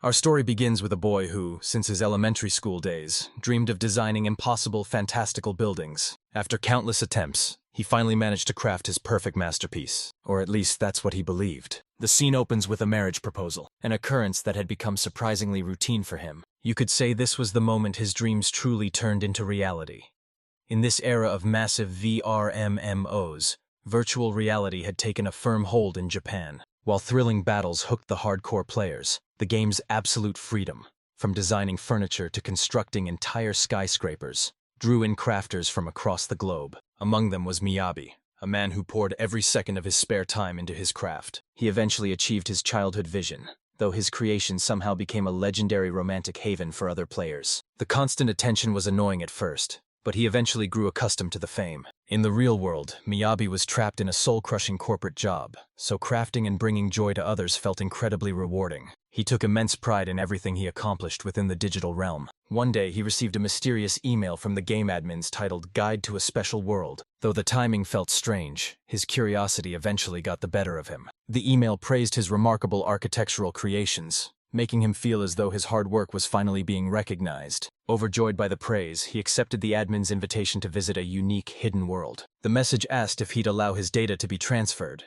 Our story begins with a boy who, since his elementary school days, dreamed of designing impossible, fantastical buildings. After countless attempts, he finally managed to craft his perfect masterpiece. Or at least that's what he believed. The scene opens with a marriage proposal, an occurrence that had become surprisingly routine for him. You could say this was the moment his dreams truly turned into reality. In this era of massive VR virtual reality had taken a firm hold in Japan. While thrilling battles hooked the hardcore players, the game's absolute freedom, from designing furniture to constructing entire skyscrapers, drew in crafters from across the globe. Among them was Miyabi, a man who poured every second of his spare time into his craft. He eventually achieved his childhood vision, though his creation somehow became a legendary romantic haven for other players. The constant attention was annoying at first, but he eventually grew accustomed to the fame. In the real world, Miyabi was trapped in a soul-crushing corporate job, so crafting and bringing joy to others felt incredibly rewarding. He took immense pride in everything he accomplished within the digital realm. One day, he received a mysterious email from the game admins titled Guide to a Special World. Though the timing felt strange, his curiosity eventually got the better of him. The email praised his remarkable architectural creations, making him feel as though his hard work was finally being recognized. Overjoyed by the praise, he accepted the admin's invitation to visit a unique, hidden world. The message asked if he'd allow his data to be transferred.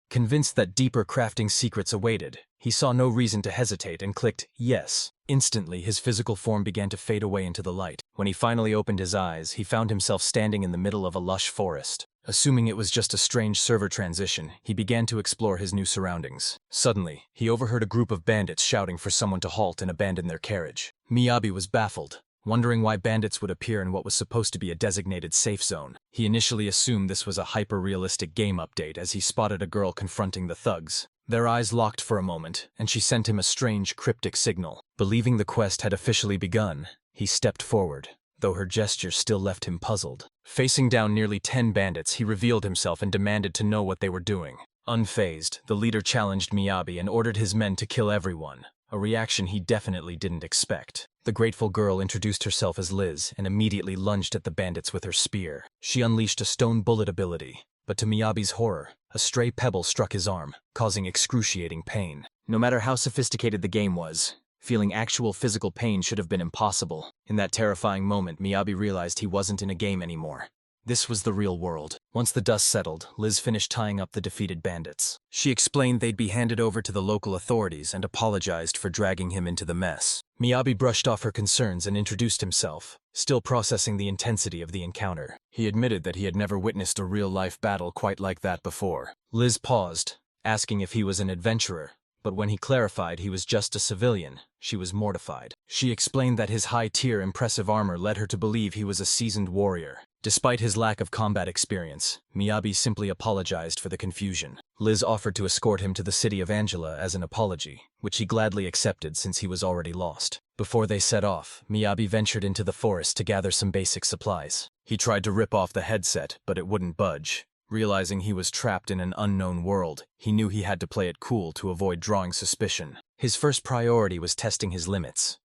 Convinced that deeper crafting secrets awaited, he saw no reason to hesitate and clicked yes. Instantly, his physical form began to fade away into the light. When he finally opened his eyes, he found himself standing in the middle of a lush forest. Assuming it was just a strange server transition, he began to explore his new surroundings. Suddenly, he overheard a group of bandits shouting for someone to halt and abandon their carriage. Miyabi was baffled, wondering why bandits would appear in what was supposed to be a designated safe zone. He initially assumed this was a hyper-realistic game update as he spotted a girl confronting the thugs. Their eyes locked for a moment, and she sent him a strange, cryptic signal. Believing the quest had officially begun, he stepped forward, though her gesture still left him puzzled. Facing down nearly 10 bandits, he revealed himself and demanded to know what they were doing. Unfazed, the leader challenged Miyabi and ordered his men to kill everyone, a reaction he definitely didn't expect. The grateful girl introduced herself as Liz and immediately lunged at the bandits with her spear. She unleashed a stone bullet ability, but to Miyabi's horror, a stray pebble struck his arm, causing excruciating pain. No matter how sophisticated the game was, feeling actual physical pain should have been impossible. In that terrifying moment, Miyabi realized he wasn't in a game anymore. This was the real world. Once the dust settled, Liz finished tying up the defeated bandits. She explained they'd be handed over to the local authorities and apologized for dragging him into the mess. Miyabi brushed off her concerns and introduced himself, still processing the intensity of the encounter. He admitted that he had never witnessed a real-life battle quite like that before. Liz paused, asking if he was an adventurer, but when he clarified he was just a civilian, she was mortified. She explained that his high-tier, impressive armor led her to believe he was a seasoned warrior. Despite his lack of combat experience, Miyabi simply apologized for the confusion. Liz offered to escort him to the city of Angera as an apology, which he gladly accepted since he was already lost. Before they set off, Miyabi ventured into the forest to gather some basic supplies. He tried to rip off the headset, but it wouldn't budge. Realizing he was trapped in an unknown world, he knew he had to play it cool to avoid drawing suspicion. His first priority was testing his limits.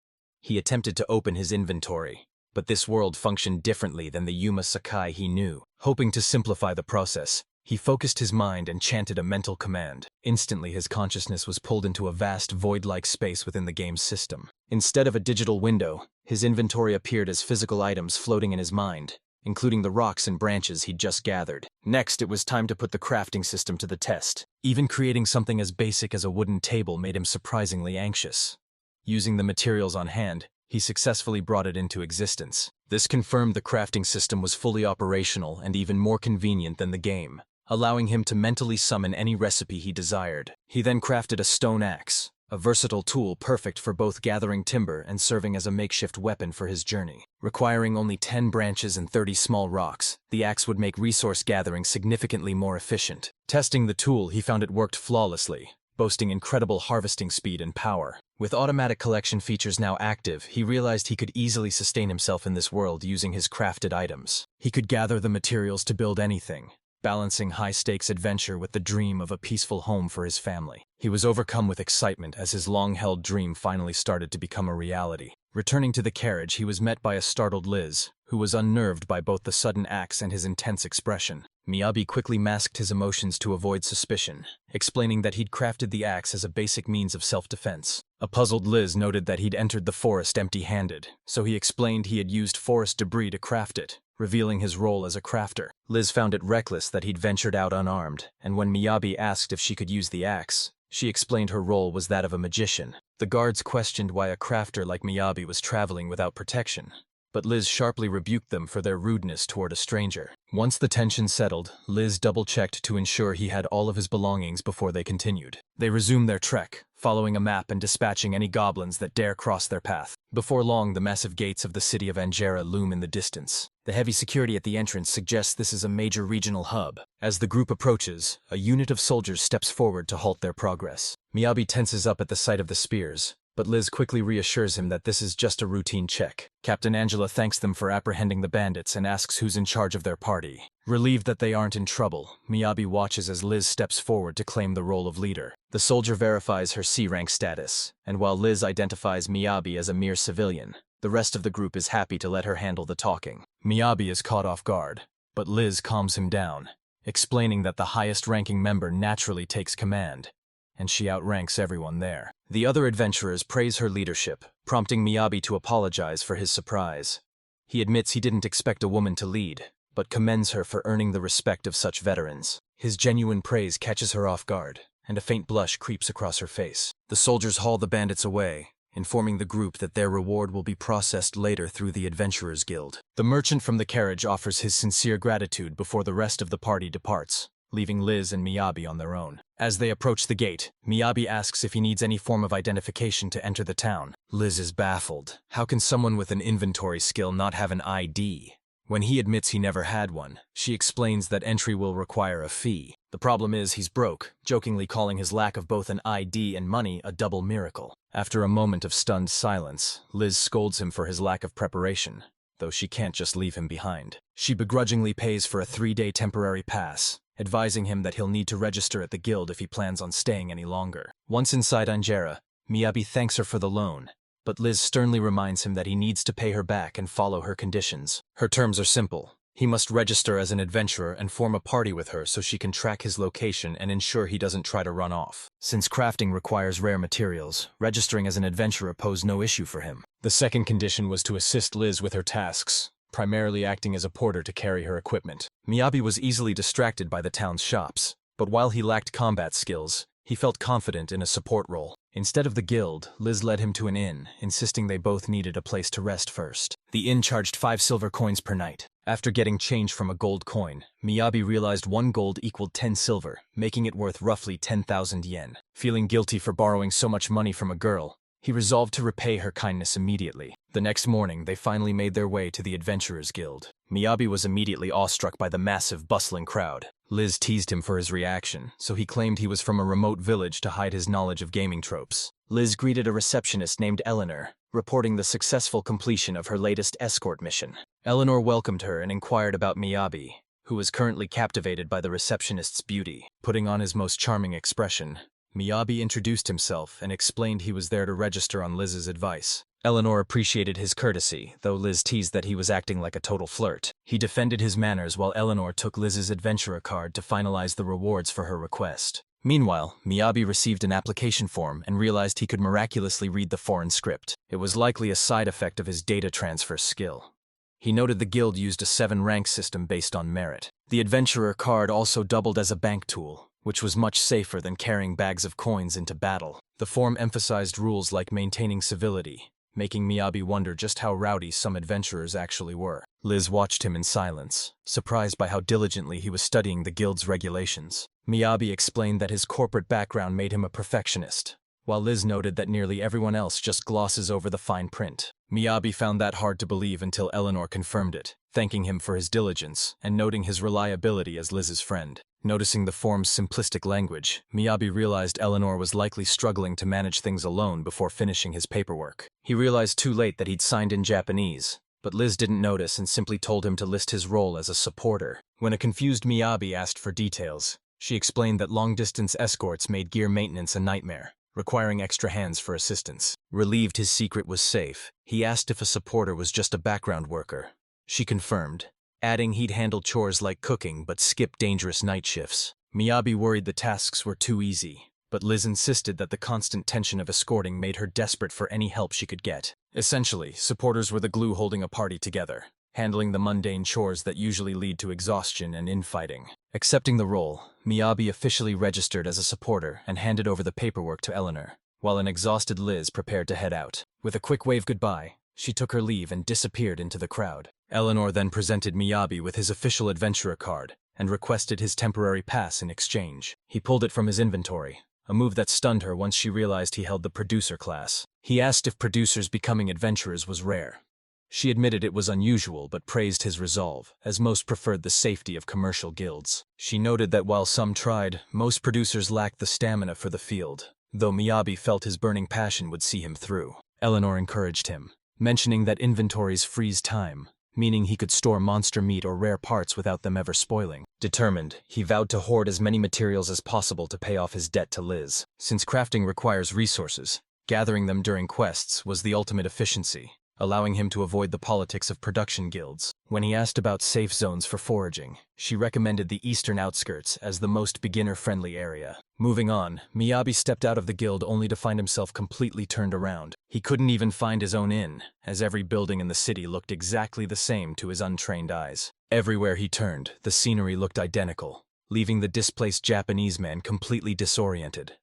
He attempted to open his inventory, but this world functioned differently than the Yume Sekai he knew. Hoping to simplify the process, he focused his mind and chanted a mental command. Instantly, his consciousness was pulled into a vast void-like space within the game's system. Instead of a digital window, his inventory appeared as physical items floating in his mind, including the rocks and branches he'd just gathered. Next, it was time to put the crafting system to the test. Even creating something as basic as a wooden table made him surprisingly anxious. Using the materials on hand, he successfully brought it into existence. This confirmed the crafting system was fully operational and even more convenient than the game, allowing him to mentally summon any recipe he desired. He then crafted a stone axe, a versatile tool perfect for both gathering timber and serving as a makeshift weapon for his journey. Requiring only 10 branches and 30 small rocks, the axe would make resource gathering significantly more efficient. Testing the tool, he found it worked flawlessly, boasting incredible harvesting speed and power. With automatic collection features now active, he realized he could easily sustain himself in this world using his crafted items. He could gather the materials to build anything, balancing high-stakes adventure with the dream of a peaceful home for his family. He was overcome with excitement as his long-held dream finally started to become a reality. Returning to the carriage, he was met by a startled Liz, who was unnerved by both the sudden axe and his intense expression. Miyabi quickly masked his emotions to avoid suspicion, explaining that he'd crafted the axe as a basic means of self-defense. A puzzled Liz noted that he'd entered the forest empty-handed, so he explained he had used forest debris to craft it, revealing his role as a crafter. Liz found it reckless that he'd ventured out unarmed, and when Miyabi asked if she could use the axe, she explained her role was that of a magician. The guards questioned why a crafter like Miyabi was traveling without protection, but Liz sharply rebuked them for their rudeness toward a stranger. Once the tension settled, Liz double-checked to ensure he had all of his belongings before they continued. They resumed their trek, following a map and dispatching any goblins that dare cross their path. Before long, the massive gates of the city of Angera loom in the distance. The heavy security at the entrance suggests this is a major regional hub. As the group approaches, a unit of soldiers steps forward to halt their progress. Miyabi tenses up at the sight of the spears, but Liz quickly reassures him that this is just a routine check. Captain Angela thanks them for apprehending the bandits and asks who's in charge of their party. Relieved that they aren't in trouble, Miyabi watches as Liz steps forward to claim the role of leader. The soldier verifies her C-rank status, and while Liz identifies Miyabi as a mere civilian, the rest of the group is happy to let her handle the talking. Miyabi is caught off guard, but Liz calms him down, explaining that the highest-ranking member naturally takes command, and she outranks everyone there. The other adventurers praise her leadership, prompting Miyabi to apologize for his surprise. He admits he didn't expect a woman to lead, but commends her for earning the respect of such veterans. His genuine praise catches her off guard, and a faint blush creeps across her face. The soldiers haul the bandits away, informing the group that their reward will be processed later through the Adventurers Guild. The merchant from the carriage offers his sincere gratitude before the rest of the party departs, leaving Liz and Miyabi on their own. As they approach the gate, Miyabi asks if he needs any form of identification to enter the town. Liz is baffled. How can someone with an inventory skill not have an ID? When he admits he never had one, she explains that entry will require a fee. The problem is he's broke, jokingly calling his lack of both an ID and money a double miracle. After a moment of stunned silence, Liz scolds him for his lack of preparation, though she can't just leave him behind. She begrudgingly pays for a 3-day temporary pass, advising him that he'll need to register at the guild if he plans on staying any longer. Once inside Angera, Miyabi thanks her for the loan, but Liz sternly reminds him that he needs to pay her back and follow her conditions. Her terms are simple. He must register as an adventurer and form a party with her so she can track his location and ensure he doesn't try to run off. Since crafting requires rare materials, registering as an adventurer posed no issue for him. The second condition was to assist Liz with her tasks, primarily acting as a porter to carry her equipment. Miyabi was easily distracted by the town's shops, but while he lacked combat skills, he felt confident in a support role. Instead of the guild, Liz led him to an inn, insisting they both needed a place to rest first. The inn charged 5 silver coins per night. After getting change from a gold coin, Miyabi realized 1 gold equaled 10 silver, making it worth roughly 10,000 yen. Feeling guilty for borrowing so much money from a girl, he resolved to repay her kindness immediately. The next morning, they finally made their way to the Adventurers Guild. Miyabi was immediately awestruck by the massive, bustling crowd. Liz teased him for his reaction, so he claimed he was from a remote village to hide his knowledge of gaming tropes. Liz greeted a receptionist named Eleanor, reporting the successful completion of her latest escort mission. Eleanor welcomed her and inquired about Miyabi, who was currently captivated by the receptionist's beauty. Putting on his most charming expression, Miyabi introduced himself and explained he was there to register on Liz's advice. Eleanor appreciated his courtesy, though Liz teased that he was acting like a total flirt. He defended his manners while Eleanor took Liz's adventurer card to finalize the rewards for her request. Meanwhile, Miyabi received an application form and realized he could miraculously read the foreign script. It was likely a side effect of his data transfer skill. He noted the guild used a 7-rank system based on merit. The adventurer card also doubled as a bank tool, which was much safer than carrying bags of coins into battle. The form emphasized rules like maintaining civility, making Miyabi wonder just how rowdy some adventurers actually were. Liz watched him in silence, surprised by how diligently he was studying the guild's regulations. Miyabi explained that his corporate background made him a perfectionist, while Liz noted that nearly everyone else just glosses over the fine print. Miyabi found that hard to believe until Eleanor confirmed it, thanking him for his diligence and noting his reliability as Liz's friend. Noticing the form's simplistic language, Miyabi realized Eleanor was likely struggling to manage things alone before finishing his paperwork. He realized too late that he'd signed in Japanese, but Liz didn't notice and simply told him to list his role as a supporter. When a confused Miyabi asked for details, she explained that long-distance escorts made gear maintenance a nightmare, requiring extra hands for assistance. Relieved his secret was safe, he asked if a supporter was just a background worker. She confirmed, adding he'd handle chores like cooking but skip dangerous night shifts. Miyabi worried the tasks were too easy, but Liz insisted that the constant tension of escorting made her desperate for any help she could get. Essentially, supporters were the glue holding a party together, handling the mundane chores that usually lead to exhaustion and infighting. Accepting the role, Miyabi officially registered as a supporter and handed over the paperwork to Eleanor, while an exhausted Liz prepared to head out. With a quick wave goodbye, she took her leave and disappeared into the crowd. Eleanor then presented Miyabi with his official adventurer card and requested his temporary pass in exchange. He pulled it from his inventory, a move that stunned her once she realized he held the producer class. He asked if producers becoming adventurers was rare. She admitted it was unusual but praised his resolve, as most preferred the safety of commercial guilds. She noted that while some tried, most producers lacked the stamina for the field, though Miyabi felt his burning passion would see him through. Eleanor encouraged him, mentioning that inventories freeze time, meaning he could store monster meat or rare parts without them ever spoiling. Determined, he vowed to hoard as many materials as possible to pay off his debt to Liz. Since crafting requires resources, gathering them during quests was the ultimate efficiency, allowing him to avoid the politics of production guilds. When he asked about safe zones for foraging, she recommended the eastern outskirts as the most beginner-friendly area. Moving on, Miyabi stepped out of the guild only to find himself completely turned around. He couldn't even find his own inn, as every building in the city looked exactly the same to his untrained eyes. Everywhere he turned, the scenery looked identical, leaving the displaced Japanese man completely disoriented.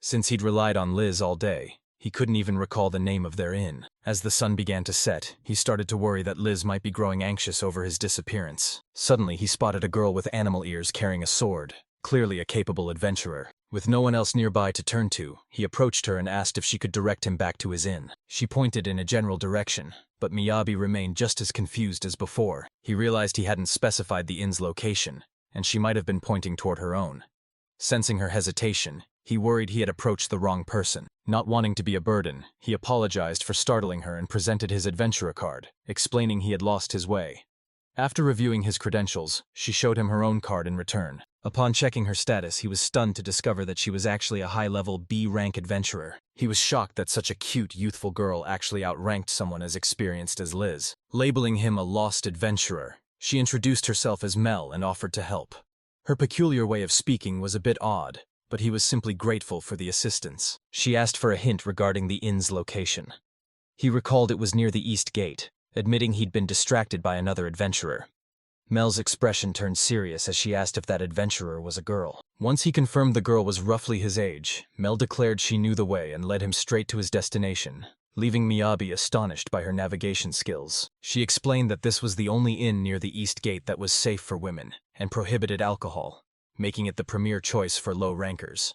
Since he'd relied on Liz all day, he couldn't even recall the name of their inn. As the sun began to set, he started to worry that Liz might be growing anxious over his disappearance. Suddenly, he spotted a girl with animal ears carrying a sword, clearly a capable adventurer. With no one else nearby to turn to, he approached her and asked if she could direct him back to his inn. She pointed in a general direction, but Miyabi remained just as confused as before. He realized he hadn't specified the inn's location, and she might have been pointing toward her own. Sensing her hesitation, he worried he had approached the wrong person. Not wanting to be a burden, he apologized for startling her and presented his adventurer card, explaining he had lost his way. After reviewing his credentials, she showed him her own card in return. Upon checking her status, he was stunned to discover that she was actually a high-level B-rank adventurer. He was shocked that such a cute, youthful girl actually outranked someone as experienced as Liz. Labeling him a lost adventurer, she introduced herself as Mel and offered to help. Her peculiar way of speaking was a bit odd, but he was simply grateful for the assistance. She asked for a hint regarding the inn's location. He recalled it was near the east gate, admitting he'd been distracted by another adventurer. Mel's expression turned serious as she asked if that adventurer was a girl. Once he confirmed the girl was roughly his age, Mel declared she knew the way and led him straight to his destination, leaving Miyabi astonished by her navigation skills. She explained that this was the only inn near the east gate that was safe for women and prohibited alcohol, making it the premier choice for low rankers.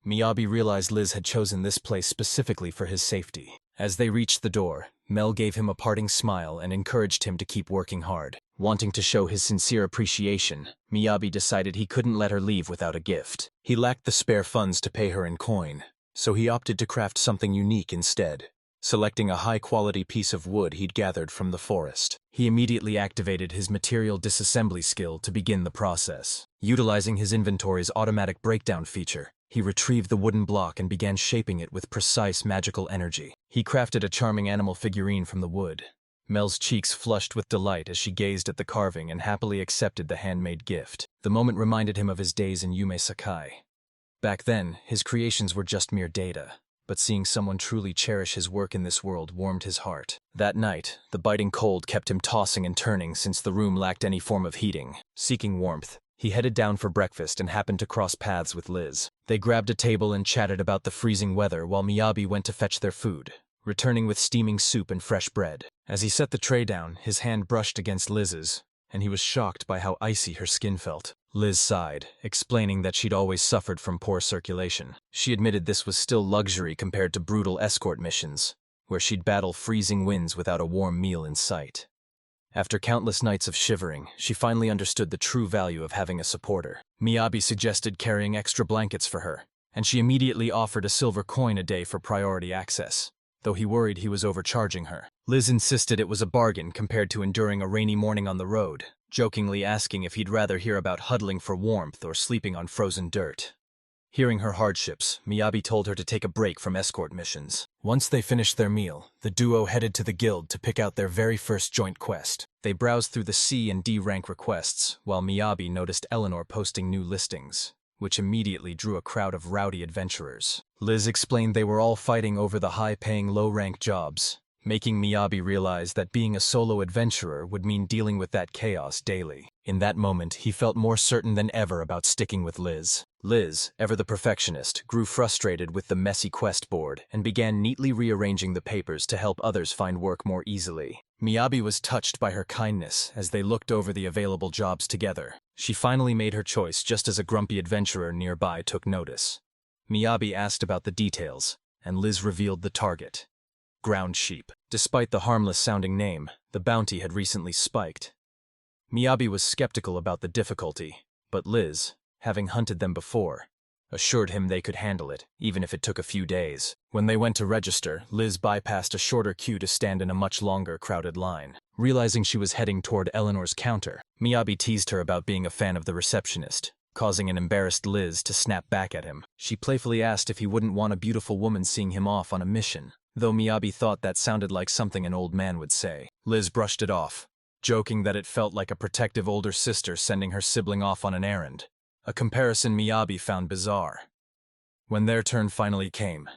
Miyabi realized Liz had chosen this place specifically for his safety. As they reached the door, Mel gave him a parting smile and encouraged him to keep working hard. Wanting to show his sincere appreciation, Miyabi decided he couldn't let her leave without a gift. He lacked the spare funds to pay her in coin, so he opted to craft something unique instead, selecting a high-quality piece of wood he'd gathered from the forest. He immediately activated his material disassembly skill to begin the process. Utilizing his inventory's automatic breakdown feature, he retrieved the wooden block and began shaping it with precise magical energy. He crafted a charming animal figurine from the wood. Mel's cheeks flushed with delight as she gazed at the carving and happily accepted the handmade gift. The moment reminded him of his days in Yume Sekai. Back then, his creations were just mere data, but seeing someone truly cherish his work in this world warmed his heart. That night, the biting cold kept him tossing and turning since the room lacked any form of heating. Seeking warmth, he headed down for breakfast and happened to cross paths with Liz. They grabbed a table and chatted about the freezing weather while Miyabi went to fetch their food, returning with steaming soup and fresh bread. As he set the tray down, his hand brushed against Liz's, and he was shocked by how icy her skin felt. Liz sighed, explaining that she'd always suffered from poor circulation. She admitted this was still luxury compared to brutal escort missions, where she'd battle freezing winds without a warm meal in sight. After countless nights of shivering, she finally understood the true value of having a supporter. Miyabi suggested carrying extra blankets for her, and she immediately offered a silver coin a day for priority access, though he worried he was overcharging her. Liz insisted it was a bargain compared to enduring a rainy morning on the road, jokingly asking if he'd rather hear about huddling for warmth or sleeping on frozen dirt. Hearing her hardships, Miyabi told her to take a break from escort missions. Once they finished their meal, the duo headed to the guild to pick out their very first joint quest. They browsed through the C and D rank requests, while Miyabi noticed Eleanor posting new listings, which immediately drew a crowd of rowdy adventurers. Liz explained they were all fighting over the high-paying low-rank jobs, making Miyabi realize that being a solo adventurer would mean dealing with that chaos daily. In that moment, he felt more certain than ever about sticking with Liz. Liz, ever the perfectionist, grew frustrated with the messy quest board and began neatly rearranging the papers to help others find work more easily. Miyabi was touched by her kindness as they looked over the available jobs together. She finally made her choice just as a grumpy adventurer nearby took notice. Miyabi asked about the details, and Liz revealed the target. Ground sheep. Despite the harmless-sounding name, the bounty had recently spiked. Miyabi was skeptical about the difficulty, but Liz, having hunted them before, assured him they could handle it, even if it took a few days. When they went to register, Liz bypassed a shorter queue to stand in a much longer, crowded line. Realizing she was heading toward Eleanor's counter, Miyabi teased her about being a fan of the receptionist, causing an embarrassed Liz to snap back at him. She playfully asked if he wouldn't want a beautiful woman seeing him off on a mission, though Miyabi thought that sounded like something an old man would say. Liz brushed it off, joking that it felt like a protective older sister sending her sibling off on an errand, a comparison Miyabi found bizarre. When their turn finally came,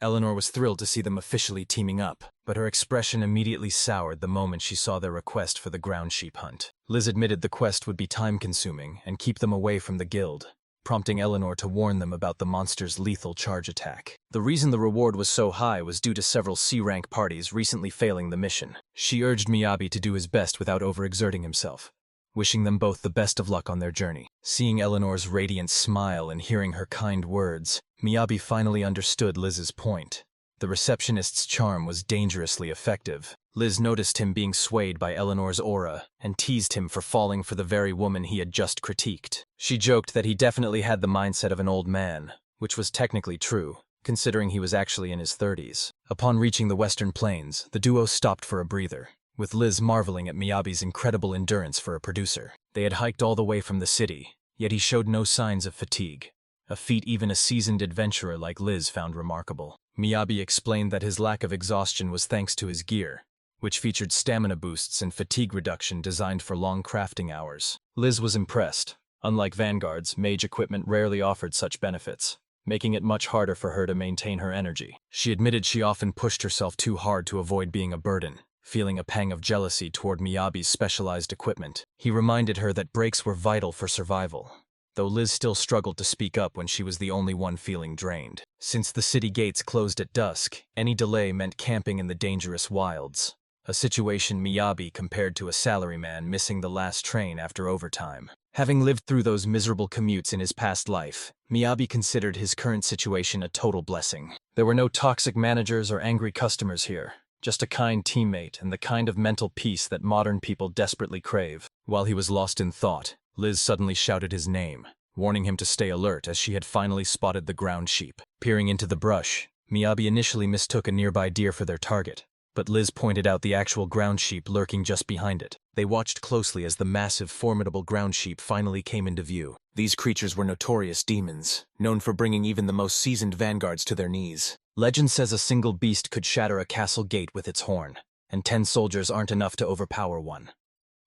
Eleanor was thrilled to see them officially teaming up, but her expression immediately soured the moment she saw their request for the ground sheep hunt. Liz admitted the quest would be time-consuming and keep them away from the guild, prompting Eleanor to warn them about the monster's lethal charge attack. The reason the reward was so high was due to several C-rank parties recently failing the mission. She urged Miyabi to do his best without overexerting himself, wishing them both the best of luck on their journey. Seeing Eleanor's radiant smile and hearing her kind words, Miyabi finally understood Liz's point. The receptionist's charm was dangerously effective. Liz noticed him being swayed by Eleanor's aura and teased him for falling for the very woman he had just critiqued. She joked that he definitely had the mindset of an old man, which was technically true, considering he was actually in his 30s. Upon reaching the Western Plains, the duo stopped for a breather, with Liz marveling at Miyabi's incredible endurance for a producer. They had hiked all the way from the city, yet he showed no signs of fatigue, a feat even a seasoned adventurer like Liz found remarkable. Miyabi explained that his lack of exhaustion was thanks to his gear, which featured stamina boosts and fatigue reduction designed for long crafting hours. Liz was impressed. Unlike Vanguard's, mage equipment rarely offered such benefits, making it much harder for her to maintain her energy. She admitted she often pushed herself too hard to avoid being a burden, feeling a pang of jealousy toward Miyabi's specialized equipment. He reminded her that breaks were vital for survival, though Liz still struggled to speak up when she was the only one feeling drained. Since the city gates closed at dusk, any delay meant camping in the dangerous wilds, a situation Miyabi compared to a salaryman missing the last train after overtime. Having lived through those miserable commutes in his past life, Miyabi considered his current situation a total blessing. There were no toxic managers or angry customers here, just a kind teammate and the kind of mental peace that modern people desperately crave. While he was lost in thought, Liz suddenly shouted his name, warning him to stay alert as she had finally spotted the ground sheep. Peering into the brush, Miyabi initially mistook a nearby deer for their target, but Liz pointed out the actual ground sheep lurking just behind it. They watched closely as the massive, formidable ground sheep finally came into view. These creatures were notorious demons, known for bringing even the most seasoned vanguards to their knees. Legend says a single beast could shatter a castle gate with its horn, and 10 soldiers aren't enough to overpower one.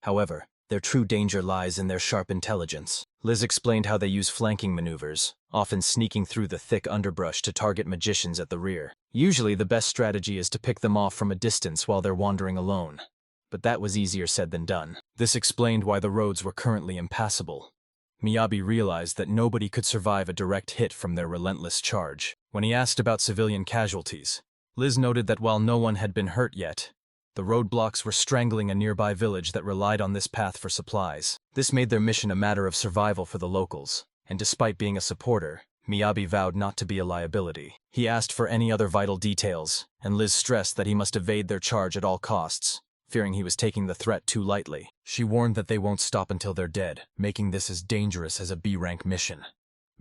However, their true danger lies in their sharp intelligence. Liz explained how they use flanking maneuvers, often sneaking through the thick underbrush to target magicians at the rear. Usually the best strategy is to pick them off from a distance while they're wandering alone, but that was easier said than done. This explained why the roads were currently impassable. Miyabi realized that nobody could survive a direct hit from their relentless charge. When he asked about civilian casualties, Liz noted that while no one had been hurt yet, the roadblocks were strangling a nearby village that relied on this path for supplies. This made their mission a matter of survival for the locals, and despite being a supporter, Miyabi vowed not to be a liability. He asked for any other vital details, and Liz stressed that he must evade their charge at all costs, fearing he was taking the threat too lightly. She warned that they won't stop until they're dead, making this as dangerous as a B-rank mission.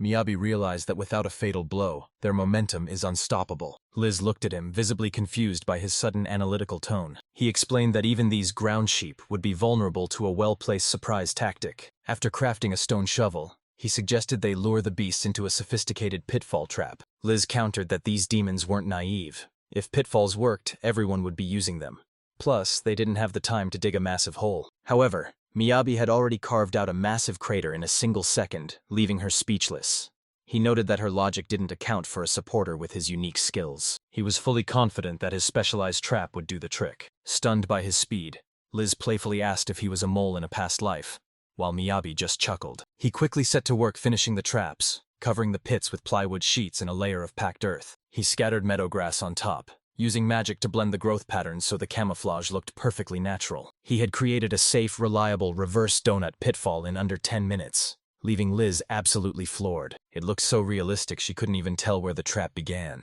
Miyabi realized that without a fatal blow, their momentum is unstoppable. Liz looked at him, visibly confused by his sudden analytical tone. He explained that even these ground sheep would be vulnerable to a well-placed surprise tactic. After crafting a stone shovel, He suggested they lure the beasts into a sophisticated pitfall trap. Liz countered that these demons weren't naive. If pitfalls worked, everyone would be using them. Plus, they didn't have the time to dig a massive hole. However, Miyabi had already carved out a massive crater in a single second, leaving her speechless. He noted that her logic didn't account for a supporter with his unique skills. He was fully confident that his specialized trap would do the trick. Stunned by his speed, Liz playfully asked if he was a mole in a past life, while Miyabi just chuckled. He quickly set to work finishing the traps, covering the pits with plywood sheets and a layer of packed earth. He scattered meadow grass on top, using magic to blend the growth patterns so the camouflage looked perfectly natural. He had created a safe, reliable reverse donut pitfall in under 10 minutes, leaving Liz absolutely floored. It looked so realistic she couldn't even tell where the trap began.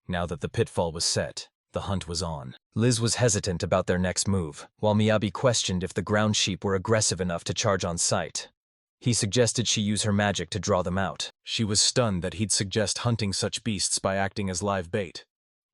Now that the pitfall was set, the hunt was on. Liz was hesitant about their next move, while Miyabi questioned if the ground sheep were aggressive enough to charge on sight. He suggested she use her magic to draw them out. She was stunned that he'd suggest hunting such beasts by acting as live bait.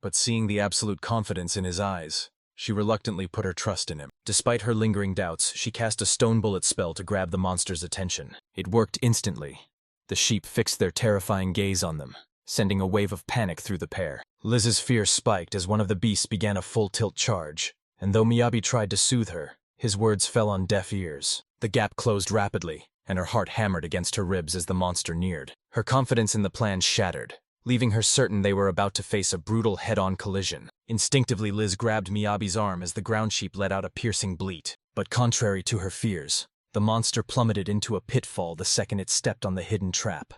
But seeing the absolute confidence in his eyes, she reluctantly put her trust in him. Despite her lingering doubts, she cast a stone bullet spell to grab the monster's attention. It worked instantly. The sheep fixed their terrifying gaze on them, sending a wave of panic through the pair. Liz's fear spiked as one of the beasts began a full-tilt charge, and though Miyabi tried to soothe her, his words fell on deaf ears. The gap closed rapidly, and her heart hammered against her ribs as the monster neared. Her confidence in the plan shattered, leaving her certain they were about to face a brutal head-on collision. Instinctively, Liz grabbed Miyabi's arm as the ground sheep let out a piercing bleat. But contrary to her fears, the monster plummeted into a pitfall the second it stepped on the hidden trap.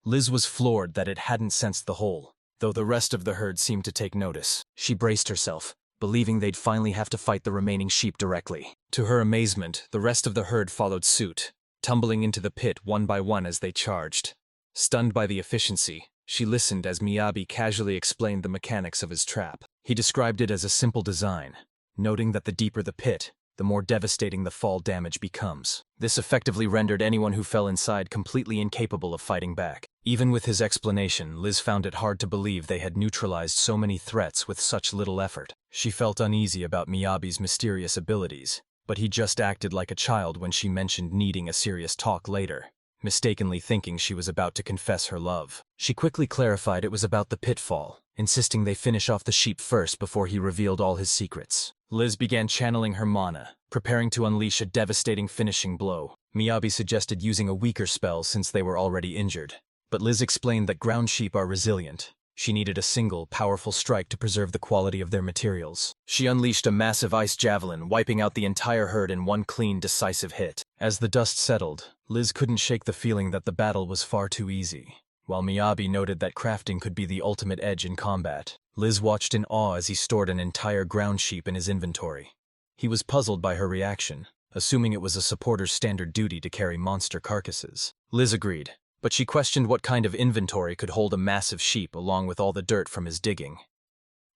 Liz was floored that it hadn't sensed the hole, though the rest of the herd seemed to take notice. She braced herself, believing they'd finally have to fight the remaining sheep directly. To her amazement, the rest of the herd followed suit, tumbling into the pit one by one as they charged. Stunned by the efficiency, she listened as Miyabi casually explained the mechanics of his trap. He described it as a simple design, noting that the deeper the pit, the more devastating the fall damage becomes. This effectively rendered anyone who fell inside completely incapable of fighting back. Even with his explanation, Liz found it hard to believe they had neutralized so many threats with such little effort. She felt uneasy about Miyabi's mysterious abilities, but he just acted like a child when she mentioned needing a serious talk later, mistakenly thinking she was about to confess her love. She quickly clarified it was about the pitfall, insisting they finish off the sheep first before he revealed all his secrets. Liz began channeling her mana, preparing to unleash a devastating finishing blow. Miyabi suggested using a weaker spell since they were already injured, but Liz explained that ground sheep are resilient. She needed a single, powerful strike to preserve the quality of their materials. She unleashed a massive ice javelin, wiping out the entire herd in one clean, decisive hit. As the dust settled, Liz couldn't shake the feeling that the battle was far too easy, while Miyabi noted that crafting could be the ultimate edge in combat. Liz watched in awe as he stored an entire ground sheep in his inventory. He was puzzled by her reaction, assuming it was a supporter's standard duty to carry monster carcasses. Liz agreed, but she questioned what kind of inventory could hold a massive sheep along with all the dirt from his digging.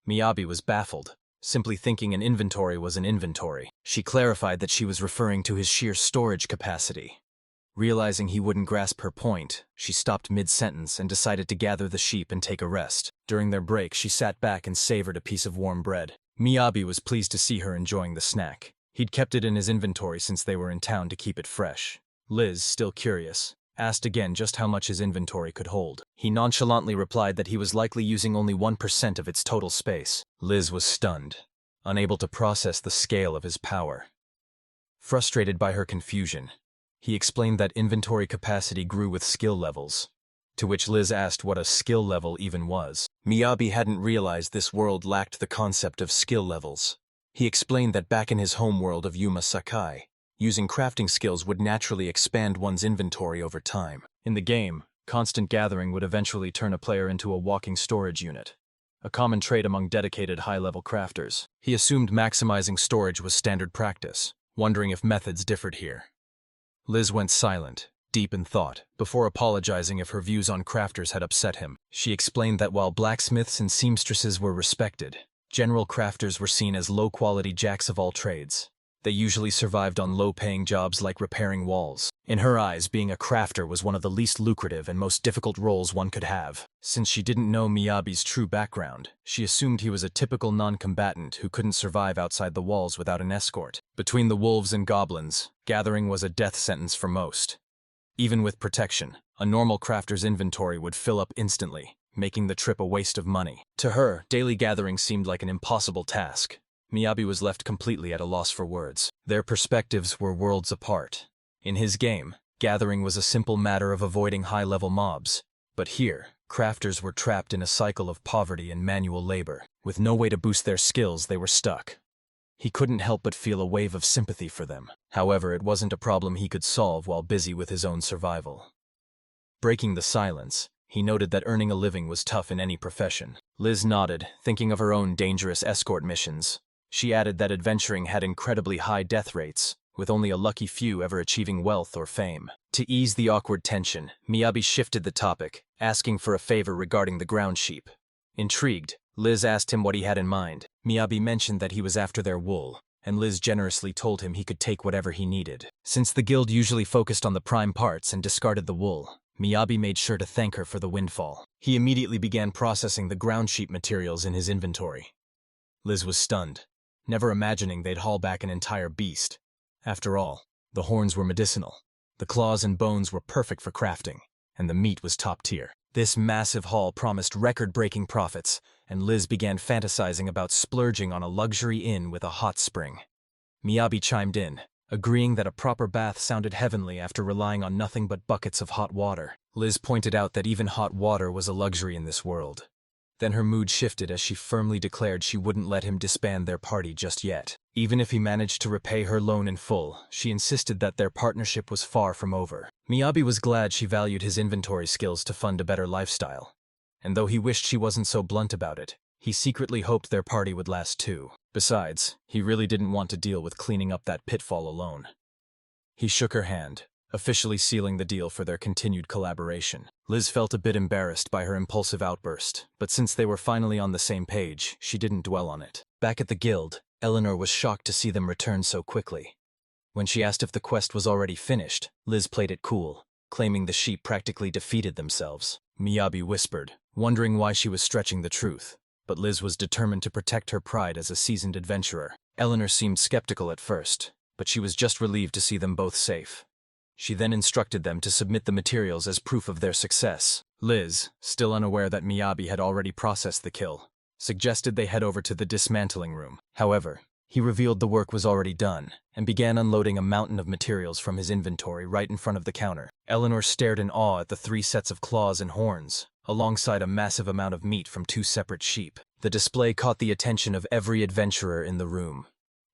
Miyabi was baffled, simply thinking an inventory was an inventory. She clarified that she was referring to his sheer storage capacity. Realizing he wouldn't grasp her point, she stopped mid-sentence and decided to gather the sheep and take a rest. During their break, she sat back and savored a piece of warm bread. Miyabi was pleased to see her enjoying the snack. He'd kept it in his inventory since they were in town to keep it fresh. Liz, still curious, asked again just how much his inventory could hold. He nonchalantly replied that he was likely using only 1% of its total space. Liz was stunned, unable to process the scale of his power. Frustrated by her confusion, he explained that inventory capacity grew with skill levels, to which Liz asked what a skill level even was. Miyabi hadn't realized this world lacked the concept of skill levels. He explained that back in his home world of Yume Sekai, using crafting skills would naturally expand one's inventory over time. In the game, constant gathering would eventually turn a player into a walking storage unit, a common trait among dedicated high-level crafters. He assumed maximizing storage was standard practice, wondering if methods differed here. Liz went silent, deep in thought, before apologizing if her views on crafters had upset him. She explained that while blacksmiths and seamstresses were respected, general crafters were seen as low-quality jacks of all trades. They usually survived on low-paying jobs like repairing walls. In her eyes, being a crafter was one of the least lucrative and most difficult roles one could have. Since she didn't know Miyabi's true background, she assumed he was a typical non-combatant who couldn't survive outside the walls without an escort. Between the wolves and goblins, gathering was a death sentence for most. Even with protection, a normal crafter's inventory would fill up instantly, making the trip a waste of money. To her, daily gathering seemed like an impossible task. Miyabi was left completely at a loss for words. Their perspectives were worlds apart. In his game, gathering was a simple matter of avoiding high-level mobs. But here, crafters were trapped in a cycle of poverty and manual labor. With no way to boost their skills, they were stuck. He couldn't help but feel a wave of sympathy for them. However, it wasn't a problem he could solve while busy with his own survival. Breaking the silence, he noted that earning a living was tough in any profession. Liz nodded, thinking of her own dangerous escort missions. She added that adventuring had incredibly high death rates, with only a lucky few ever achieving wealth or fame. To ease the awkward tension, Miyabi shifted the topic, asking for a favor regarding the ground sheep. Intrigued, Liz asked him what he had in mind. Miyabi mentioned that he was after their wool, and Liz generously told him he could take whatever he needed. Since the guild usually focused on the prime parts and discarded the wool, Miyabi made sure to thank her for the windfall. He immediately began processing the ground sheep materials in his inventory. Liz was stunned, never imagining they'd haul back an entire beast. After all, the horns were medicinal, the claws and bones were perfect for crafting, and the meat was top tier. This massive haul promised record-breaking profits, and Liz began fantasizing about splurging on a luxury inn with a hot spring. Miyabi chimed in, agreeing that a proper bath sounded heavenly after relying on nothing but buckets of hot water. Liz pointed out that even hot water was a luxury in this world. Then her mood shifted as she firmly declared she wouldn't let him disband their party just yet. Even if he managed to repay her loan in full, she insisted that their partnership was far from over. Miyabi was glad she valued his inventory skills to fund a better lifestyle. And though he wished she wasn't so blunt about it, he secretly hoped their party would last too. Besides, he really didn't want to deal with cleaning up that pitfall alone. He shook her hand, officially sealing the deal for their continued collaboration. Liz felt a bit embarrassed by her impulsive outburst, but since they were finally on the same page, she didn't dwell on it. Back at the guild, Eleanor was shocked to see them return so quickly. When she asked if the quest was already finished, Liz played it cool, claiming the sheep practically defeated themselves. Miyabi whispered, wondering why she was stretching the truth, but Liz was determined to protect her pride as a seasoned adventurer. Eleanor seemed skeptical at first, but she was just relieved to see them both safe. She then instructed them to submit the materials as proof of their success. Liz, still unaware that Miyabi had already processed the kill, suggested they head over to the dismantling room. However, he revealed the work was already done, and began unloading a mountain of materials from his inventory right in front of the counter. Eleanor stared in awe at the 3 sets of claws and horns, alongside a massive amount of meat from 2 separate sheep. The display caught the attention of every adventurer in the room.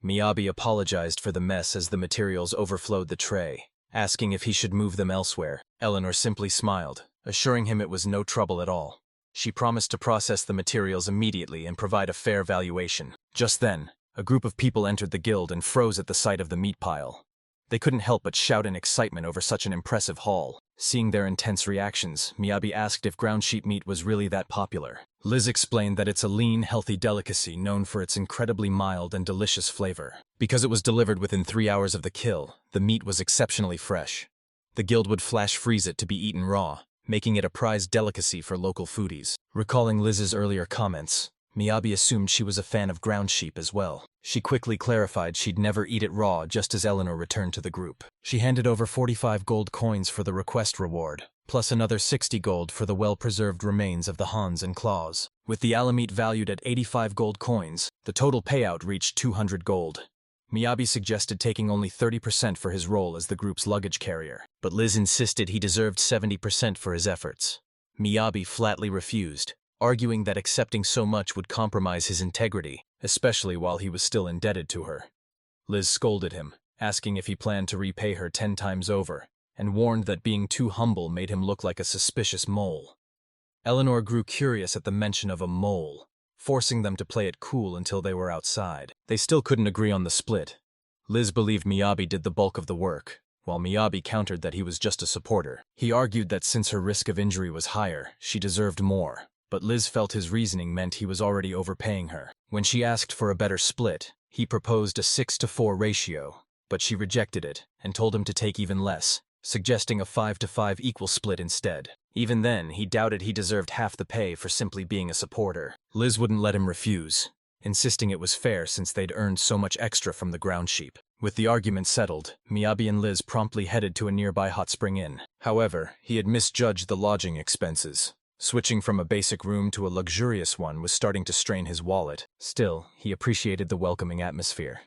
Miyabi apologized for the mess as the materials overflowed the tray, asking if he should move them elsewhere. Eleanor simply smiled, assuring him it was no trouble at all. She promised to process the materials immediately and provide a fair valuation. Just then, a group of people entered the guild and froze at the sight of the meat pile. They couldn't help but shout in excitement over such an impressive haul. Seeing their intense reactions, Miyabi asked if ground sheep meat was really that popular. Liz explained that it's a lean, healthy delicacy known for its incredibly mild and delicious flavor. Because it was delivered within 3 hours of the kill, the meat was exceptionally fresh. The guild would flash freeze it to be eaten raw, making it a prized delicacy for local foodies. Recalling Liz's earlier comments, Miyabi assumed she was a fan of ground sheep as well. She quickly clarified she'd never eat it raw just as Eleanor returned to the group. She handed over 45 gold coins for the request reward, plus another 60 gold for the well-preserved remains of the horns and claws. With the alameat valued at 85 gold coins, the total payout reached 200 gold. Miyabi suggested taking only 30% for his role as the group's luggage carrier, but Liz insisted he deserved 70% for his efforts. Miyabi flatly refused, arguing that accepting so much would compromise his integrity, especially while he was still indebted to her. Liz scolded him, asking if he planned to repay her 10 times over, and warned that being too humble made him look like a suspicious mole. Eleanor grew curious at the mention of a mole, forcing them to play it cool until they were outside. They still couldn't agree on the split. Liz believed Miyabi did the bulk of the work, while Miyabi countered that he was just a supporter. He argued that since her risk of injury was higher, she deserved more, but Liz felt his reasoning meant he was already overpaying her. When she asked for a better split, he proposed a 6-to-4 ratio, but she rejected it and told him to take even less, suggesting a 5-to-5 equal split instead. Even then, he doubted he deserved half the pay for simply being a supporter. Liz wouldn't let him refuse, insisting it was fair since they'd earned so much extra from the ground sheep. With the argument settled, Miyabi and Liz promptly headed to a nearby hot spring inn. However, he had misjudged the lodging expenses. Switching from a basic room to a luxurious one was starting to strain his wallet. Still, he appreciated the welcoming atmosphere.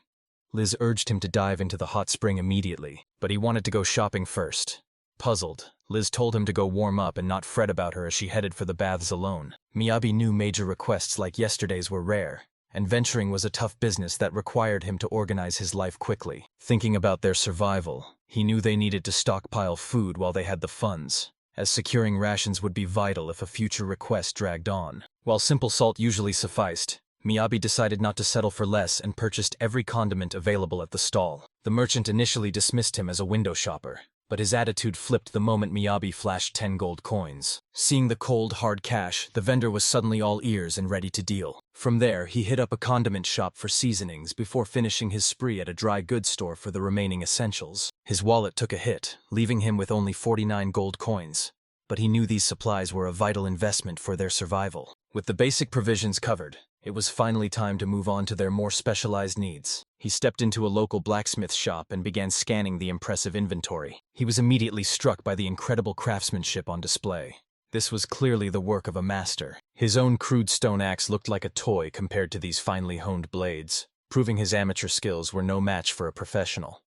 Liz urged him to dive into the hot spring immediately, but he wanted to go shopping first. Puzzled, Liz told him to go warm up and not fret about her as she headed for the baths alone. Miyabi knew major requests like yesterday's were rare, and venturing was a tough business that required him to organize his life quickly. Thinking about their survival, he knew they needed to stockpile food while they had the funds, as securing rations would be vital if a future request dragged on. While simple salt usually sufficed, Miyabi decided not to settle for less and purchased every condiment available at the stall. The merchant initially dismissed him as a window shopper, but his attitude flipped the moment Miyabi flashed 10 gold coins. Seeing the cold, hard cash, the vendor was suddenly all ears and ready to deal. From there, he hit up a condiment shop for seasonings before finishing his spree at a dry goods store for the remaining essentials. His wallet took a hit, leaving him with only 49 gold coins, but he knew these supplies were a vital investment for their survival. With the basic provisions covered, it was finally time to move on to their more specialized needs. He stepped into a local blacksmith shop and began scanning the impressive inventory. He was immediately struck by the incredible craftsmanship on display. This was clearly the work of a master. His own crude stone axe looked like a toy compared to these finely honed blades, proving his amateur skills were no match for a professional.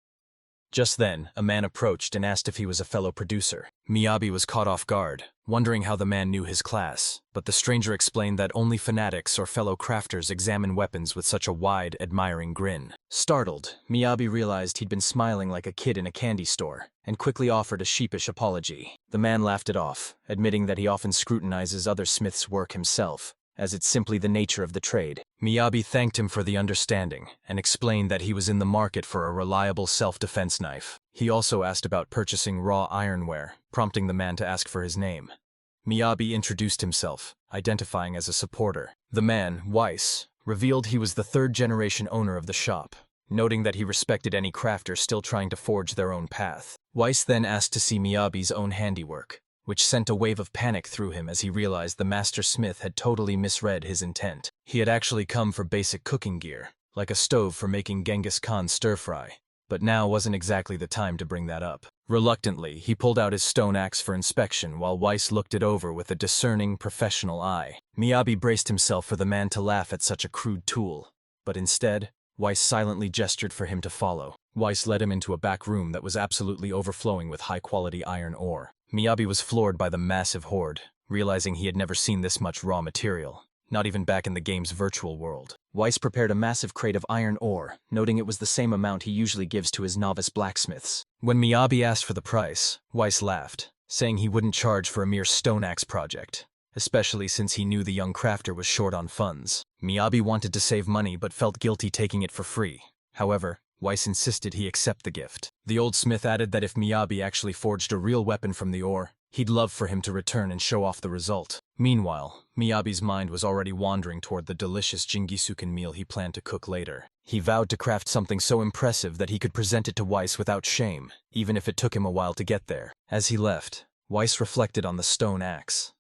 Just then, a man approached and asked if he was a fellow producer. Miyabi was caught off guard, wondering how the man knew his class, but the stranger explained that only fanatics or fellow crafters examine weapons with such a wide, admiring grin. Startled, Miyabi realized he'd been smiling like a kid in a candy store, and quickly offered a sheepish apology. The man laughed it off, admitting that he often scrutinizes other smiths' work himself, as it's simply the nature of the trade. Miyabi thanked him for the understanding and explained that he was in the market for a reliable self-defense knife. He also asked about purchasing raw ironware, prompting the man to ask for his name. Miyabi introduced himself, identifying as a supporter. The man, Weiss, revealed he was the third-generation owner of the shop, noting that he respected any crafter still trying to forge their own path. Weiss then asked to see Miyabi's own handiwork, which sent a wave of panic through him as he realized the master smith had totally misread his intent. He had actually come for basic cooking gear, like a stove for making Genghis Khan's stir-fry, but now wasn't exactly the time to bring that up. Reluctantly, he pulled out his stone axe for inspection while Weiss looked it over with a discerning, professional eye. Miyabi braced himself for the man to laugh at such a crude tool, but instead, Weiss silently gestured for him to follow. Weiss led him into a back room that was absolutely overflowing with high-quality iron ore. Miyabi was floored by the massive hoard, realizing he had never seen this much raw material, not even back in the game's virtual world. Weiss prepared a massive crate of iron ore, noting it was the same amount he usually gives to his novice blacksmiths. When Miyabi asked for the price, Weiss laughed, saying he wouldn't charge for a mere stone axe project, especially since he knew the young crafter was short on funds. Miyabi wanted to save money but felt guilty taking it for free. However, Weiss insisted he accept the gift. The old smith added that if Miyabi actually forged a real weapon from the ore, he'd love for him to return and show off the result. Meanwhile, Miyabi's mind was already wandering toward the delicious Jingisuken meal he planned to cook later. He vowed to craft something so impressive that he could present it to Weiss without shame, even if it took him a while to get there. As he left, Weiss reflected on the stone axe.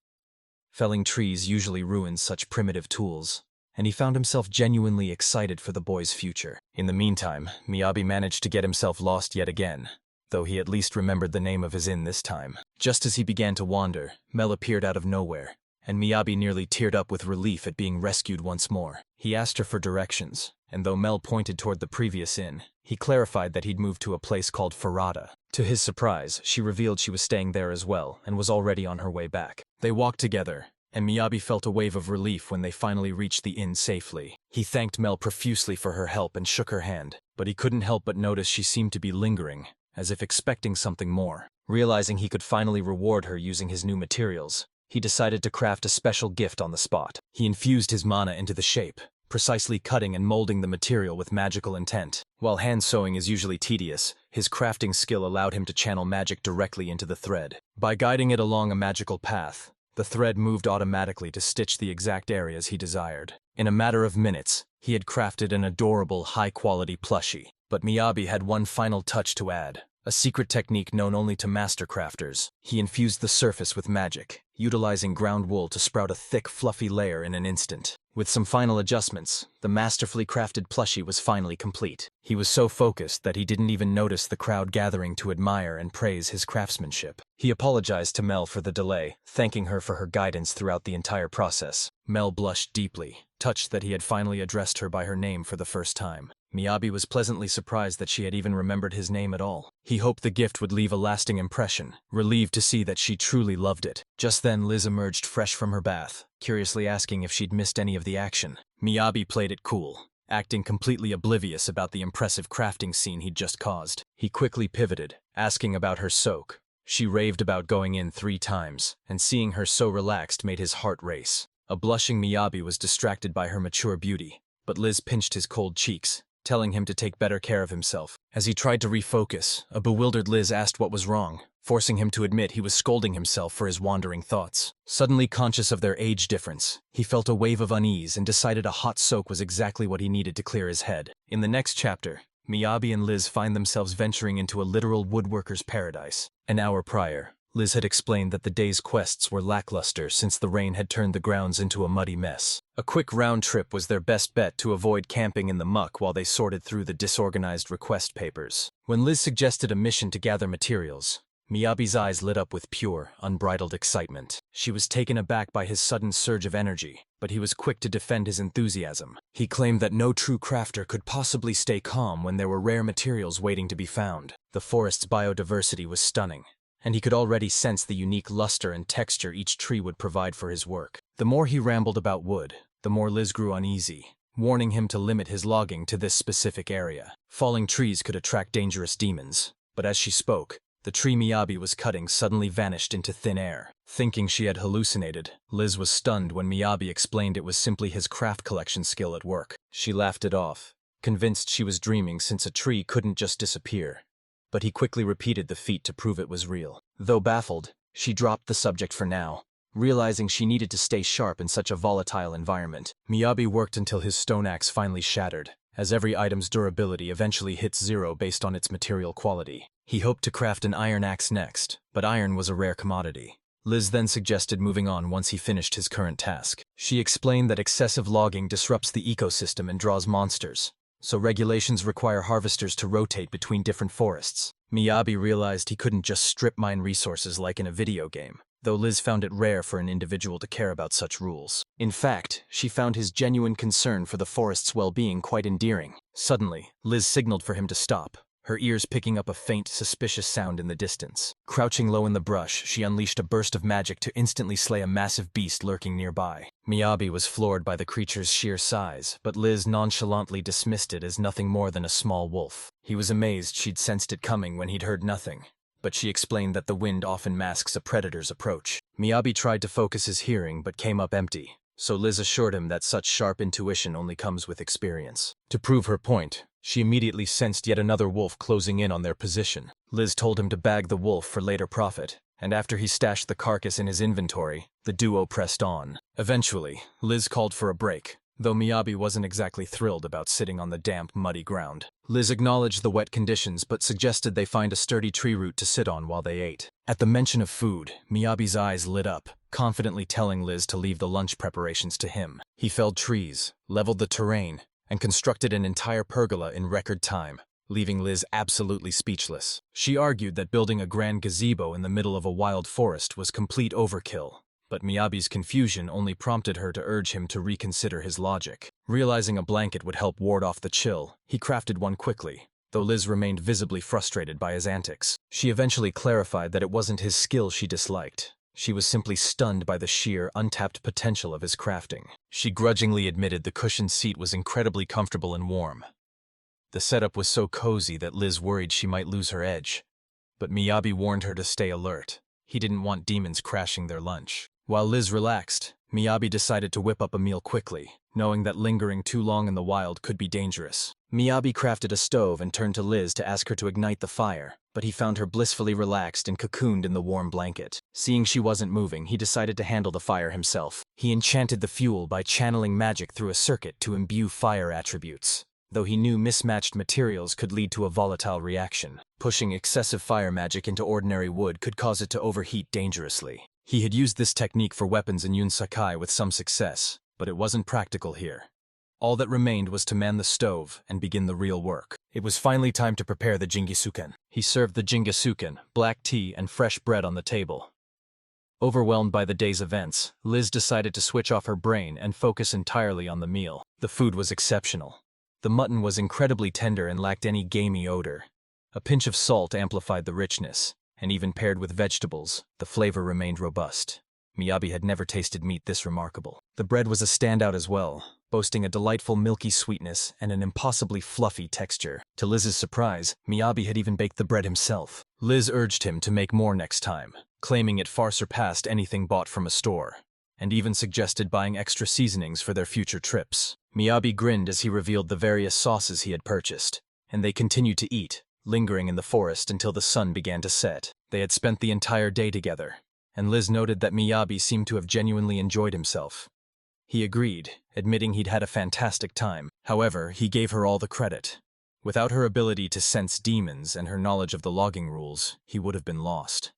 Felling trees usually ruins such primitive tools, and he found himself genuinely excited for the boy's future. In the meantime, Miyabi managed to get himself lost yet again, though he at least remembered the name of his inn this time. Just as he began to wander, Mel appeared out of nowhere, and Miyabi nearly teared up with relief at being rescued once more. He asked her for directions, and though Mel pointed toward the previous inn, he clarified that he'd moved to a place called Farada. To his surprise, she revealed she was staying there as well and was already on her way back. They walked together, and Miyabi felt a wave of relief when they finally reached the inn safely. He thanked Mel profusely for her help and shook her hand, but he couldn't help but notice she seemed to be lingering, as if expecting something more. Realizing he could finally reward her using his new materials, he decided to craft a special gift on the spot. He infused his mana into the shape, precisely cutting and molding the material with magical intent. While hand sewing is usually tedious, his crafting skill allowed him to channel magic directly into the thread. By guiding it along a magical path, the thread moved automatically to stitch the exact areas he desired. In a matter of minutes, he had crafted an adorable, high-quality plushie. But Miyabi had one final touch to add, a secret technique known only to master crafters. He infused the surface with magic, utilizing ground wool to sprout a thick, fluffy layer in an instant. With some final adjustments, the masterfully crafted plushie was finally complete. He was so focused that he didn't even notice the crowd gathering to admire and praise his craftsmanship. He apologized to Mel for the delay, thanking her for her guidance throughout the entire process. Mel blushed deeply, touched that he had finally addressed her by her name for the first time. Miyabi was pleasantly surprised that she had even remembered his name at all. He hoped the gift would leave a lasting impression, relieved to see that she truly loved it. Just then Liz emerged fresh from her bath, curiously asking if she'd missed any of the action. Miyabi played it cool, acting completely oblivious about the impressive crafting scene he'd just caused. He quickly pivoted, asking about her soak. She raved about going in 3 times, and seeing her so relaxed made his heart race. A blushing Miyabi was distracted by her mature beauty, but Liz pinched his cold cheeks, telling him to take better care of himself. As he tried to refocus, a bewildered Liz asked what was wrong, forcing him to admit he was scolding himself for his wandering thoughts. Suddenly conscious of their age difference, he felt a wave of unease and decided a hot soak was exactly what he needed to clear his head. In the next chapter, Miyabi and Liz find themselves venturing into a literal woodworker's paradise. An hour prior, Liz had explained that the day's quests were lackluster since the rain had turned the grounds into a muddy mess. A quick round trip was their best bet to avoid camping in the muck while they sorted through the disorganized request papers. When Liz suggested a mission to gather materials, Miyabi's eyes lit up with pure, unbridled excitement. She was taken aback by his sudden surge of energy, but he was quick to defend his enthusiasm. He claimed that no true crafter could possibly stay calm when there were rare materials waiting to be found. The forest's biodiversity was stunning, and he could already sense the unique luster and texture each tree would provide for his work. The more he rambled about wood, the more Liz grew uneasy, warning him to limit his logging to this specific area. Falling trees could attract dangerous demons, but as she spoke, the tree Miyabi was cutting suddenly vanished into thin air. Thinking she had hallucinated, Liz was stunned when Miyabi explained it was simply his craft collection skill at work. She laughed it off, convinced she was dreaming since a tree couldn't just disappear. But he quickly repeated the feat to prove it was real. Though baffled, she dropped the subject for now, realizing she needed to stay sharp in such a volatile environment. Miyabi worked until his stone axe finally shattered, as every item's durability eventually hits 0 based on its material quality. He hoped to craft an iron axe next, but iron was a rare commodity. Liz then suggested moving on once he finished his current task. She explained that excessive logging disrupts the ecosystem and draws monsters, so regulations require harvesters to rotate between different forests. Miyabi realized he couldn't just strip mine resources like in a video game, though Liz found it rare for an individual to care about such rules. In fact, she found his genuine concern for the forest's well-being quite endearing. Suddenly, Liz signaled for him to stop, her ears picking up a faint, suspicious sound in the distance. Crouching low in the brush, she unleashed a burst of magic to instantly slay a massive beast lurking nearby. Miyabi was floored by the creature's sheer size, but Liz nonchalantly dismissed it as nothing more than a small wolf. He was amazed she'd sensed it coming when he'd heard nothing, but she explained that the wind often masks a predator's approach. Miyabi tried to focus his hearing but came up empty, so Liz assured him that such sharp intuition only comes with experience. To prove her point, she immediately sensed yet another wolf closing in on their position. Liz told him to bag the wolf for later profit, and after he stashed the carcass in his inventory, the duo pressed on. Eventually, Liz called for a break, though Miyabi wasn't exactly thrilled about sitting on the damp, muddy ground. Liz acknowledged the wet conditions but suggested they find a sturdy tree root to sit on while they ate. At the mention of food, Miyabi's eyes lit up, confidently telling Liz to leave the lunch preparations to him. He felled trees, leveled the terrain, and constructed an entire pergola in record time, leaving Liz absolutely speechless. She argued that building a grand gazebo in the middle of a wild forest was complete overkill, but Miyabi's confusion only prompted her to urge him to reconsider his logic. Realizing a blanket would help ward off the chill, he crafted one quickly, though Liz remained visibly frustrated by his antics. She eventually clarified that it wasn't his skill she disliked. She was simply stunned by the sheer, untapped potential of his crafting. She grudgingly admitted the cushioned seat was incredibly comfortable and warm. The setup was so cozy that Liz worried she might lose her edge, but Miyabi warned her to stay alert. He didn't want demons crashing their lunch. While Liz relaxed, Miyabi decided to whip up a meal quickly, knowing that lingering too long in the wild could be dangerous. Miyabi crafted a stove and turned to Liz to ask her to ignite the fire, but he found her blissfully relaxed and cocooned in the warm blanket. Seeing she wasn't moving, he decided to handle the fire himself. He enchanted the fuel by channeling magic through a circuit to imbue fire attributes, though he knew mismatched materials could lead to a volatile reaction. Pushing excessive fire magic into ordinary wood could cause it to overheat dangerously. He had used this technique for weapons in Yume Sekai with some success, but it wasn't practical here. All that remained was to man the stove and begin the real work. It was finally time to prepare the jingisuken. He served the jingisuken, black tea, and fresh bread on the table. Overwhelmed by the day's events, Liz decided to switch off her brain and focus entirely on the meal. The food was exceptional. The mutton was incredibly tender and lacked any gamey odor. A pinch of salt amplified the richness, and even paired with vegetables, the flavor remained robust. Miyabi had never tasted meat this remarkable. The bread was a standout as well, boasting a delightful milky sweetness and an impossibly fluffy texture. To Liz's surprise, Miyabi had even baked the bread himself. Liz urged him to make more next time, claiming it far surpassed anything bought from a store, and even suggested buying extra seasonings for their future trips. Miyabi grinned as he revealed the various sauces he had purchased, and they continued to eat, lingering in the forest until the sun began to set. They had spent the entire day together, and Liz noted that Miyabi seemed to have genuinely enjoyed himself. He agreed, admitting he'd had a fantastic time. However, he gave her all the credit. Without her ability to sense demons and her knowledge of the logging rules, he would have been lost.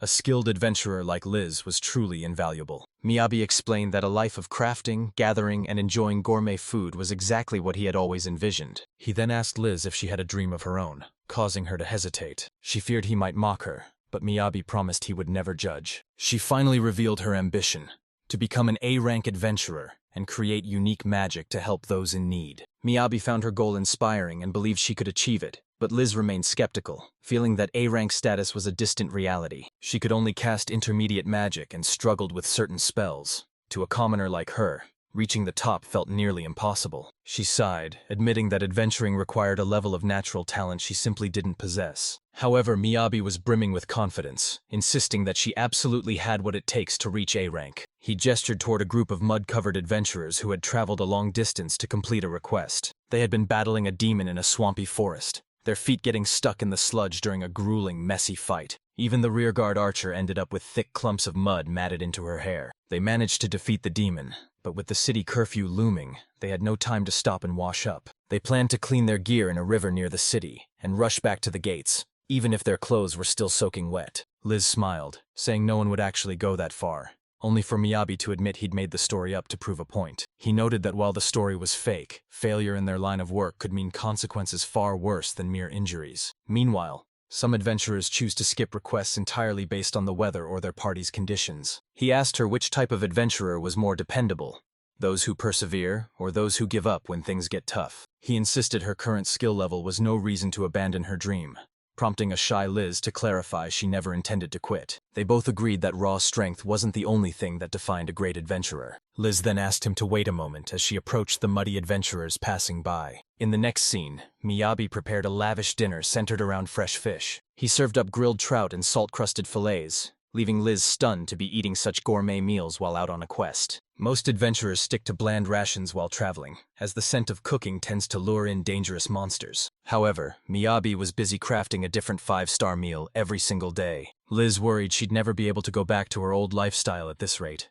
A skilled adventurer like Liz was truly invaluable. Miyabi explained that a life of crafting, gathering, and enjoying gourmet food was exactly what he had always envisioned. He then asked Liz if she had a dream of her own, causing her to hesitate. She feared he might mock her, but Miyabi promised he would never judge. She finally revealed her ambition: to become an A-rank adventurer and create unique magic to help those in need. Miyabi found her goal inspiring and believed she could achieve it, but Liz remained skeptical, feeling that A-rank status was a distant reality. She could only cast intermediate magic and struggled with certain spells. To a commoner like her, reaching the top felt nearly impossible. She sighed, admitting that adventuring required a level of natural talent she simply didn't possess. However, Miyabi was brimming with confidence, insisting that she absolutely had what it takes to reach A-rank. He gestured toward a group of mud-covered adventurers who had traveled a long distance to complete a request. They had been battling a demon in a swampy forest, their feet getting stuck in the sludge during a grueling, messy fight. Even the rearguard archer ended up with thick clumps of mud matted into her hair. They managed to defeat the demon, but with the city curfew looming, they had no time to stop and wash up. They planned to clean their gear in a river near the city and rush back to the gates, even if their clothes were still soaking wet. Liz smiled, saying no one would actually go that far, only for Miyabi to admit he'd made the story up to prove a point. He noted that while the story was fake, failure in their line of work could mean consequences far worse than mere injuries. Meanwhile, some adventurers choose to skip requests entirely based on the weather or their party's conditions. He asked her which type of adventurer was more dependable, those who persevere or those who give up when things get tough. He insisted her current skill level was no reason to abandon her dream, prompting a shy Liz to clarify she never intended to quit. They both agreed that raw strength wasn't the only thing that defined a great adventurer. Liz then asked him to wait a moment as she approached the muddy adventurers passing by. In the next scene, Miyabi prepared a lavish dinner centered around fresh fish. He served up grilled trout and salt-crusted fillets, leaving Liz stunned to be eating such gourmet meals while out on a quest. Most adventurers stick to bland rations while traveling, as the scent of cooking tends to lure in dangerous monsters. However, Miyabi was busy crafting a different 5-star meal every single day. Liz worried she'd never be able to go back to her old lifestyle at this rate,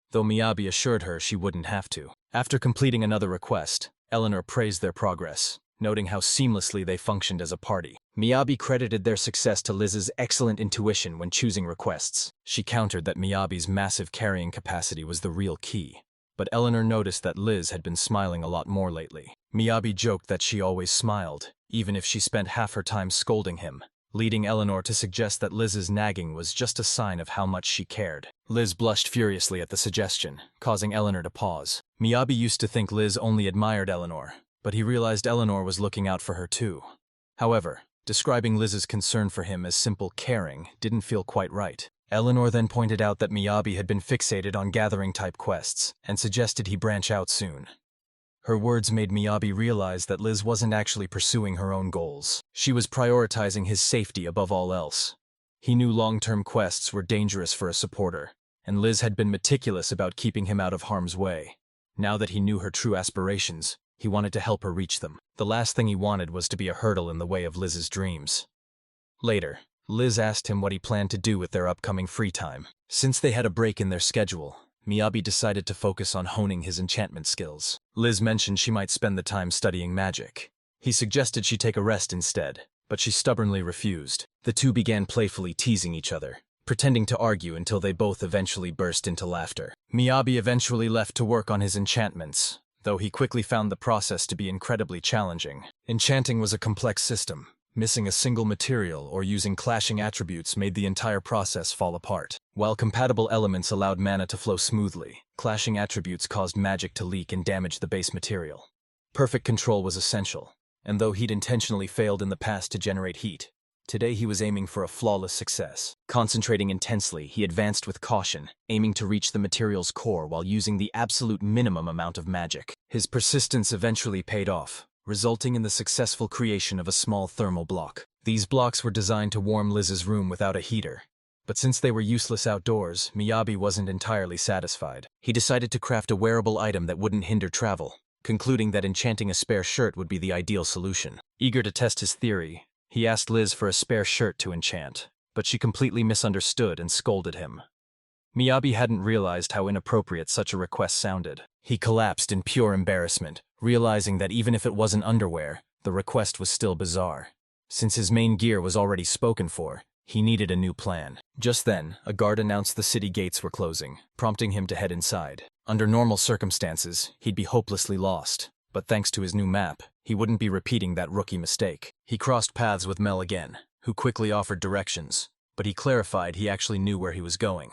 though Miyabi assured her she wouldn't have to. After completing another request, Eleanor praised their progress, noting how seamlessly they functioned as a party. Miyabi credited their success to Liz's excellent intuition when choosing requests. She countered that Miyabi's massive carrying capacity was the real key, but Eleanor noticed that Liz had been smiling a lot more lately. Miyabi joked that she always smiled, even if she spent half her time scolding him, leading Eleanor to suggest that Liz's nagging was just a sign of how much she cared. Liz blushed furiously at the suggestion, causing Eleanor to pause. Miyabi used to think Liz only admired Eleanor, but he realized Eleanor was looking out for her too. However, describing Liz's concern for him as simple caring didn't feel quite right. Eleanor then pointed out that Miyabi had been fixated on gathering-type quests and suggested he branch out soon. Her words made Miyabi realize that Liz wasn't actually pursuing her own goals. She was prioritizing his safety above all else. He knew long-term quests were dangerous for a supporter, and Liz had been meticulous about keeping him out of harm's way. Now that he knew her true aspirations, he wanted to help her reach them. The last thing he wanted was to be a hurdle in the way of Liz's dreams. Later, Liz asked him what he planned to do with their upcoming free time. Since they had a break in their schedule, Miyabi decided to focus on honing his enchantment skills. Liz mentioned she might spend the time studying magic. He suggested she take a rest instead, but she stubbornly refused. The two began playfully teasing each other, pretending to argue until they both eventually burst into laughter. Miyabi eventually left to work on his enchantments, though he quickly found the process to be incredibly challenging. Enchanting was a complex system. Missing a single material or using clashing attributes made the entire process fall apart. While compatible elements allowed mana to flow smoothly, clashing attributes caused magic to leak and damage the base material. Perfect control was essential, and though he'd intentionally failed in the past to generate heat, today he was aiming for a flawless success. Concentrating intensely, he advanced with caution, aiming to reach the material's core while using the absolute minimum amount of magic. His persistence eventually paid off, resulting in the successful creation of a small thermal block. These blocks were designed to warm Liz's room without a heater, but since they were useless outdoors, Miyabi wasn't entirely satisfied. He decided to craft a wearable item that wouldn't hinder travel, concluding that enchanting a spare shirt would be the ideal solution. Eager to test his theory, he asked Liz for a spare shirt to enchant, but she completely misunderstood and scolded him. Miyabi hadn't realized how inappropriate such a request sounded. He collapsed in pure embarrassment, realizing that even if it wasn't underwear, the request was still bizarre. Since his main gear was already spoken for, he needed a new plan. Just then, a guard announced the city gates were closing, prompting him to head inside. Under normal circumstances, he'd be hopelessly lost, but thanks to his new map, he wouldn't be repeating that rookie mistake. He crossed paths with Mel again, who quickly offered directions, but he clarified he actually knew where he was going.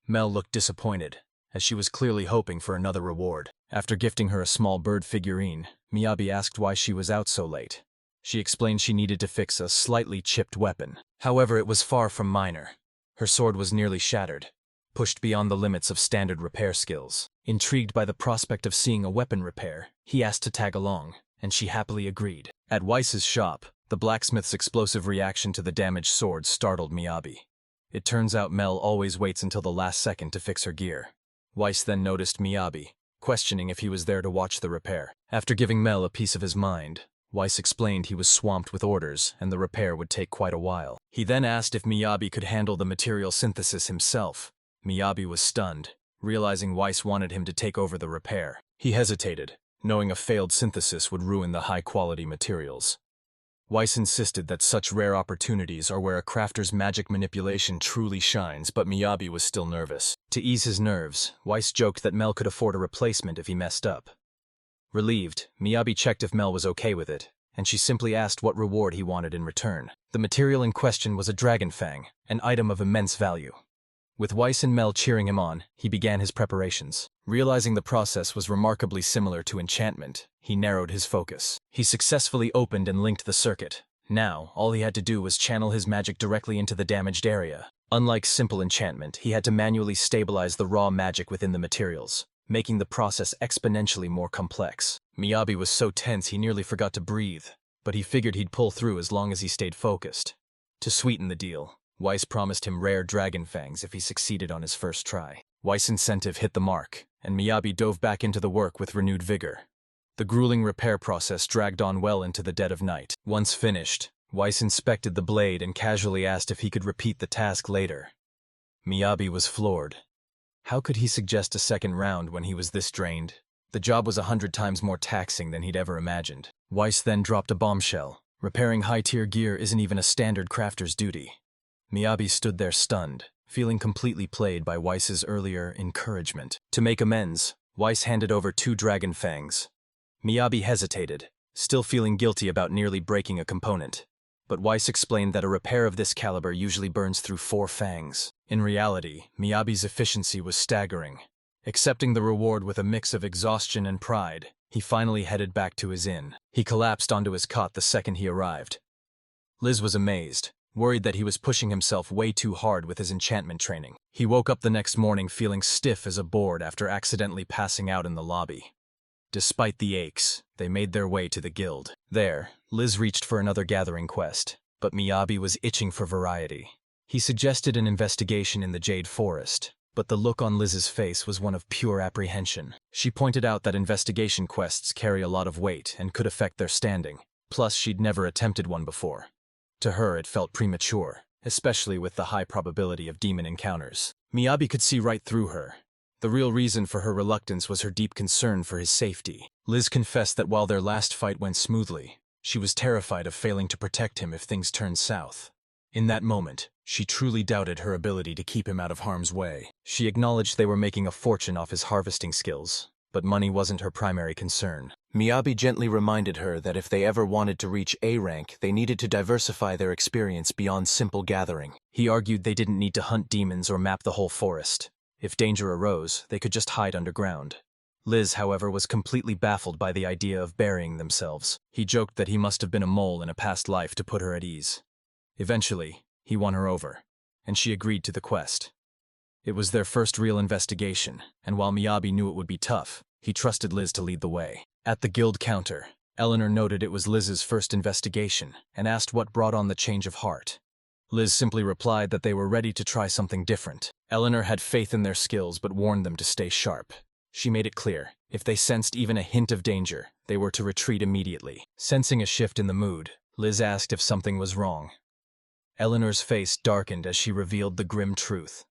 Mel looked disappointed, as she was clearly hoping for another reward. After gifting her a small bird figurine, Miyabi asked why she was out so late. She explained she needed to fix a slightly chipped weapon. However, it was far from minor. Her sword was nearly shattered, pushed beyond the limits of standard repair skills. Intrigued by the prospect of seeing a weapon repair, he asked to tag along, and she happily agreed. At Weiss's shop, the blacksmith's explosive reaction to the damaged sword startled Miyabi. It turns out Mel always waits until the last second to fix her gear. Weiss then noticed Miyabi, questioning if he was there to watch the repair. After giving Mel a piece of his mind, Weiss explained he was swamped with orders and the repair would take quite a while. He then asked if Miyabi could handle the material synthesis himself. Miyabi was stunned, realizing Weiss wanted him to take over the repair. He hesitated, knowing a failed synthesis would ruin the high-quality materials. Weiss insisted that such rare opportunities are where a crafter's magic manipulation truly shines, but Miyabi was still nervous. To ease his nerves, Weiss joked that Mel could afford a replacement if he messed up. Relieved, Miyabi checked if Mel was okay with it, and she simply asked what reward he wanted in return. The material in question was a dragon fang, an item of immense value. With Weiss and Mel cheering him on, he began his preparations. Realizing the process was remarkably similar to enchantment, he narrowed his focus. He successfully opened and linked the circuit. Now, all he had to do was channel his magic directly into the damaged area. Unlike simple enchantment, he had to manually stabilize the raw magic within the materials, making the process exponentially more complex. Miyabi was so tense he nearly forgot to breathe, but he figured he'd pull through as long as he stayed focused. To sweeten the deal, Weiss promised him rare dragon fangs if he succeeded on his first try. Weiss' incentive hit the mark, and Miyabi dove back into the work with renewed vigor. The grueling repair process dragged on well into the dead of night. Once finished, Weiss inspected the blade and casually asked if he could repeat the task later. Miyabi was floored. How could he suggest a second round when he was this drained? The job was 100 times more taxing than he'd ever imagined. Weiss then dropped a bombshell. Repairing high-tier gear isn't even a standard crafter's duty. Miyabi stood there stunned, feeling completely played by Weiss's earlier encouragement. To make amends, Weiss handed over 2 dragon fangs. Miyabi hesitated, still feeling guilty about nearly breaking a component. But Weiss explained that a repair of this caliber usually burns through 4 fangs. In reality, Miyabi's efficiency was staggering. Accepting the reward with a mix of exhaustion and pride, he finally headed back to his inn. He collapsed onto his cot the second he arrived. Liz was amazed, worried that he was pushing himself way too hard with his enchantment training. He woke up the next morning feeling stiff as a board after accidentally passing out in the lobby. Despite the aches, they made their way to the guild. There, Liz reached for another gathering quest, but Miyabi was itching for variety. He suggested an investigation in the Jade Forest, but the look on Liz's face was one of pure apprehension. She pointed out that investigation quests carry a lot of weight and could affect their standing, plus she'd never attempted one before. To her, it felt premature, especially with the high probability of demon encounters. Miyabi could see right through her. The real reason for her reluctance was her deep concern for his safety. Liz confessed that while their last fight went smoothly, she was terrified of failing to protect him if things turned south. In that moment, she truly doubted her ability to keep him out of harm's way. She acknowledged they were making a fortune off his harvesting skills, but money wasn't her primary concern. Miyabi gently reminded her that if they ever wanted to reach A rank, they needed to diversify their experience beyond simple gathering. He argued they didn't need to hunt demons or map the whole forest. If danger arose, they could just hide underground. Liz, however, was completely baffled by the idea of burying themselves. He joked that he must have been a mole in a past life to put her at ease. Eventually, he won her over, and she agreed to the quest. It was their first real investigation, and while Miyabi knew it would be tough, he trusted Liz to lead the way. At the guild counter, Eleanor noted it was Liz's first investigation and asked what brought on the change of heart. Liz simply replied that they were ready to try something different. Eleanor had faith in their skills but warned them to stay sharp. She made it clear, if they sensed even a hint of danger, they were to retreat immediately. Sensing a shift in the mood, Liz asked if something was wrong. Eleanor's face darkened as she revealed the grim truth.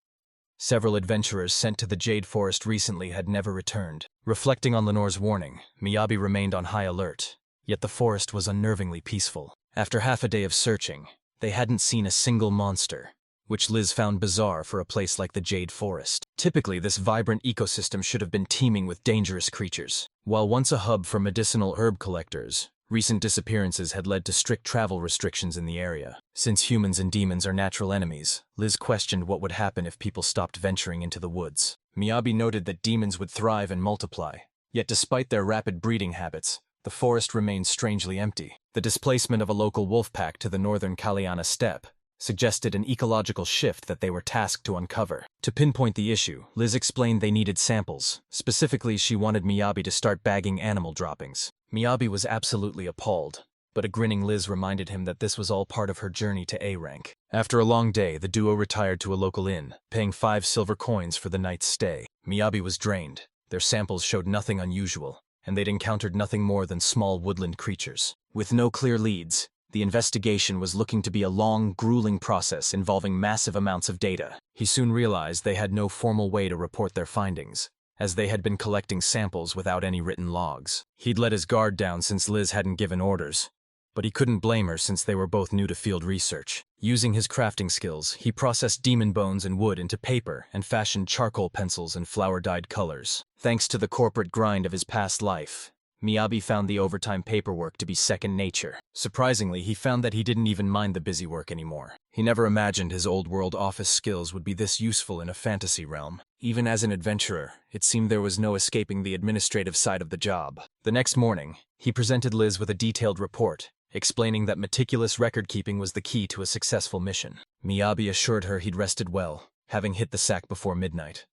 Several adventurers sent to the Jade Forest recently had never returned. Reflecting on Lenore's warning, Miyabi remained on high alert, yet the forest was unnervingly peaceful. After half a day of searching, they hadn't seen a single monster, which Liz found bizarre for a place like the Jade Forest. Typically, this vibrant ecosystem should have been teeming with dangerous creatures. While once a hub for medicinal herb collectors, recent disappearances had led to strict travel restrictions in the area. Since humans and demons are natural enemies, Liz questioned what would happen if people stopped venturing into the woods. Miyabi noted that demons would thrive and multiply, yet despite their rapid breeding habits, the forest remained strangely empty. The displacement of a local wolf pack to the northern Kalyana steppe suggested an ecological shift that they were tasked to uncover. To pinpoint the issue, Liz explained they needed samples. Specifically, she wanted Miyabi to start bagging animal droppings. Miyabi was absolutely appalled, but a grinning Liz reminded him that this was all part of her journey to A rank. After a long day, the duo retired to a local inn, paying 5 silver coins for the night's stay. Miyabi was drained. Their samples showed nothing unusual, and they'd encountered nothing more than small woodland creatures. With no clear leads, the investigation was looking to be a long, grueling process involving massive amounts of data. He soon realized they had no formal way to report their findings, as they had been collecting samples without any written logs. He'd let his guard down since Liz hadn't given orders, but he couldn't blame her since they were both new to field research. Using his crafting skills, he processed demon bones and wood into paper and fashioned charcoal pencils in flower-dyed colors. Thanks to the corporate grind of his past life, Miyabi found the overtime paperwork to be second nature. Surprisingly, he found that he didn't even mind the busy work anymore. He never imagined his old-world office skills would be this useful in a fantasy realm. Even as an adventurer, it seemed there was no escaping the administrative side of the job. The next morning, he presented Liz with a detailed report, explaining that meticulous record-keeping was the key to a successful mission. Miyabi assured her he'd rested well, having hit the sack before midnight.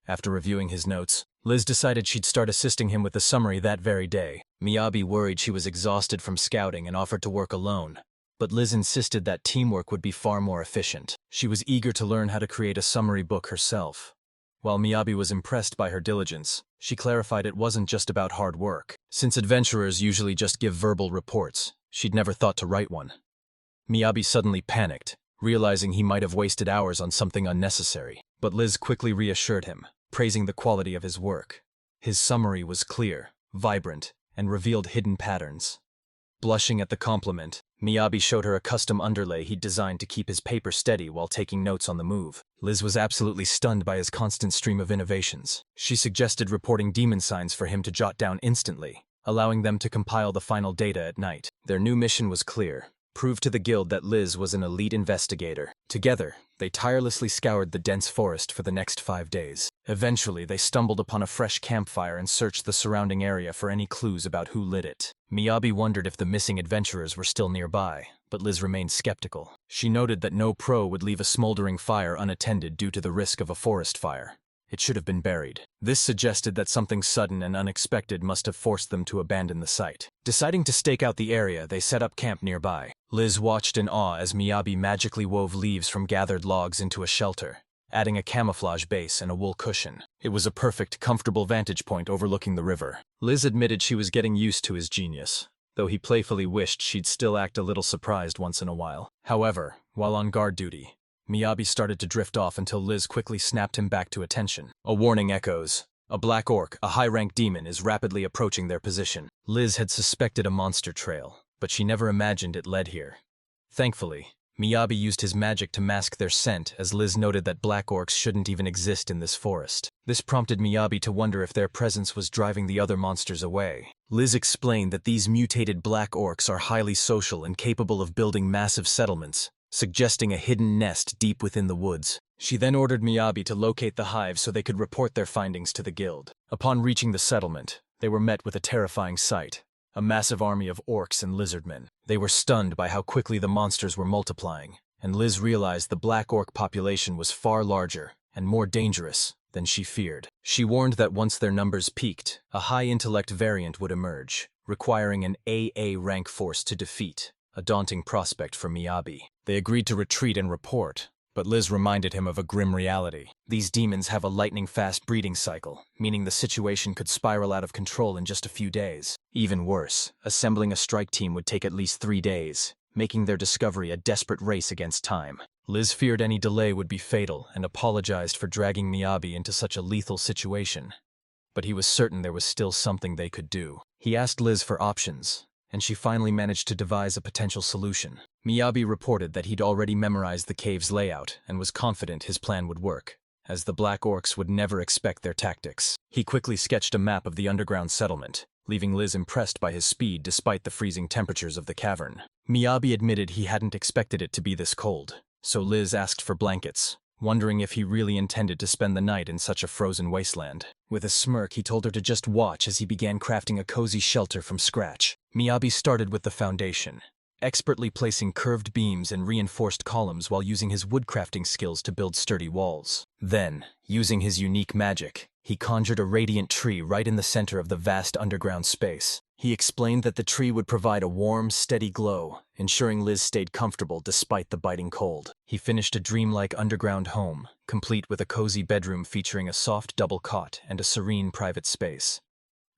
After reviewing his notes, Liz decided she'd start assisting him with the summary that very day. Miyabi worried she was exhausted from scouting and offered to work alone, but Liz insisted that teamwork would be far more efficient. She was eager to learn how to create a summary book herself. While Miyabi was impressed by her diligence, she clarified it wasn't just about hard work. Since adventurers usually just give verbal reports, she'd never thought to write one. Miyabi suddenly panicked, realizing he might have wasted hours on something unnecessary. But Liz quickly reassured him, praising the quality of his work. His summary was clear, vibrant, and revealed hidden patterns. Blushing at the compliment, Miyabi showed her a custom underlay he'd designed to keep his paper steady while taking notes on the move. Liz was absolutely stunned by his constant stream of innovations. She suggested reporting demon signs for him to jot down instantly, allowing them to compile the final data at night. Their new mission was clear: prove to the guild that Liz was an elite investigator. Together, they tirelessly scoured the dense forest for the next 5 days. Eventually, they stumbled upon a fresh campfire and searched the surrounding area for any clues about who lit it. Miyabi wondered if the missing adventurers were still nearby, but Liz remained skeptical. She noted that no pro would leave a smoldering fire unattended due to the risk of a forest fire. It should have been buried. This suggested that something sudden and unexpected must have forced them to abandon the site. Deciding to stake out the area, they set up camp nearby. Liz watched in awe as Miyabi magically wove leaves from gathered logs into a shelter, adding a camouflage base and a wool cushion. It was a perfect, comfortable vantage point overlooking the river. Liz admitted she was getting used to his genius, though he playfully wished she'd still act a little surprised once in a while. However, while on guard duty, Miyabi started to drift off until Liz quickly snapped him back to attention. A warning echoes. A black orc, a high-ranked demon, is rapidly approaching their position. Liz had suspected a monster trail, but she never imagined it led here. Thankfully, Miyabi used his magic to mask their scent, as Liz noted that black orcs shouldn't even exist in this forest. This prompted Miyabi to wonder if their presence was driving the other monsters away. Liz explained that these mutated black orcs are highly social and capable of building massive settlements, suggesting a hidden nest deep within the woods. She then ordered Miyabi to locate the hive so they could report their findings to the guild. Upon reaching the settlement, they were met with a terrifying sight. A massive army of orcs and lizardmen. They were stunned by how quickly the monsters were multiplying, and Liz realized the black orc population was far larger and more dangerous than she feared. She warned that once their numbers peaked, a high-intellect variant would emerge, requiring an AA rank force to defeat, a daunting prospect for Miyabi. They agreed to retreat and report, but Liz reminded him of a grim reality. These demons have a lightning-fast breeding cycle, meaning the situation could spiral out of control in just a few days. Even worse, assembling a strike team would take at least 3 days, making their discovery a desperate race against time. Liz feared any delay would be fatal and apologized for dragging Miyabi into such a lethal situation. But he was certain there was still something they could do. He asked Liz for options, and she finally managed to devise a potential solution. Miyabi reported that he'd already memorized the cave's layout and was confident his plan would work, as the black orcs would never expect their tactics. He quickly sketched a map of the underground settlement, leaving Liz impressed by his speed despite the freezing temperatures of the cavern. Miyabi admitted he hadn't expected it to be this cold, so Liz asked for blankets, wondering if he really intended to spend the night in such a frozen wasteland. With a smirk, he told her to just watch as he began crafting a cozy shelter from scratch. Miyabi started with the foundation, expertly placing curved beams and reinforced columns while using his woodcrafting skills to build sturdy walls. Then, using his unique magic, he conjured a radiant tree right in the center of the vast underground space. He explained that the tree would provide a warm, steady glow, ensuring Liz stayed comfortable despite the biting cold. He finished a dreamlike underground home, complete with a cozy bedroom featuring a soft double cot and a serene private space.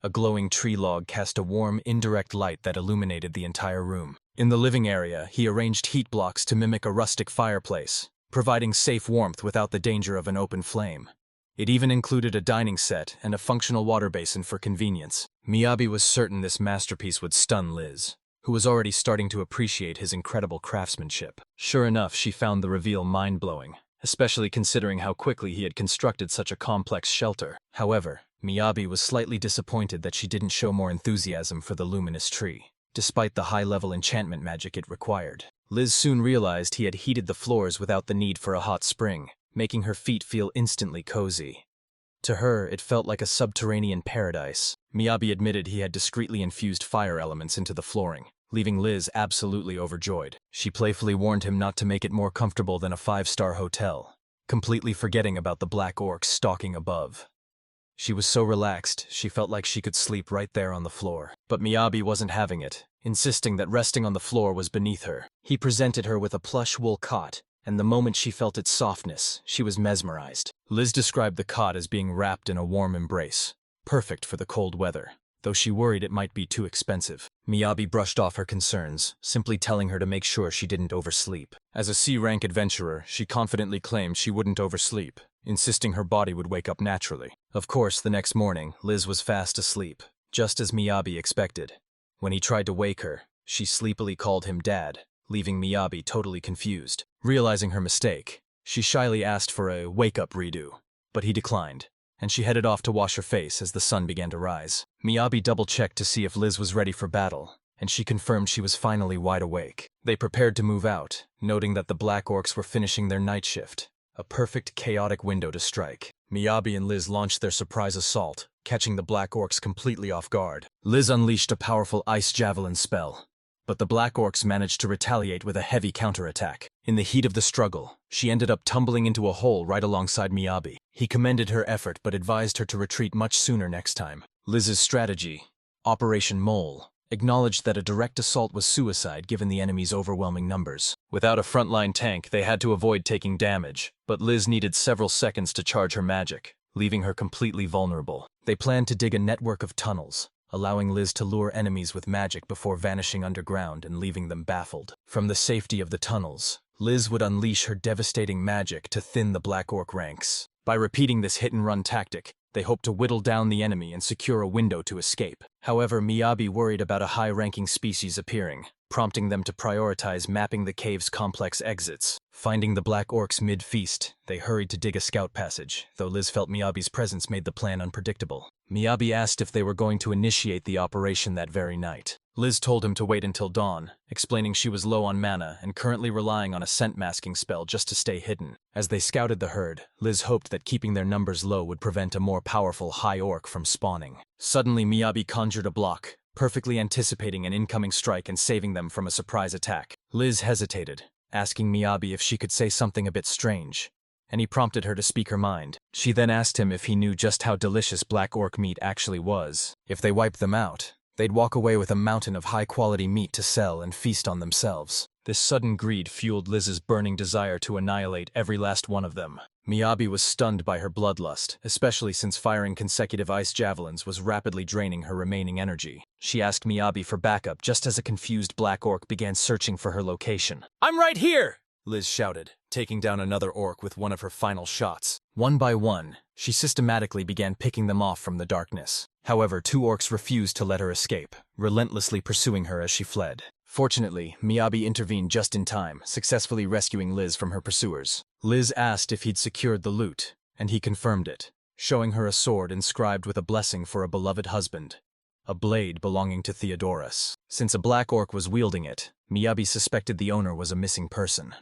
A glowing tree log cast a warm, indirect light that illuminated the entire room. In the living area, he arranged heat blocks to mimic a rustic fireplace, providing safe warmth without the danger of an open flame. It even included a dining set and a functional water basin for convenience. Miyabi was certain this masterpiece would stun Liz, who was already starting to appreciate his incredible craftsmanship. Sure enough, she found the reveal mind-blowing, especially considering how quickly he had constructed such a complex shelter. However, Miyabi was slightly disappointed that she didn't show more enthusiasm for the luminous tree, despite the high-level enchantment magic it required. Liz soon realized he had heated the floors without the need for a hot spring, making her feet feel instantly cozy. To her, it felt like a subterranean paradise. Miyabi admitted he had discreetly infused fire elements into the flooring, leaving Liz absolutely overjoyed. She playfully warned him not to make it more comfortable than a 5-star hotel, completely forgetting about the black orcs stalking above. She was so relaxed, she felt like she could sleep right there on the floor. But Miyabi wasn't having it, insisting that resting on the floor was beneath her. He presented her with a plush wool cot, and the moment she felt its softness, she was mesmerized. Liz described the cot as being wrapped in a warm embrace, perfect for the cold weather, though she worried it might be too expensive. Miyabi brushed off her concerns, simply telling her to make sure she didn't oversleep. As a C-rank adventurer, she confidently claimed she wouldn't oversleep, insisting her body would wake up naturally. Of course, the next morning, Liz was fast asleep, just as Miyabi expected. When he tried to wake her, she sleepily called him Dad, leaving Miyabi totally confused. Realizing her mistake, she shyly asked for a wake-up redo, but he declined, and she headed off to wash her face as the sun began to rise. Miyabi double-checked to see if Liz was ready for battle, and she confirmed she was finally wide awake. They prepared to move out, noting that the black orcs were finishing their night shift, a perfect chaotic window to strike. Miyabi and Liz launched their surprise assault, catching the black orcs completely off guard. Liz unleashed a powerful ice javelin spell, but the black orcs managed to retaliate with a heavy counterattack. In the heat of the struggle, she ended up tumbling into a hole right alongside Miyabi. He commended her effort but advised her to retreat much sooner next time. Liz's strategy, Operation Mole, acknowledged that a direct assault was suicide given the enemy's overwhelming numbers. Without a frontline tank, they had to avoid taking damage, but Liz needed several seconds to charge her magic, leaving her completely vulnerable. They planned to dig a network of tunnels, allowing Liz to lure enemies with magic before vanishing underground and leaving them baffled. From the safety of the tunnels, Liz would unleash her devastating magic to thin the black orc ranks. By repeating this hit-and-run tactic, they hoped to whittle down the enemy and secure a window to escape. However, Miyabi worried about a high-ranking species appearing, prompting them to prioritize mapping the cave's complex exits. Finding the black orcs mid-feast, they hurried to dig a scout passage, though Liz felt Miyabi's presence made the plan unpredictable. Miyabi asked if they were going to initiate the operation that very night. Liz told him to wait until dawn, explaining she was low on mana and currently relying on a scent masking spell just to stay hidden. As they scouted the herd, Liz hoped that keeping their numbers low would prevent a more powerful high orc from spawning. Suddenly, Miyabi conjured a block, perfectly anticipating an incoming strike and saving them from a surprise attack. Liz hesitated, asking Miyabi if she could say something a bit strange, and he prompted her to speak her mind. She then asked him if he knew just how delicious black orc meat actually was. If they wiped them out, they'd walk away with a mountain of high-quality meat to sell and feast on themselves. This sudden greed fueled Liz's burning desire to annihilate every last one of them. Miyabi was stunned by her bloodlust, especially since firing consecutive ice javelins was rapidly draining her remaining energy. She asked Miyabi for backup just as a confused black orc began searching for her location. "I'm right here!" Liz shouted, taking down another orc with one of her final shots. One by one, she systematically began picking them off from the darkness. However, 2 orcs refused to let her escape, relentlessly pursuing her as she fled. Fortunately, Miyabi intervened just in time, successfully rescuing Liz from her pursuers. Liz asked if he'd secured the loot, and he confirmed it, showing her a sword inscribed with a blessing for a beloved husband, a blade belonging to Theodorus. Since a black orc was wielding it, Miyabi suspected the owner was a missing person.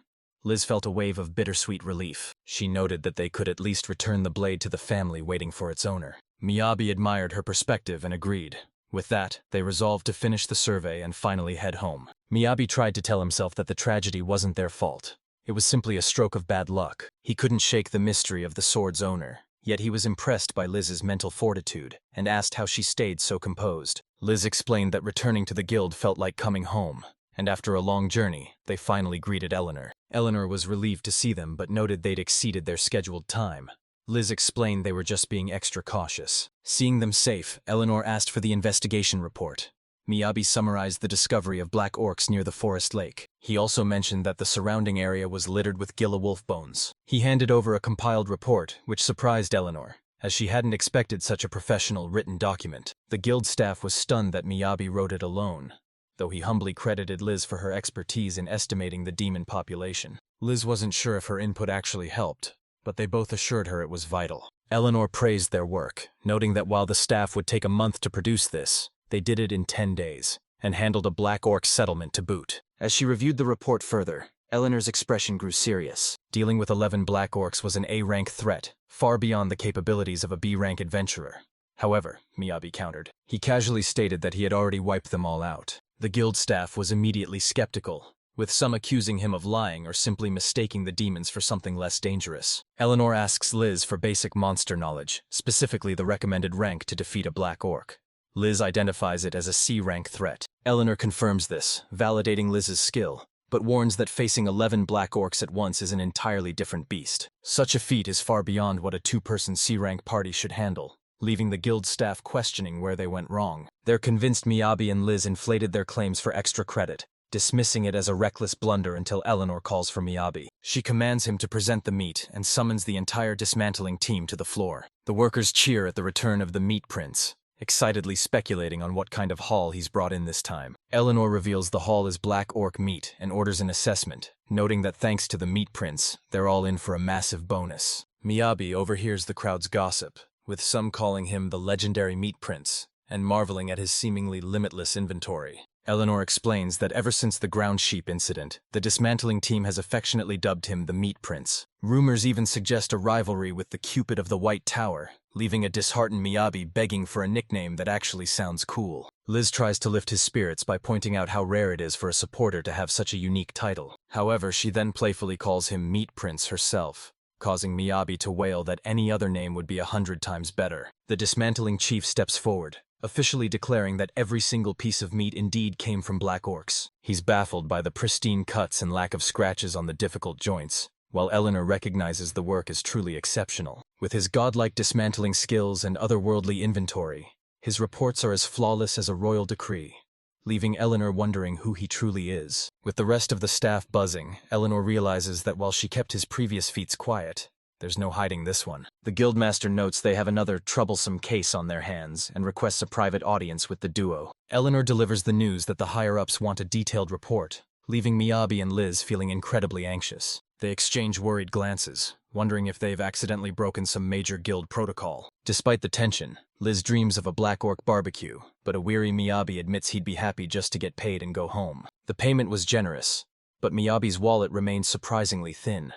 Liz felt a wave of bittersweet relief. She noted that they could at least return the blade to the family waiting for its owner. Miyabi admired her perspective and agreed. With that, they resolved to finish the survey and finally head home. Miyabi tried to tell himself that the tragedy wasn't their fault. It was simply a stroke of bad luck. He couldn't shake the mystery of the sword's owner, yet he was impressed by Liz's mental fortitude and asked how she stayed so composed. Liz explained that returning to the guild felt like coming home, and after a long journey, they finally greeted Eleanor. Eleanor was relieved to see them but noted they'd exceeded their scheduled time. Liz explained they were just being extra cautious. Seeing them safe, Eleanor asked for the investigation report. Miyabi summarized the discovery of black orcs near the forest lake. He also mentioned that the surrounding area was littered with Gila wolf bones. He handed over a compiled report, which surprised Eleanor, as she hadn't expected such a professional written document. The guild staff was stunned that Miyabi wrote it alone, though he humbly credited Liz for her expertise in estimating the demon population. Liz wasn't sure if her input actually helped, but they both assured her it was vital. Eleanor praised their work, noting that while the staff would take a month to produce this, they did it in 10 days, and handled a black orc settlement to boot. As she reviewed the report further, Eleanor's expression grew serious. Dealing with 11 black orcs was an A-rank threat, far beyond the capabilities of a B-rank adventurer. However, Miyabi countered. He casually stated that he had already wiped them all out. The guild staff was immediately skeptical, with some accusing him of lying or simply mistaking the demons for something less dangerous. Eleanor asks Liz for basic monster knowledge, specifically the recommended rank to defeat a black orc. Liz identifies it as a C-rank threat. Eleanor confirms this, validating Liz's skill, but warns that facing 11 black orcs at once is an entirely different beast. Such a feat is far beyond what a 2-person C-rank party should handle, leaving the guild staff questioning where they went wrong. They're convinced Miyabi and Liz inflated their claims for extra credit, dismissing it as a reckless blunder until Eleanor calls for Miyabi. She commands him to present the meat and summons the entire dismantling team to the floor. The workers cheer at the return of the meat prince, excitedly speculating on what kind of haul he's brought in this time. Eleanor reveals the haul is black orc meat and orders an assessment, noting that thanks to the meat prince, they're all in for a massive bonus. Miyabi overhears the crowd's gossip, with some calling him the legendary meat prince, and marveling at his seemingly limitless inventory. Eleanor explains that ever since the ground sheep incident, the dismantling team has affectionately dubbed him the Meat Prince. Rumors even suggest a rivalry with the Cupid of the White Tower, leaving a disheartened Miyabi begging for a nickname that actually sounds cool. Liz tries to lift his spirits by pointing out how rare it is for a supporter to have such a unique title. However, she then playfully calls him Meat Prince herself, causing Miyabi to wail that any other name would be 100 times better. The dismantling chief steps forward, officially declaring that every single piece of meat indeed came from black orcs. He's baffled by the pristine cuts and lack of scratches on the difficult joints, while Eleanor recognizes the work as truly exceptional. With his godlike dismantling skills and otherworldly inventory, his reports are as flawless as a royal decree, leaving Eleanor wondering who he truly is. With the rest of the staff buzzing, Eleanor realizes that while she kept his previous feats quiet, there's no hiding this one. The guildmaster notes they have another troublesome case on their hands and requests a private audience with the duo. Eleanor delivers the news that the higher-ups want a detailed report, leaving Miyabi and Liz feeling incredibly anxious. They exchange worried glances, wondering if they've accidentally broken some major guild protocol. Despite the tension, Liz dreams of a Black Orc barbecue, but a weary Miyabi admits he'd be happy just to get paid and go home. The payment was generous, but Miyabi's wallet remained surprisingly thin.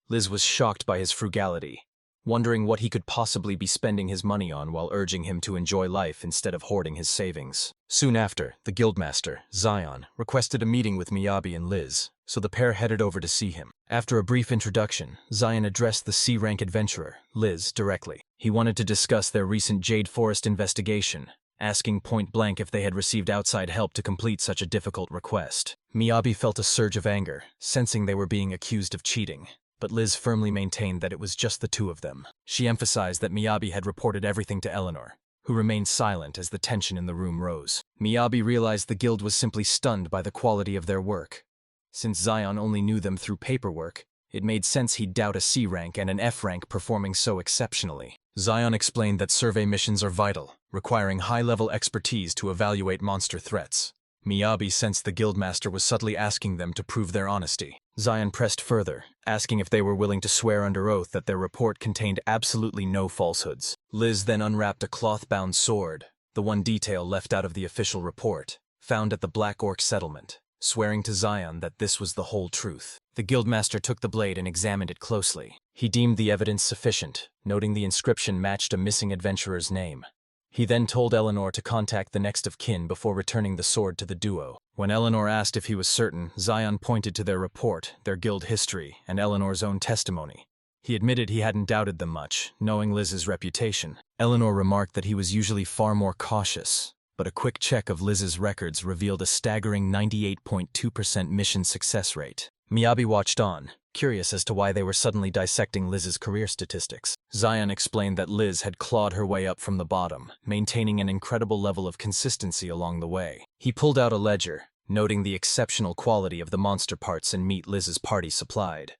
Liz was shocked by his frugality, wondering what he could possibly be spending his money on while urging him to enjoy life instead of hoarding his savings. Soon after, the guildmaster, Zion, requested a meeting with Miyabi and Liz, so the pair headed over to see him. After a brief introduction, Zion addressed the C-rank adventurer, Liz, directly. He wanted to discuss their recent Jade Forest investigation, asking point-blank if they had received outside help to complete such a difficult request. Miyabi felt a surge of anger, sensing they were being accused of cheating, but Liz firmly maintained that it was just the two of them. She emphasized that Miyabi had reported everything to Eleanor, who remained silent as the tension in the room rose. Miyabi realized the guild was simply stunned by the quality of their work. Since Zion only knew them through paperwork, it made sense he'd doubt a C-rank and an F-rank performing so exceptionally. Zion explained that survey missions are vital, requiring high-level expertise to evaluate monster threats. Miyabi sensed the guildmaster was subtly asking them to prove their honesty. Zion pressed further, asking if they were willing to swear under oath that their report contained absolutely no falsehoods. Liz then unwrapped a cloth-bound sword, the one detail left out of the official report, found at the Black Orc settlement, swearing to Zion that this was the whole truth. The guildmaster took the blade and examined it closely. He deemed the evidence sufficient, noting the inscription matched a missing adventurer's name. He then told Eleanor to contact the next of kin before returning the sword to the duo. When Eleanor asked if he was certain, Zion pointed to their report, their guild history, and Eleanor's own testimony. He admitted he hadn't doubted them much, knowing Liz's reputation. Eleanor remarked that he was usually far more cautious, but a quick check of Liz's records revealed a staggering 98.2% mission success rate. Miyabi watched on, curious as to why they were suddenly dissecting Liz's career statistics. Zion explained that Liz had clawed her way up from the bottom, maintaining an incredible level of consistency along the way. He pulled out a ledger, noting the exceptional quality of the monster parts and meat Liz's party supplied.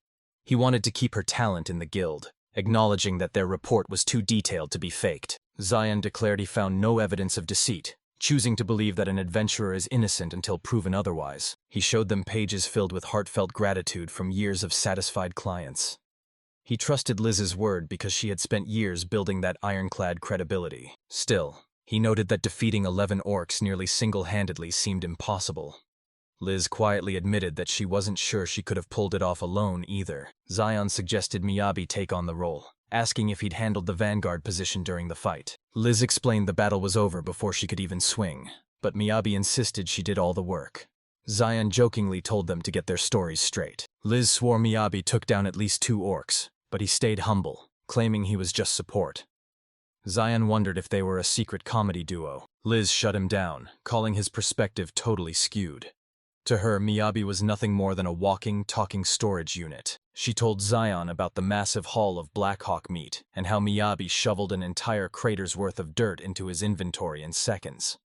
He wanted to keep her talent in the guild, acknowledging that their report was too detailed to be faked. Zion declared he found no evidence of deceit, choosing to believe that an adventurer is innocent until proven otherwise. He showed them pages filled with heartfelt gratitude from years of satisfied clients. He trusted Liz's word because she had spent years building that ironclad credibility. Still, he noted that defeating 11 orcs nearly single-handedly seemed impossible. Liz quietly admitted that she wasn't sure she could have pulled it off alone either. Zion suggested Miyabi take on the role, asking if he'd handled the vanguard position during the fight. Liz explained the battle was over before she could even swing, but Miyabi insisted she did all the work. Zion jokingly told them to get their stories straight. Liz swore Miyabi took down at least 2 orcs, but he stayed humble, claiming he was just support. Zion wondered if they were a secret comedy duo. Liz shut him down, calling his perspective totally skewed. To her, Miyabi was nothing more than a walking, talking storage unit. She told Zion about the massive haul of Blackhawk meat and how Miyabi shoveled an entire crater's worth of dirt into his inventory in seconds.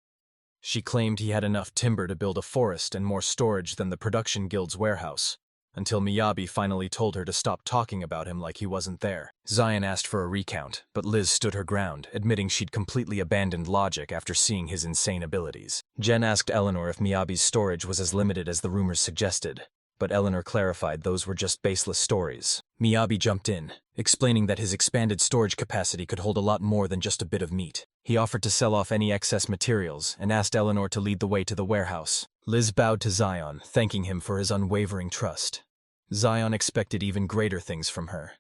She claimed he had enough timber to build a forest and more storage than the production guild's warehouse, until Miyabi finally told her to stop talking about him like he wasn't there. Zion asked for a recount, but Liz stood her ground, admitting she'd completely abandoned logic after seeing his insane abilities. Jen asked Eleanor if Miyabi's storage was as limited as the rumors suggested, but Eleanor clarified those were just baseless stories. Miyabi jumped in, explaining that his expanded storage capacity could hold a lot more than just a bit of meat. He offered to sell off any excess materials and asked Eleanor to lead the way to the warehouse. Liz bowed to Zion, thanking him for his unwavering trust. Zion expected even greater things from her,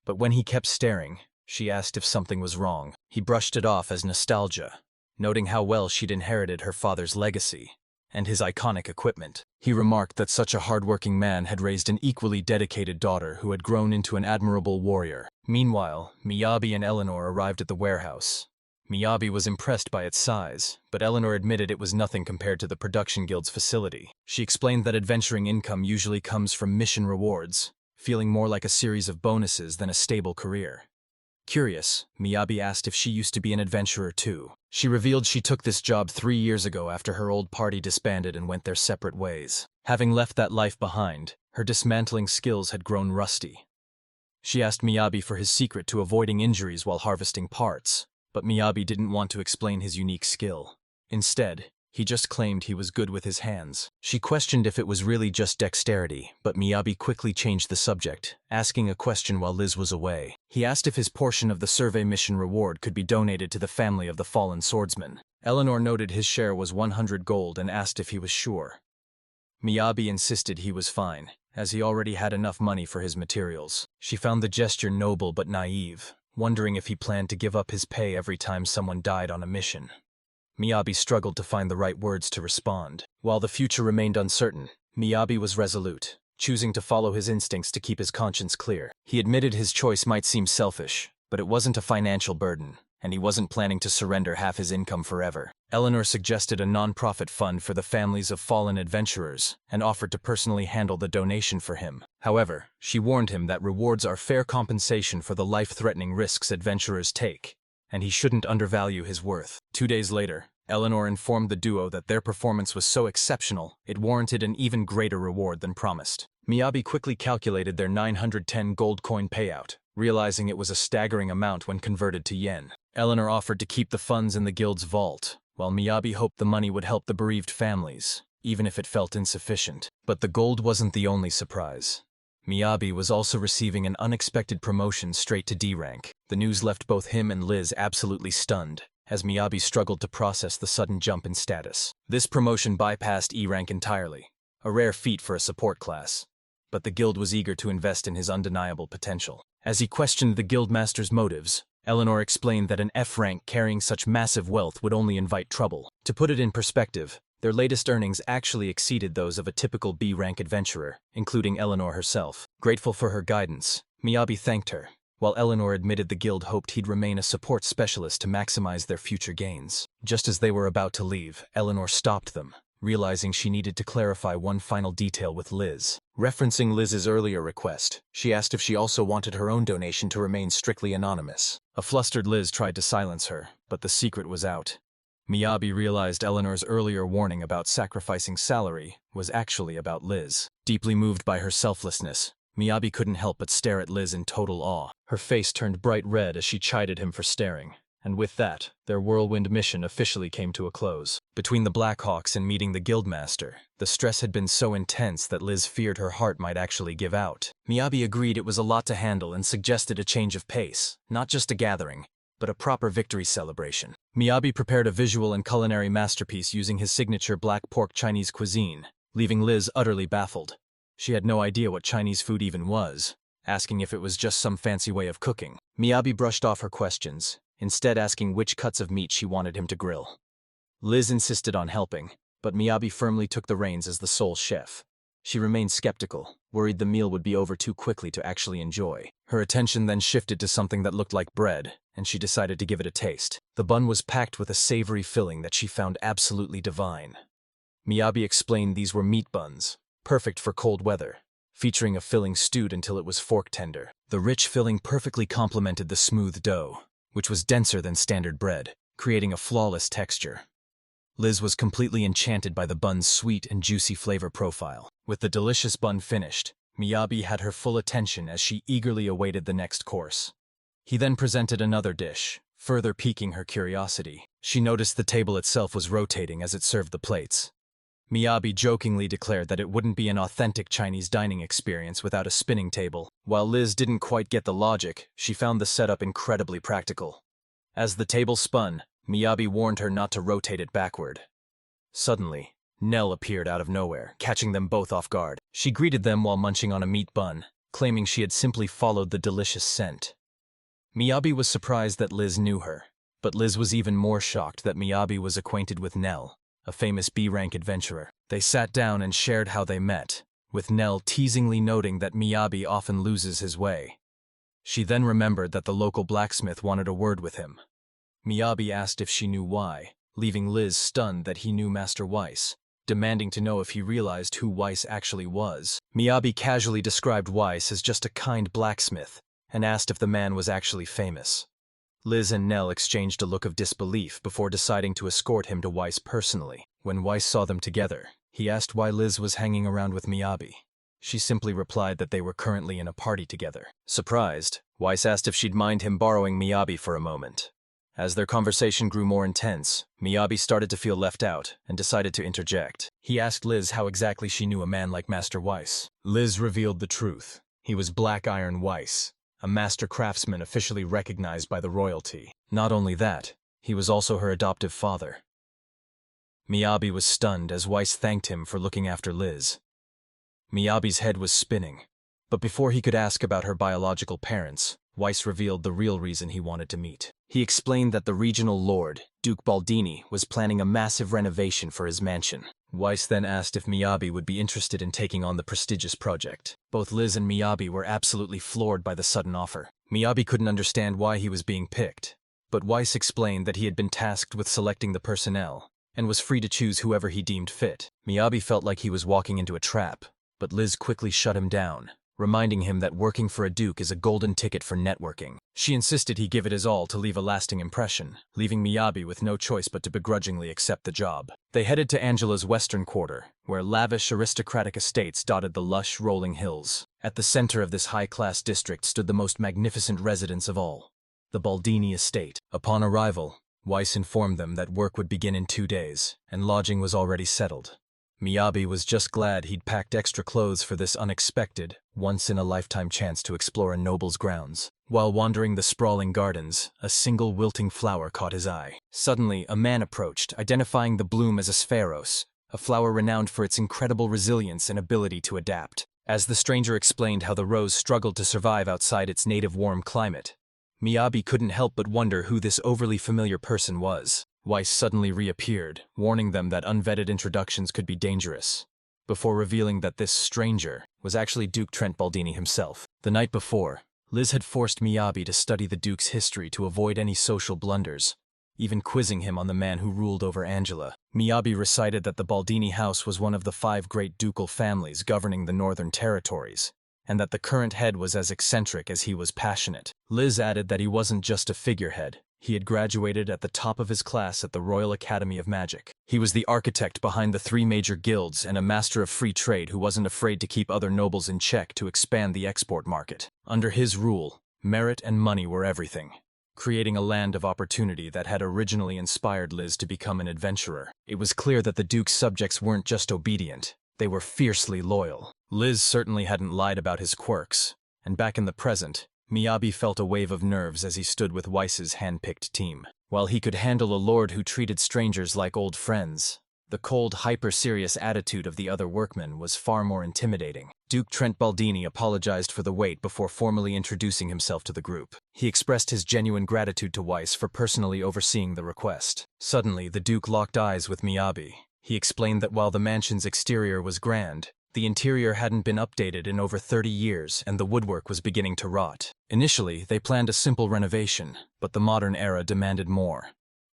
but when he kept staring, she asked if something was wrong. He brushed it off as nostalgia, noting how well she'd inherited her father's legacy and his iconic equipment. He remarked that such a hardworking man had raised an equally dedicated daughter who had grown into an admirable warrior. Meanwhile, Miyabi and Eleanor arrived at the warehouse. Miyabi was impressed by its size, but Eleanor admitted it was nothing compared to the production guild's facility. She explained that adventuring income usually comes from mission rewards, feeling more like a series of bonuses than a stable career. Curious, Miyabi asked if she used to be an adventurer too. She revealed she took this job 3 years ago after her old party disbanded and went their separate ways. Having left that life behind, her dismantling skills had grown rusty. She asked Miyabi for his secret to avoiding injuries while harvesting parts, but Miyabi didn't want to explain his unique skill. Instead, he just claimed he was good with his hands. She questioned if it was really just dexterity, but Miyabi quickly changed the subject, asking a question while Liz was away. He asked if his portion of the survey mission reward could be donated to the family of the fallen swordsman. Eleanor noted his share was 100 gold and asked if he was sure. Miyabi insisted he was fine, as he already had enough money for his materials. She found the gesture noble but naive, wondering if he planned to give up his pay every time someone died on a mission. Miyabi struggled to find the right words to respond. While the future remained uncertain, Miyabi was resolute, choosing to follow his instincts to keep his conscience clear. He admitted his choice might seem selfish, but it wasn't a financial burden, and he wasn't planning to surrender half his income forever. Eleanor suggested a non-profit fund for the families of fallen adventurers and offered to personally handle the donation for him. However, she warned him that rewards are fair compensation for the life-threatening risks adventurers take, and he shouldn't undervalue his worth. 2 days later, Eleanor informed the duo that their performance was so exceptional, it warranted an even greater reward than promised. Miyabi quickly calculated their 910 gold coin payout, realizing it was a staggering amount when converted to yen. Eleanor offered to keep the funds in the guild's vault, while Miyabi hoped the money would help the bereaved families, even if it felt insufficient. But the gold wasn't the only surprise. Miyabi was also receiving an unexpected promotion straight to D rank. The news left both him and Liz absolutely stunned, as Miyabi struggled to process the sudden jump in status. This promotion bypassed E rank entirely, a rare feat for a support class. But the guild was eager to invest in his undeniable potential. As he questioned the guildmaster's motives, Eleanor explained that an F rank carrying such massive wealth would only invite trouble. To put it in perspective, their latest earnings actually exceeded those of a typical B-rank adventurer, including Eleanor herself. Grateful for her guidance, Miyabi thanked her, while Eleanor admitted the guild hoped he'd remain a support specialist to maximize their future gains. Just as they were about to leave, Eleanor stopped them, realizing she needed to clarify one final detail with Liz. Referencing Liz's earlier request, she asked if she also wanted her own donation to remain strictly anonymous. A flustered Liz tried to silence her, but the secret was out. Miyabi realized Eleanor's earlier warning about sacrificing salary was actually about Liz. Deeply moved by her selflessness, Miyabi couldn't help but stare at Liz in total awe. Her face turned bright red as she chided him for staring, and with that, their whirlwind mission officially came to a close. Between the Blackhawks and meeting the guildmaster, the stress had been so intense that Liz feared her heart might actually give out. Miyabi agreed it was a lot to handle and suggested a change of pace, not just a gathering, but a proper victory celebration. Miyabi prepared a visual and culinary masterpiece using his signature black pork Chinese cuisine, leaving Liz utterly baffled. She had no idea what Chinese food even was, asking if it was just some fancy way of cooking. Miyabi brushed off her questions, instead asking which cuts of meat she wanted him to grill. Liz insisted on helping, but Miyabi firmly took the reins as the sole chef. She remained skeptical, worried the meal would be over too quickly to actually enjoy. Her attention then shifted to something that looked like bread, and she decided to give it a taste. The bun was packed with a savory filling that she found absolutely divine. Miyabi explained these were meat buns, perfect for cold weather, featuring a filling stewed until it was fork tender. The rich filling perfectly complemented the smooth dough, which was denser than standard bread, creating a flawless texture. Liz was completely enchanted by the bun's sweet and juicy flavor profile. With the delicious bun finished, Miyabi had her full attention as she eagerly awaited the next course. He then presented another dish, further piquing her curiosity. She noticed the table itself was rotating as it served the plates. Miyabi jokingly declared that it wouldn't be an authentic Chinese dining experience without a spinning table. While Liz didn't quite get the logic, she found the setup incredibly practical. As the table spun, Miyabi warned her not to rotate it backward. Suddenly, Nell appeared out of nowhere, catching them both off guard. She greeted them while munching on a meat bun, claiming she had simply followed the delicious scent. Miyabi was surprised that Liz knew her, but Liz was even more shocked that Miyabi was acquainted with Nell, a famous B-rank adventurer. They sat down and shared how they met, with Nell teasingly noting that Miyabi often loses his way. She then remembered that the local blacksmith wanted a word with him. Miyabi asked if she knew why, leaving Liz stunned that he knew Master Weiss, demanding to know if he realized who Weiss actually was. Miyabi casually described Weiss as just a kind blacksmith, and asked if the man was actually famous. Liz and Nell exchanged a look of disbelief before deciding to escort him to Weiss personally. When Weiss saw them together, he asked why Liz was hanging around with Miyabi. She simply replied that they were currently in a party together. Surprised, Weiss asked if she'd mind him borrowing Miyabi for a moment. As their conversation grew more intense, Miyabi started to feel left out and decided to interject. He asked Liz how exactly she knew a man like Master Weiss. Liz revealed the truth. He was Black Iron Weiss, a master craftsman officially recognized by the royalty. Not only that, he was also her adoptive father. Miyabi was stunned as Weiss thanked him for looking after Liz. Miyabi's head was spinning, but before he could ask about her biological parents, Weiss revealed the real reason he wanted to meet. He explained that the regional lord, Duke Baldini, was planning a massive renovation for his mansion. Weiss then asked if Miyabi would be interested in taking on the prestigious project. Both Liz and Miyabi were absolutely floored by the sudden offer. Miyabi couldn't understand why he was being picked, but Weiss explained that he had been tasked with selecting the personnel and was free to choose whoever he deemed fit. Miyabi felt like he was walking into a trap, but Liz quickly shut him down, reminding him that working for a duke is a golden ticket for networking. She insisted he give it his all to leave a lasting impression, leaving Miyabi with no choice but to begrudgingly accept the job. They headed to Angela's western quarter, where lavish aristocratic estates dotted the lush, rolling hills. At the center of this high-class district stood the most magnificent residence of all, the Baldini estate. Upon arrival, Weiss informed them that work would begin in 2 days, and lodging was already settled. Miyabi was just glad he'd packed extra clothes for this unexpected, once-in-a-lifetime chance to explore a noble's grounds. While wandering the sprawling gardens, a single wilting flower caught his eye. Suddenly, a man approached, identifying the bloom as a spharos, a flower renowned for its incredible resilience and ability to adapt. As the stranger explained how the rose struggled to survive outside its native warm climate, Miyabi couldn't help but wonder who this overly familiar person was. Weiss suddenly reappeared, warning them that unvetted introductions could be dangerous, before revealing that this stranger was actually Duke Trent Baldini himself. The night before, Liz had forced Miyabi to study the Duke's history to avoid any social blunders, even quizzing him on the man who ruled over Angela. Miyabi recited that the Baldini house was one of the 5 great ducal families governing the northern territories, and that the current head was as eccentric as he was passionate. Liz added that he wasn't just a figurehead. He had graduated at the top of his class at the Royal Academy of Magic. He was the architect behind the 3 major guilds and a master of free trade who wasn't afraid to keep other nobles in check to expand the export market. Under his rule, merit and money were everything, creating a land of opportunity that had originally inspired Liz to become an adventurer. It was clear that the Duke's subjects weren't just obedient, they were fiercely loyal. Liz certainly hadn't lied about his quirks, and back in the present, Miyabi felt a wave of nerves as he stood with Weiss's hand-picked team. While he could handle a lord who treated strangers like old friends, the cold, hyper-serious attitude of the other workmen was far more intimidating. Duke Trent Baldini apologized for the wait before formally introducing himself to the group. He expressed his genuine gratitude to Weiss for personally overseeing the request. Suddenly, the Duke locked eyes with Miyabi. He explained that while the mansion's exterior was grand, the interior hadn't been updated in over 30 years and the woodwork was beginning to rot. Initially, they planned a simple renovation, but the modern era demanded more.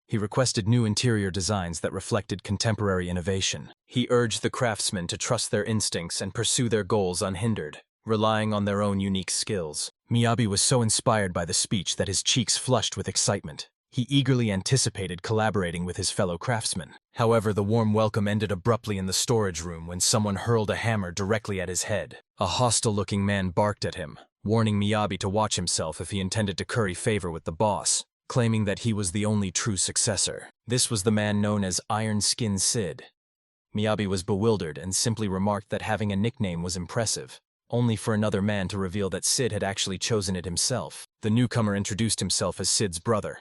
He requested new interior designs that reflected contemporary innovation. He urged the craftsmen to trust their instincts and pursue their goals unhindered, relying on their own unique skills. Miyabi was so inspired by the speech that his cheeks flushed with excitement. He eagerly anticipated collaborating with his fellow craftsmen. However, the warm welcome ended abruptly in the storage room when someone hurled a hammer directly at his head. A hostile-looking man barked at him, warning Miyabi to watch himself if he intended to curry favor with the boss, claiming that he was the only true successor. This was the man known as Iron Skin Sid. Miyabi was bewildered and simply remarked that having a nickname was impressive, only for another man to reveal that Sid had actually chosen it himself. The newcomer introduced himself as Sid's brother.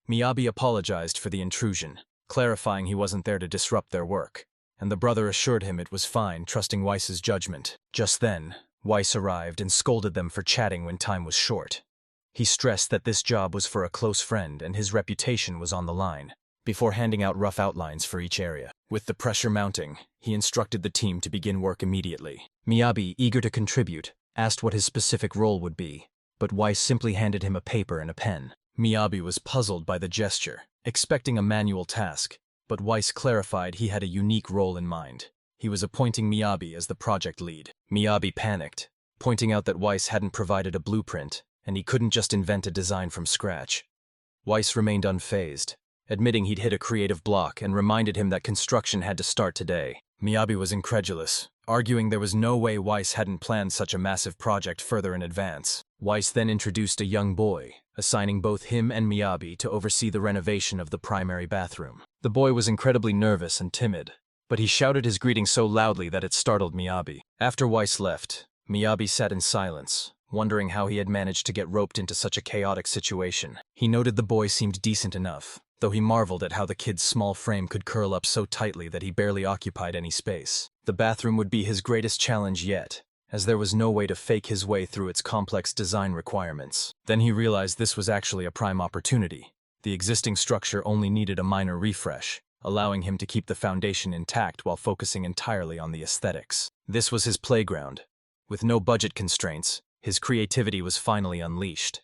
Miyabi apologized for the intrusion, clarifying he wasn't there to disrupt their work, and the brother assured him it was fine, trusting Weiss's judgment. Just then, Weiss arrived and scolded them for chatting when time was short. He stressed that this job was for a close friend and his reputation was on the line, before handing out rough outlines for each area. With the pressure mounting, he instructed the team to begin work immediately. Miyabi, eager to contribute, asked what his specific role would be, but Weiss simply handed him a paper and a pen. Miyabi was puzzled by the gesture, expecting a manual task, but Weiss clarified he had a unique role in mind. He was appointing Miyabi as the project lead. Miyabi panicked, pointing out that Weiss hadn't provided a blueprint, and he couldn't just invent a design from scratch. Weiss remained unfazed, admitting he'd hit a creative block and reminded him that construction had to start today. Miyabi was incredulous, arguing there was no way Weiss hadn't planned such a massive project further in advance. Weiss then introduced a young boy, assigning both him and Miyabi to oversee the renovation of the primary bathroom. The boy was incredibly nervous and timid, but he shouted his greeting so loudly that it startled Miyabi. After Weiss left, Miyabi sat in silence, wondering how he had managed to get roped into such a chaotic situation. He noted the boy seemed decent enough, though he marveled at how the kid's small frame could curl up so tightly that he barely occupied any space. The bathroom would be his greatest challenge yet, as there was no way to fake his way through its complex design requirements. Then he realized this was actually a prime opportunity. The existing structure only needed a minor refresh, allowing him to keep the foundation intact while focusing entirely on the aesthetics. This was his playground. With no budget constraints, his creativity was finally unleashed.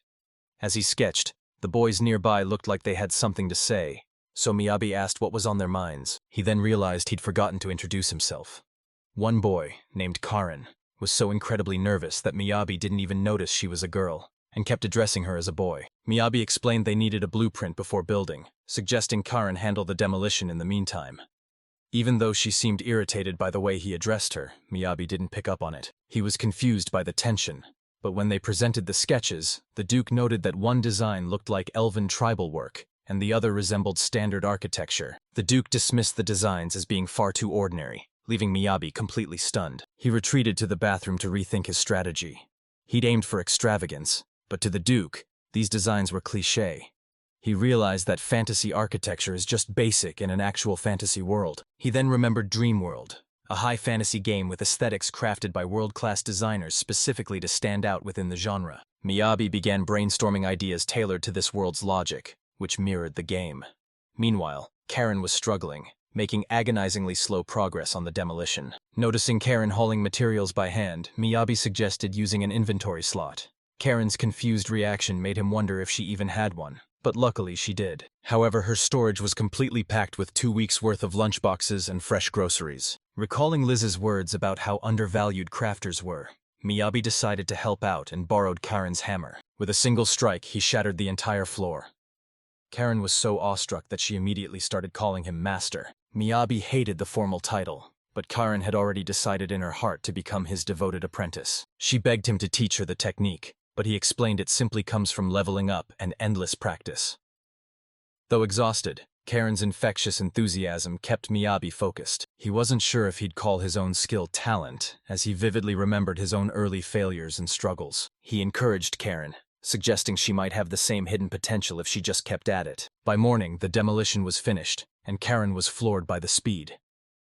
As he sketched, the boys nearby looked like they had something to say, so Miyabi asked what was on their minds. He then realized he'd forgotten to introduce himself. One boy, named Karin, was so incredibly nervous that Miyabi didn't even notice she was a girl, and kept addressing her as a boy. Miyabi explained they needed a blueprint before building, suggesting Karin handle the demolition in the meantime. Even though she seemed irritated by the way he addressed her, Miyabi didn't pick up on it. He was confused by the tension, but when they presented the sketches, the Duke noted that one design looked like elven tribal work, and the other resembled standard architecture. The Duke dismissed the designs as being far too ordinary, leaving Miyabi completely stunned. He retreated to the bathroom to rethink his strategy. He'd aimed for extravagance, but to the Duke, these designs were cliché. He realized that fantasy architecture is just basic in an actual fantasy world. He then remembered Dreamworld, a high fantasy game with aesthetics crafted by world-class designers specifically to stand out within the genre. Miyabi began brainstorming ideas tailored to this world's logic, which mirrored the game. Meanwhile, Karin was struggling, making agonizingly slow progress on the demolition. Noticing Karin hauling materials by hand, Miyabi suggested using an inventory slot. Karin's confused reaction made him wonder if she even had one, but luckily she did. However, her storage was completely packed with 2 weeks' worth of lunchboxes and fresh groceries. Recalling Liz's words about how undervalued crafters were, Miyabi decided to help out and borrowed Karin's hammer. With a single strike, he shattered the entire floor. Karin was so awestruck that she immediately started calling him master. Miyabi hated the formal title, but Karin had already decided in her heart to become his devoted apprentice. She begged him to teach her the technique, but he explained it simply comes from leveling up and endless practice. Though exhausted, Karin's infectious enthusiasm kept Miyabi focused. He wasn't sure if he'd call his own skill talent, as he vividly remembered his own early failures and struggles. He encouraged Karin, suggesting she might have the same hidden potential if she just kept at it. By morning, the demolition was finished, and Karin was floored by the speed.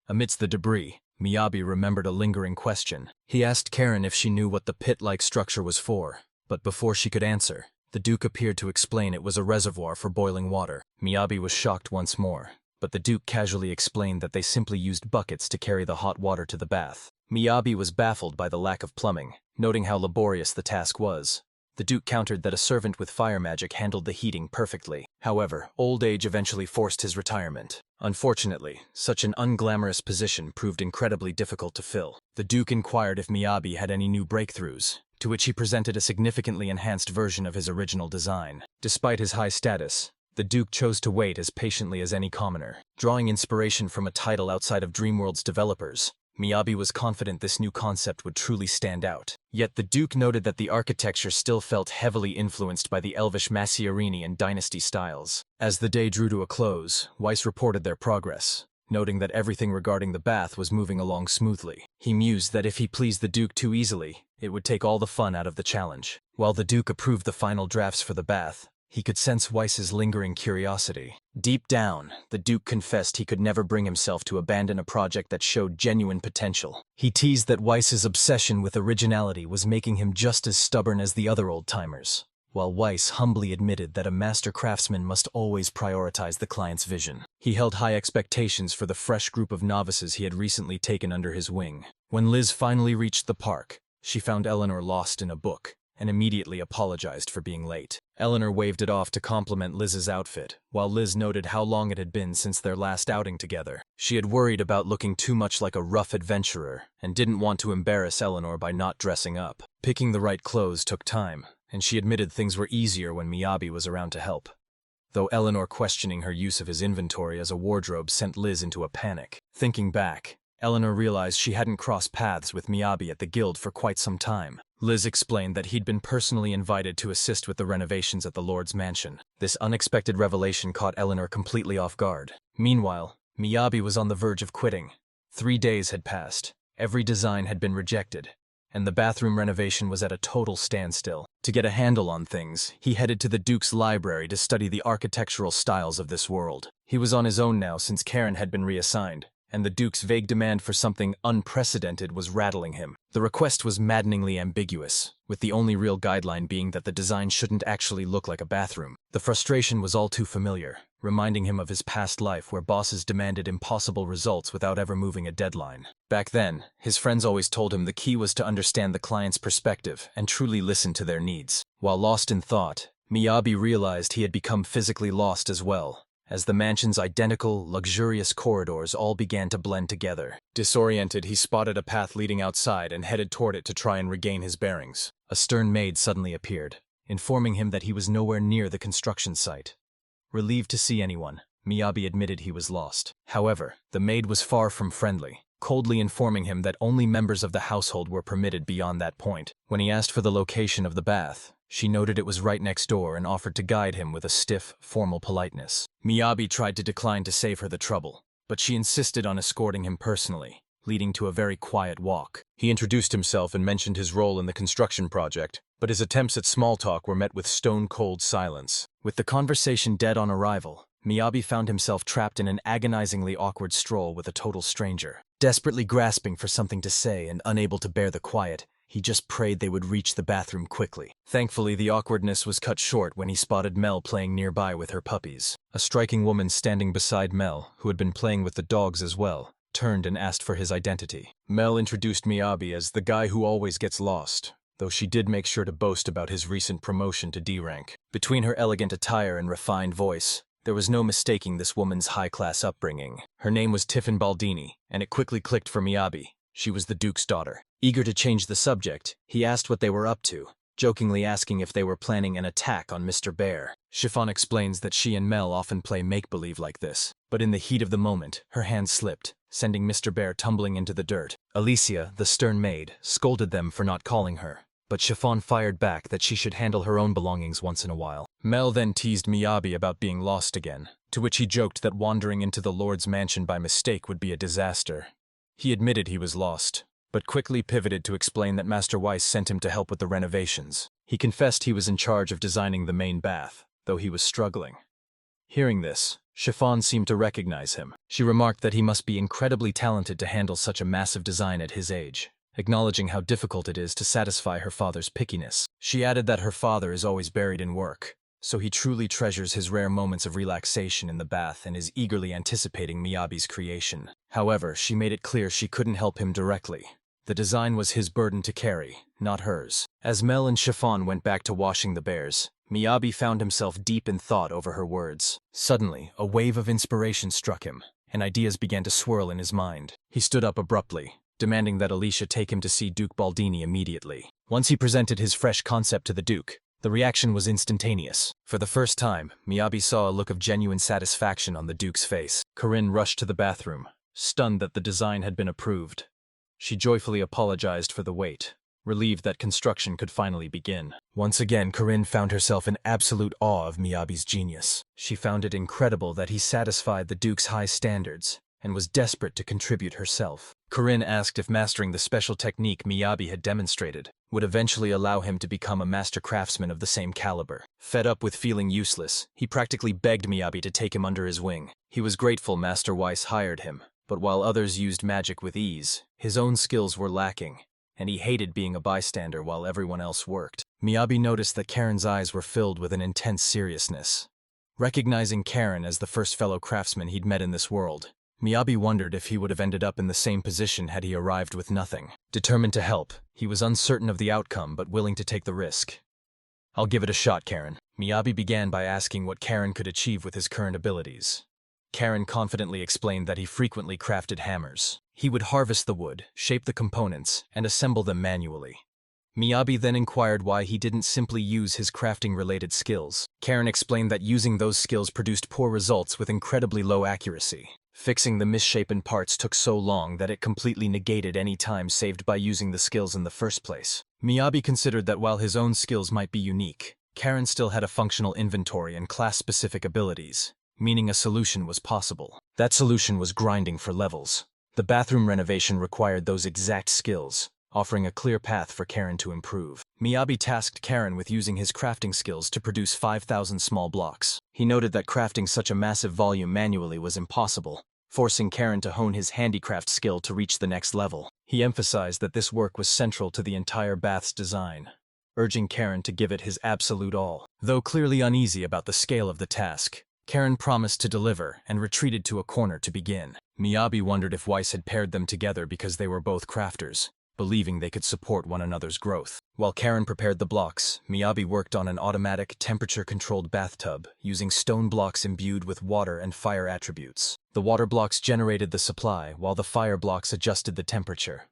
Amidst the debris, Miyabi remembered a lingering question. He asked Karin if she knew what the pit-like structure was for, but before she could answer, the Duke appeared to explain it was a reservoir for boiling water. Miyabi was shocked once more, but the Duke casually explained that they simply used buckets to carry the hot water to the bath. Miyabi was baffled by the lack of plumbing, noting how laborious the task was. The Duke countered that a servant with fire magic handled the heating perfectly. However, old age eventually forced his retirement. Unfortunately, such an unglamorous position proved incredibly difficult to fill. The Duke inquired if Miyabi had any new breakthroughs, to which he presented a significantly enhanced version of his original design. Despite his high status, the Duke chose to wait as patiently as any commoner. Drawing inspiration from a title outside of Dreamworld's developers, Miyabi was confident this new concept would truly stand out. Yet the Duke noted that the architecture still felt heavily influenced by the elvish Macierini and dynasty styles. As the day drew to a close, Weiss reported their progress, noting that everything regarding the bath was moving along smoothly. He mused that if he pleased the Duke too easily, it would take all the fun out of the challenge. While the Duke approved the final drafts for the bath, he could sense Weiss's lingering curiosity. Deep down, the Duke confessed he could never bring himself to abandon a project that showed genuine potential. He teased that Weiss's obsession with originality was making him just as stubborn as the other old-timers, while Weiss humbly admitted that a master craftsman must always prioritize the client's vision. He held high expectations for the fresh group of novices he had recently taken under his wing. When Liz finally reached the park, she found Eleanor lost in a book, and immediately apologized for being late. Eleanor waved it off to compliment Liz's outfit, while Liz noted how long it had been since their last outing together. She had worried about looking too much like a rough adventurer, and didn't want to embarrass Eleanor by not dressing up. Picking the right clothes took time, and she admitted things were easier when Miyabi was around to help. Though Eleanor questioning her use of his inventory as a wardrobe sent Liz into a panic. Thinking back, Eleanor realized she hadn't crossed paths with Miyabi at the guild for quite some time. Liz explained that he'd been personally invited to assist with the renovations at the Lord's mansion. This unexpected revelation caught Eleanor completely off guard. Meanwhile, Miyabi was on the verge of quitting. 3 days had passed. Every design had been rejected, and the bathroom renovation was at a total standstill. To get a handle on things, he headed to the Duke's library to study the architectural styles of this world. He was on his own now since Karin had been reassigned, and the Duke's vague demand for something unprecedented was rattling him. The request was maddeningly ambiguous, with the only real guideline being that the design shouldn't actually look like a bathroom. The frustration was all too familiar, reminding him of his past life where bosses demanded impossible results without ever moving a deadline. Back then, his friends always told him the key was to understand the client's perspective and truly listen to their needs. While lost in thought, Miyabi realized he had become physically lost as well, as the mansion's identical, luxurious corridors all began to blend together. Disoriented, he spotted a path leading outside and headed toward it to try and regain his bearings. A stern maid suddenly appeared, informing him that he was nowhere near the construction site. Relieved to see anyone, Miyabi admitted he was lost. However, the maid was far from friendly, coldly informing him that only members of the household were permitted beyond that point. When he asked for the location of the bath, she noted it was right next door and offered to guide him with a stiff, formal politeness. Miyabi tried to decline to save her the trouble, but she insisted on escorting him personally, leading to a very quiet walk. He introduced himself and mentioned his role in the construction project, but his attempts at small talk were met with stone-cold silence. With the conversation dead on arrival, Miyabi found himself trapped in an agonizingly awkward stroll with a total stranger. Desperately grasping for something to say and unable to bear the quiet, he just prayed they would reach the bathroom quickly. Thankfully, the awkwardness was cut short when he spotted Mel playing nearby with her puppies. A striking woman standing beside Mel, who had been playing with the dogs as well, turned and asked for his identity. Mel introduced Miyabi as the guy who always gets lost, though she did make sure to boast about his recent promotion to D rank. Between her elegant attire and refined voice, there was no mistaking this woman's high-class upbringing. Her name was Tiffin Baldini, and it quickly clicked for Miyabi. She was the Duke's daughter. Eager to change the subject, he asked what they were up to, jokingly asking if they were planning an attack on Mr. Bear. Chiffon explains that she and Mel often play make-believe like this, but in the heat of the moment, her hand slipped, sending Mr. Bear tumbling into the dirt. Alicia, the stern maid, scolded them for not calling her, but Chiffon fired back that she should handle her own belongings once in a while. Mel then teased Miyabi about being lost again, to which he joked that wandering into the Lord's mansion by mistake would be a disaster. He admitted he was lost, but quickly pivoted to explain that Master Weiss sent him to help with the renovations. He confessed he was in charge of designing the main bath, though he was struggling. Hearing this, Chiffon seemed to recognize him. She remarked that he must be incredibly talented to handle such a massive design at his age, acknowledging how difficult it is to satisfy her father's pickiness. She added that her father is always buried in work, so he truly treasures his rare moments of relaxation in the bath and is eagerly anticipating Miyabi's creation. However, she made it clear she couldn't help him directly. The design was his burden to carry, not hers. As Mel and Chiffon went back to washing the bears, Miyabi found himself deep in thought over her words. Suddenly, a wave of inspiration struck him, and ideas began to swirl in his mind. He stood up abruptly, demanding that Alicia take him to see Duke Baldini immediately. Once he presented his fresh concept to the Duke, the reaction was instantaneous. For the first time, Miyabi saw a look of genuine satisfaction on the Duke's face. Karin rushed to the bathroom, stunned that the design had been approved. She joyfully apologized for the wait, relieved that construction could finally begin. Once again, Karin found herself in absolute awe of Miyabi's genius. She found it incredible that he satisfied the Duke's high standards, and was desperate to contribute herself. Karin asked if mastering the special technique Miyabi had demonstrated would eventually allow him to become a master craftsman of the same caliber. Fed up with feeling useless, he practically begged Miyabi to take him under his wing. He was grateful Master Weiss hired him, but while others used magic with ease, his own skills were lacking, and he hated being a bystander while everyone else worked. Miyabi noticed that Karin's eyes were filled with an intense seriousness. Recognizing Karin as the first fellow craftsman he'd met in this world, Miyabi wondered if he would have ended up in the same position had he arrived with nothing. Determined to help, he was uncertain of the outcome but willing to take the risk. "I'll give it a shot, Karin." Miyabi began by asking what Karin could achieve with his current abilities. Karin confidently explained that he frequently crafted hammers. He would harvest the wood, shape the components, and assemble them manually. Miyabi then inquired why he didn't simply use his crafting-related skills. Karin explained that using those skills produced poor results with incredibly low accuracy. Fixing the misshapen parts took so long that it completely negated any time saved by using the skills in the first place. Miyabi considered that while his own skills might be unique, Karin still had a functional inventory and class-specific abilities, meaning a solution was possible. That solution was grinding for levels. The bathroom renovation required those exact skills, offering a clear path for Karin to improve. Miyabi tasked Karin with using his crafting skills to produce 5,000 small blocks. He noted that crafting such a massive volume manually was impossible, forcing Karin to hone his handicraft skill to reach the next level. He emphasized that this work was central to the entire bath's design, urging Karin to give it his absolute all. Though clearly uneasy about the scale of the task, Karin promised to deliver and retreated to a corner to begin. Miyabi wondered if Weiss had paired them together because they were both crafters, believing they could support one another's growth. While Karin prepared the blocks, Miyabi worked on an automatic, temperature-controlled bathtub using stone blocks imbued with water and fire attributes. The water blocks generated the supply, while the fire blocks adjusted the temperature.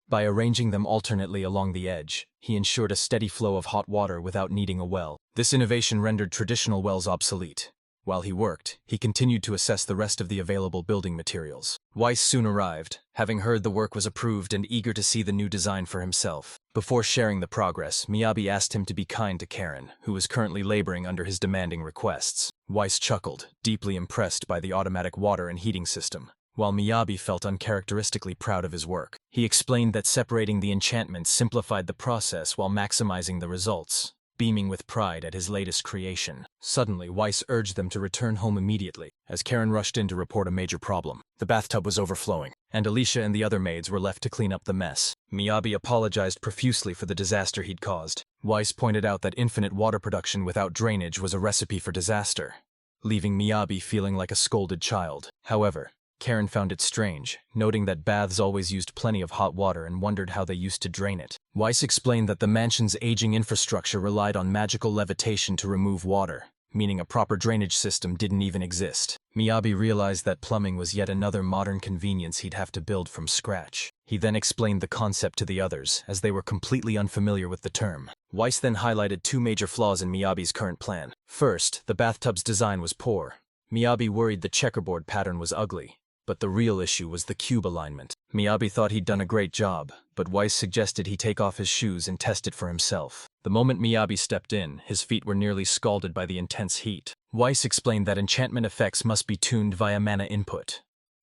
By arranging them alternately along the edge, he ensured a steady flow of hot water without needing a well. This innovation rendered traditional wells obsolete. While he worked, he continued to assess the rest of the available building materials. Weiss soon arrived, having heard the work was approved and eager to see the new design for himself. Before sharing the progress, Miyabi asked him to be kind to Karin, who was currently laboring under his demanding requests. Weiss chuckled, deeply impressed by the automatic water and heating system, while Miyabi felt uncharacteristically proud of his work. He explained that separating the enchantments simplified the process while maximizing the results, beaming with pride at his latest creation. Suddenly, Weiss urged them to return home immediately, as Karin rushed in to report a major problem. The bathtub was overflowing, and Alicia and the other maids were left to clean up the mess. Miyabi apologized profusely for the disaster he'd caused. Weiss pointed out that infinite water production without drainage was a recipe for disaster, leaving Miyabi feeling like a scolded child. However, Karin found it strange, noting that baths always used plenty of hot water and wondered how they used to drain it. Weiss explained that the mansion's aging infrastructure relied on magical levitation to remove water, meaning a proper drainage system didn't even exist. Miyabi realized that plumbing was yet another modern convenience he'd have to build from scratch. He then explained the concept to the others, as they were completely unfamiliar with the term. Weiss then highlighted two major flaws in Miyabi's current plan. First, the bathtub's design was poor. Miyabi worried the checkerboard pattern was ugly, but the real issue was the cube alignment. Miyabi thought he'd done a great job, but Weiss suggested he take off his shoes and test it for himself. The moment Miyabi stepped in, his feet were nearly scalded by the intense heat. Weiss explained that enchantment effects must be tuned via mana input.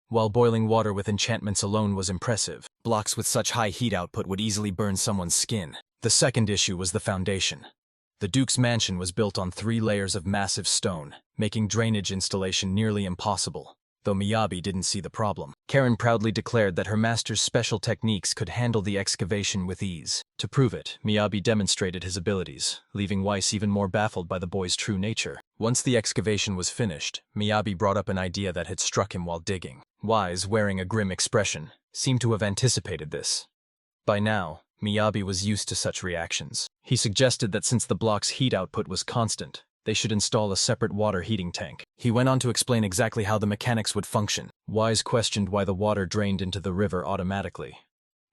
While boiling water with enchantments alone was impressive, blocks with such high heat output would easily burn someone's skin. The second issue was the foundation. The Duke's mansion was built on 3 layers of massive stone, making drainage installation nearly impossible, though Miyabi didn't see the problem. Karin proudly declared that her master's special techniques could handle the excavation with ease. To prove it, Miyabi demonstrated his abilities, leaving Weiss even more baffled by the boy's true nature. Once the excavation was finished, Miyabi brought up an idea that had struck him while digging. Weiss, wearing a grim expression, seemed to have anticipated this. By now, Miyabi was used to such reactions. He suggested that since the block's heat output was constant, they should install a separate water heating tank. He went on to explain exactly how the mechanics would function. Weiss questioned why the water drained into the river automatically.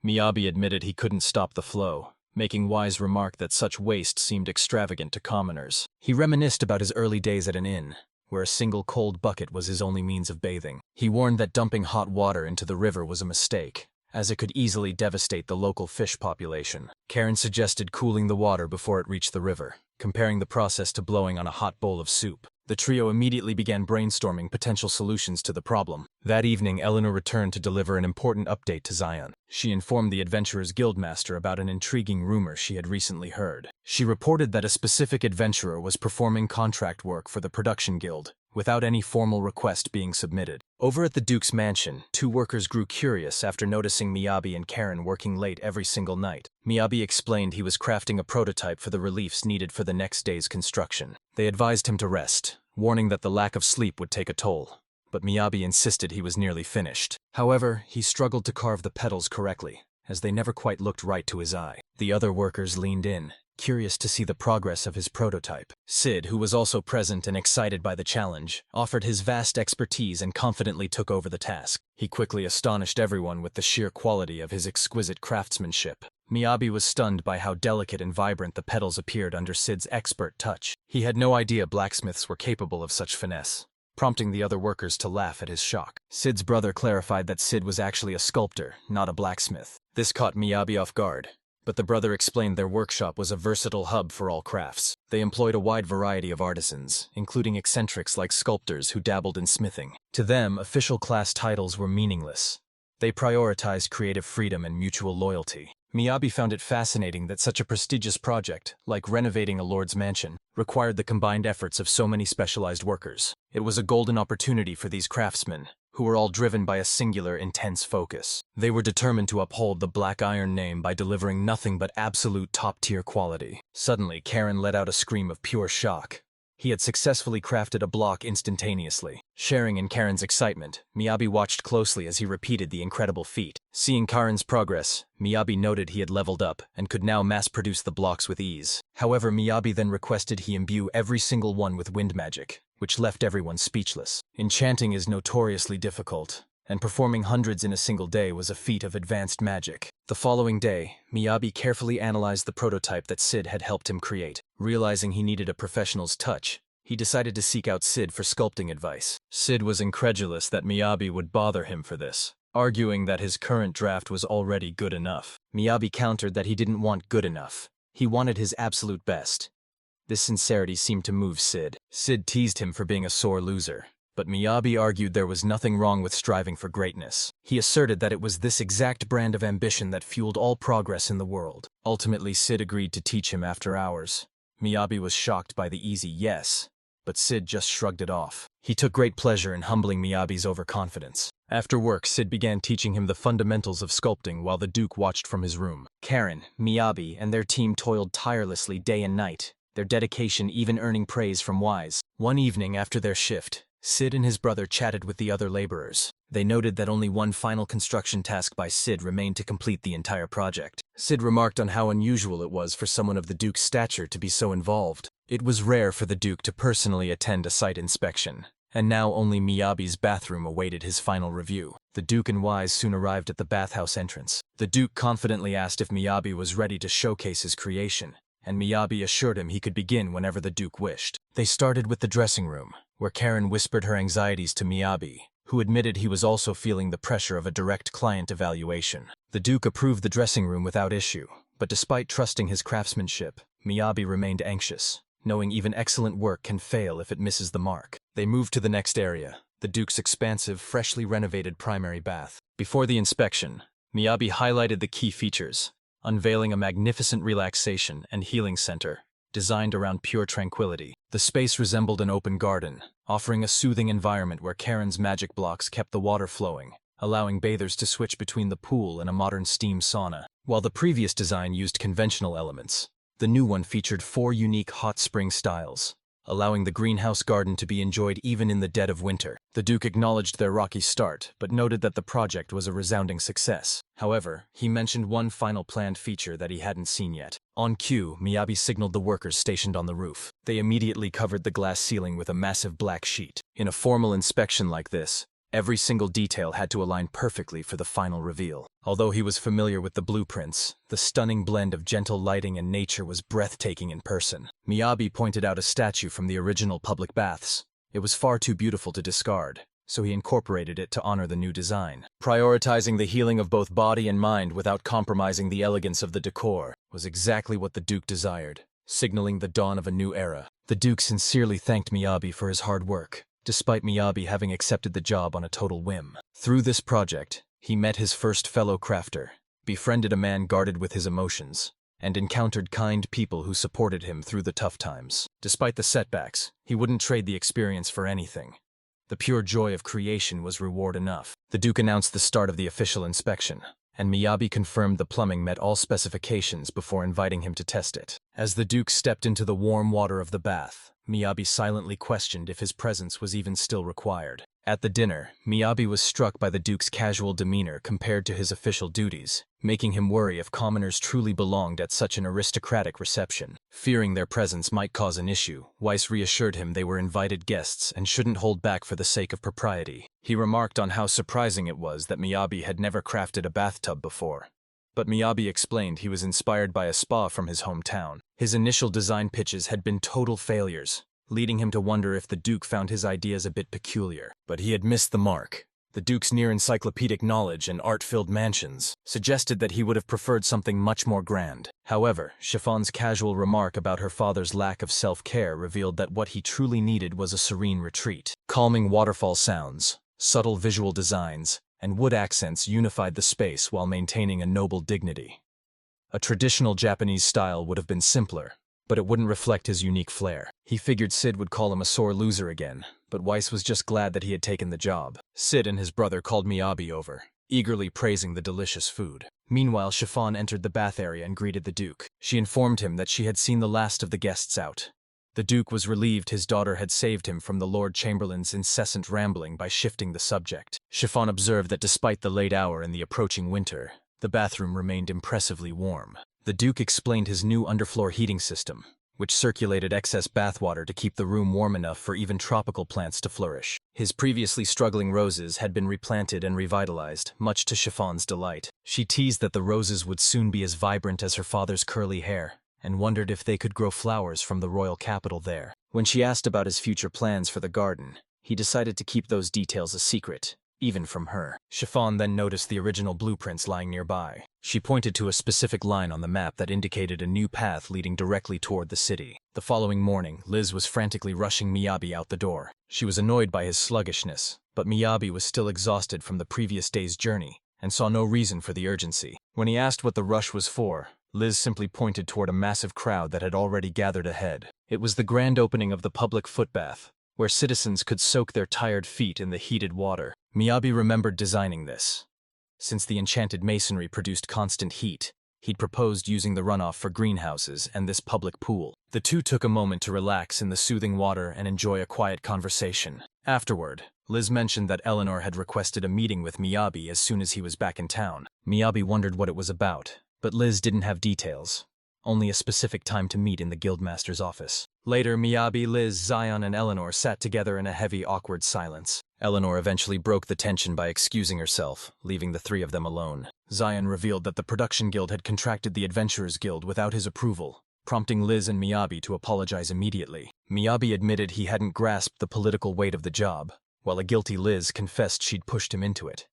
Miyabi admitted he couldn't stop the flow, making Weiss remark that such waste seemed extravagant to commoners. He reminisced about his early days at an inn, where a single cold bucket was his only means of bathing. He warned that dumping hot water into the river was a mistake, as it could easily devastate the local fish population. Karin suggested cooling the water before it reached the river, comparing the process to blowing on a hot bowl of soup. The trio immediately began brainstorming potential solutions to the problem. That evening, Eleanor returned to deliver an important update to Zion. She informed the Adventurers Guildmaster about an intriguing rumor she had recently heard. She reported that a specific adventurer was performing contract work for the Production Guild, without any formal request being submitted. Over at the Duke's mansion, 2 workers grew curious after noticing Miyabi and Karin working late every single night. Miyabi explained he was crafting a prototype for the reliefs needed for the next day's construction. They advised him to rest, warning that the lack of sleep would take a toll, but Miyabi insisted he was nearly finished. However, he struggled to carve the petals correctly, as they never quite looked right to his eye. The other workers leaned in, curious to see the progress of his prototype. Sid, who was also present and excited by the challenge, offered his vast expertise and confidently took over the task. He quickly astonished everyone with the sheer quality of his exquisite craftsmanship. Miyabi was stunned by how delicate and vibrant the petals appeared under Sid's expert touch. He had no idea blacksmiths were capable of such finesse. prompting the other workers to laugh at his shock. Sid's brother clarified that Sid was actually a sculptor, not a blacksmith. This caught Miyabi off guard, but the brother explained their workshop was a versatile hub for all crafts. They employed a wide variety of artisans, including eccentrics like sculptors who dabbled in smithing. To them, official class titles were meaningless. They prioritized creative freedom and mutual loyalty. Miyabi found it fascinating that such a prestigious project, like renovating a lord's mansion, required the combined efforts of so many specialized workers. It was a golden opportunity for these craftsmen, who were all driven by a singular, intense focus. They were determined to uphold the Black Iron name by delivering nothing but absolute top-tier quality. Suddenly, Karin let out a scream of pure shock. He had successfully crafted a block instantaneously. Sharing in Karin's excitement, Miyabi watched closely as he repeated the incredible feat. Seeing Karin's progress, Miyabi noted he had leveled up and could now mass-produce the blocks with ease. However, Miyabi then requested he imbue every single one with wind magic, which left everyone speechless. Enchanting is notoriously difficult, and performing hundreds in a single day was a feat of advanced magic. The following day, Miyabi carefully analyzed the prototype that Sid had helped him create. Realizing he needed a professional's touch, he decided to seek out Sid for sculpting advice. Sid was incredulous that Miyabi would bother him for this, arguing that his current draft was already good enough. Miyabi countered that he didn't want good enough. He wanted his absolute best. This sincerity seemed to move Sid. Sid teased him for being a sore loser, but Miyabi argued there was nothing wrong with striving for greatness. He asserted that it was this exact brand of ambition that fueled all progress in the world. Ultimately, Sid agreed to teach him after hours. Miyabi was shocked by the easy yes, but Sid just shrugged it off. He took great pleasure in humbling Miyabi's overconfidence. After work, Sid began teaching him the fundamentals of sculpting while the Duke watched from his room. Karin, Miyabi, and their team toiled tirelessly day and night, their dedication even earning praise from Wise. One evening after their shift, Sid and his brother chatted with the other laborers. They noted that only one final construction task by Sid remained to complete the entire project. Sid remarked on how unusual it was for someone of the Duke's stature to be so involved. It was rare for the Duke to personally attend a site inspection, and now only Miyabi's bathroom awaited his final review. The Duke and Wise soon arrived at the bathhouse entrance. The Duke confidently asked if Miyabi was ready to showcase his creation, and Miyabi assured him he could begin whenever the Duke wished. They started with the dressing room, where Karin whispered her anxieties to Miyabi, who admitted he was also feeling the pressure of a direct client evaluation. The Duke approved the dressing room without issue, but despite trusting his craftsmanship, Miyabi remained anxious, knowing even excellent work can fail if it misses the mark. They moved to the next area, the Duke's expansive, freshly renovated primary bath. Before the inspection, Miyabi highlighted the key features, unveiling a magnificent relaxation and healing center designed around pure tranquility. The space resembled an open garden, offering a soothing environment where Karin's magic blocks kept the water flowing, allowing bathers to switch between the pool and a modern steam sauna. While the previous design used conventional elements, the new one featured 4 unique hot spring styles, allowing the greenhouse garden to be enjoyed even in the dead of winter. The Duke acknowledged their rocky start, but noted that the project was a resounding success. However, he mentioned one final planned feature that he hadn't seen yet. On cue, Miyabi signaled the workers stationed on the roof. They immediately covered the glass ceiling with a massive black sheet. In a formal inspection like this, every single detail had to align perfectly for the final reveal. Although he was familiar with the blueprints, the stunning blend of gentle lighting and nature was breathtaking in person. Miyabi pointed out a statue from the original public baths. It was far too beautiful to discard, so he incorporated it to honor the new design. Prioritizing the healing of both body and mind without compromising the elegance of the decor was exactly what the Duke desired, signaling the dawn of a new era. The Duke sincerely thanked Miyabi for his hard work, despite Miyabi having accepted the job on a total whim. Through this project, he met his first fellow crafter, befriended a man guarded with his emotions, and encountered kind people who supported him through the tough times. Despite the setbacks, he wouldn't trade the experience for anything. The pure joy of creation was reward enough. The Duke announced the start of the official inspection, and Miyabi confirmed the plumbing met all specifications before inviting him to test it. As the Duke stepped into the warm water of the bath, Miyabi silently questioned if his presence was even still required. At the dinner, Miyabi was struck by the Duke's casual demeanor compared to his official duties, making him worry if commoners truly belonged at such an aristocratic reception. Fearing their presence might cause an issue, Weiss reassured him they were invited guests and shouldn't hold back for the sake of propriety. He remarked on how surprising it was that Miyabi had never crafted a bathtub before. But Miyabi explained he was inspired by a spa from his hometown. His initial design pitches had been total failures, leading him to wonder if the Duke found his ideas a bit peculiar. But he had missed the mark. The Duke's near-encyclopedic knowledge and art-filled mansions suggested that he would have preferred something much more grand. However, Chiffon's casual remark about her father's lack of self-care revealed that what he truly needed was a serene retreat. Calming waterfall sounds, subtle visual designs, and wood accents unified the space while maintaining a noble dignity. A traditional Japanese style would have been simpler, but it wouldn't reflect his unique flair. He figured Sid would call him a sore loser again, but Weiss was just glad that he had taken the job. Sid and his brother called Miyabi over, eagerly praising the delicious food. Meanwhile, Chiffon entered the bath area and greeted the Duke. She informed him that she had seen the last of the guests out. The Duke was relieved his daughter had saved him from the Lord Chamberlain's incessant rambling by shifting the subject. Chiffon observed that despite the late hour and the approaching winter, the bathroom remained impressively warm. The Duke explained his new underfloor heating system, which circulated excess bathwater to keep the room warm enough for even tropical plants to flourish. His previously struggling roses had been replanted and revitalized, much to Chiffon's delight. She teased that the roses would soon be as vibrant as her father's curly hair, and wondered if they could grow flowers from the royal capital there. When she asked about his future plans for the garden, he decided to keep those details a secret, even from her. Chiffon then noticed the original blueprints lying nearby. She pointed to a specific line on the map that indicated a new path leading directly toward the city. The following morning, Liz was frantically rushing Miyabi out the door. She was annoyed by his sluggishness, but Miyabi was still exhausted from the previous day's journey, and saw no reason for the urgency. When he asked what the rush was for, Liz simply pointed toward a massive crowd that had already gathered ahead. It was the grand opening of the public footbath, where citizens could soak their tired feet in the heated water. Miyabi remembered designing this. Since the enchanted masonry produced constant heat, he'd proposed using the runoff for greenhouses and this public pool. The two took a moment to relax in the soothing water and enjoy a quiet conversation. Afterward, Liz mentioned that Eleanor had requested a meeting with Miyabi as soon as he was back in town. Miyabi wondered what it was about, but Liz didn't have details. Only a specific time to meet in the guildmaster's office. Later, Miyabi, Liz, Zion, and Eleanor sat together in a heavy, awkward silence. Eleanor eventually broke the tension by excusing herself, leaving the three of them alone. Zion revealed that the production guild had contracted the Adventurers Guild without his approval, prompting Liz and Miyabi to apologize immediately. Miyabi admitted he hadn't grasped the political weight of the job, while a guilty Liz confessed she'd pushed him into it.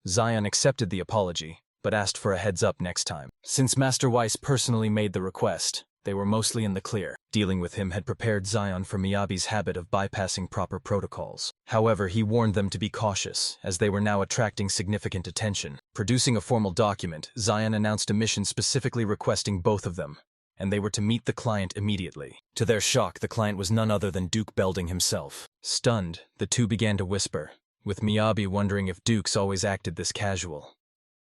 Zion accepted the apology, but asked for a heads-up next time. Since Master Weiss personally made the request, they were mostly in the clear. Dealing with him had prepared Zion for Miyabi's habit of bypassing proper protocols. However, he warned them to be cautious, as they were now attracting significant attention. Producing a formal document, Zion announced a mission specifically requesting both of them, and they were to meet the client immediately. To their shock, the client was none other than Duke Belding himself. Stunned, the two began to whisper, with Miyabi wondering if Dukes always acted this casual.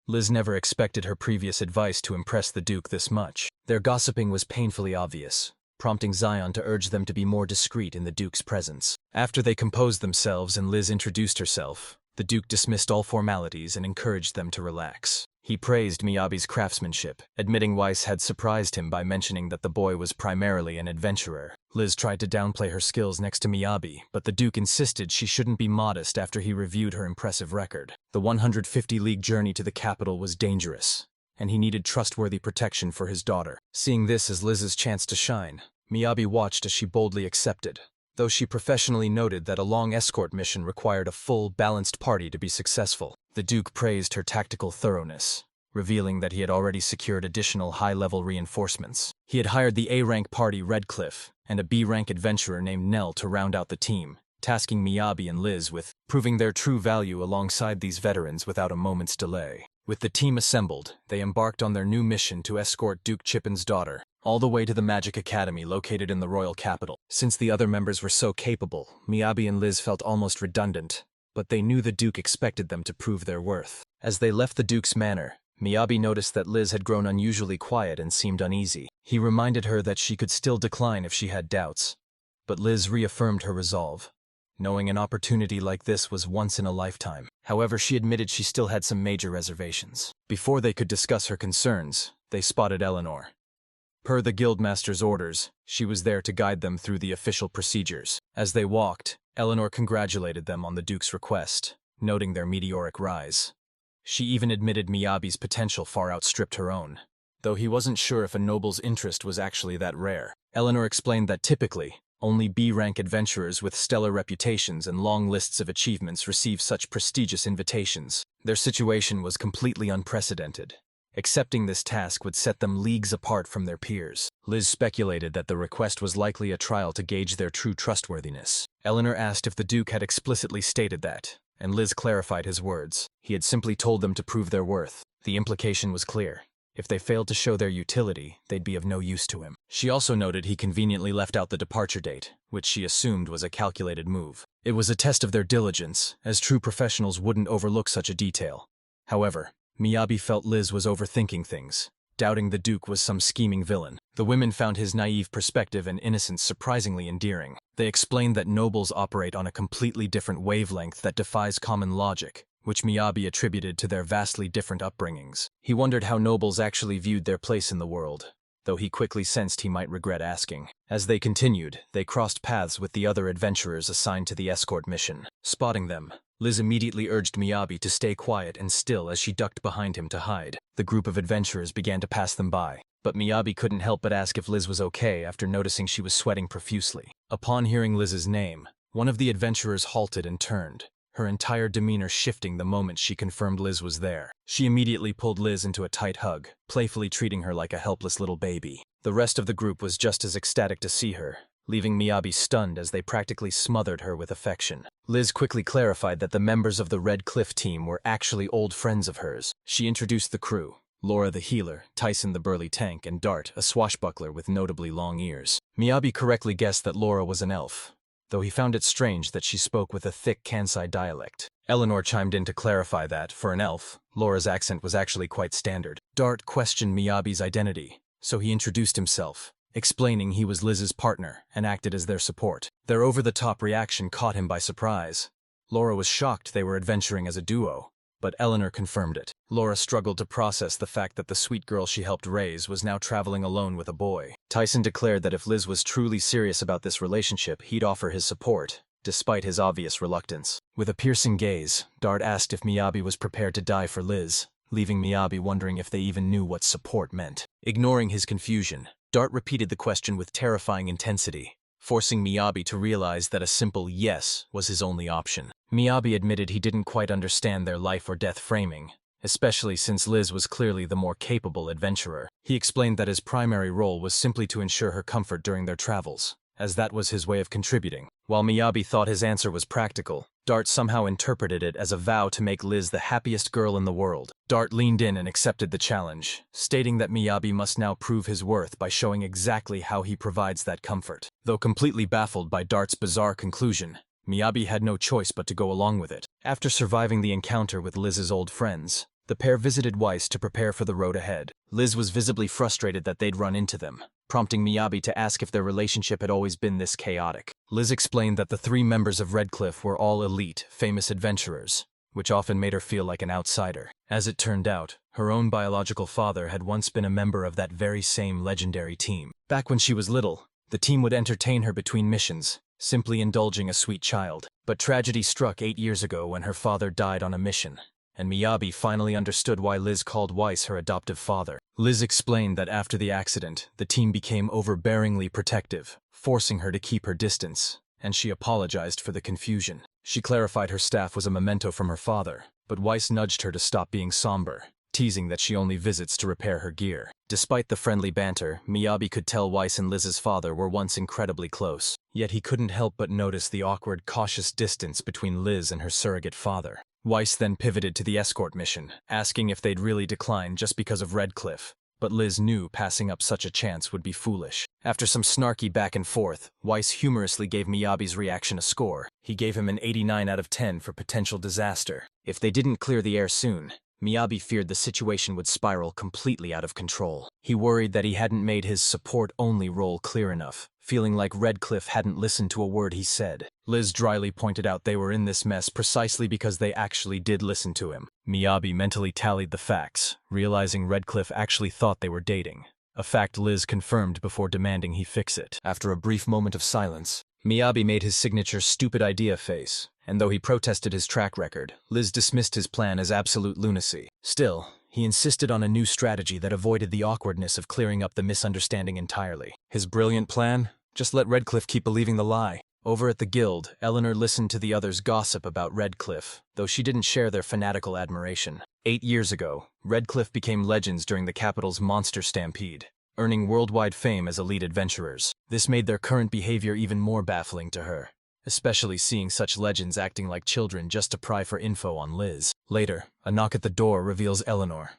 Liz never expected her previous advice to impress the Duke this much. Their gossiping was painfully obvious, prompting Zion to urge them to be more discreet in the Duke's presence. After they composed themselves and Liz introduced herself, the Duke dismissed all formalities and encouraged them to relax. He praised Miyabi's craftsmanship, admitting Weiss had surprised him by mentioning that the boy was primarily an adventurer. Liz tried to downplay her skills next to Miyabi, but the Duke insisted she shouldn't be modest after he reviewed her impressive record. The 150-league journey to the capital was dangerous, and he needed trustworthy protection for his daughter. Seeing this as Liz's chance to shine, Miyabi watched as she boldly accepted, though she professionally noted that a long escort mission required a full, balanced party to be successful. The Duke praised her tactical thoroughness, revealing that he had already secured additional high-level reinforcements. He had hired the A-rank party Redcliffe and a B-rank adventurer named Nell to round out the team, tasking Miyabi and Liz with proving their true value alongside these veterans without a moment's delay. With the team assembled, they embarked on their new mission to escort Duke Chippen's daughter all the way to the Magic Academy located in the royal capital. Since the other members were so capable, Miyabi and Liz felt almost redundant, but they knew the Duke expected them to prove their worth. As they left the Duke's manor, Miyabi noticed that Liz had grown unusually quiet and seemed uneasy. He reminded her that she could still decline if she had doubts, but Liz reaffirmed her resolve, knowing an opportunity like this was once in a lifetime. However, she admitted she still had some major reservations. Before they could discuss her concerns, they spotted Eleanor. Per the guildmaster's orders, she was there to guide them through the official procedures. As they walked, Eleanor congratulated them on the Duke's request, noting their meteoric rise. She even admitted Miyabi's potential far outstripped her own, though he wasn't sure if a noble's interest was actually that rare. Eleanor explained that typically, Only B-rank adventurers with stellar reputations and long lists of achievements receive such prestigious invitations. Their situation was completely unprecedented. Accepting this task would set them leagues apart from their peers. Liz speculated that the request was likely a trial to gauge their true trustworthiness. Eleanor asked if the Duke had explicitly stated that, and Liz clarified his words. He had simply told them to prove their worth. The implication was clear. If they failed to show their utility, they'd be of no use to him. She also noted he conveniently left out the departure date, which she assumed was a calculated move. It was a test of their diligence, as true professionals wouldn't overlook such a detail. However, Miyabi felt Liz was overthinking things, doubting the Duke was some scheming villain. The women found his naive perspective and innocence surprisingly endearing. They explained that nobles operate on a completely different wavelength that defies common logic, which Miyabi attributed to their vastly different upbringings. He wondered how nobles actually viewed their place in the world, though he quickly sensed he might regret asking. As they continued, they crossed paths with the other adventurers assigned to the escort mission. Spotting them, Liz immediately urged Miyabi to stay quiet and still as she ducked behind him to hide. The group of adventurers began to pass them by, but Miyabi couldn't help but ask if Liz was okay after noticing she was sweating profusely. Upon hearing Liz's name, one of the adventurers halted and turned, her entire demeanor shifting the moment she confirmed Liz was there. She immediately pulled Liz into a tight hug, playfully treating her like a helpless little baby. The rest of the group was just as ecstatic to see her, leaving Miyabi stunned as they practically smothered her with affection. Liz quickly clarified that the members of the Redcliffe team were actually old friends of hers. She introduced the crew: Laura the healer, Tyson the burly tank, and Dart, a swashbuckler with notably long ears. Miyabi correctly guessed that Laura was an elf, though he found it strange that she spoke with a thick Kansai dialect. Eleanor chimed in to clarify that, for an elf, Laura's accent was actually quite standard. Dart questioned Miyabi's identity, so he introduced himself, explaining he was Liz's partner and acted as their support. Their over-the-top reaction caught him by surprise. Laura was shocked they were adventuring as a duo, but Eleanor confirmed it. Laura struggled to process the fact that the sweet girl she helped raise was now traveling alone with a boy. Tyson declared that if Liz was truly serious about this relationship, he'd offer his support, despite his obvious reluctance. With a piercing gaze, Dart asked if Miyabi was prepared to die for Liz, leaving Miyabi wondering if they even knew what support meant. Ignoring his confusion, Dart repeated the question with terrifying intensity, forcing Miyabi to realize that a simple yes was his only option. Miyabi admitted he didn't quite understand their life or death framing, especially since Liz was clearly the more capable adventurer. He explained that his primary role was simply to ensure her comfort during their travels, as that was his way of contributing. While Miyabi thought his answer was practical, Dart somehow interpreted it as a vow to make Liz the happiest girl in the world. Dart leaned in and accepted the challenge, stating that Miyabi must now prove his worth by showing exactly how he provides that comfort. Though completely baffled by Dart's bizarre conclusion, Miyabi had no choice but to go along with it. After surviving the encounter with Liz's old friends, the pair visited Weiss to prepare for the road ahead. Liz was visibly frustrated that they'd run into them, prompting Miyabi to ask if their relationship had always been this chaotic. Liz explained that the 3 members of Redcliffe were all elite, famous adventurers, which often made her feel like an outsider. As it turned out, her own biological father had once been a member of that very same legendary team. Back when she was little, the team would entertain her between missions, simply indulging a sweet child. But tragedy struck 8 years ago when her father died on a mission, and Miyabi finally understood why Liz called Weiss her adoptive father. Liz explained that after the accident, the team became overbearingly protective, forcing her to keep her distance, and she apologized for the confusion. She clarified her staff was a memento from her father, but Weiss nudged her to stop being somber, teasing that she only visits to repair her gear. Despite the friendly banter, Miyabi could tell Weiss and Liz's father were once incredibly close, yet he couldn't help but notice the awkward, cautious distance between Liz and her surrogate father. Weiss then pivoted to the escort mission, asking if they'd really decline just because of Redcliffe, but Liz knew passing up such a chance would be foolish. After some snarky back and forth, Weiss humorously gave Miyabi's reaction a score. He gave him an 89 out of 10 for potential disaster. If they didn't clear the air soon, Miyabi feared the situation would spiral completely out of control. He worried that he hadn't made his support-only role clear enough, feeling like Redcliffe hadn't listened to a word he said. Liz dryly pointed out they were in this mess precisely because they actually did listen to him. Miyabi mentally tallied the facts, realizing Redcliffe actually thought they were dating, a fact Liz confirmed before demanding he fix it. After a brief moment of silence, Miyabi made his signature stupid idea face, and though he protested his track record, Liz dismissed his plan as absolute lunacy. Still, he insisted on a new strategy that avoided the awkwardness of clearing up the misunderstanding entirely. His brilliant plan? Just let Redcliffe keep believing the lie. Over at the guild, Eleanor listened to the others gossip about Redcliffe, though she didn't share their fanatical admiration. 8 years ago, Redcliffe became legends during the capital's monster stampede, earning worldwide fame as elite adventurers. This made their current behavior even more baffling to her, especially seeing such legends acting like children just to pry for info on Liz. Later, a knock at the door reveals Eleanor.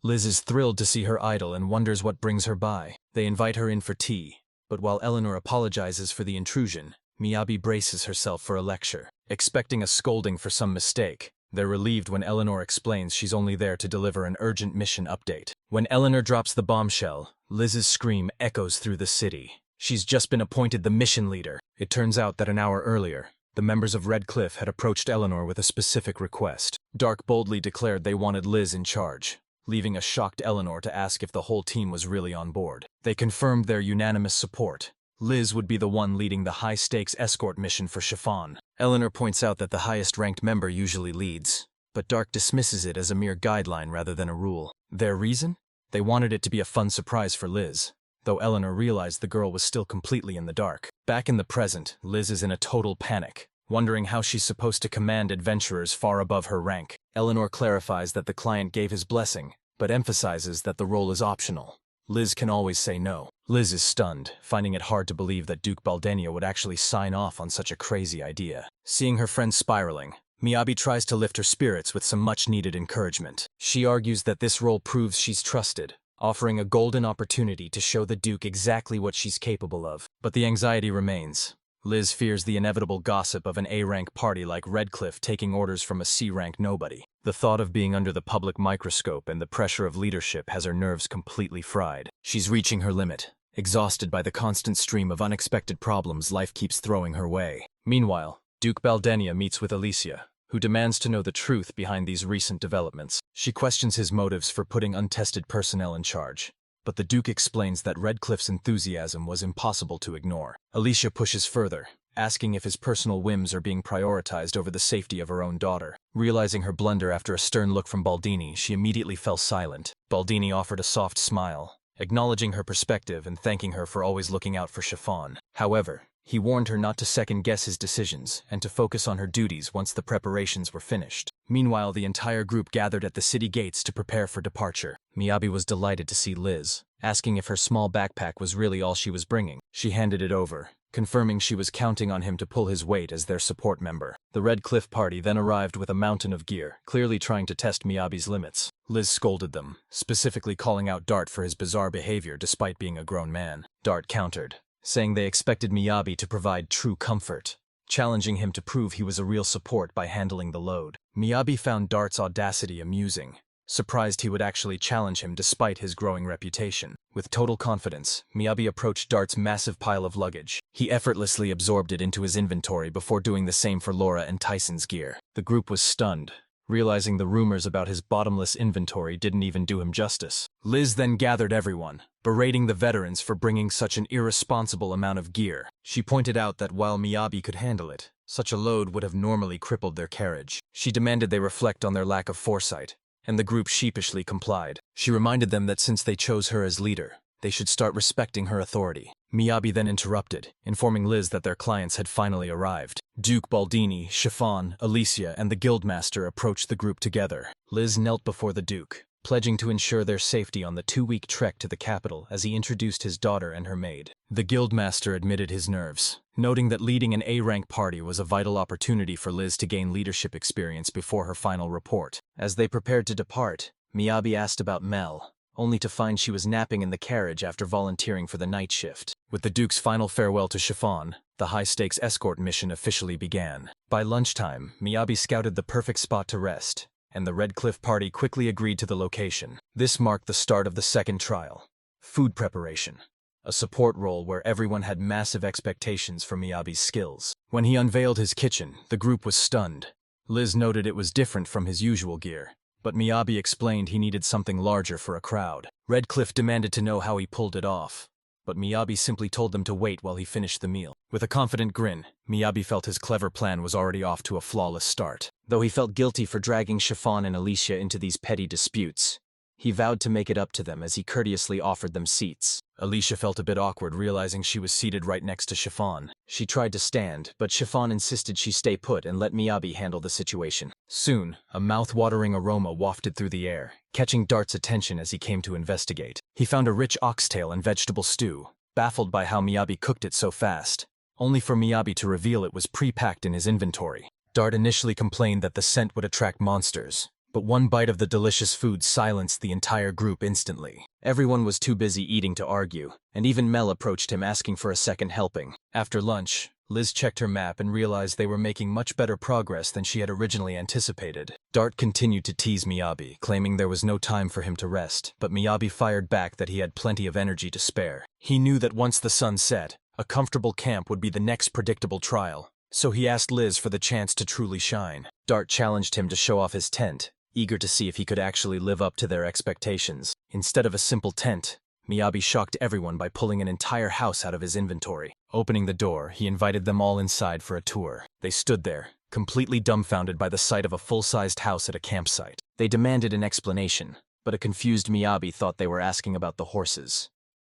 Liz is thrilled to see her idol and wonders what brings her by. They invite her in for tea, but while Eleanor apologizes for the intrusion, Miyabi braces herself for a lecture. Expecting a scolding for some mistake, they're relieved when Eleanor explains she's only there to deliver an urgent mission update. When Eleanor drops the bombshell, Liz's scream echoes through the city. She's just been appointed the mission leader. It turns out that an hour earlier, the members of Redcliffe had approached Eleanor with a specific request. Dark boldly declared they wanted Liz in charge, leaving a shocked Eleanor to ask if the whole team was really on board. They confirmed their unanimous support. Liz would be the one leading the high-stakes escort mission for Chiffon. Eleanor points out that the highest-ranked member usually leads, but Dark dismisses it as a mere guideline rather than a rule. Their reason? They wanted it to be a fun surprise for Liz, though Eleanor realized the girl was still completely in the dark. Back in the present, Liz is in a total panic, wondering how she's supposed to command adventurers far above her rank. Eleanor clarifies that the client gave his blessing, but emphasizes that the role is optional. Liz can always say no. Liz is stunned, finding it hard to believe that Duke Baldenia would actually sign off on such a crazy idea. Seeing her friend spiraling, Miyabi tries to lift her spirits with some much-needed encouragement. She argues that this role proves she's trusted, offering a golden opportunity to show the Duke exactly what she's capable of. But the anxiety remains. Liz fears the inevitable gossip of an A-rank party like Redcliffe taking orders from a C-rank nobody. The thought of being under the public microscope and the pressure of leadership has her nerves completely fried. She's reaching her limit, exhausted by the constant stream of unexpected problems life keeps throwing her way. Meanwhile, Duke Baldenia meets with Alicia, who demands to know the truth behind these recent developments. She questions his motives for putting untested personnel in charge, but the Duke explains that Redcliffe's enthusiasm was impossible to ignore. Alicia pushes further, asking if his personal whims are being prioritized over the safety of her own daughter. Realizing her blunder after a stern look from Baldini, she immediately fell silent. Baldini offered a soft smile, acknowledging her perspective and thanking her for always looking out for Chiffon. However, he warned her not to second-guess his decisions and to focus on her duties once the preparations were finished. Meanwhile, the entire group gathered at the city gates to prepare for departure. Miyabi was delighted to see Liz, asking if her small backpack was really all she was bringing. She handed it over, confirming she was counting on him to pull his weight as their support member. The Redcliffe party then arrived with a mountain of gear, clearly trying to test Miyabi's limits. Liz scolded them, specifically calling out Dart for his bizarre behavior despite being a grown man. Dart countered, saying they expected Miyabi to provide true comfort, challenging him to prove he was a real support by handling the load. Miyabi found Dart's audacity amusing, surprised he would actually challenge him despite his growing reputation. With total confidence, Miyabi approached Dart's massive pile of luggage. He effortlessly absorbed it into his inventory before doing the same for Laura and Tyson's gear. The group was stunned, realizing the rumors about his bottomless inventory didn't even do him justice. Liz then gathered everyone, berating the veterans for bringing such an irresponsible amount of gear. She pointed out that while Miyabi could handle it, such a load would have normally crippled their carriage. She demanded they reflect on their lack of foresight, and the group sheepishly complied. She reminded them that since they chose her as leader, they should start respecting her authority. Miyabi then interrupted, informing Liz that their clients had finally arrived. Duke Baldini, Chiffon, Alicia, and the guildmaster approached the group together. Liz knelt before the Duke, pledging to ensure their safety on the 2-week trek to the capital as he introduced his daughter and her maid. The guildmaster admitted his nerves, noting that leading an A-rank party was a vital opportunity for Liz to gain leadership experience before her final report. As they prepared to depart, Miyabi asked about Mel, only to find she was napping in the carriage after volunteering for the night shift. With the Duke's final farewell to Chiffon, the high-stakes escort mission officially began. By lunchtime, Miyabi scouted the perfect spot to rest, and the Redcliffe party quickly agreed to the location. This marked the start of the second trial: food preparation, a support role where everyone had massive expectations for Miyabi's skills. When he unveiled his kitchen, the group was stunned. Liz noted it was different from his usual gear, but Miyabi explained he needed something larger for a crowd. Redcliffe demanded to know how he pulled it off, but Miyabi simply told them to wait while he finished the meal. With a confident grin, Miyabi felt his clever plan was already off to a flawless start. Though he felt guilty for dragging Chiffon and Alicia into these petty disputes, He vowed to make it up to them as he courteously offered them seats. Alicia felt a bit awkward realizing she was seated right next to Chiffon. She tried to stand, but Chiffon insisted she stay put and let Miyabi handle the situation. Soon, a mouth-watering aroma wafted through the air, catching Dart's attention as he came to investigate. He found a rich oxtail and vegetable stew, baffled by how Miyabi cooked it so fast, only for Miyabi to reveal it was pre-packed in his inventory. Dart initially complained that the scent would attract monsters, but one bite of the delicious food silenced the entire group instantly. Everyone was too busy eating to argue, and even Mel approached him asking for a second helping. After lunch, Liz checked her map and realized they were making much better progress than she had originally anticipated. Dart continued to tease Miyabi, claiming there was no time for him to rest, but Miyabi fired back that he had plenty of energy to spare. He knew that once the sun set, a comfortable camp would be the next predictable trial, so he asked Liz for the chance to truly shine. Dart challenged him to show off his tent, eager to see if he could actually live up to their expectations. Instead of a simple tent, Miyabi shocked everyone by pulling an entire house out of his inventory. Opening the door, he invited them all inside for a tour. They stood there, completely dumbfounded by the sight of a full-sized house at a campsite. They demanded an explanation, but a confused Miyabi thought they were asking about the horses.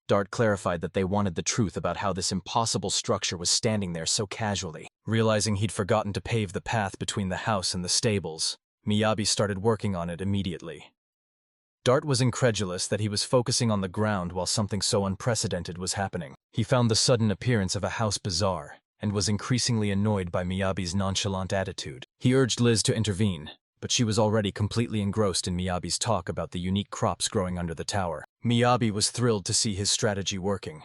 Dart clarified that they wanted the truth about how this impossible structure was standing there so casually. Realizing he'd forgotten to pave the path between the house and the stables, Miyabi started working on it immediately. Dart was incredulous that he was focusing on the ground while something so unprecedented was happening. He found the sudden appearance of a house bizarre, and was increasingly annoyed by Miyabi's nonchalant attitude. He urged Liz to intervene, but she was already completely engrossed in Miyabi's talk about the unique crops growing under the tower. Miyabi was thrilled to see his strategy working.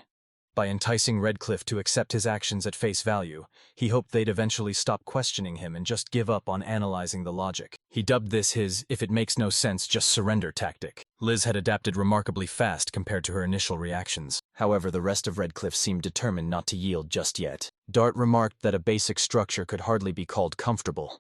By enticing Redcliffe to accept his actions at face value, he hoped they'd eventually stop questioning him and just give up on analyzing the logic. He dubbed this his "if it makes no sense, just surrender" tactic. Liz had adapted remarkably fast compared to her initial reactions. However, the rest of Redcliffe seemed determined not to yield just yet. Dart remarked that a basic structure could hardly be called comfortable,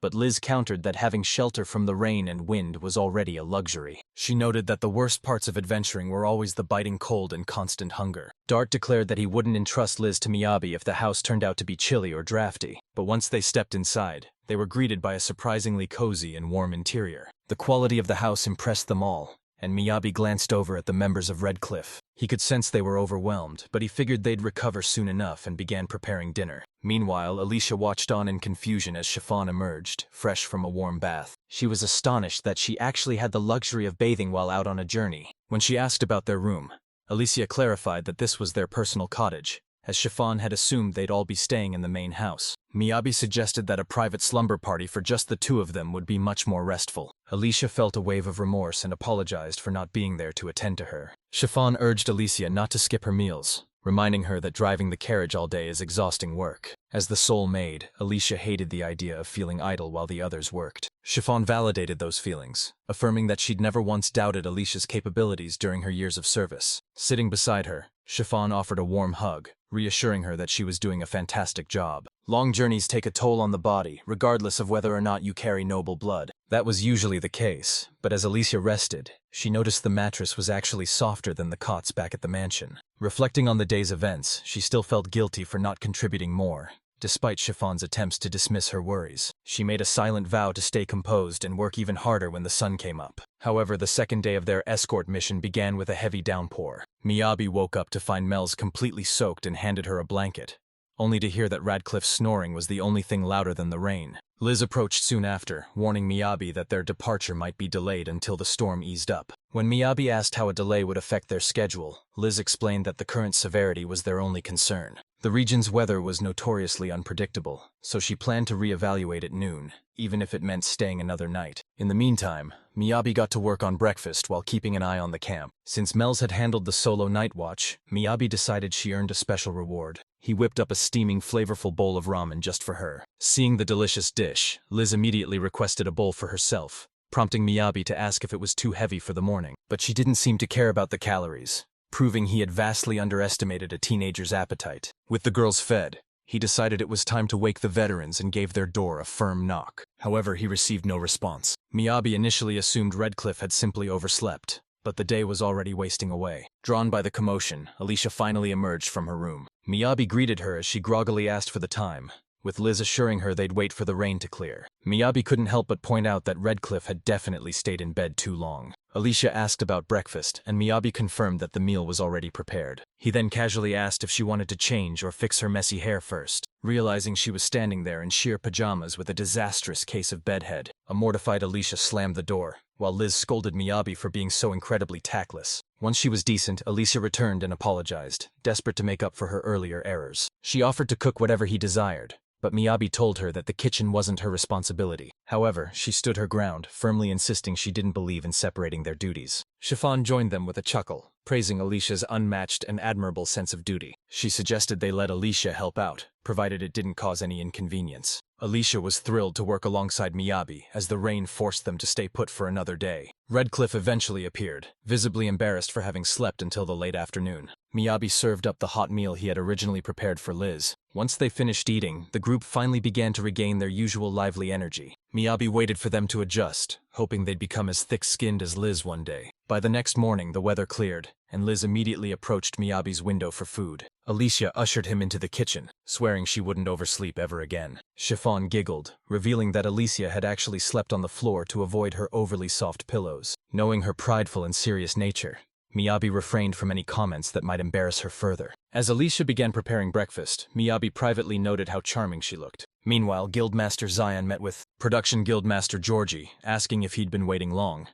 but Liz countered that having shelter from the rain and wind was already a luxury. She noted that the worst parts of adventuring were always the biting cold and constant hunger. Dart declared that he wouldn't entrust Liz to Miyabi if the house turned out to be chilly or drafty, but once they stepped inside, they were greeted by a surprisingly cozy and warm interior. The quality of the house impressed them all, and Miyabi glanced over at the members of Redcliffe. He could sense they were overwhelmed, but he figured they'd recover soon enough and began preparing dinner. Meanwhile, Alicia watched on in confusion as Chiffon emerged, fresh from a warm bath. She was astonished that she actually had the luxury of bathing while out on a journey. When she asked about their room, Alicia clarified that this was their personal cottage, as Chiffon had assumed they'd all be staying in the main house. Miyabi suggested that a private slumber party for just the two of them would be much more restful. Alicia felt a wave of remorse and apologized for not being there to attend to her. Chiffon urged Alicia not to skip her meals, reminding her that driving the carriage all day is exhausting work. As the sole maid, Alicia hated the idea of feeling idle while the others worked. Chiffon validated those feelings, affirming that she'd never once doubted Alicia's capabilities during her years of service. Sitting beside her, Chiffon offered a warm hug, reassuring her that she was doing a fantastic job. Long journeys take a toll on the body, regardless of whether or not you carry noble blood. That was usually the case, but as Alicia rested, she noticed the mattress was actually softer than the cots back at the mansion. Reflecting on the day's events, she still felt guilty for not contributing more, despite Chiffon's attempts to dismiss her worries. She made a silent vow to stay composed and work even harder when the sun came up. However, the second day of their escort mission began with a heavy downpour. Miyabi woke up to find Mel's completely soaked and handed her a blanket, only to hear that Radcliffe's snoring was the only thing louder than the rain. Liz approached soon after, warning Miyabi that their departure might be delayed until the storm eased up. When Miyabi asked how a delay would affect their schedule, Liz explained that the current severity was their only concern. The region's weather was notoriously unpredictable, so she planned to reevaluate at noon, even if it meant staying another night. In the meantime, Miyabi got to work on breakfast while keeping an eye on the camp. Since Mel's had handled the solo night watch, Miyabi decided she earned a special reward. He whipped up a steaming, flavorful bowl of ramen just for her. Seeing the delicious dish, Liz immediately requested a bowl for herself, prompting Miyabi to ask if it was too heavy for the morning. But she didn't seem to care about the calories, proving he had vastly underestimated a teenager's appetite. With the girls fed, he decided it was time to wake the veterans and gave their door a firm knock. However, he received no response. Miyabi initially assumed Redcliffe had simply overslept, but the day was already wasting away. Drawn by the commotion, Alicia finally emerged from her room. Miyabi greeted her as she groggily asked for the time, with Liz assuring her they'd wait for the rain to clear. Miyabi couldn't help but point out that Redcliffe had definitely stayed in bed too long. Alicia asked about breakfast, and Miyabi confirmed that the meal was already prepared. He then casually asked if she wanted to change or fix her messy hair first, realizing she was standing there in sheer pajamas with a disastrous case of bedhead. A mortified Alicia slammed the door, while Liz scolded Miyabi for being so incredibly tactless. Once she was decent, Alicia returned and apologized, desperate to make up for her earlier errors. She offered to cook whatever he desired, but Miyabi told her that the kitchen wasn't her responsibility. However, she stood her ground, firmly insisting she didn't believe in separating their duties. Chiffon joined them with a chuckle, praising Alicia's unmatched and admirable sense of duty. She suggested they let Alicia help out, provided it didn't cause any inconvenience. Alicia was thrilled to work alongside Miyabi, as the rain forced them to stay put for another day. Redcliffe eventually appeared, visibly embarrassed for having slept until the late afternoon. Miyabi served up the hot meal he had originally prepared for Liz. Once they finished eating, the group finally began to regain their usual lively energy. Miyabi waited for them to adjust, hoping they'd become as thick-skinned as Liz one day. By the next morning, the weather cleared, and Liz immediately approached Miyabi's window for food. Alicia ushered him into the kitchen, swearing she wouldn't oversleep ever again. Chiffon giggled, revealing that Alicia had actually slept on the floor to avoid her overly soft pillows. Knowing her prideful and serious nature, Miyabi refrained from any comments that might embarrass her further. As Alicia began preparing breakfast, Miyabi privately noted how charming she looked. Meanwhile, Guildmaster Zion met with Production Guildmaster Georgie, asking if he'd been waiting long.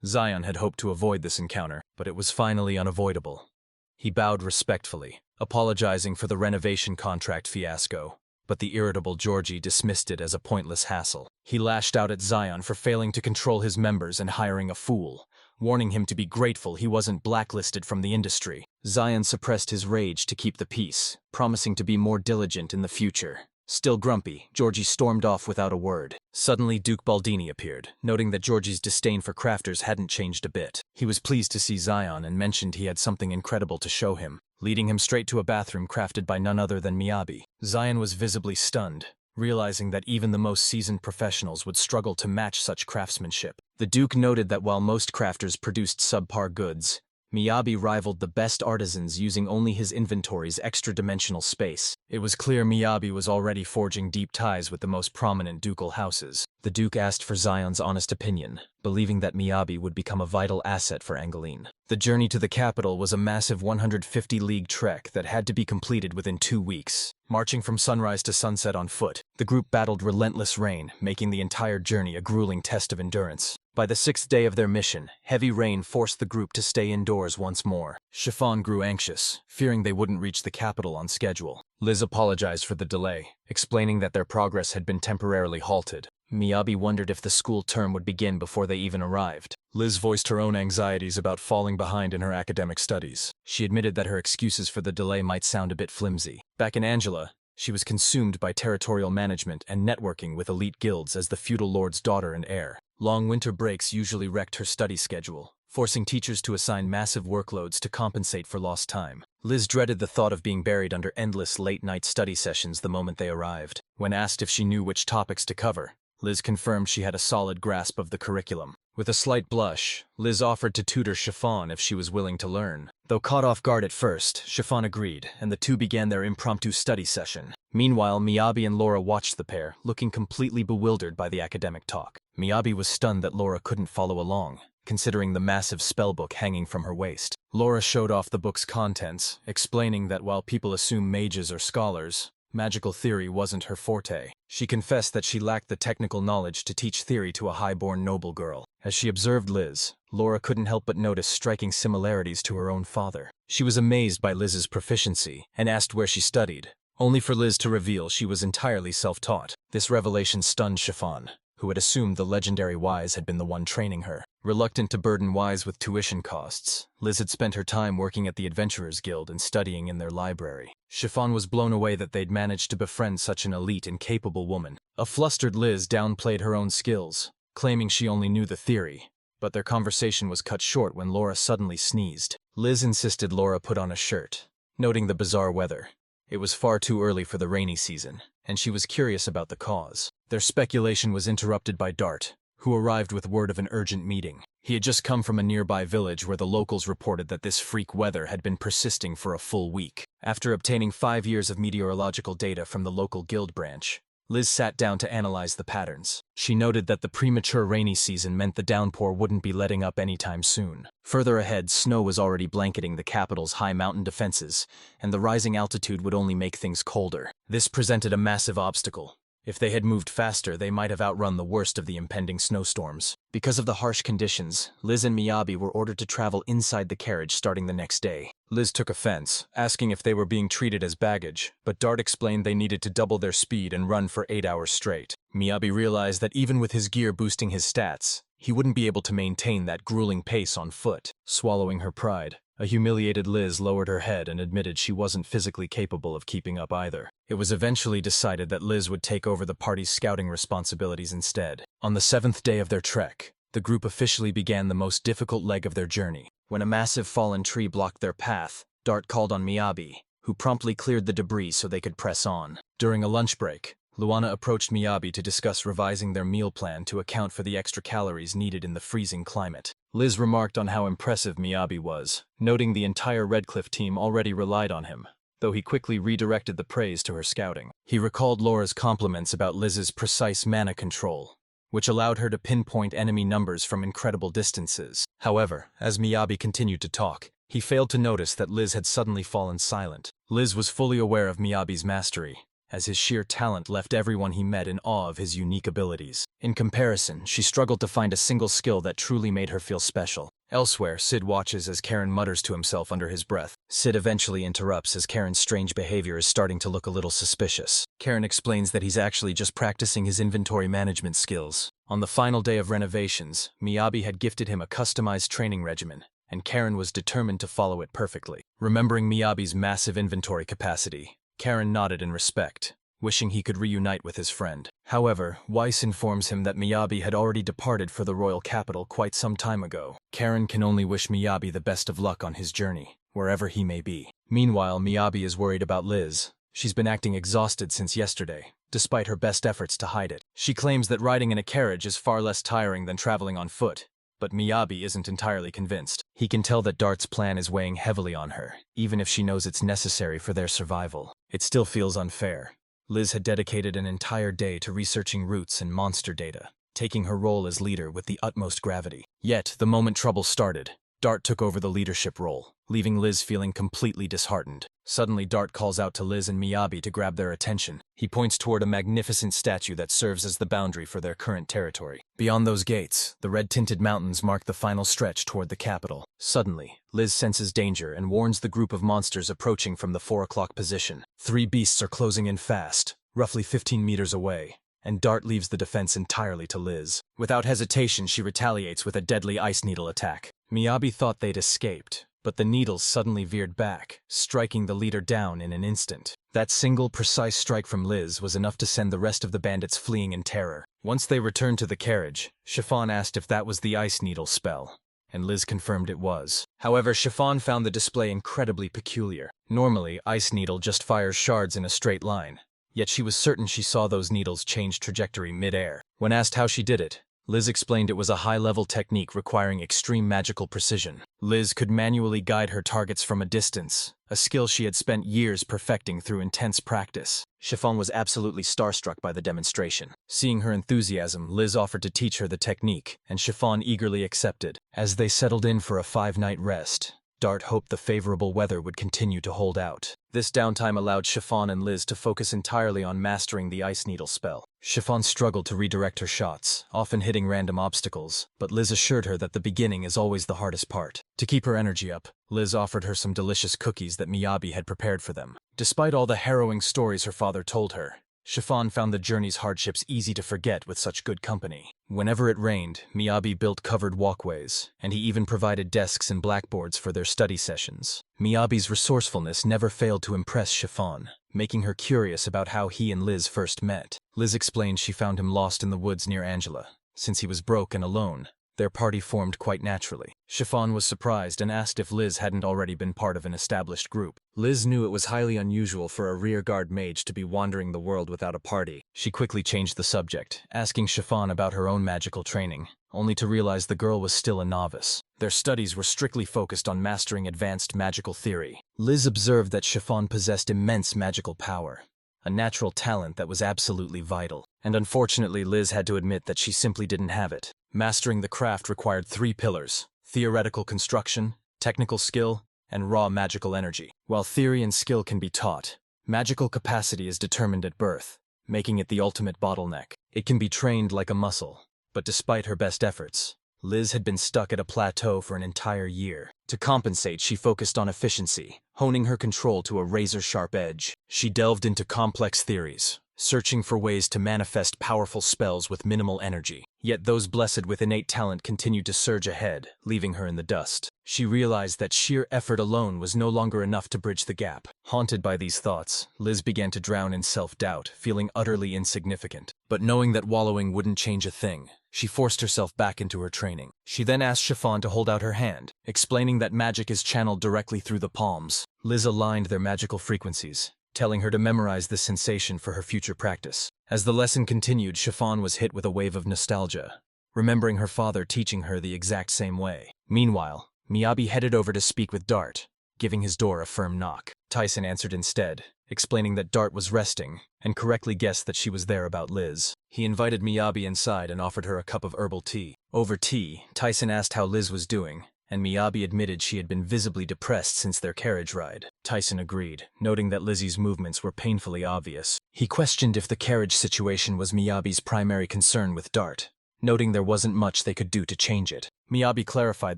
Zion had hoped to avoid this encounter, but it was finally unavoidable. He bowed respectfully, apologizing for the renovation contract fiasco, but the irritable Georgie dismissed it as a pointless hassle. He lashed out at Zion for failing to control his members and hiring a fool, warning him to be grateful he wasn't blacklisted from the industry. Zion suppressed his rage to keep the peace, promising to be more diligent in the future. Still grumpy, Georgie stormed off without a word. Suddenly, Duke Baldini appeared, noting that Georgie's disdain for crafters hadn't changed a bit. He was pleased to see Zion and mentioned he had something incredible to show him, leading him straight to a bathroom crafted by none other than Miyabi. Zion was visibly stunned, realizing that even the most seasoned professionals would struggle to match such craftsmanship. The Duke noted that while most crafters produced subpar goods, Miyabi rivaled the best artisans using only his inventory's extra-dimensional space. It was clear Miyabi was already forging deep ties with the most prominent ducal houses. The Duke asked for Zion's honest opinion, believing that Miyabi would become a vital asset for Angeline. The journey to the capital was a massive 150-league trek that had to be completed within 2 weeks. Marching from sunrise to sunset on foot, the group battled relentless rain, making the entire journey a grueling test of endurance. By the 6th day of their mission, heavy rain forced the group to stay indoors once more. Chiffon grew anxious, fearing they wouldn't reach the capital on schedule. Liz apologized for the delay, explaining that their progress had been temporarily halted. Miyabi wondered if the school term would begin before they even arrived. Liz voiced her own anxieties about falling behind in her academic studies. She admitted that her excuses for the delay might sound a bit flimsy. Back in Angela, she was consumed by territorial management and networking with elite guilds as the feudal lord's daughter and heir. Long winter breaks usually wrecked her study schedule, forcing teachers to assign massive workloads to compensate for lost time. Liz dreaded the thought of being buried under endless late-night study sessions the moment they arrived. When asked if she knew which topics to cover, Liz confirmed she had a solid grasp of the curriculum. With a slight blush, Liz offered to tutor Chiffon if she was willing to learn. Though caught off guard at first, Chiffon agreed, and the two began their impromptu study session. Meanwhile, Miyabi and Laura watched the pair, looking completely bewildered by the academic talk. Miyabi was stunned that Laura couldn't follow along, considering the massive spellbook hanging from her waist. Laura showed off the book's contents, explaining that while people assume mages are scholars, magical theory wasn't her forte. She confessed that she lacked the technical knowledge to teach theory to a high-born noble girl. As she observed Liz, Laura couldn't help but notice striking similarities to her own father. She was amazed by Liz's proficiency and asked where she studied, only for Liz to reveal she was entirely self-taught. This revelation stunned Chiffon, who had assumed the legendary Wise had been the one training her. Reluctant to burden Wise with tuition costs, Liz had spent her time working at the Adventurers Guild and studying in their library. Chiffon was blown away that they'd managed to befriend such an elite and capable woman. A flustered Liz downplayed her own skills, claiming she only knew the theory, but their conversation was cut short when Laura suddenly sneezed. Liz insisted Laura put on a shirt, noting the bizarre weather. It was far too early for the rainy season, and she was curious about the cause. Their speculation was interrupted by Dart, who arrived with word of an urgent meeting. He had just come from a nearby village where the locals reported that this freak weather had been persisting for a full week. After obtaining 5 years of meteorological data from the local guild branch, Liz sat down to analyze the patterns. She noted that the premature rainy season meant the downpour wouldn't be letting up anytime soon. Further ahead, snow was already blanketing the capital's high mountain defenses, and the rising altitude would only make things colder. This presented a massive obstacle. If they had moved faster, they might have outrun the worst of the impending snowstorms. Because of the harsh conditions, Liz and Miyabi were ordered to travel inside the carriage starting the next day. Liz took offense, asking if they were being treated as baggage, but Dart explained they needed to double their speed and run for 8 hours straight. Miyabi realized that even with his gear boosting his stats, he wouldn't be able to maintain that grueling pace on foot. Swallowing her pride, a humiliated Liz lowered her head and admitted she wasn't physically capable of keeping up either. It was eventually decided that Liz would take over the party's scouting responsibilities instead. On the 7th day of their trek, the group officially began the most difficult leg of their journey. When a massive fallen tree blocked their path, Dart called on Miyabi, who promptly cleared the debris so they could press on. During a lunch break, Luana approached Miyabi to discuss revising their meal plan to account for the extra calories needed in the freezing climate. Liz remarked on how impressive Miyabi was, noting the entire Redcliffe team already relied on him, though he quickly redirected the praise to her scouting. He recalled Laura's compliments about Liz's precise mana control, which allowed her to pinpoint enemy numbers from incredible distances. However, as Miyabi continued to talk, he failed to notice that Liz had suddenly fallen silent. Liz was fully aware of Miyabi's mastery, as his sheer talent left everyone he met in awe of his unique abilities. In comparison, she struggled to find a single skill that truly made her feel special. Elsewhere, Sid watches as Karin mutters to himself under his breath. Sid eventually interrupts as Karin's strange behavior is starting to look a little suspicious. Karin explains that he's actually just practicing his inventory management skills. On the final day of renovations, Miyabi had gifted him a customized training regimen, and Karin was determined to follow it perfectly. Remembering Miyabi's massive inventory capacity, Karin nodded in respect, wishing he could reunite with his friend. However, Weiss informs him that Miyabi had already departed for the royal capital quite some time ago. Karin can only wish Miyabi the best of luck on his journey, wherever he may be. Meanwhile, Miyabi is worried about Liz. She's been acting exhausted since yesterday, despite her best efforts to hide it. She claims that riding in a carriage is far less tiring than traveling on foot, but Miyabi isn't entirely convinced. He can tell that Dart's plan is weighing heavily on her, even if she knows it's necessary for their survival. It still feels unfair. Liz had dedicated an entire day to researching roots and monster data, taking her role as leader with the utmost gravity. Yet, the moment trouble started, Dart took over the leadership role, leaving Liz feeling completely disheartened. Suddenly, Dart calls out to Liz and Miyabi to grab their attention. He points toward a magnificent statue that serves as the boundary for their current territory. Beyond those gates, the red-tinted mountains mark the final stretch toward the capital. Suddenly, Liz senses danger and warns the group of monsters approaching from the 4 o'clock position. 3 beasts are closing in fast, roughly 15 meters away, and Dart leaves the defense entirely to Liz. Without hesitation, she retaliates with a deadly ice needle attack. Miyabi thought they'd escaped, but the needles suddenly veered back, striking the leader down in an instant. That single precise strike from Liz was enough to send the rest of the bandits fleeing in terror. Once they returned to the carriage, Chiffon asked if that was the ice needle spell, and Liz confirmed it was. However, Chiffon found the display incredibly peculiar. Normally, ice needle just fires shards in a straight line, yet she was certain she saw those needles change trajectory mid-air. When asked how she did it, Liz explained it was a high-level technique requiring extreme magical precision. Liz could manually guide her targets from a distance, a skill she had spent years perfecting through intense practice. Chiffon was absolutely starstruck by the demonstration. Seeing her enthusiasm, Liz offered to teach her the technique, and Chiffon eagerly accepted. As they settled in for a 5-night rest, Dart hoped the favorable weather would continue to hold out. This downtime allowed Chiffon and Liz to focus entirely on mastering the ice needle spell. Chiffon struggled to redirect her shots, often hitting random obstacles, but Liz assured her that the beginning is always the hardest part. To keep her energy up, Liz offered her some delicious cookies that Miyabi had prepared for them. Despite all the harrowing stories her father told her, Chiffon found the journey's hardships easy to forget with such good company. Whenever it rained, Miyabi built covered walkways, and he even provided desks and blackboards for their study sessions. Miyabi's resourcefulness never failed to impress Chiffon, making her curious about how he and Liz first met. Liz explained she found him lost in the woods near Angela. Since he was broke and alone, their party formed quite naturally. Chiffon was surprised and asked if Liz hadn't already been part of an established group. Liz knew it was highly unusual for a rearguard mage to be wandering the world without a party. She quickly changed the subject, asking Chiffon about her own magical training, only to realize the girl was still a novice. Their studies were strictly focused on mastering advanced magical theory. Liz observed that Chiffon possessed immense magical power, a natural talent that was absolutely vital. And unfortunately, Liz had to admit that she simply didn't have it. Mastering the craft required 3 pillars: theoretical construction, technical skill, and raw magical energy. While theory and skill can be taught, magical capacity is determined at birth, making it the ultimate bottleneck. It can be trained like a muscle, but despite her best efforts, Liz had been stuck at a plateau for an entire year. To compensate, she focused on efficiency, honing her control to a razor-sharp edge. She delved into complex theories, searching for ways to manifest powerful spells with minimal energy. Yet those blessed with innate talent continued to surge ahead, leaving her in the dust. She realized that sheer effort alone was no longer enough to bridge the gap. Haunted by these thoughts, Liz began to drown in self-doubt, feeling utterly insignificant. But knowing that wallowing wouldn't change a thing, she forced herself back into her training. She then asked Chiffon to hold out her hand, explaining that magic is channeled directly through the palms. Liz aligned their magical frequencies, telling her to memorize this sensation for her future practice. As the lesson continued, Chiffon was hit with a wave of nostalgia, remembering her father teaching her the exact same way. Meanwhile, Miyabi headed over to speak with Dart, giving his door a firm knock. Tyson answered instead, explaining that Dart was resting, and correctly guessed that she was there about Liz. He invited Miyabi inside and offered her a cup of herbal tea. Over tea, Tyson asked how Liz was doing, and Miyabi admitted she had been visibly depressed since their carriage ride. Tyson agreed, noting that Lizzie's movements were painfully obvious. He questioned if the carriage situation was Miyabi's primary concern with Dart, noting there wasn't much they could do to change it. Miyabi clarified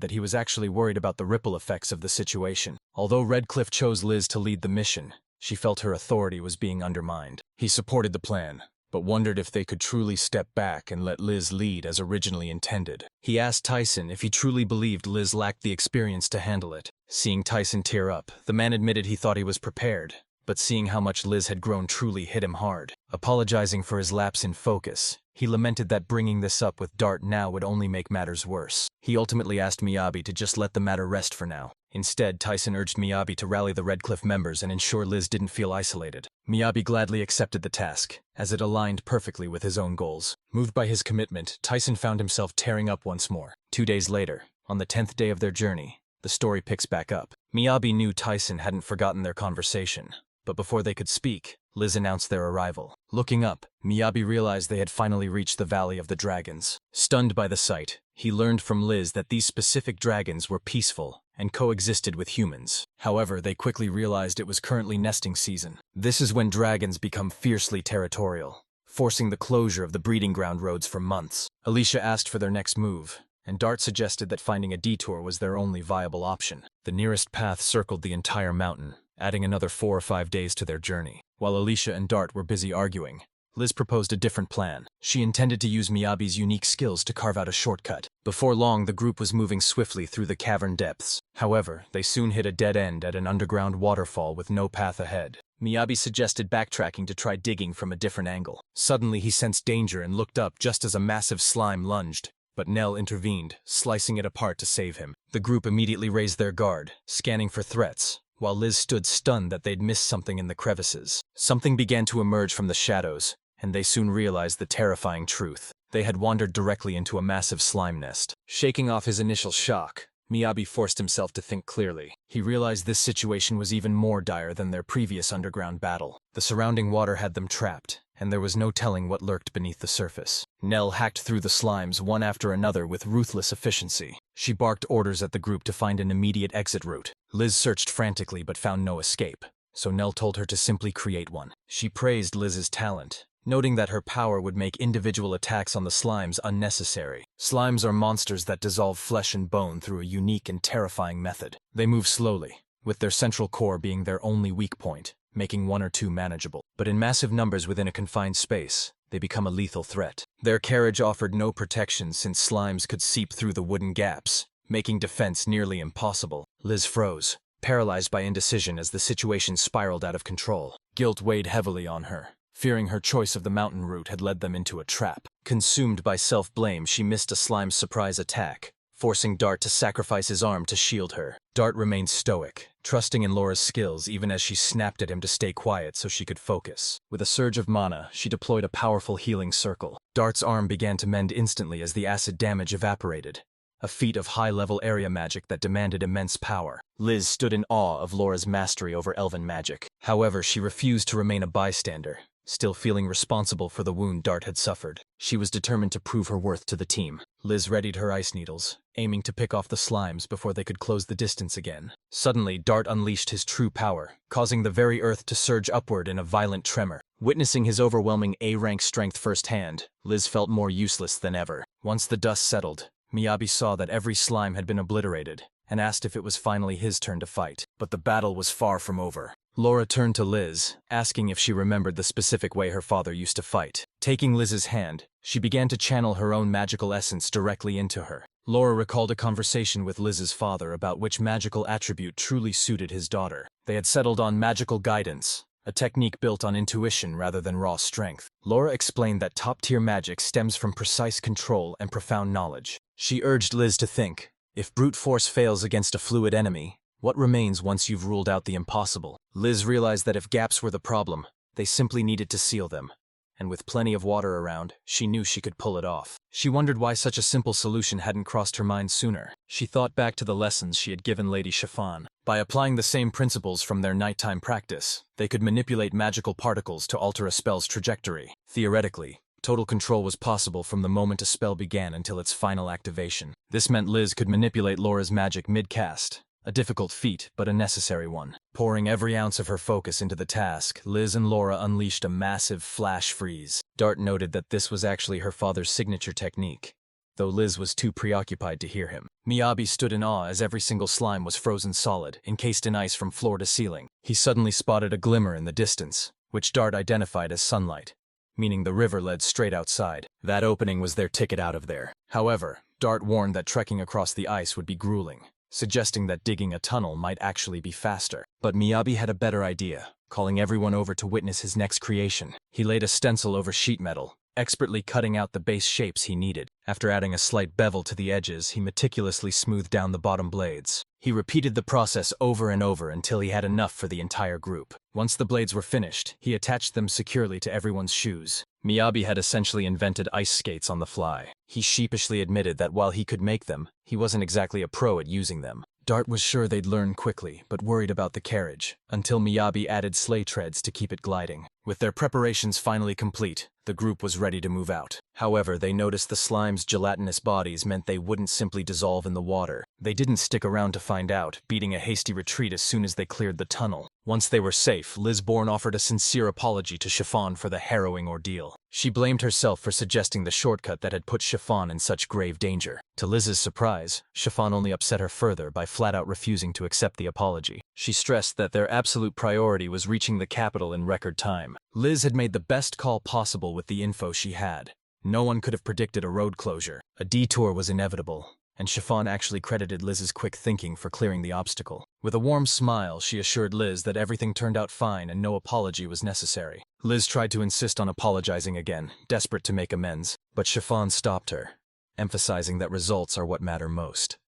that he was actually worried about the ripple effects of the situation. Although Redcliffe chose Liz to lead the mission, she felt her authority was being undermined. He supported the plan, but wondered if they could truly step back and let Liz lead as originally intended. He asked Tyson if he truly believed Liz lacked the experience to handle it. Seeing Tyson tear up, the man admitted he thought he was prepared, but seeing how much Liz had grown truly hit him hard. Apologizing for his lapse in focus, he lamented that bringing this up with Dart now would only make matters worse. He ultimately asked Miyabi to just let the matter rest for now. Instead, Tyson urged Miyabi to rally the Redcliffe members and ensure Liz didn't feel isolated. Miyabi gladly accepted the task, as it aligned perfectly with his own goals. Moved by his commitment, Tyson found himself tearing up once more. 2 days later, on the 10th day of their journey, the story picks back up. Miyabi knew Tyson hadn't forgotten their conversation, but before they could speak, Liz announced their arrival. Looking up, Miyabi realized they had finally reached the Valley of the Dragons. Stunned by the sight, he learned from Liz that these specific dragons were peaceful and coexisted with humans. However, they quickly realized it was currently nesting season. This is when dragons become fiercely territorial, forcing the closure of the breeding ground roads for months. Alicia asked for their next move, and Dart suggested that finding a detour was their only viable option. The nearest path circled the entire mountain, adding another 4 or 5 days to their journey. While Alicia and Dart were busy arguing, Liz proposed a different plan. She intended to use Miyabi's unique skills to carve out a shortcut. Before long, the group was moving swiftly through the cavern depths. However, they soon hit a dead end at an underground waterfall with no path ahead. Miyabi suggested backtracking to try digging from a different angle. Suddenly, he sensed danger and looked up just as a massive slime lunged. But Nell intervened, slicing it apart to save him. The group immediately raised their guard, scanning for threats, while Liz stood stunned that they'd missed something in the crevices. Something began to emerge from the shadows, and they soon realized the terrifying truth. They had wandered directly into a massive slime nest. Shaking off his initial shock, Miyabi forced himself to think clearly. He realized this situation was even more dire than their previous underground battle. The surrounding water had them trapped, and there was no telling what lurked beneath the surface. Nell hacked through the slimes one after another with ruthless efficiency. She barked orders at the group to find an immediate exit route. Liz searched frantically but found no escape, so Nell told her to simply create one. She praised Liz's talent, noting that her power would make individual attacks on the slimes unnecessary. Slimes are monsters that dissolve flesh and bone through a unique and terrifying method. They move slowly, with their central core being their only weak point, making 1 or 2 manageable. But in massive numbers within a confined space, they become a lethal threat. Their carriage offered no protection since slimes could seep through the wooden gaps, making defense nearly impossible. Liz froze, paralyzed by indecision as the situation spiraled out of control. Guilt weighed heavily on her, fearing her choice of the mountain route had led them into a trap. Consumed by self-blame, she missed a slime's surprise attack, forcing Dart to sacrifice his arm to shield her. Dart remained stoic, trusting in Laura's skills even as she snapped at him to stay quiet so she could focus. With a surge of mana, she deployed a powerful healing circle. Dart's arm began to mend instantly as the acid damage evaporated, a feat of high-level area magic that demanded immense power. Liz stood in awe of Laura's mastery over elven magic. However, she refused to remain a bystander, still feeling responsible for the wound Dart had suffered. She was determined to prove her worth to the team. Liz readied her ice needles, aiming to pick off the slimes before they could close the distance again. Suddenly, Dart unleashed his true power, causing the very earth to surge upward in a violent tremor. Witnessing his overwhelming A-rank strength firsthand, Liz felt more useless than ever. Once the dust settled, Miyabi saw that every slime had been obliterated, and asked if it was finally his turn to fight. But the battle was far from over. Laura turned to Liz, asking if she remembered the specific way her father used to fight. Taking Liz's hand, she began to channel her own magical essence directly into her. Laura recalled a conversation with Liz's father about which magical attribute truly suited his daughter. They had settled on magical guidance, a technique built on intuition rather than raw strength. Laura explained that top-tier magic stems from precise control and profound knowledge. She urged Liz to think, if brute force fails against a fluid enemy, what remains once you've ruled out the impossible? Liz realized that if gaps were the problem, they simply needed to seal them. And with plenty of water around, she knew she could pull it off. She wondered why such a simple solution hadn't crossed her mind sooner. She thought back to the lessons she had given Lady Chiffon. By applying the same principles from their nighttime practice, they could manipulate magical particles to alter a spell's trajectory. Theoretically, total control was possible from the moment a spell began until its final activation. This meant Liz could manipulate Laura's magic mid-cast. A difficult feat, but a necessary one. Pouring every ounce of her focus into the task, Liz and Laura unleashed a massive flash freeze. Dart noted that this was actually her father's signature technique, though Liz was too preoccupied to hear him. Miyabi stood in awe as every single slime was frozen solid, encased in ice from floor to ceiling. He suddenly spotted a glimmer in the distance, which Dart identified as sunlight, meaning the river led straight outside. That opening was their ticket out of there. However, Dart warned that trekking across the ice would be grueling, suggesting that digging a tunnel might actually be faster. But Miyabi had a better idea, calling everyone over to witness his next creation. He laid a stencil over sheet metal, expertly cutting out the base shapes he needed. After adding a slight bevel to the edges, he meticulously smoothed down the bottom blades. He repeated the process over and over until he had enough for the entire group. Once the blades were finished, he attached them securely to everyone's shoes. Miyabi had essentially invented ice skates on the fly. He sheepishly admitted that while he could make them, he wasn't exactly a pro at using them. Dart was sure they'd learn quickly, but worried about the carriage, until Miyabi added sleigh treads to keep it gliding. With their preparations finally complete, the group was ready to move out. However, they noticed the slime's gelatinous bodies meant they wouldn't simply dissolve in the water. They didn't stick around to find out, beating a hasty retreat as soon as they cleared the tunnel. Once they were safe, Lisborn offered a sincere apology to Chiffon for the harrowing ordeal. She blamed herself for suggesting the shortcut that had put Chiffon in such grave danger. To Liz's surprise, Chiffon only upset her further by flat-out refusing to accept the apology. She stressed that their absolute priority was reaching the capital in record time. Liz had made the best call possible with the info she had. No one could have predicted a road closure. A detour was inevitable, and Chiffon actually credited Liz's quick thinking for clearing the obstacle. With a warm smile, she assured Liz that everything turned out fine and no apology was necessary. Liz tried to insist on apologizing again, desperate to make amends, but Chiffon stopped her, emphasizing that results are what matter most.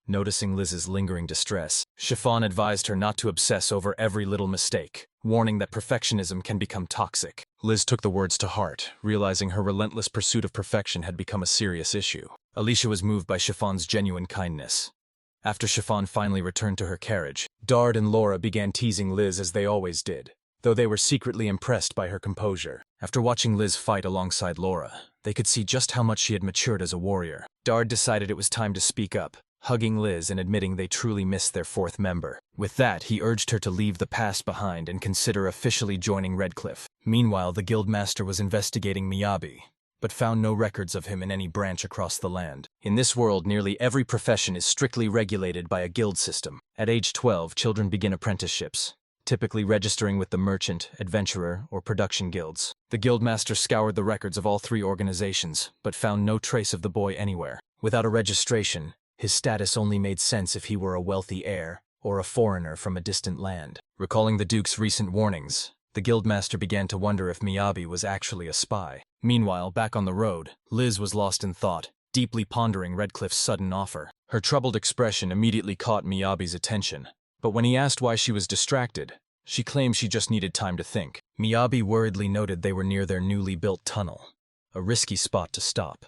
Noticing Liz's lingering distress, Chiffon advised her not to obsess over every little mistake, warning that perfectionism can become toxic. Liz took the words to heart, realizing her relentless pursuit of perfection had become a serious issue. Alicia was moved by Chiffon's genuine kindness. After Chiffon finally returned to her carriage, Dart and Laura began teasing Liz as they always did, though they were secretly impressed by her composure. After watching Liz fight alongside Laura, they could see just how much she had matured as a warrior. Dart decided it was time to speak up, hugging Liz and admitting they truly missed their fourth member. With that, he urged her to leave the past behind and consider officially joining Redcliffe. Meanwhile, the guildmaster was investigating Miyabi, but found no records of him in any branch across the land. In this world, nearly every profession is strictly regulated by a guild system. At age 12, children begin apprenticeships, typically registering with the merchant, adventurer, or production guilds. The guildmaster scoured the records of all three organizations, but found no trace of the boy anywhere. Without a registration, his status only made sense if he were a wealthy heir or a foreigner from a distant land. Recalling the Duke's recent warnings, the guildmaster began to wonder if Miyabi was actually a spy. Meanwhile, back on the road, Liz was lost in thought, deeply pondering Redcliffe's sudden offer. Her troubled expression immediately caught Miyabi's attention, but when he asked why she was distracted, she claimed she just needed time to think. Miyabi worriedly noted they were near their newly built tunnel, a risky spot to stop.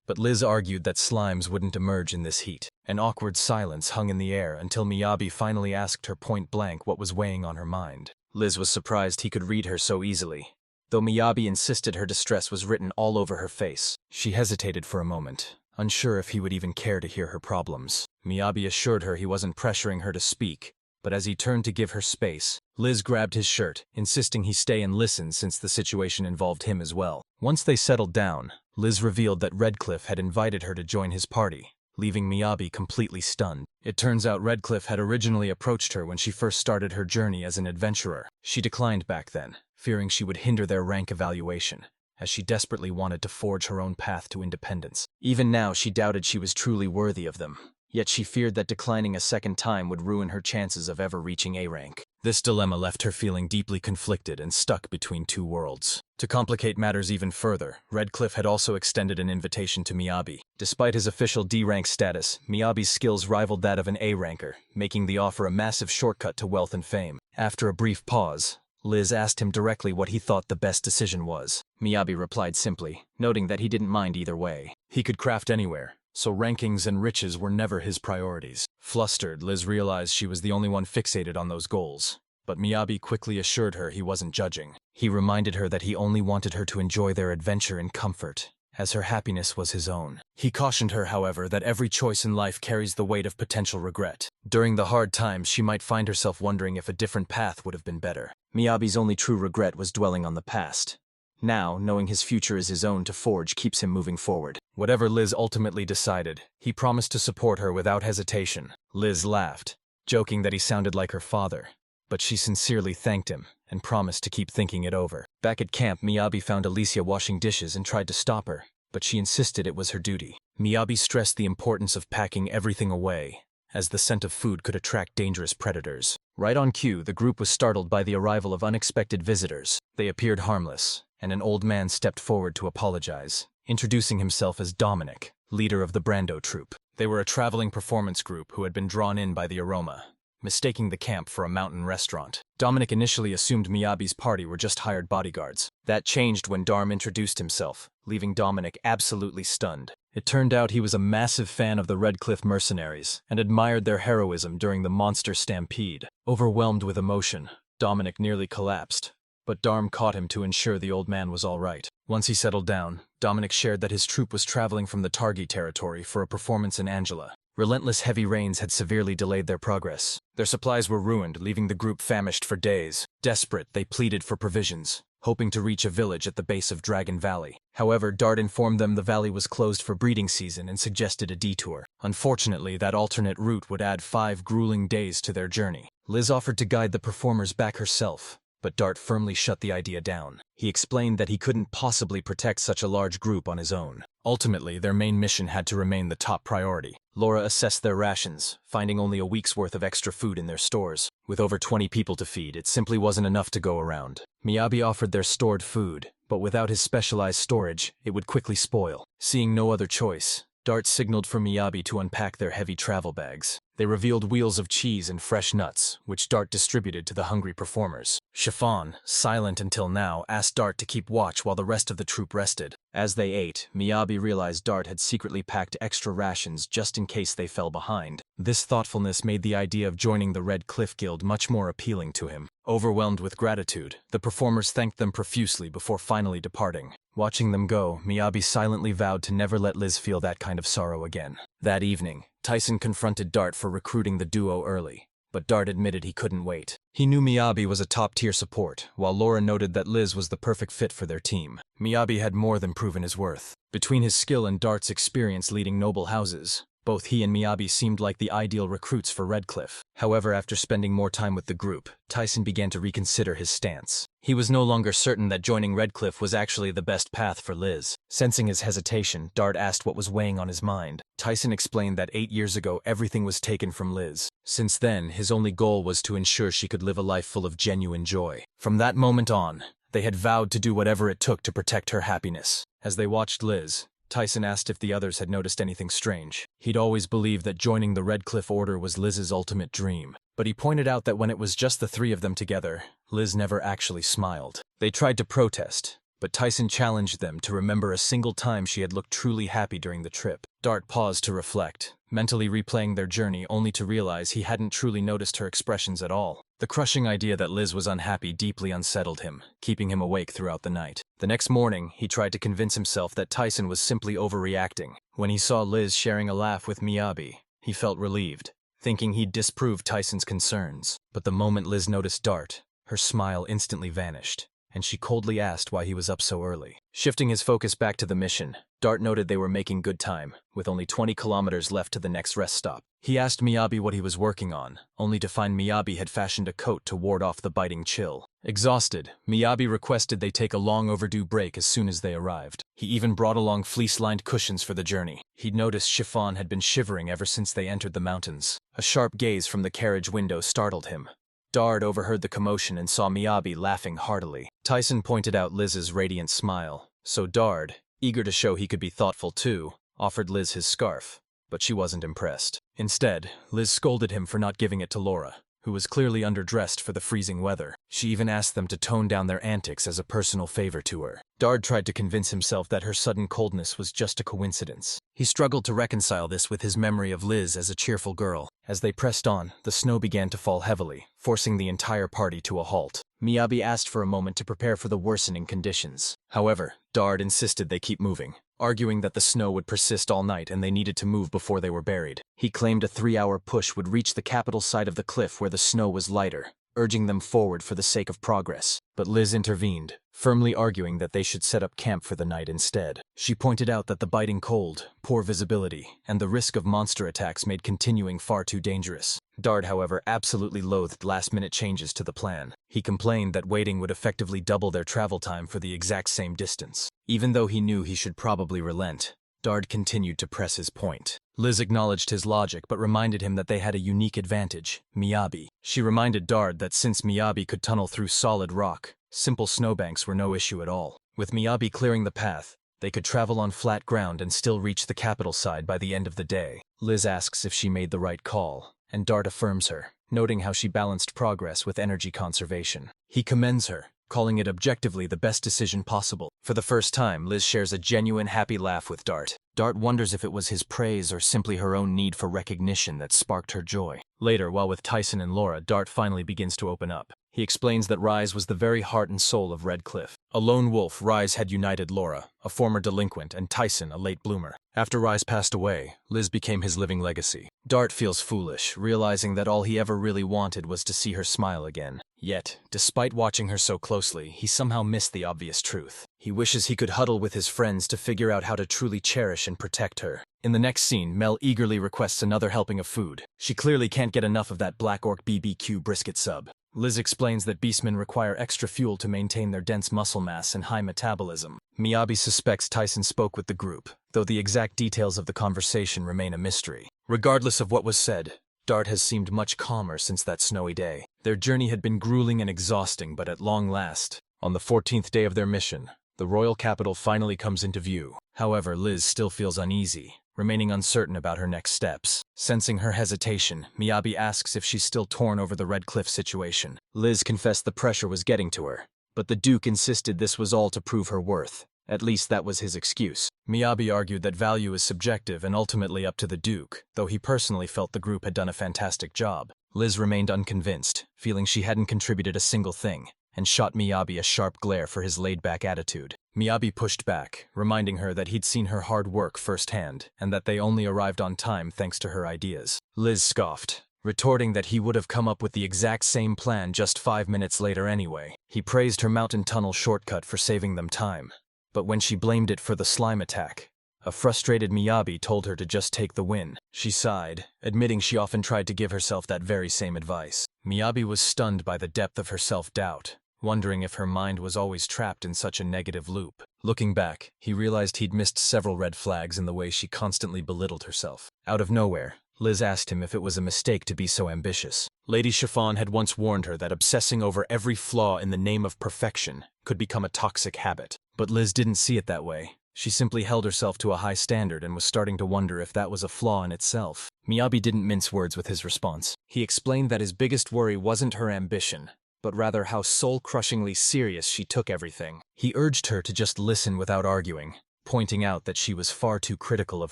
But Liz argued that slimes wouldn't emerge in this heat. An awkward silence hung in the air until Miyabi finally asked her point blank what was weighing on her mind. Liz was surprised he could read her so easily. Though Miyabi insisted her distress was written all over her face, she hesitated for a moment, unsure if he would even care to hear her problems. Miyabi assured her he wasn't pressuring her to speak, but as he turned to give her space, Liz grabbed his shirt, insisting he stay and listen since the situation involved him as well. Once they settled down, Liz revealed that Redcliffe had invited her to join his party, leaving Miyabi completely stunned. It turns out Redcliffe had originally approached her when she first started her journey as an adventurer. She declined back then, fearing she would hinder their rank evaluation, as she desperately wanted to forge her own path to independence. Even now, she doubted she was truly worthy of them, yet she feared that declining a second time would ruin her chances of ever reaching A rank. This dilemma left her feeling deeply conflicted and stuck between two worlds. To complicate matters even further, Redcliffe had also extended an invitation to Miyabi. Despite his official D-rank status, Miyabi's skills rivaled that of an A-ranker, making the offer a massive shortcut to wealth and fame. After a brief pause, Liz asked him directly what he thought the best decision was. Miyabi replied simply, noting that he didn't mind either way. He could craft anywhere, so rankings and riches were never his priorities. Flustered, Liz realized she was the only one fixated on those goals. But Miyabi quickly assured her he wasn't judging. He reminded her that he only wanted her to enjoy their adventure in comfort, as her happiness was his own. He cautioned her, however, that every choice in life carries the weight of potential regret. During the hard times, she might find herself wondering if a different path would have been better. Miyabi's only true regret was dwelling on the past. Now, knowing his future is his own to forge keeps him moving forward. Whatever Liz ultimately decided, he promised to support her without hesitation. Liz laughed, joking that he sounded like her father, but she sincerely thanked him and promised to keep thinking it over. Back at camp, Miyabi found Alicia washing dishes and tried to stop her, but she insisted it was her duty. Miyabi stressed the importance of packing everything away, as the scent of food could attract dangerous predators. Right on cue, the group was startled by the arrival of unexpected visitors. They appeared harmless, and an old man stepped forward to apologize, introducing himself as Dominic, leader of the Brando troupe. They were a traveling performance group who had been drawn in by the aroma, mistaking the camp for a mountain restaurant. Dominic initially assumed Miyabi's party were just hired bodyguards. That changed when Darm introduced himself, leaving Dominic absolutely stunned. It turned out he was a massive fan of the Redcliffe mercenaries and admired their heroism during the monster stampede. Overwhelmed with emotion, Dominic nearly collapsed, but Darm caught him to ensure the old man was all right. Once he settled down, Dominic shared that his troupe was traveling from the Targi territory for a performance in Angera. Relentless heavy rains had severely delayed their progress. Their supplies were ruined, leaving the group famished for days. Desperate, they pleaded for provisions, hoping to reach a village at the base of Dragon Valley. However, Dart informed them the valley was closed for breeding season and suggested a detour. Unfortunately, that alternate route would add 5 grueling days to their journey. Liz offered to guide the performers back herself, but Dart firmly shut the idea down. He explained that he couldn't possibly protect such a large group on his own. Ultimately, their main mission had to remain the top priority. Laura assessed their rations, finding only a week's worth of extra food in their stores. With over 20 people to feed, it simply wasn't enough to go around. Miyabi offered their stored food, but without his specialized storage, it would quickly spoil. Seeing no other choice, Dart signaled for Miyabi to unpack their heavy travel bags. They revealed wheels of cheese and fresh nuts, which Dart distributed to the hungry performers. Chiffon, silent until now, asked Dart to keep watch while the rest of the troupe rested. As they ate, Miyabi realized Dart had secretly packed extra rations just in case they fell behind. This thoughtfulness made the idea of joining the Redcliffe Guild much more appealing to him. Overwhelmed with gratitude, the performers thanked them profusely before finally departing. Watching them go, Miyabi silently vowed to never let Liz feel that kind of sorrow again. That evening, Tyson confronted Dart for recruiting the duo early, but Dart admitted he couldn't wait. He knew Miyabi was a top-tier support, while Laura noted that Liz was the perfect fit for their team. Miyabi had more than proven his worth. Between his skill and Dart's experience leading noble houses, both he and Miyabi seemed like the ideal recruits for Redcliffe. However, after spending more time with the group, Tyson began to reconsider his stance. He was no longer certain that joining Redcliffe was actually the best path for Liz. Sensing his hesitation, Dart asked what was weighing on his mind. Tyson explained that 8 years ago everything was taken from Liz. Since then, his only goal was to ensure she could live a life full of genuine joy. From that moment on, they had vowed to do whatever it took to protect her happiness. As they watched Liz, Tyson asked if the others had noticed anything strange. He'd always believed that joining the Redcliffe Order was Liz's ultimate dream, but he pointed out that when it was just the 3 of them together, Liz never actually smiled. They tried to protest, but Tyson challenged them to remember a single time she had looked truly happy during the trip. Dart paused to reflect, mentally replaying their journey only to realize he hadn't truly noticed her expressions at all. The crushing idea that Liz was unhappy deeply unsettled him, keeping him awake throughout the night. The next morning, he tried to convince himself that Tyson was simply overreacting. When he saw Liz sharing a laugh with Miyabi, he felt relieved, thinking he'd disproved Tyson's concerns. But the moment Liz noticed Dart, her smile instantly vanished, and she coldly asked why he was up so early. Shifting his focus back to the mission, Dart noted they were making good time, with only 20 kilometers left to the next rest stop. He asked Miyabi what he was working on, only to find Miyabi had fashioned a coat to ward off the biting chill. Exhausted, Miyabi requested they take a long overdue break as soon as they arrived. He even brought along fleece-lined cushions for the journey. He'd noticed Chiffon had been shivering ever since they entered the mountains. A sharp gaze from the carriage window startled him. Dart overheard the commotion and saw Miyabi laughing heartily. Tyson pointed out Liz's radiant smile, so Dart, eager to show he could be thoughtful too, offered Liz his scarf, but she wasn't impressed. Instead, Liz scolded him for not giving it to Laura, who was clearly underdressed for the freezing weather. She even asked them to tone down their antics as a personal favor to her. Dart tried to convince himself that her sudden coldness was just a coincidence. He struggled to reconcile this with his memory of Liz as a cheerful girl. As they pressed on, the snow began to fall heavily, forcing the entire party to a halt. Miyabi asked for a moment to prepare for the worsening conditions. However, Dart insisted they keep moving, arguing that the snow would persist all night and they needed to move before they were buried. He claimed a 3-hour push would reach the capital side of the cliff where the snow was lighter, urging them forward for the sake of progress. But Liz intervened, firmly arguing that they should set up camp for the night instead. She pointed out that the biting cold, poor visibility, and the risk of monster attacks made continuing far too dangerous. Dart, however, absolutely loathed last-minute changes to the plan. He complained that waiting would effectively double their travel time for the exact same distance. Even though he knew he should probably relent, Dart continued to press his point. Liz acknowledged his logic but reminded him that they had a unique advantage, Miyabi. She reminded Dart that since Miyabi could tunnel through solid rock, simple snowbanks were no issue at all. With Miyabi clearing the path, they could travel on flat ground and still reach the capital side by the end of the day. Liz asks if she made the right call, and Dart affirms her, noting how she balanced progress with energy conservation. He commends her, calling it objectively the best decision possible. For the first time, Liz shares a genuine happy laugh with Dart. Dart wonders if it was his praise or simply her own need for recognition that sparked her joy. Later, while with Tyson and Laura, Dart finally begins to open up. He explains that Rise was the very heart and soul of Redcliffe. A lone wolf, Rise had united Laura, a former delinquent, and Tyson, a late bloomer. After Rise passed away, Liz became his living legacy. Dart feels foolish, realizing that all he ever really wanted was to see her smile again. Yet, despite watching her so closely, he somehow missed the obvious truth. He wishes he could huddle with his friends to figure out how to truly cherish and protect her. In the next scene, Mel eagerly requests another helping of food. She clearly can't get enough of that Black Orc BBQ brisket sub. Liz explains that beastmen require extra fuel to maintain their dense muscle mass and high metabolism. Miyabi suspects Tyson spoke with the group, though the exact details of the conversation remain a mystery. Regardless of what was said, Dart has seemed much calmer since that snowy day. Their journey had been grueling and exhausting, but at long last, on the 14th day of their mission, the royal capital finally comes into view. However, Liz still feels uneasy, remaining uncertain about her next steps. Sensing her hesitation, Miyabi asks if she's still torn over the Redcliffe situation. Liz confessed the pressure was getting to her, but the Duke insisted this was all to prove her worth. At least that was his excuse. Miyabi argued that value is subjective and ultimately up to the Duke, though he personally felt the group had done a fantastic job. Liz remained unconvinced, feeling she hadn't contributed a single thing, and shot Miyabi a sharp glare for his laid-back attitude. Miyabi pushed back, reminding her that he'd seen her hard work firsthand, and that they only arrived on time thanks to her ideas. Liz scoffed, retorting that he would have come up with the exact same plan just 5 minutes later anyway. He praised her mountain tunnel shortcut for saving them time, but when she blamed it for the slime attack, a frustrated Miyabi told her to just take the win. She sighed, admitting she often tried to give herself that very same advice. Miyabi was stunned by the depth of her self-doubt, wondering if her mind was always trapped in such a negative loop. Looking back, he realized he'd missed several red flags in the way she constantly belittled herself. Out of nowhere, Liz asked him if it was a mistake to be so ambitious. Lady Chiffon had once warned her that obsessing over every flaw in the name of perfection could become a toxic habit. But Liz didn't see it that way. She simply held herself to a high standard and was starting to wonder if that was a flaw in itself. Miyabi didn't mince words with his response. He explained that his biggest worry wasn't her ambition, but rather how soul-crushingly serious she took everything. He urged her to just listen without arguing, pointing out that she was far too critical of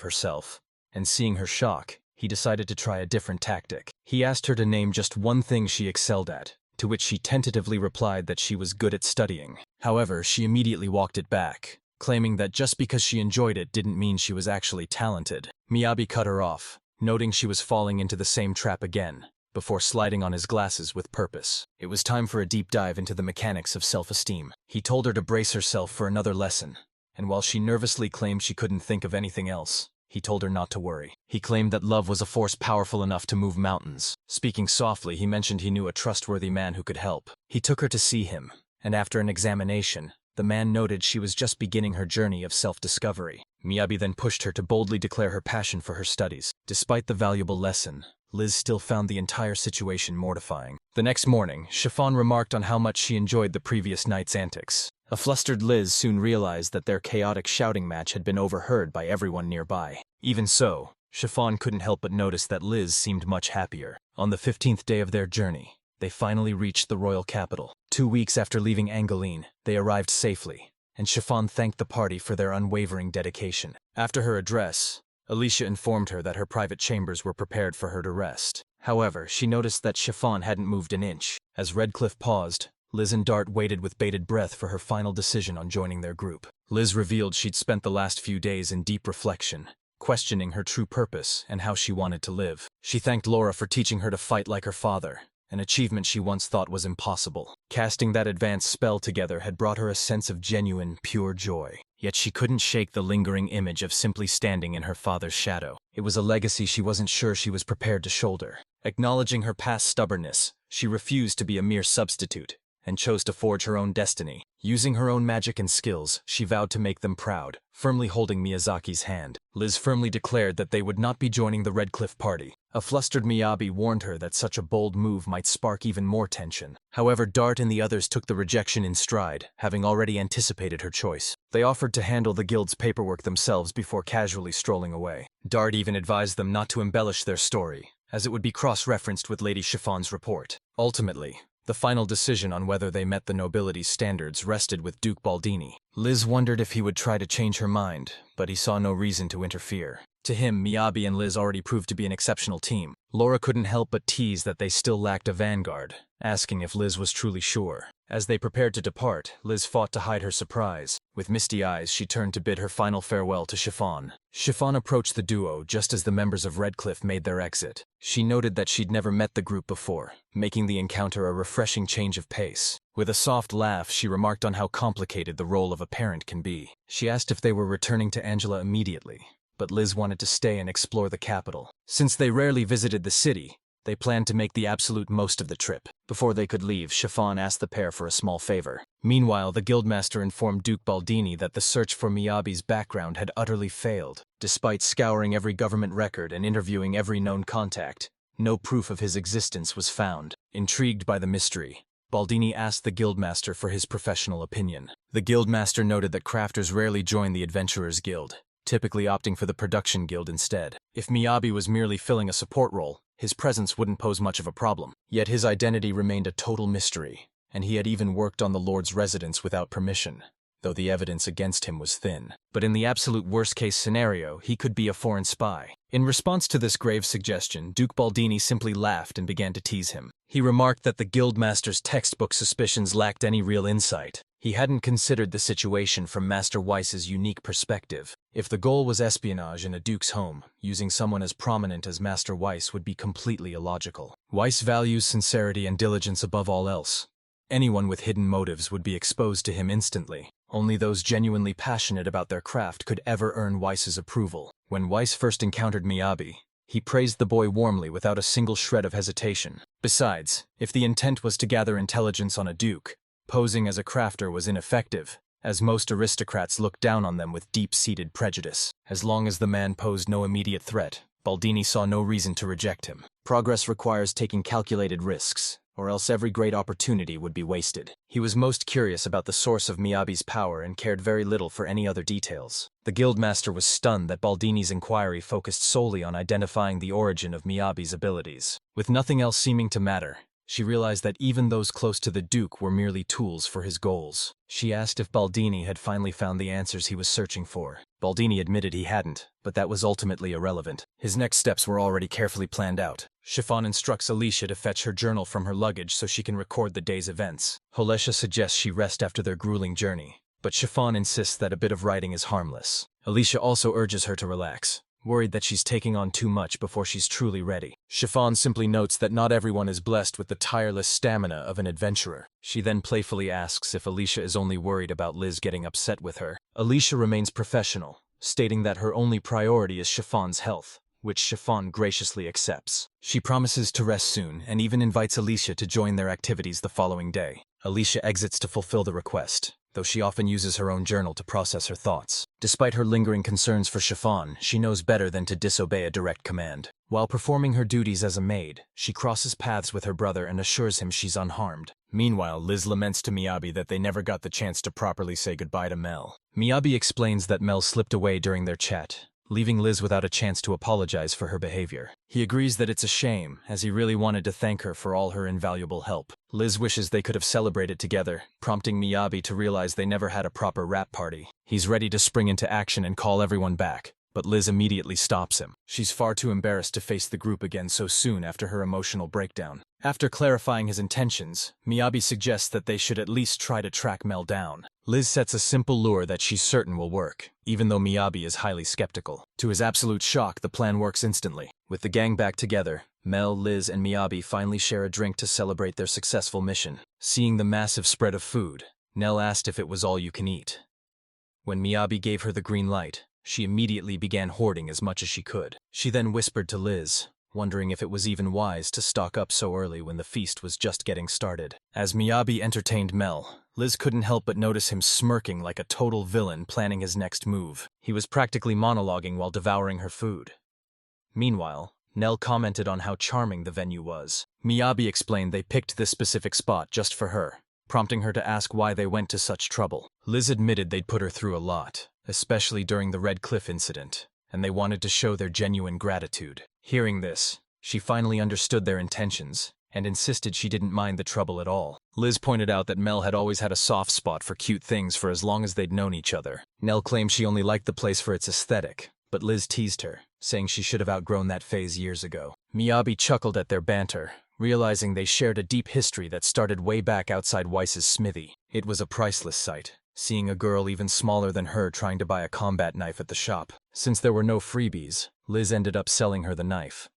herself. And seeing her shock, he decided to try a different tactic. He asked her to name just one thing she excelled at, to which she tentatively replied that she was good at studying. However, she immediately walked it back, claiming that just because she enjoyed it didn't mean she was actually talented. Miyabi cut her off, noting she was falling into the same trap again, before sliding on his glasses with purpose. It was time for a deep dive into the mechanics of self-esteem. He told her to brace herself for another lesson, and while she nervously claimed she couldn't think of anything else, he told her not to worry. He claimed that love was a force powerful enough to move mountains. Speaking softly, he mentioned he knew a trustworthy man who could help. He took her to see him, and after an examination, the man noted she was just beginning her journey of self-discovery. Miyabi then pushed her to boldly declare her passion for her studies. Despite the valuable lesson, Liz still found the entire situation mortifying. The next morning, Chiffon remarked on how much she enjoyed the previous night's antics. A flustered Liz soon realized that their chaotic shouting match had been overheard by everyone nearby. Even so, Chiffon couldn't help but notice that Liz seemed much happier. On the 15th day of their journey, they finally reached the royal capital. 2 weeks after leaving Angoulême, they arrived safely, and Chiffon thanked the party for their unwavering dedication. After her address, Alicia informed her that her private chambers were prepared for her to rest. However, she noticed that Chiffon hadn't moved an inch. As Redcliffe paused, Liz and Dart waited with bated breath for her final decision on joining their group. Liz revealed she'd spent the last few days in deep reflection, questioning her true purpose and how she wanted to live. She thanked Laura for teaching her to fight like her father, an achievement she once thought was impossible. Casting that advanced spell together had brought her a sense of genuine, pure joy. Yet she couldn't shake the lingering image of simply standing in her father's shadow. It was a legacy she wasn't sure she was prepared to shoulder. Acknowledging her past stubbornness, she refused to be a mere substitute, and chose to forge her own destiny. Using her own magic and skills, she vowed to make them proud, firmly holding Miyazaki's hand. Liz firmly declared that they would not be joining the Redcliffe party. A flustered Miyabi warned her that such a bold move might spark even more tension. However, Dart and the others took the rejection in stride, having already anticipated her choice. They offered to handle the guild's paperwork themselves before casually strolling away. Dart even advised them not to embellish their story, as it would be cross-referenced with Lady Chiffon's report. Ultimately, the final decision on whether they met the nobility's standards rested with Duke Baldini. Liz wondered if he would try to change her mind, but he saw no reason to interfere. To him, Miyabi and Liz already proved to be an exceptional team. Laura couldn't help but tease that they still lacked a vanguard, asking if Liz was truly sure. As they prepared to depart, Liz fought to hide her surprise. With misty eyes, she turned to bid her final farewell to Chiffon. Chiffon approached the duo just as the members of Redcliffe made their exit. She noted that she'd never met the group before, making the encounter a refreshing change of pace. With a soft laugh, she remarked on how complicated the role of a parent can be. She asked if they were returning to Angela immediately, but Liz wanted to stay and explore the capital. Since they rarely visited the city, they planned to make the absolute most of the trip. Before they could leave, Chiffon asked the pair for a small favor. Meanwhile, the guildmaster informed Duke Baldini that the search for Miyabi's background had utterly failed. Despite scouring every government record and interviewing every known contact, no proof of his existence was found. Intrigued by the mystery, Baldini asked the guildmaster for his professional opinion. The guildmaster noted that crafters rarely join the Adventurers Guild, typically opting for the Production Guild instead. If Miyabi was merely filling a support role, his presence wouldn't pose much of a problem. Yet his identity remained a total mystery, and he had even worked on the Lord's residence without permission, though the evidence against him was thin. But in the absolute worst-case scenario, he could be a foreign spy. In response to this grave suggestion, Duke Baldini simply laughed and began to tease him. He remarked that the guildmaster's textbook suspicions lacked any real insight. He hadn't considered the situation from Master Weiss's unique perspective. If the goal was espionage in a duke's home, using someone as prominent as Master Weiss would be completely illogical. Weiss values sincerity and diligence above all else. Anyone with hidden motives would be exposed to him instantly. Only those genuinely passionate about their craft could ever earn Weiss's approval. When Weiss first encountered Miyabi, he praised the boy warmly without a single shred of hesitation. Besides, if the intent was to gather intelligence on a duke, posing as a crafter was ineffective, as most aristocrats looked down on them with deep-seated prejudice. As long as the man posed no immediate threat, Baldini saw no reason to reject him. Progress requires taking calculated risks, or else every great opportunity would be wasted. He was most curious about the source of Miyabi's power and cared very little for any other details. The guildmaster was stunned that Baldini's inquiry focused solely on identifying the origin of Miyabi's abilities. With nothing else seeming to matter, she realized that even those close to the Duke were merely tools for his goals. She asked if Baldini had finally found the answers he was searching for. Baldini admitted he hadn't, but that was ultimately irrelevant. His next steps were already carefully planned out. Chiffon instructs Alicia to fetch her journal from her luggage so she can record the day's events. Holesha suggests she rest after their grueling journey, but Chiffon insists that a bit of writing is harmless. Alicia also urges her to relax, worried that she's taking on too much before she's truly ready. Chiffon simply notes that not everyone is blessed with the tireless stamina of an adventurer. She then playfully asks if Alicia is only worried about Liz getting upset with her. Alicia remains professional, stating that her only priority is Chiffon's health, which Chiffon graciously accepts. She promises to rest soon and even invites Alicia to join their activities the following day. Alicia exits to fulfill the request, though she often uses her own journal to process her thoughts. Despite her lingering concerns for Chiffon, she knows better than to disobey a direct command. While performing her duties as a maid, she crosses paths with her brother and assures him she's unharmed. Meanwhile, Liz laments to Miyabi that they never got the chance to properly say goodbye to Mel. Miyabi explains that Mel slipped away during their chat, leaving Liz without a chance to apologize for her behavior. He agrees that it's a shame, as he really wanted to thank her for all her invaluable help. Liz wishes they could have celebrated together, prompting Miyabi to realize they never had a proper rap party. He's ready to spring into action and call everyone back, but Liz immediately stops him. She's far too embarrassed to face the group again so soon after her emotional breakdown. After clarifying his intentions, Miyabi suggests that they should at least try to track Mel down. Liz sets a simple lure that she's certain will work, even though Miyabi is highly skeptical. To his absolute shock, the plan works instantly. With the gang back together, Mel, Liz, and Miyabi finally share a drink to celebrate their successful mission. Seeing the massive spread of food, Nell asked if it was all you can eat. When Miyabi gave her the green light, she immediately began hoarding as much as she could. She then whispered to Liz, wondering if it was even wise to stock up so early when the feast was just getting started. As Miyabi entertained Mel, Liz couldn't help but notice him smirking like a total villain planning his next move. He was practically monologuing while devouring her food. Meanwhile, Nell commented on how charming the venue was. Miyabi explained they picked this specific spot just for her, prompting her to ask why they went to such trouble. Liz admitted they'd put her through a lot, especially during the Redcliffe incident, and they wanted to show their genuine gratitude. Hearing this, she finally understood their intentions, and insisted she didn't mind the trouble at all. Liz pointed out that Mel had always had a soft spot for cute things for as long as they'd known each other. Nell claimed she only liked the place for its aesthetic, but Liz teased her, saying she should have outgrown that phase years ago. Miyabi chuckled at their banter, realizing they shared a deep history that started way back outside Weiss's smithy. It was a priceless sight, seeing a girl even smaller than her trying to buy a combat knife at the shop. Since there were no freebies, Liz ended up selling her the knife.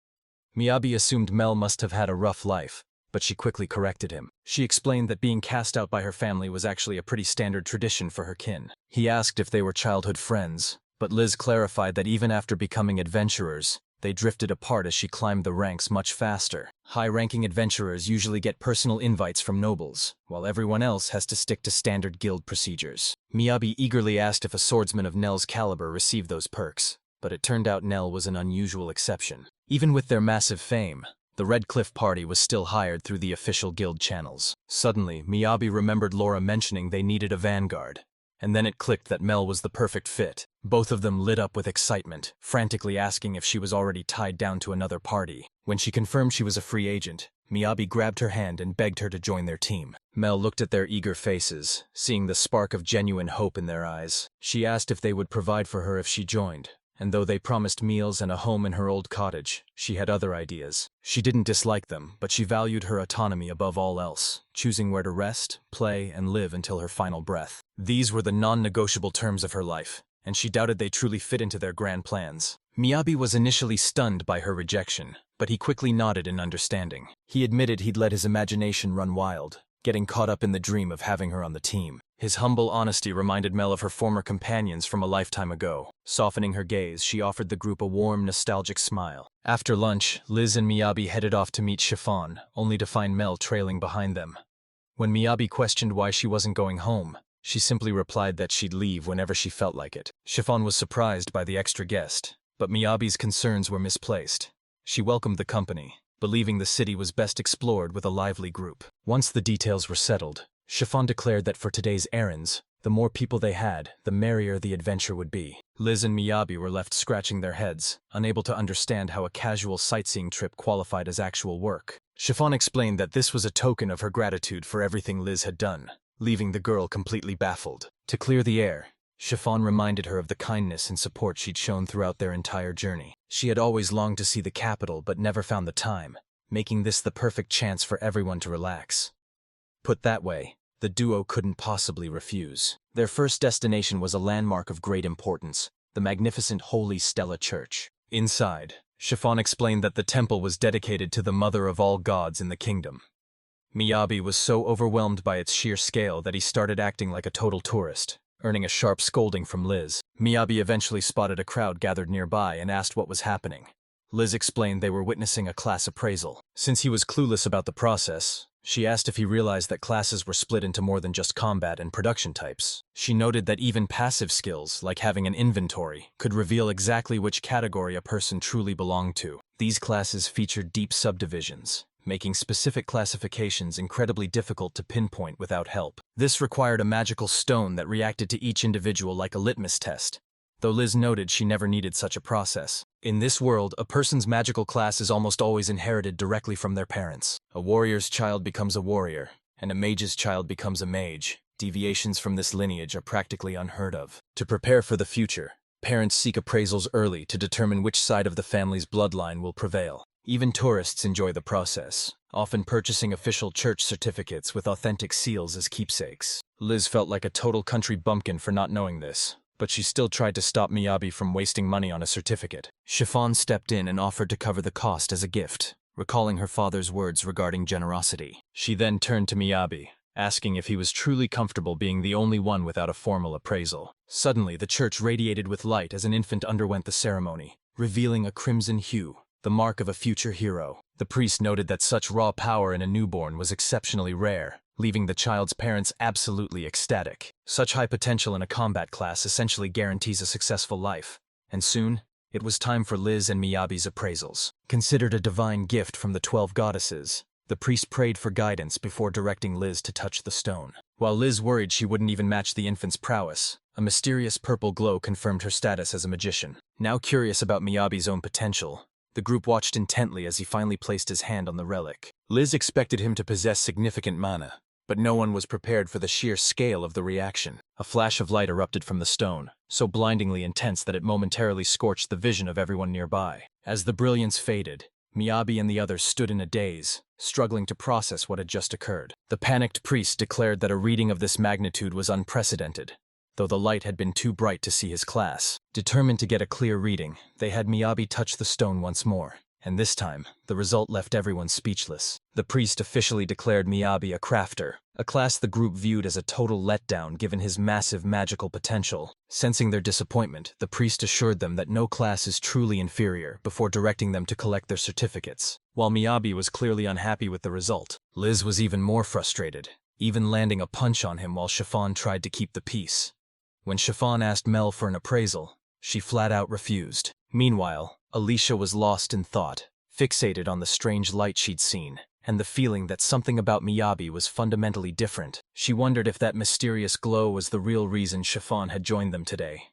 Miyabi assumed Mel must have had a rough life, but she quickly corrected him. She explained that being cast out by her family was actually a pretty standard tradition for her kin. He asked if they were childhood friends, but Liz clarified that even after becoming adventurers, they drifted apart as she climbed the ranks much faster. High-ranking adventurers usually get personal invites from nobles, while everyone else has to stick to standard guild procedures. Miyabi eagerly asked if a swordsman of Nell's caliber received those perks, but it turned out Nell was an unusual exception. Even with their massive fame, the Redcliffe party was still hired through the official guild channels. Suddenly, Miyabi remembered Laura mentioning they needed a vanguard, and then it clicked that Mel was the perfect fit. Both of them lit up with excitement, frantically asking if she was already tied down to another party. When she confirmed she was a free agent, Miyabi grabbed her hand and begged her to join their team. Mel looked at their eager faces, seeing the spark of genuine hope in their eyes. She asked if they would provide for her if she joined, and though they promised meals and a home in her old cottage, she had other ideas. She didn't dislike them, but she valued her autonomy above all else, choosing where to rest, play, and live until her final breath. These were the non-negotiable terms of her life, and she doubted they truly fit into their grand plans. Miyabi was initially stunned by her rejection, but he quickly nodded in understanding. He admitted he'd let his imagination run wild, getting caught up in the dream of having her on the team. His humble honesty reminded Mel of her former companions from a lifetime ago. Softening her gaze, she offered the group a warm, nostalgic smile. After lunch, Liz and Miyabi headed off to meet Chiffon, only to find Mel trailing behind them. When Miyabi questioned why she wasn't going home, she simply replied that she'd leave whenever she felt like it. Chiffon was surprised by the extra guest, but Miyabi's concerns were misplaced. She welcomed the company, believing the city was best explored with a lively group. Once the details were settled, Chiffon declared that for today's errands, the more people they had, the merrier the adventure would be. Liz and Miyabi were left scratching their heads, unable to understand how a casual sightseeing trip qualified as actual work. Chiffon explained that this was a token of her gratitude for everything Liz had done, leaving the girl completely baffled. To clear the air, Chiffon reminded her of the kindness and support she'd shown throughout their entire journey. She had always longed to see the capital but never found the time, making this the perfect chance for everyone to relax. Put that way, the duo couldn't possibly refuse. Their first destination was a landmark of great importance, the magnificent Holy Stella Church. Inside, Chiffon explained that the temple was dedicated to the mother of all gods in the kingdom. Miyabi was so overwhelmed by its sheer scale that he started acting like a total tourist, earning a sharp scolding from Liz. Miyabi eventually spotted a crowd gathered nearby and asked what was happening. Liz explained they were witnessing a class appraisal. Since he was clueless about the process, she asked if he realized that classes were split into more than just combat and production types. She noted that even passive skills, like having an inventory, could reveal exactly which category a person truly belonged to. These classes featured deep subdivisions, making specific classifications incredibly difficult to pinpoint without help. This required a magical stone that reacted to each individual like a litmus test, though Liz noted she never needed such a process. In this world, a person's magical class is almost always inherited directly from their parents. A warrior's child becomes a warrior, and a mage's child becomes a mage. Deviations from this lineage are practically unheard of. To prepare for the future, parents seek appraisals early to determine which side of the family's bloodline will prevail. Even tourists enjoy the process, often purchasing official church certificates with authentic seals as keepsakes. Liz felt like a total country bumpkin for not knowing this, but she still tried to stop Miyabi from wasting money on a certificate. Chiffon stepped in and offered to cover the cost as a gift, recalling her father's words regarding generosity. She then turned to Miyabi, asking if he was truly comfortable being the only one without a formal appraisal. Suddenly, the church radiated with light as an infant underwent the ceremony, revealing a crimson hue, the mark of a future hero. The priest noted that such raw power in a newborn was exceptionally rare, leaving the child's parents absolutely ecstatic. Such high potential in a combat class essentially guarantees a successful life, and soon, it was time for Liz and Miyabi's appraisals. Considered a divine gift from the 12 goddesses, the priest prayed for guidance before directing Liz to touch the stone. While Liz worried she wouldn't even match the infant's prowess, a mysterious purple glow confirmed her status as a magician. Now curious about Miyabi's own potential, the group watched intently as he finally placed his hand on the relic. Liz expected him to possess significant mana, but no one was prepared for the sheer scale of the reaction. A flash of light erupted from the stone, so blindingly intense that it momentarily scorched the vision of everyone nearby. As the brilliance faded, Miyabi and the others stood in a daze, struggling to process what had just occurred. The panicked priest declared that a reading of this magnitude was unprecedented, though the light had been too bright to see his class. Determined to get a clear reading, they had Miyabi touch the stone once more, and this time, the result left everyone speechless. The priest officially declared Miyabi a crafter, a class the group viewed as a total letdown given his massive magical potential. Sensing their disappointment, the priest assured them that no class is truly inferior before directing them to collect their certificates. While Miyabi was clearly unhappy with the result, Liz was even more frustrated, even landing a punch on him while Chiffon tried to keep the peace. When Chiffon asked Mel for an appraisal, she flat out refused. Meanwhile, Alicia was lost in thought, fixated on the strange light she'd seen, and the feeling that something about Miyabi was fundamentally different. She wondered if that mysterious glow was the real reason Chiffon had joined them today.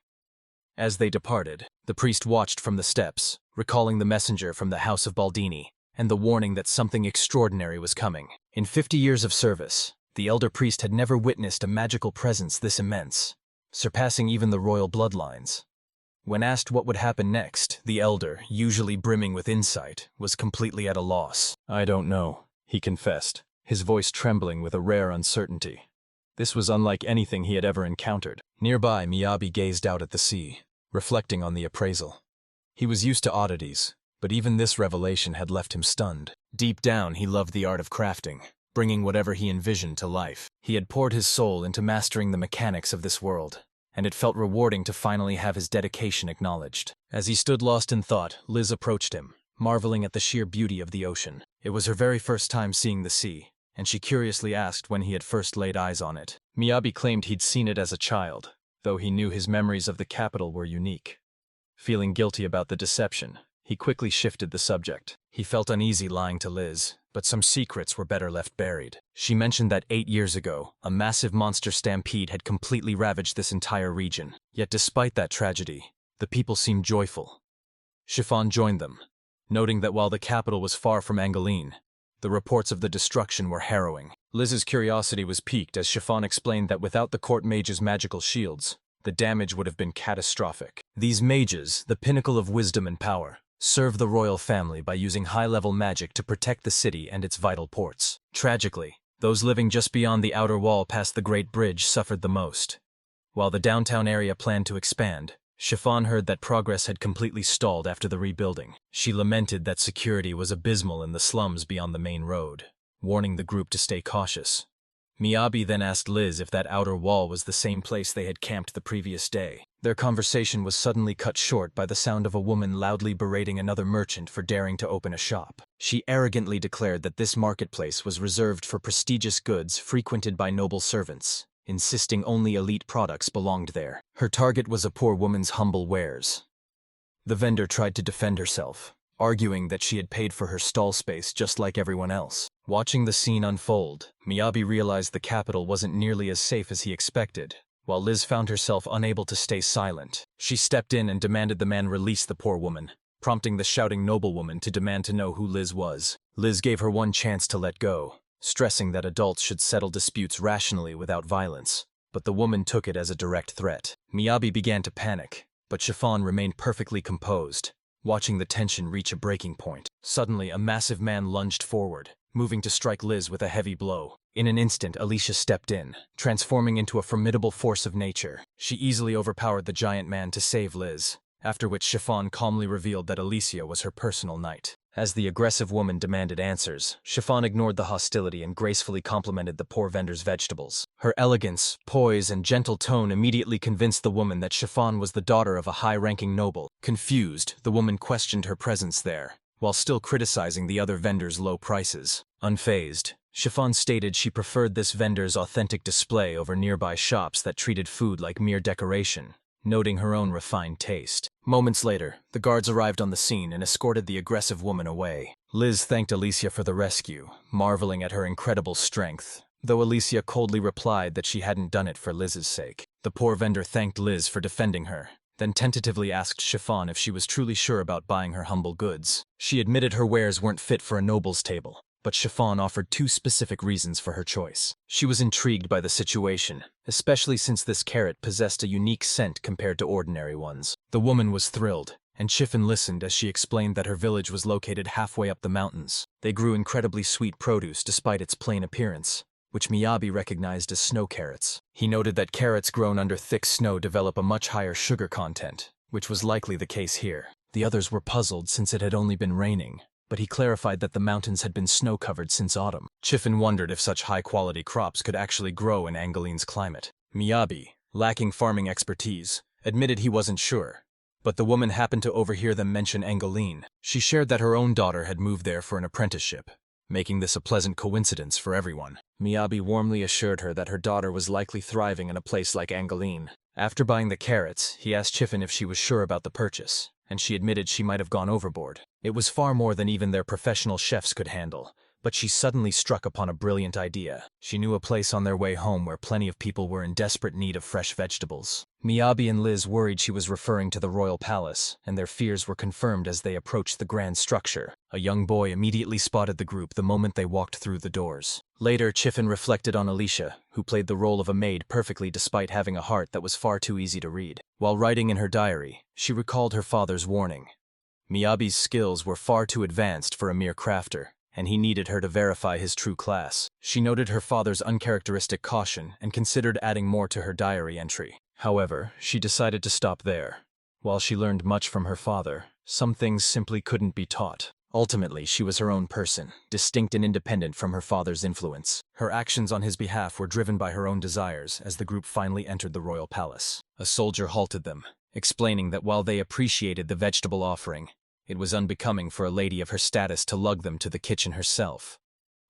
As they departed, the priest watched from the steps, recalling the messenger from the House of Baldini, and the warning that something extraordinary was coming. In 50 years of service, the elder priest had never witnessed a magical presence this immense, surpassing even the royal bloodlines. When asked what would happen next, the elder, usually brimming with insight, was completely at a loss. "I don't know," he confessed, his voice trembling with a rare uncertainty. This was unlike anything he had ever encountered. Nearby, Miyabi gazed out at the sea, reflecting on the appraisal. He was used to oddities, but even this revelation had left him stunned. Deep down, he loved the art of crafting, bringing whatever he envisioned to life. He had poured his soul into mastering the mechanics of this world, and it felt rewarding to finally have his dedication acknowledged. As he stood lost in thought, Liz approached him, marveling at the sheer beauty of the ocean. It was her very first time seeing the sea, and she curiously asked when he had first laid eyes on it. Miyabi claimed he'd seen it as a child, though he knew his memories of the capital were unique. Feeling guilty about the deception, he quickly shifted the subject. He felt uneasy lying to Liz, but some secrets were better left buried. She mentioned that 8 years ago, a massive monster stampede had completely ravaged this entire region. Yet despite that tragedy, the people seemed joyful. Chiffon joined them, noting that while the capital was far from Angeline, The reports of the destruction were harrowing. Liz's curiosity was piqued as Chiffon explained that without the court mage's magical shields, the damage would have been catastrophic. These mages, the pinnacle of wisdom and power, serve the royal family by using high-level magic to protect the city and its vital ports. Tragically, those living just beyond the outer wall past the Great Bridge suffered the most. While the downtown area planned to expand, Chiffon heard that progress had completely stalled after the rebuilding. She lamented that security was abysmal in the slums beyond the main road, warning the group to stay cautious. Miyabi then asked Liz if that outer wall was the same place they had camped the previous day. Their conversation was suddenly cut short by the sound of a woman loudly berating another merchant for daring to open a shop. She arrogantly declared that this marketplace was reserved for prestigious goods frequented by noble servants, insisting only elite products belonged there. Her target was a poor woman's humble wares. The vendor tried to defend herself, arguing that she had paid for her stall space just like everyone else. Watching the scene unfold, Miyabi realized the capital wasn't nearly as safe as he expected. While Liz found herself unable to stay silent, she stepped in and demanded the man release the poor woman, prompting the shouting noblewoman to demand to know who Liz was. Liz gave her one chance to let go, stressing that adults should settle disputes rationally without violence, but the woman took it as a direct threat. Miyabi began to panic, but Chiffon remained perfectly composed, watching the tension reach a breaking point. Suddenly, a massive man lunged forward, moving to strike Liz with a heavy blow. In an instant, Alicia stepped in, transforming into a formidable force of nature. She easily overpowered the giant man to save Liz, after which Chiffon calmly revealed that Alicia was her personal knight. As the aggressive woman demanded answers, Chiffon ignored the hostility and gracefully complimented the poor vendor's vegetables. Her elegance, poise, and gentle tone immediately convinced the woman that Chiffon was the daughter of a high-ranking noble. Confused, the woman questioned her presence there, while still criticizing the other vendor's low prices. Unfazed, Chiffon stated she preferred this vendor's authentic display over nearby shops that treated food like mere decoration, noting her own refined taste. Moments later, the guards arrived on the scene and escorted the aggressive woman away. Liz thanked Alicia for the rescue, marveling at her incredible strength, though Alicia coldly replied that she hadn't done it for Liz's sake. The poor vendor thanked Liz for defending her, then tentatively asked Chiffon if she was truly sure about buying her humble goods. She admitted her wares weren't fit for a noble's table, but Chiffon offered two specific reasons for her choice. She was intrigued by the situation, especially since this carrot possessed a unique scent compared to ordinary ones. The woman was thrilled, and Chiffon listened as she explained that her village was located halfway up the mountains. They grew incredibly sweet produce despite its plain appearance, which Miyabi recognized as snow carrots. He noted that carrots grown under thick snow develop a much higher sugar content, which was likely the case here. The others were puzzled since it had only been raining, but he clarified that the mountains had been snow-covered since autumn. Chiffon wondered if such high-quality crops could actually grow in Angoline's climate. Miyabi, lacking farming expertise, admitted he wasn't sure, but the woman happened to overhear them mention Angoline. She shared that her own daughter had moved there for an apprenticeship, making this a pleasant coincidence for everyone. Miyabi warmly assured her that her daughter was likely thriving in a place like Angoline. After buying the carrots, he asked Chiffon if she was sure about the purchase, and she admitted she might have gone overboard. It was far more than even their professional chefs could handle, but she suddenly struck upon a brilliant idea. She knew a place on their way home where plenty of people were in desperate need of fresh vegetables. Miyabi and Liz worried she was referring to the royal palace, and their fears were confirmed as they approached the grand structure. A young boy immediately spotted the group the moment they walked through the doors. Later, Chiffon reflected on Alicia, who played the role of a maid perfectly despite having a heart that was far too easy to read. While writing in her diary, she recalled her father's warning. Miyabi's skills were far too advanced for a mere crafter, and he needed her to verify his true class. She noted her father's uncharacteristic caution and considered adding more to her diary entry. However, she decided to stop there. While she learned much from her father, some things simply couldn't be taught. Ultimately, she was her own person, distinct and independent from her father's influence. Her actions on his behalf were driven by her own desires as the group finally entered the royal palace. A soldier halted them, explaining that while they appreciated the vegetable offering, it was unbecoming for a lady of her status to lug them to the kitchen herself.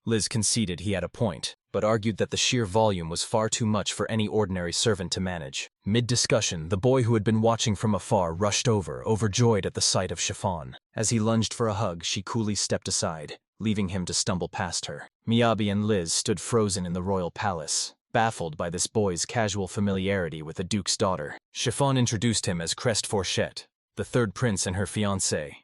Liz conceded he had a point, but argued that the sheer volume was far too much for any ordinary servant to manage. Mid-discussion, the boy who had been watching from afar rushed over, overjoyed at the sight of Chiffon. As he lunged for a hug, she coolly stepped aside, leaving him to stumble past her. Miyabi and Liz stood frozen in the royal palace, baffled by this boy's casual familiarity with the duke's daughter. Chiffon introduced him as Crest, the third prince and her fiancée.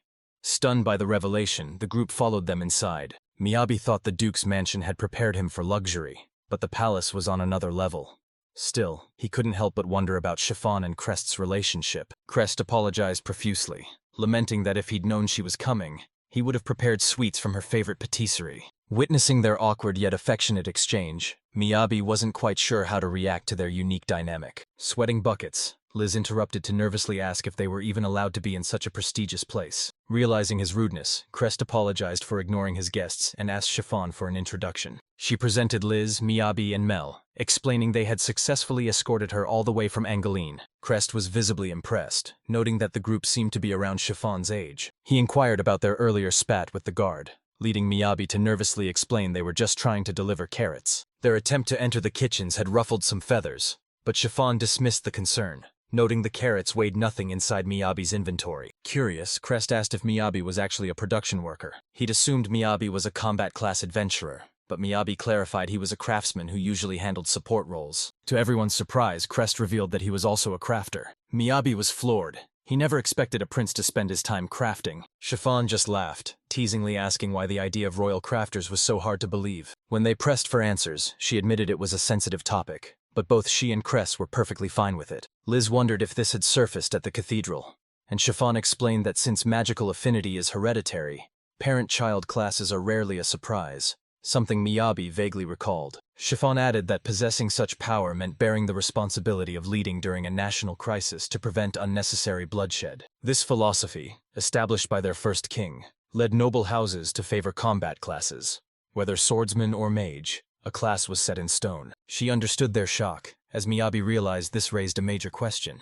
Stunned by the revelation, the group followed them inside, Miyabi thought the Duke's mansion had prepared him for luxury, but the palace was on another level. Still, he couldn't help but wonder about Chiffon and Crest's relationship. Crest apologized profusely, lamenting that if he'd known she was coming, he would have prepared sweets from her favorite patisserie. Witnessing their awkward yet affectionate exchange, Miyabi wasn't quite sure how to react to their unique dynamic. Sweating buckets, Liz interrupted to nervously ask if they were even allowed to be in such a prestigious place. Realizing his rudeness, Crest apologized for ignoring his guests and asked Chiffon for an introduction. She presented Liz, Miyabi, and Mel, explaining they had successfully escorted her all the way from Angeline. Crest was visibly impressed, noting that the group seemed to be around Chiffon's age. He inquired about their earlier spat with the guard, leading Miyabi to nervously explain they were just trying to deliver carrots. Their attempt to enter the kitchens had ruffled some feathers, but Chiffon dismissed the concern, noting the carrots weighed nothing inside Miyabi's inventory. Curious, Crest asked if Miyabi was actually a production worker. He'd assumed Miyabi was a combat-class adventurer, but Miyabi clarified he was a craftsman who usually handled support roles. To everyone's surprise, Crest revealed that he was also a crafter. Miyabi was floored. He never expected a prince to spend his time crafting. Chiffon just laughed, teasingly asking why the idea of royal crafters was so hard to believe. When they pressed for answers, she admitted it was a sensitive topic, but both she and Crest were perfectly fine with it. Liz wondered if this had surfaced at the cathedral, and Chiffon explained that since magical affinity is hereditary, parent-child classes are rarely a surprise, something Miyabi vaguely recalled. Chiffon added that possessing such power meant bearing the responsibility of leading during a national crisis to prevent unnecessary bloodshed. This philosophy, established by their first king, led noble houses to favor combat classes. Whether swordsman or mage, a class was set in stone. She understood their shock, as Miyabi realized this raised a major question.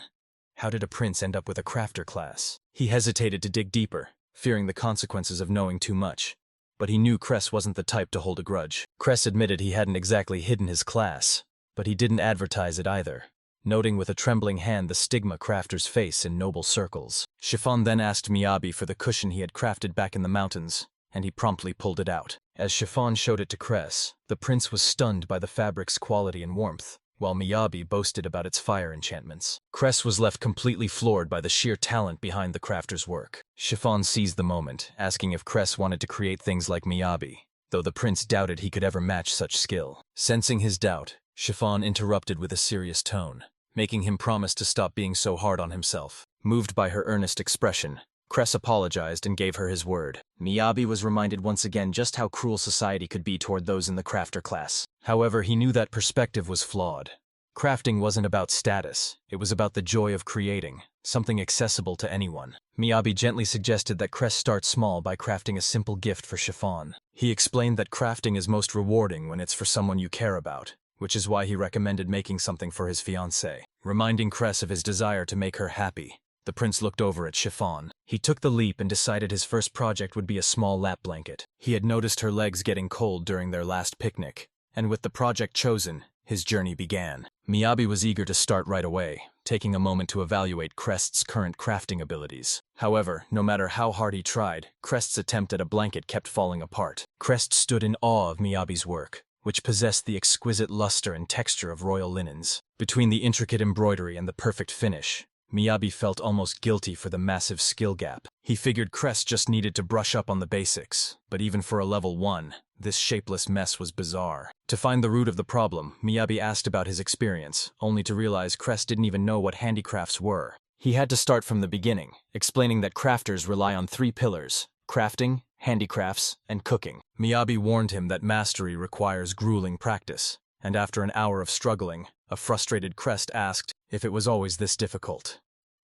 How did a prince end up with a crafter class? He hesitated to dig deeper, fearing the consequences of knowing too much. But he knew Crest wasn't the type to hold a grudge. Crest admitted he hadn't exactly hidden his class, but he didn't advertise it either, noting with a trembling hand the stigma crafters face in noble circles. Chiffon then asked Miyabi for the cushion he had crafted back in the mountains, and he promptly pulled it out. As Chiffon showed it to Crest, the prince was stunned by the fabric's quality and warmth, while Miyabi boasted about its fire enchantments. Crest was left completely floored by the sheer talent behind the crafter's work. Chiffon seized the moment, asking if Crest wanted to create things like Miyabi, though the prince doubted he could ever match such skill. Sensing his doubt, Chiffon interrupted with a serious tone, making him promise to stop being so hard on himself. Moved by her earnest expression, Crest apologized and gave her his word. Miyabi was reminded once again just how cruel society could be toward those in the crafter class. However, he knew that perspective was flawed. Crafting wasn't about status, it was about the joy of creating, something accessible to anyone. Miyabi gently suggested that Crest start small by crafting a simple gift for Chiffon. He explained that crafting is most rewarding when it's for someone you care about, which is why he recommended making something for his fiancée. Reminding Crest of his desire to make her happy, the prince looked over at Chiffon. He took the leap and decided his first project would be a small lap blanket. He had noticed her legs getting cold during their last picnic, and with the project chosen, his journey began. Miyabi was eager to start right away, taking a moment to evaluate Crest's current crafting abilities. However, no matter how hard he tried, Crest's attempt at a blanket kept falling apart. Crest stood in awe of Miyabi's work, which possessed the exquisite luster and texture of royal linens. Between the intricate embroidery and the perfect finish, Miyabi felt almost guilty for the massive skill gap. He figured Crest just needed to brush up on the basics, but even for a level 1, this shapeless mess was bizarre. To find the root of the problem, Miyabi asked about his experience, only to realize Crest didn't even know what handicrafts were. He had to start from the beginning, explaining that crafters rely on 3 pillars: crafting, handicrafts, and cooking. Miyabi warned him that mastery requires grueling practice, and after an hour of struggling, a frustrated Crest asked if it was always this difficult.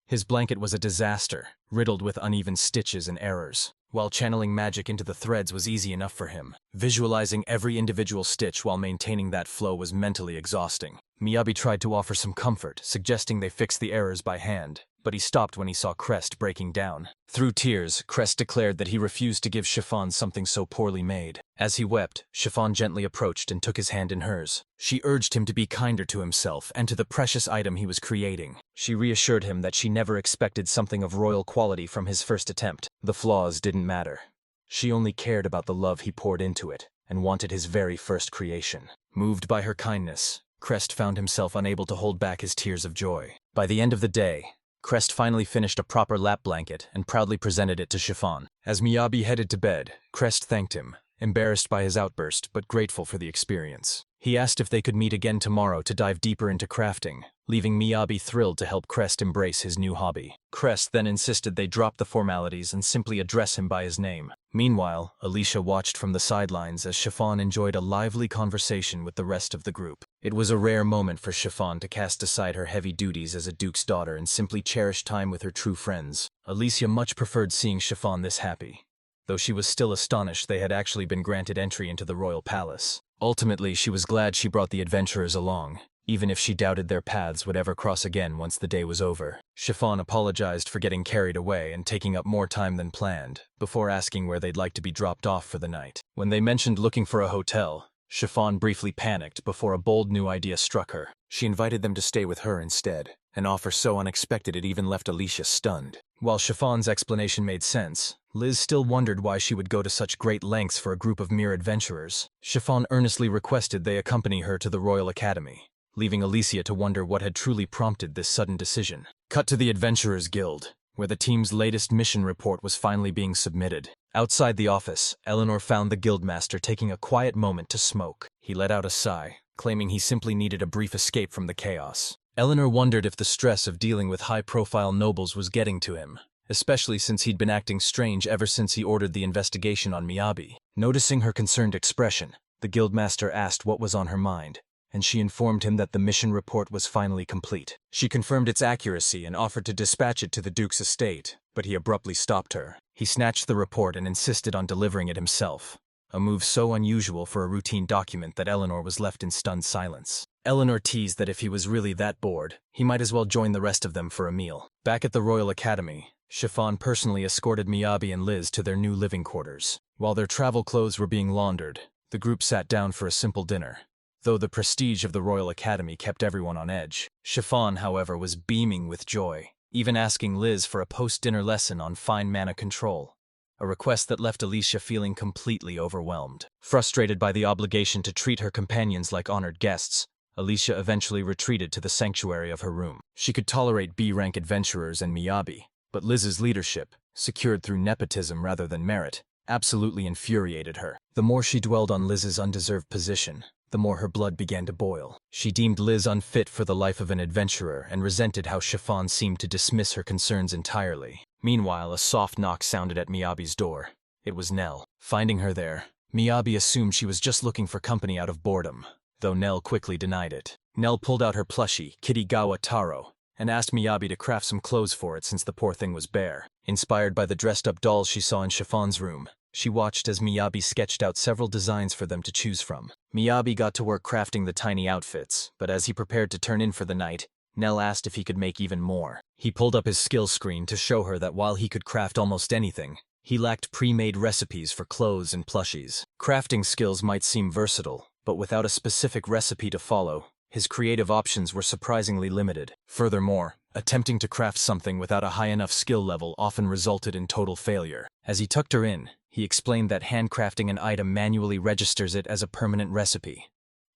His blanket was a disaster, riddled with uneven stitches and errors. While channeling magic into the threads was easy enough for him, visualizing every individual stitch while maintaining that flow was mentally exhausting. Miyabi tried to offer some comfort, suggesting they fix the errors by hand, but he stopped when he saw Crest breaking down. Through tears, Crest declared that he refused to give Chiffon something so poorly made. As he wept, Chiffon gently approached and took his hand in hers. She urged him to be kinder to himself and to the precious item he was creating. She reassured him that she never expected something of royal quality from his first attempt. The flaws didn't matter. She only cared about the love he poured into it, and wanted his very first creation. Moved by her kindness, Crest found himself unable to hold back his tears of joy. By the end of the day, Crest finally finished a proper lap blanket and proudly presented it to Chiffon. As Miyabi headed to bed, Crest thanked him, embarrassed by his outburst but grateful for the experience. He asked if they could meet again tomorrow to dive deeper into crafting, leaving Miyabi thrilled to help Crest embrace his new hobby. Crest then insisted they drop the formalities and simply address him by his name. Meanwhile, Alicia watched from the sidelines as Chiffon enjoyed a lively conversation with the rest of the group. It was a rare moment for Chiffon to cast aside her heavy duties as a duke's daughter and simply cherish time with her true friends. Alicia much preferred seeing Chiffon this happy, though she was still astonished they had actually been granted entry into the royal palace. Ultimately, she was glad she brought the adventurers along, even if she doubted their paths would ever cross again once the day was over. Chiffon apologized for getting carried away and taking up more time than planned, before asking where they'd like to be dropped off for the night. When they mentioned looking for a hotel, Chiffon briefly panicked before a bold new idea struck her. She invited them to stay with her instead, an offer so unexpected it even left Alicia stunned. While Chiffon's explanation made sense, Liz still wondered why she would go to such great lengths for a group of mere adventurers. Chiffon earnestly requested they accompany her to the Royal Academy, leaving Alicia to wonder what had truly prompted this sudden decision. Cut to the Adventurers Guild, where the team's latest mission report was finally being submitted. Outside the office, Eleanor found the guildmaster taking a quiet moment to smoke. He let out a sigh, claiming he simply needed a brief escape from the chaos. Eleanor wondered if the stress of dealing with high-profile nobles was getting to him, especially since he'd been acting strange ever since he ordered the investigation on Miyabi. Noticing her concerned expression, the guildmaster asked what was on her mind, and she informed him that the mission report was finally complete. She confirmed its accuracy and offered to dispatch it to the Duke's estate, but he abruptly stopped her. He snatched the report and insisted on delivering it himself, a move so unusual for a routine document that Eleanor was left in stunned silence. Eleanor teased that if he was really that bored, he might as well join the rest of them for a meal. Back at the Royal Academy, Chiffon personally escorted Miyabi and Liz to their new living quarters. While their travel clothes were being laundered, the group sat down for a simple dinner, though the prestige of the Royal Academy kept everyone on edge. Chiffon, however, was beaming with joy, even asking Liz for a post-dinner lesson on fine mana control, a request that left Alicia feeling completely overwhelmed. Frustrated by the obligation to treat her companions like honored guests, Alicia eventually retreated to the sanctuary of her room. She could tolerate B-rank adventurers and Miyabi, but Liz's leadership, secured through nepotism rather than merit, absolutely infuriated her. The more she dwelled on Liz's undeserved position, the more her blood began to boil. She deemed Liz unfit for the life of an adventurer and resented how Chiffon seemed to dismiss her concerns entirely. Meanwhile, a soft knock sounded at Miyabi's door. It was Nell. Finding her there, Miyabi assumed she was just looking for company out of boredom, though Nell quickly denied it. Nell pulled out her plushie, Kittygawa Taro, and asked Miyabi to craft some clothes for it since the poor thing was bare. Inspired by the dressed-up dolls she saw in Chiffon's room, she watched as Miyabi sketched out several designs for them to choose from. Miyabi got to work crafting the tiny outfits, but as he prepared to turn in for the night, Nell asked if he could make even more. He pulled up his skill screen to show her that while he could craft almost anything, he lacked pre-made recipes for clothes and plushies. Crafting skills might seem versatile, but without a specific recipe to follow, his creative options were surprisingly limited. Furthermore, attempting to craft something without a high enough skill level often resulted in total failure. As he tucked her in, he explained that handcrafting an item manually registers it as a permanent recipe.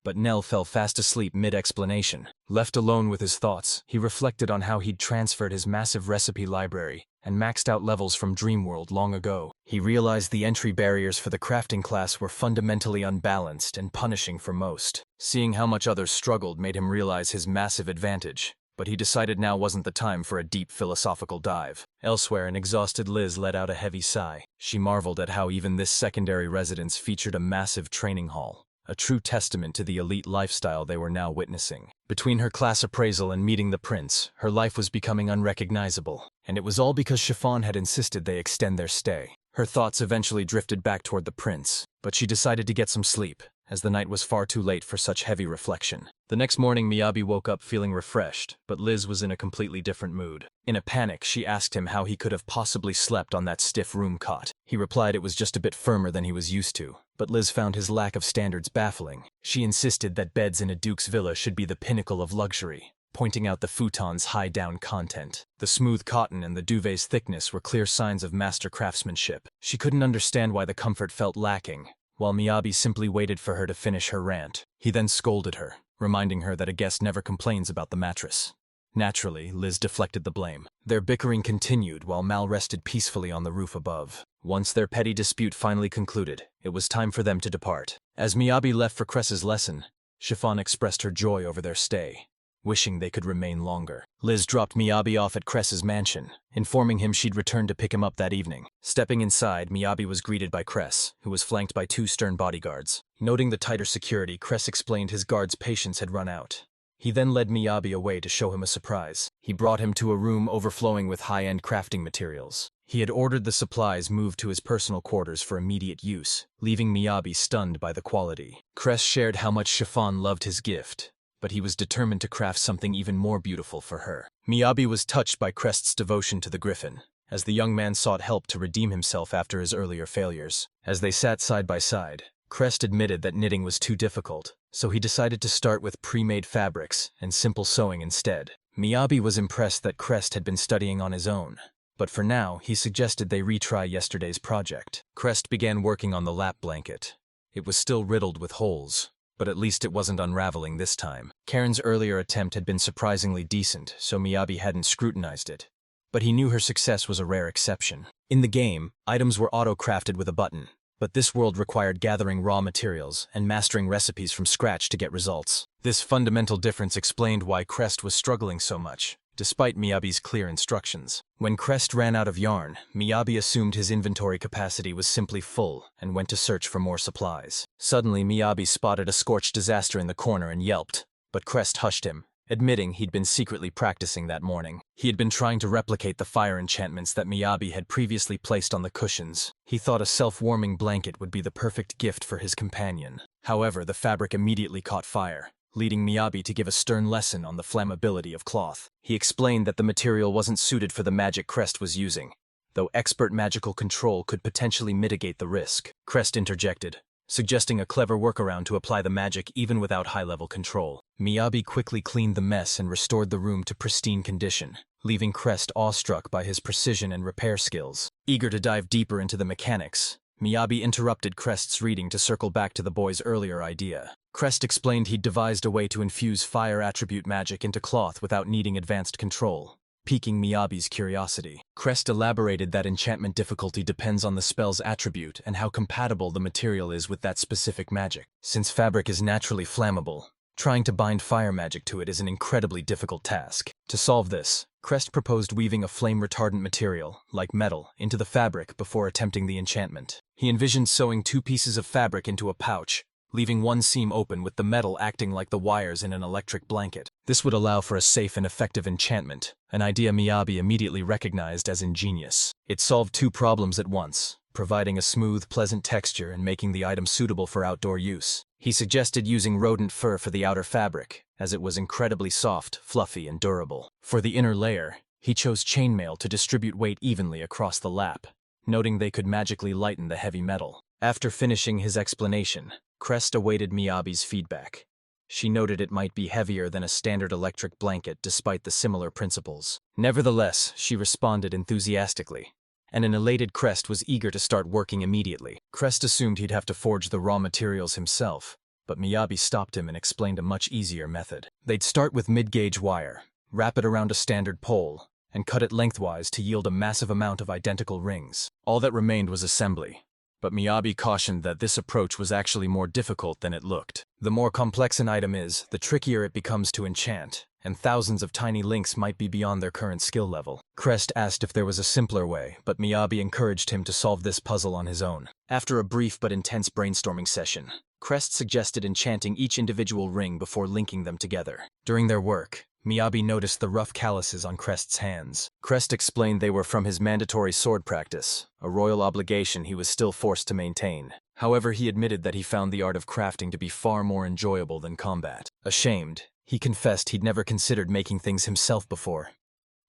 But Nell fell fast asleep mid-explanation. Left alone with his thoughts, he reflected on how he'd transferred his massive recipe library and maxed out levels from Dreamworld long ago. He realized the entry barriers for the crafting class were fundamentally unbalanced and punishing for most. Seeing how much others struggled made him realize his massive advantage, but he decided now wasn't the time for a deep philosophical dive. Elsewhere, an exhausted Liz let out a heavy sigh. She marveled at how even this secondary residence featured a massive training hall, a true testament to the elite lifestyle they were now witnessing. Between her class appraisal and meeting the prince, her life was becoming unrecognizable, and it was all because Chiffon had insisted they extend their stay. Her thoughts eventually drifted back toward the prince, but she decided to get some sleep, as the night was far too late for such heavy reflection. The next morning, Miyabi woke up feeling refreshed, but Liz was in a completely different mood. In a panic, she asked him how he could have possibly slept on that stiff room cot. He replied it was just a bit firmer than he was used to, but Liz found his lack of standards baffling. She insisted that beds in a duke's villa should be the pinnacle of luxury, pointing out the futon's high-down content. The smooth cotton and the duvet's thickness were clear signs of master craftsmanship. She couldn't understand why the comfort felt lacking, while Miyabi simply waited for her to finish her rant. He then scolded her, reminding her that a guest never complains about the mattress. Naturally, Liz deflected the blame. Their bickering continued while Mal rested peacefully on the roof above. Once their petty dispute finally concluded, it was time for them to depart. As Miyabi left for Cress's lesson, Chiffon expressed her joy over their stay, wishing they could remain longer. Liz dropped Miyabi off at Cress's mansion, informing him she'd return to pick him up that evening. Stepping inside, Miyabi was greeted by Cress, who was flanked by 2 stern bodyguards. Noting the tighter security, Cress explained his guard's patience had run out. He then led Miyabi away to show him a surprise. He brought him to a room overflowing with high-end crafting materials. He had ordered the supplies moved to his personal quarters for immediate use, leaving Miyabi stunned by the quality. Crest shared how much Chiffon loved his gift, but he was determined to craft something even more beautiful for her. Miyabi was touched by Crest's devotion to the griffin, as the young man sought help to redeem himself after his earlier failures. As they sat side by side, Crest admitted that knitting was too difficult, so he decided to start with pre-made fabrics and simple sewing instead. Miyabi was impressed that Crest had been studying on his own, but for now, he suggested they retry yesterday's project. Crest began working on the lap blanket. It was still riddled with holes, but at least it wasn't unraveling this time. Karin's earlier attempt had been surprisingly decent, so Miyabi hadn't scrutinized it, but he knew her success was a rare exception. In the game, items were auto-crafted with a button, but this world required gathering raw materials and mastering recipes from scratch to get results. This fundamental difference explained why Crest was struggling so much, despite Miyabi's clear instructions. When Crest ran out of yarn, Miyabi assumed his inventory capacity was simply full and went to search for more supplies. Suddenly, Miyabi spotted a scorched disaster in the corner and yelped, but Crest hushed him, admitting he'd been secretly practicing that morning. He had been trying to replicate the fire enchantments that Miyabi had previously placed on the cushions. He thought a self-warming blanket would be the perfect gift for his companion. However, the fabric immediately caught fire, leading Miyabi to give a stern lesson on the flammability of cloth. He explained that the material wasn't suited for the magic Crest was using, though expert magical control could potentially mitigate the risk. Crest interjected, suggesting a clever workaround to apply the magic even without high-level control. Miyabi quickly cleaned the mess and restored the room to pristine condition, leaving Crest awestruck by his precision and repair skills. Eager to dive deeper into the mechanics, Miyabi interrupted Crest's reading to circle back to the boy's earlier idea. Crest explained he'd devised a way to infuse fire attribute magic into cloth without needing advanced control, piquing Miyabi's curiosity. Crest elaborated that enchantment difficulty depends on the spell's attribute and how compatible the material is with that specific magic. Since fabric is naturally flammable, trying to bind fire magic to it is an incredibly difficult task. To solve this, Crest proposed weaving a flame-retardant material, like metal, into the fabric before attempting the enchantment. He envisioned sewing 2 pieces of fabric into a pouch, leaving one seam open with the metal acting like the wires in an electric blanket. This would allow for a safe and effective enchantment, an idea Miyabi immediately recognized as ingenious. It solved 2 problems at once, providing a smooth, pleasant texture and making the item suitable for outdoor use. He suggested using rodent fur for the outer fabric, as it was incredibly soft, fluffy, and durable. For the inner layer, he chose chainmail to distribute weight evenly across the lap, noting they could magically lighten the heavy metal. After finishing his explanation, Crest awaited Miyabi's feedback. She noted it might be heavier than a standard electric blanket despite the similar principles. Nevertheless, she responded enthusiastically, and an elated Crest was eager to start working immediately. Crest assumed he'd have to forge the raw materials himself, but Miyabi stopped him and explained a much easier method. They'd start with mid-gauge wire, wrap it around a standard pole, and cut it lengthwise to yield a massive amount of identical rings. All that remained was assembly. But Miyabi cautioned that this approach was actually more difficult than it looked. The more complex an item is, the trickier it becomes to enchant, and thousands of tiny links might be beyond their current skill level. Crest asked if there was a simpler way, but Miyabi encouraged him to solve this puzzle on his own. After a brief but intense brainstorming session, Crest suggested enchanting each individual ring before linking them together. During their work, Miyabi noticed the rough calluses on Crest's hands. Crest explained they were from his mandatory sword practice, a royal obligation he was still forced to maintain. However, he admitted that he found the art of crafting to be far more enjoyable than combat. Ashamed, he confessed he'd never considered making things himself before.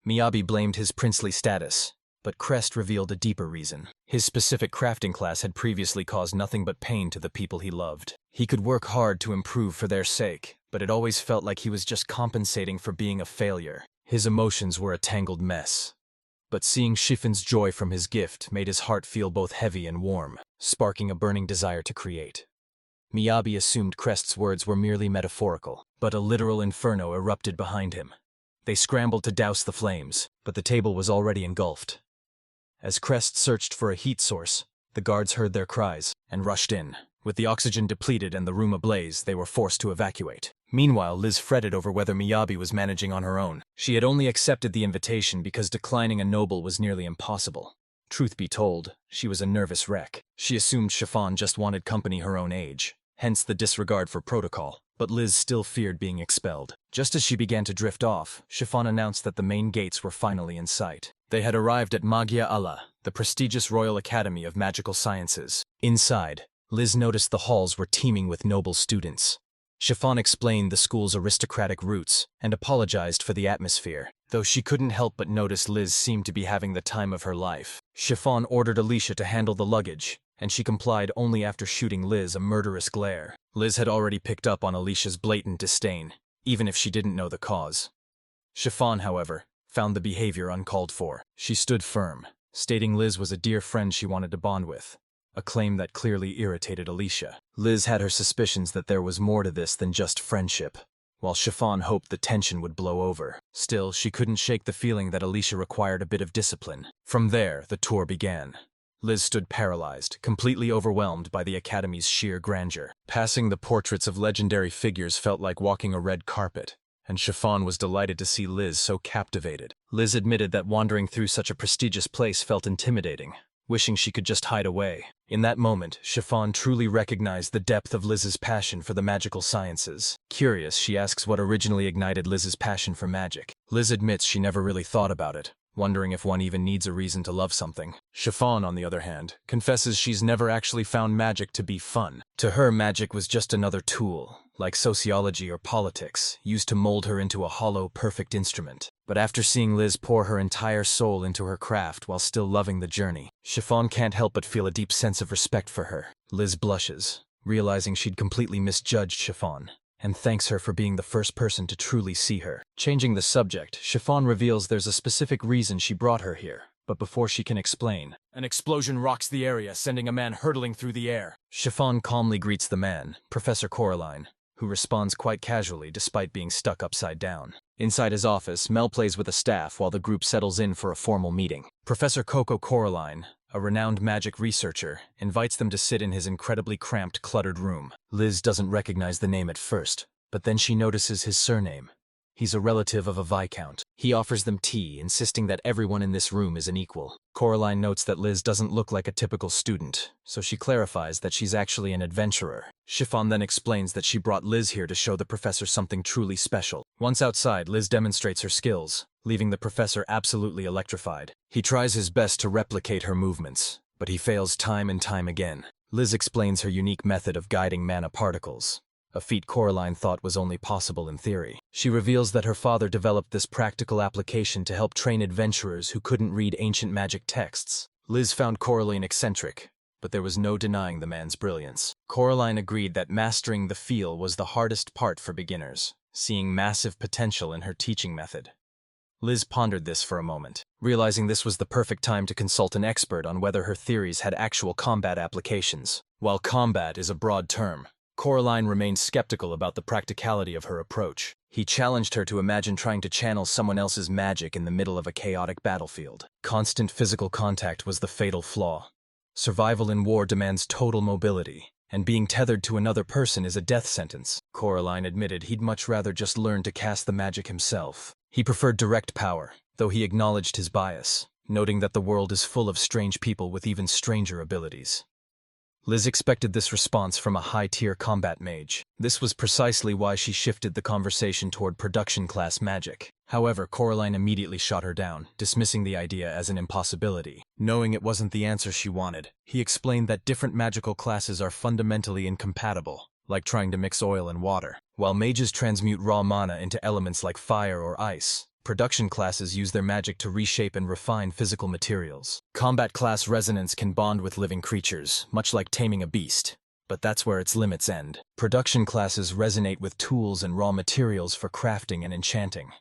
Miyabi blamed his princely status, but Crest revealed a deeper reason. His specific crafting class had previously caused nothing but pain to the people he loved. He could work hard to improve for their sake, but it always felt like he was just compensating for being a failure. His emotions were a tangled mess. But seeing Chiffon's joy from his gift made his heart feel both heavy and warm, sparking a burning desire to create. Miyabi assumed Crest's words were merely metaphorical, but a literal inferno erupted behind him. They scrambled to douse the flames, but the table was already engulfed. As Crest searched for a heat source, the guards heard their cries and rushed in. With the oxygen depleted and the room ablaze, they were forced to evacuate. Meanwhile, Liz fretted over whether Miyabi was managing on her own. She had only accepted the invitation because declining a noble was nearly impossible. Truth be told, she was a nervous wreck. She assumed Chiffon just wanted company her own age, hence the disregard for protocol. But Liz still feared being expelled. Just as she began to drift off, Chiffon announced that the main gates were finally in sight. They had arrived at Magia Allah, the prestigious Royal Academy of Magical Sciences. Inside, Liz noticed the halls were teeming with noble students. Chiffon explained the school's aristocratic roots and apologized for the atmosphere, though she couldn't help but notice Liz seemed to be having the time of her life. Chiffon ordered Alicia to handle the luggage, and she complied only after shooting Liz a murderous glare. Liz had already picked up on Alicia's blatant disdain, even if she didn't know the cause. Chiffon, however, found the behavior uncalled for. She stood firm, stating Liz was a dear friend she wanted to bond with, a claim that clearly irritated Alicia. Liz had her suspicions that there was more to this than just friendship, while Chiffon hoped the tension would blow over. Still, she couldn't shake the feeling that Alicia required a bit of discipline. From there, the tour began. Liz stood paralyzed, completely overwhelmed by the Academy's sheer grandeur. Passing the portraits of legendary figures felt like walking a red carpet, and Chiffon was delighted to see Liz so captivated. Liz admitted that wandering through such a prestigious place felt intimidating, wishing she could just hide away. In that moment, Chiffon truly recognized the depth of Liz's passion for the magical sciences. Curious, she asks what originally ignited Liz's passion for magic. Liz admits she never really thought about it, wondering if one even needs a reason to love something. Chiffon, on the other hand, confesses she's never actually found magic to be fun. To her, magic was just another tool, like sociology or politics, used to mold her into a hollow, perfect instrument. But after seeing Liz pour her entire soul into her craft while still loving the journey, Chiffon can't help but feel a deep sense of respect for her. Liz blushes, realizing she'd completely misjudged Chiffon, and thanks her for being the first person to truly see her. Changing the subject, Chiffon reveals there's a specific reason she brought her here. But before she can explain, an explosion rocks the area, sending a man hurtling through the air. Chiffon calmly greets the man, Professor Coraline, who responds quite casually despite being stuck upside down. Inside his office, Mel plays with the staff while the group settles in for a formal meeting. Professor Coco Coraline, a renowned magic researcher, invites them to sit in his incredibly cramped, cluttered room. Liz doesn't recognize the name at first, but then she notices his surname. He's a relative of a viscount. He offers them tea, insisting that everyone in this room is an equal. Coraline notes that Liz doesn't look like a typical student, so she clarifies that she's actually an adventurer. Chiffon then explains that she brought Liz here to show the professor something truly special. Once outside, Liz demonstrates her skills, leaving the professor absolutely electrified. He tries his best to replicate her movements, but he fails time and time again. Liz explains her unique method of guiding mana particles, a feat Coraline thought was only possible in theory. She reveals that her father developed this practical application to help train adventurers who couldn't read ancient magic texts. Liz found Coraline eccentric, but there was no denying the man's brilliance. Coraline agreed that mastering the feel was the hardest part for beginners, seeing massive potential in her teaching method. Liz pondered this for a moment, realizing this was the perfect time to consult an expert on whether her theories had actual combat applications. While combat is a broad term, Coraline remained skeptical about the practicality of her approach. He challenged her to imagine trying to channel someone else's magic in the middle of a chaotic battlefield. Constant physical contact was the fatal flaw. Survival in war demands total mobility, and being tethered to another person is a death sentence. Coraline admitted he'd much rather just learn to cast the magic himself. He preferred direct power, though he acknowledged his bias, noting that the world is full of strange people with even stranger abilities. Liz expected this response from a high-tier combat mage. This was precisely why she shifted the conversation toward production-class magic. However, Coraline immediately shot her down, dismissing the idea as an impossibility. Knowing it wasn't the answer she wanted, he explained that different magical classes are fundamentally incompatible, like trying to mix oil and water. While mages transmute raw mana into elements like fire or ice, production classes use their magic to reshape and refine physical materials. Combat class resonance can bond with living creatures, much like taming a beast, but that's where its limits end. Production classes resonate with tools and raw materials for crafting and enchanting.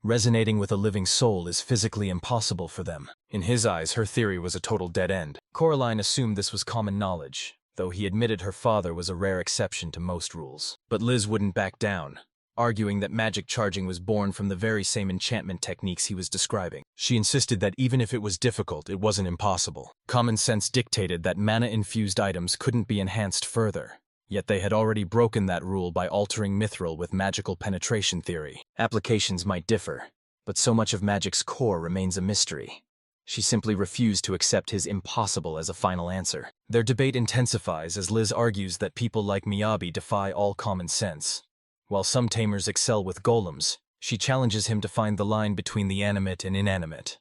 Resonating with a living soul is physically impossible for them. In his eyes, her theory was a total dead end. Coraline assumed this was common knowledge, though he admitted her father was a rare exception to most rules. But Liz wouldn't back down. arguing that magic charging was born from the very same enchantment techniques he was describing. She insisted that even if it was difficult, it wasn't impossible. Common sense dictated that mana-infused items couldn't be enhanced further. Yet they had already broken that rule by altering mithril with magical penetration theory. Applications might differ, but so much of magic's core remains a mystery. She simply refused to accept his impossible as a final answer. Their debate intensifies as Liz argues that people like Miyabi defy all common sense. While some tamers excel with golems, she challenges him to find the line between the animate and inanimate.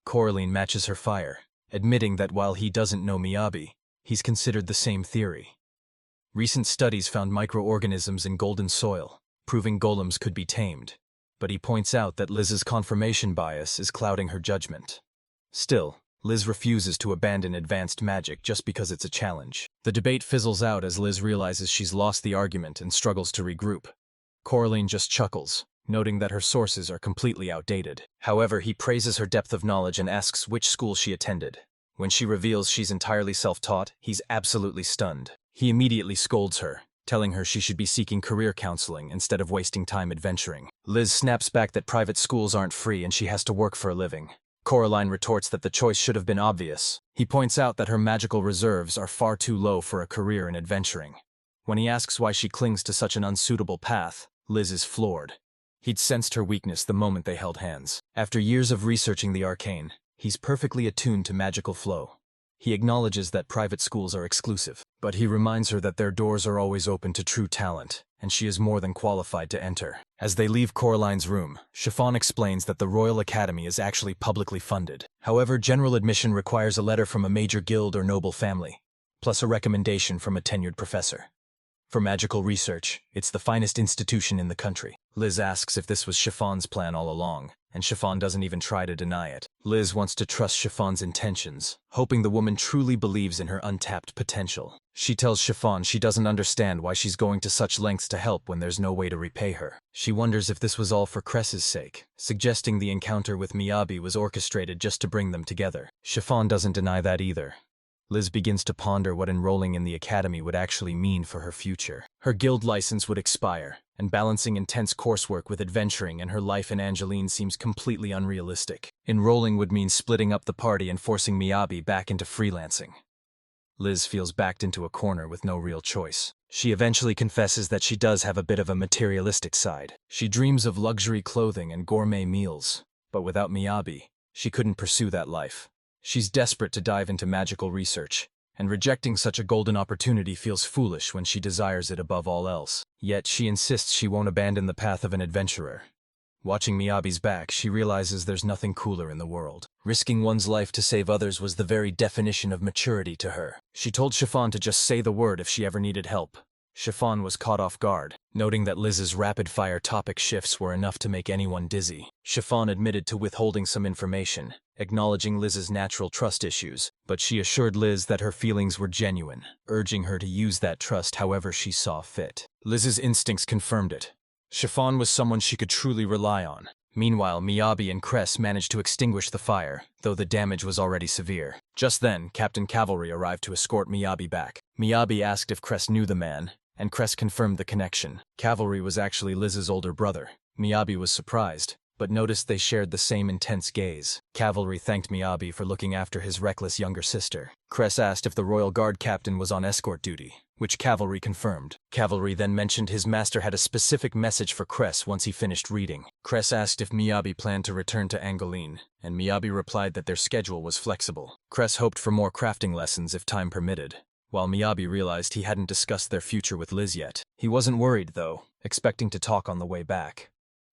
Coraline matches her fire, admitting that while he doesn't know Miyabi, he's considered the same theory. Recent studies found microorganisms in golden soil, proving golems could be tamed, but he points out that Liz's confirmation bias is clouding her judgment. Still, Liz refuses to abandon advanced magic just because it's a challenge. The debate fizzles out as Liz realizes she's lost the argument and struggles to regroup. Coraline just chuckles, noting that her sources are completely outdated. However, he praises her depth of knowledge and asks which school she attended. When she reveals she's entirely self-taught, he's absolutely stunned. He immediately scolds her, telling her she should be seeking career counseling instead of wasting time adventuring. Liz snaps back that private schools aren't free and she has to work for a living. Coraline retorts that the choice should have been obvious. He points out that her magical reserves are far too low for a career in adventuring. When he asks why she clings to such an unsuitable path, Liz is floored. He'd sensed her weakness the moment they held hands. After years of researching the arcane, he's perfectly attuned to magical flow. He acknowledges that private schools are exclusive, but he reminds her that their doors are always open to true talent, and she is more than qualified to enter. As they leave Coraline's room, Chiffon explains that the Royal Academy is actually publicly funded. However, general admission requires a letter from a major guild or noble family, plus a recommendation from a tenured professor. For magical research, it's the finest institution in the country. Liz asks if this was Chiffon's plan all along, and Chiffon doesn't even try to deny it. Liz wants to trust Chiffon's intentions, hoping the woman truly believes in her untapped potential. She tells Chiffon she doesn't understand why she's going to such lengths to help when there's no way to repay her. She wonders if this was all for Cress's sake, suggesting the encounter with Miyabi was orchestrated just to bring them together. Chiffon doesn't deny that either. Liz begins to ponder what enrolling in the academy would actually mean for her future. Her guild license would expire, and balancing intense coursework with adventuring and her life in Angeline seems completely unrealistic. Enrolling would mean splitting up the party and forcing Miyabi back into freelancing. Liz feels backed into a corner with no real choice. She eventually confesses that she does have a bit of a materialistic side. She dreams of luxury clothing and gourmet meals, but without Miyabi, she couldn't pursue that life. She's desperate to dive into magical research, and rejecting such a golden opportunity feels foolish when she desires it above all else. Yet she insists she won't abandon the path of an adventurer. Watching Miyabi's back, she realizes there's nothing cooler in the world. Risking one's life to save others was the very definition of maturity to her. She told Chiffon to just say the word if she ever needed help. Chiffon was caught off guard, noting that Liz's rapid-fire topic shifts were enough to make anyone dizzy. Chiffon admitted to withholding some information, acknowledging Liz's natural trust issues, but she assured Liz that her feelings were genuine, urging her to use that trust however she saw fit. Liz's instincts confirmed it. Chiffon was someone she could truly rely on. Meanwhile, Miyabi and Crest managed to extinguish the fire, though the damage was already severe. Just then, Captain Cavalry arrived to escort Miyabi back. Miyabi asked if Crest knew the man, and Crest confirmed the connection. Cavalry was actually Liz's older brother. Miyabi was surprised, but noticed they shared the same intense gaze. Cavalry thanked Miyabi for looking after his reckless younger sister. Crest asked if the Royal Guard captain was on escort duty, which Cavalry confirmed. Cavalry then mentioned his master had a specific message for Crest once he finished reading. Crest asked if Miyabi planned to return to Angeline, and Miyabi replied that their schedule was flexible. Crest hoped for more crafting lessons if time permitted, while Miyabi realized he hadn't discussed their future with Liz yet. He wasn't worried, though, expecting to talk on the way back.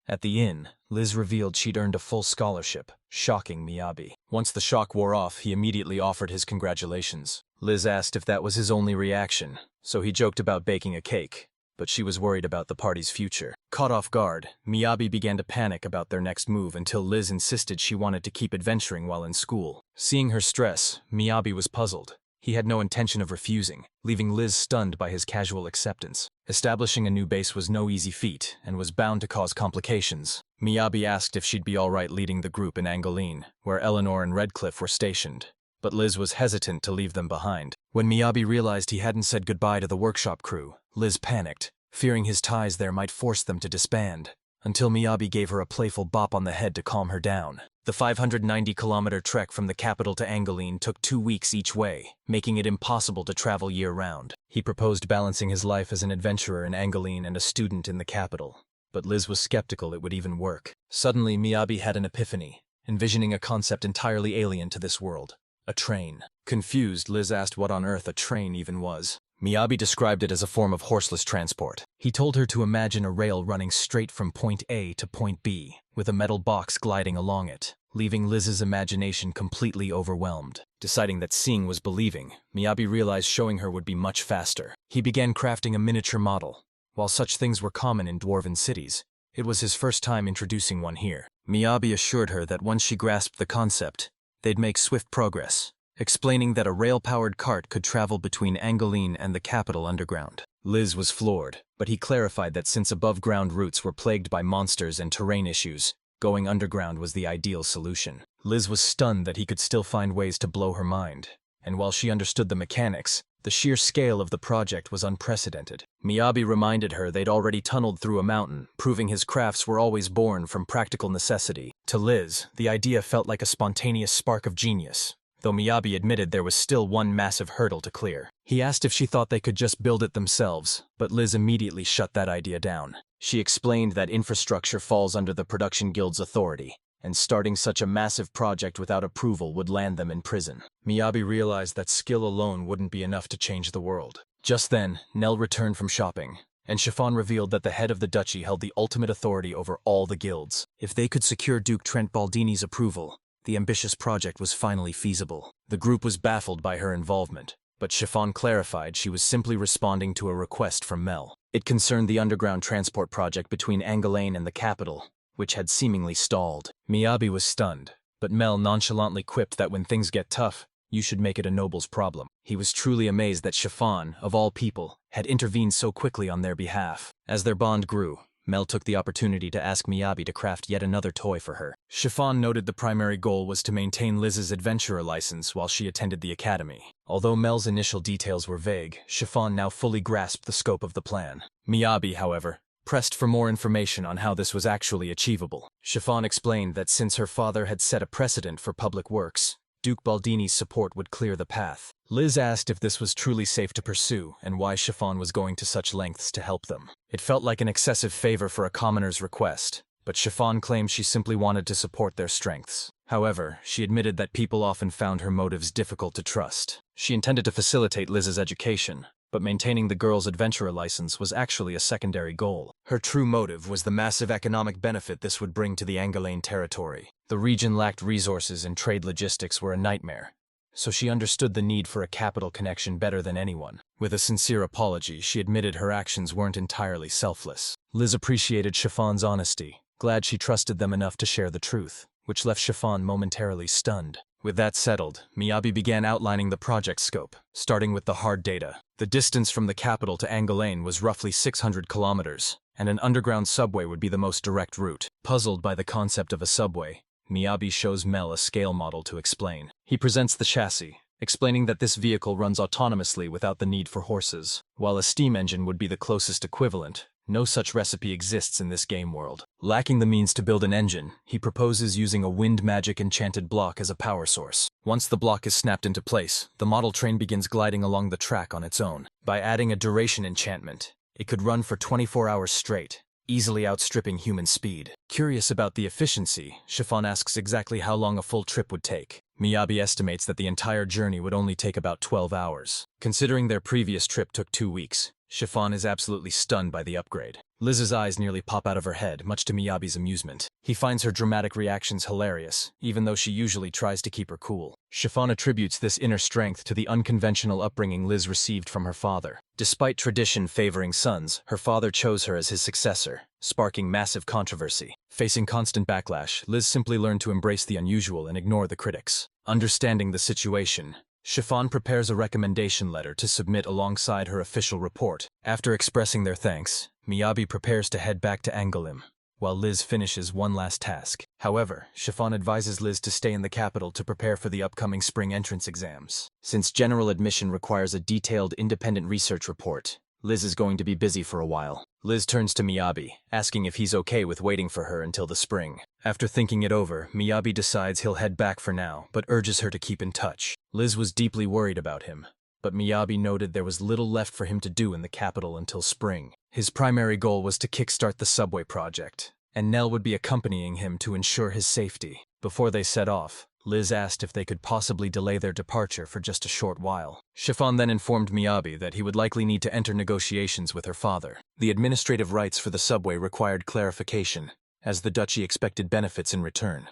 At the inn, Liz revealed she'd earned a full scholarship, shocking Miyabi. Once the shock wore off, he immediately offered his congratulations. Liz asked if that was his only reaction, so he joked about baking a cake, but she was worried about the party's future. Caught off guard, Miyabi began to panic about their next move until Liz insisted she wanted to keep adventuring while in school. Seeing her stress, Miyabi was puzzled. He had no intention of refusing, leaving Liz stunned by his casual acceptance. Establishing a new base was no easy feat, and was bound to cause complications. Miyabi asked if she'd be alright leading the group in Angeline, where Eleanor and Redcliffe were stationed, but Liz was hesitant to leave them behind. When Miyabi realized he hadn't said goodbye to the workshop crew, Liz panicked. fearing his ties there might force them to disband, until Miyabi gave her a playful bop on the head to calm her down. The 590-kilometer trek from the capital to Angeline took 2 weeks each way, making it impossible to travel year-round. He proposed balancing his life as an adventurer in Angeline and a student in the capital, but Liz was skeptical it would even work. Suddenly, Miyabi had an epiphany, envisioning a concept entirely alien to this world: a train. Confused, Liz asked what on earth a train even was. Miyabi described it as a form of horseless transport. He told her to imagine a rail running straight from point A to point B, with a metal box gliding along it, leaving Liz's imagination completely overwhelmed. Deciding that seeing was believing, Miyabi realized showing her would be much faster. He began crafting a miniature model. While such things were common in dwarven cities, it was his first time introducing one here. Miyabi assured her that once she grasped the concept, they'd make swift progress, explaining that a rail-powered cart could travel between Angeline and the capital underground. Liz was floored, but he clarified that since above-ground routes were plagued by monsters and terrain issues, going underground was the ideal solution. Liz was stunned that he could still find ways to blow her mind, and while she understood the mechanics, the sheer scale of the project was unprecedented. Miyabi reminded her they'd already tunneled through a mountain, proving his crafts were always born from practical necessity. To Liz, the idea felt like a spontaneous spark of genius, though Miyabi admitted there was still one massive hurdle to clear. He asked if she thought they could just build it themselves, but Liz immediately shut that idea down. She explained that infrastructure falls under the Production Guild's authority, and starting such a massive project without approval would land them in prison. Miyabi realized that skill alone wouldn't be enough to change the world. Just then, Nell returned from shopping, and Chiffon revealed that the head of the duchy held the ultimate authority over all the guilds. If they could secure Duke Trent Baldini's approval, the ambitious project was finally feasible. The group was baffled by her involvement, but Chiffon clarified she was simply responding to a request from Mel. It concerned the underground transport project between Angeline and the capital, which had seemingly stalled. Miyabi was stunned, but Mel nonchalantly quipped that when things get tough, you should make it a noble's problem. He was truly amazed that Chiffon, of all people, had intervened so quickly on their behalf. As their bond grew, Mel took the opportunity to ask Miyabi to craft yet another toy for her. Chiffon noted the primary goal was to maintain Liz's adventurer license while she attended the academy. Although Mel's initial details were vague, Chiffon now fully grasped the scope of the plan. Miyabi, however, pressed for more information on how this was actually achievable. Chiffon explained that since her father had set a precedent for public works, Duke Baldini's support would clear the path. Liz asked if this was truly safe to pursue and why Chiffon was going to such lengths to help them. It felt like an excessive favor for a commoner's request, but Chiffon claimed she simply wanted to support their strengths. However, she admitted that people often found her motives difficult to trust. She intended to facilitate Liz's education, but maintaining the girl's adventurer license was actually a secondary goal. Her true motive was the massive economic benefit this would bring to the Angeline territory. The region lacked resources and trade logistics were a nightmare, so she understood the need for a capital connection better than anyone. With a sincere apology, she admitted her actions weren't entirely selfless. Liz appreciated Chiffon's honesty, glad she trusted them enough to share the truth, which left Chiffon momentarily stunned. With that settled, Miyabi began outlining the project scope, starting with the hard data. The distance from the capital to Angeline was roughly 600 kilometers, and an underground subway would be the most direct route. Puzzled by the concept of a subway, Miyabi shows Mel a scale model to explain. He presents the chassis, explaining that this vehicle runs autonomously without the need for horses. While a steam engine would be the closest equivalent, no such recipe exists in this game world. Lacking the means to build an engine, he proposes using a wind magic enchanted block as a power source. Once the block is snapped into place, the model train begins gliding along the track on its own. By adding a duration enchantment, it could run for 24 hours straight, easily outstripping human speed. Curious about the efficiency, Chiffon asks exactly how long a full trip would take. Miyabi estimates that the entire journey would only take about 12 hours. Considering their previous trip took 2 weeks, Chiffon is absolutely stunned by the upgrade. Liz's eyes nearly pop out of her head, much to Miyabi's amusement. He finds her dramatic reactions hilarious, even though she usually tries to keep her cool. Chiffon attributes this inner strength to the unconventional upbringing Liz received from her father. Despite tradition favoring sons, her father chose her as his successor, sparking massive controversy. Facing constant backlash, Liz simply learned to embrace the unusual and ignore the critics. Understanding the situation, Chiffon prepares a recommendation letter to submit alongside her official report. After expressing their thanks, Miyabi prepares to head back to Angelim, while Liz finishes one last task. However, Chiffon advises Liz to stay in the capital to prepare for the upcoming spring entrance exams. Since general admission requires a detailed independent research report, Liz is going to be busy for a while. Liz turns to Miyabi, asking if he's okay with waiting for her until the spring. After thinking it over, Miyabi decides he'll head back for now, but urges her to keep in touch. Liz was deeply worried about him, but Miyabi noted there was little left for him to do in the capital until spring. His primary goal was to kickstart the subway project, and Nell would be accompanying him to ensure his safety. Before they set off, Liz asked if they could possibly delay their departure for just a short while. Chiffon then informed Miyabi that he would likely need to enter negotiations with her father. The administrative rights for the subway required clarification, as the duchy expected benefits in return.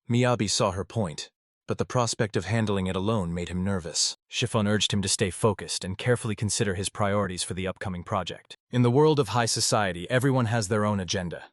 Miyabi saw her point, but the prospect of handling it alone made him nervous. Chiffon urged him to stay focused and carefully consider his priorities for the upcoming project. In the world of high society, everyone has their own agenda.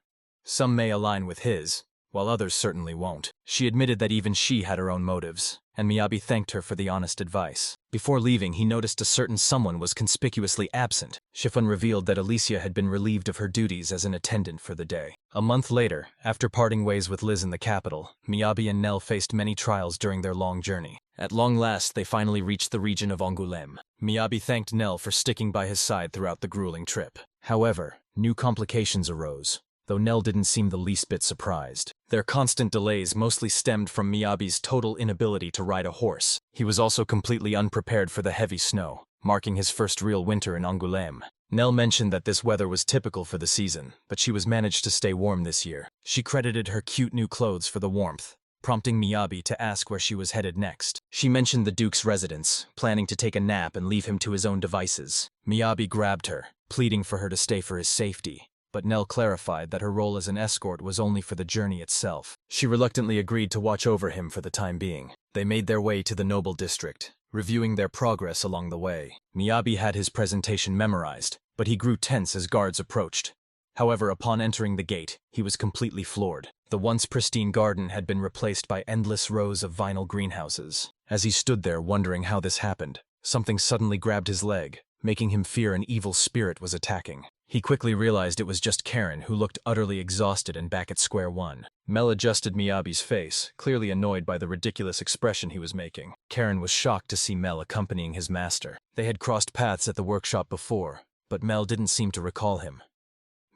Some may align with his, while others certainly won't. She admitted that even she had her own motives, and Miyabi thanked her for the honest advice. Before leaving, he noticed a certain someone was conspicuously absent. Chiffon revealed that Alicia had been relieved of her duties as an attendant for the day. A month later, after parting ways with Liz in the capital, Miyabi and Nell faced many trials during their long journey. At long last, they finally reached the region of Angoulême. Miyabi thanked Nell for sticking by his side throughout the grueling trip. However, new complications arose, though Nell didn't seem the least bit surprised. Their constant delays mostly stemmed from Miyabi's total inability to ride a horse. He was also completely unprepared for the heavy snow, marking his first real winter in Angoulême. Nell mentioned that this weather was typical for the season, but she was managed to stay warm this year. She credited her cute new clothes for the warmth, prompting Miyabi to ask where she was headed next. She mentioned the Duke's residence, planning to take a nap and leave him to his own devices. Miyabi grabbed her, pleading for her to stay for his safety, but Nell clarified that her role as an escort was only for the journey itself. She reluctantly agreed to watch over him for the time being. They made their way to the noble district, reviewing their progress along the way. Miyabi had his presentation memorized, but he grew tense as guards approached. However, upon entering the gate, he was completely floored. The once pristine garden had been replaced by endless rows of vinyl greenhouses. As he stood there wondering how this happened, something suddenly grabbed his leg, making him fear an evil spirit was attacking. He quickly realized it was just Karin, who looked utterly exhausted and back at square one. Mel adjusted Miyabi's face, clearly annoyed by the ridiculous expression he was making. Karin was shocked to see Mel accompanying his master. They had crossed paths at the workshop before, but Mel didn't seem to recall him.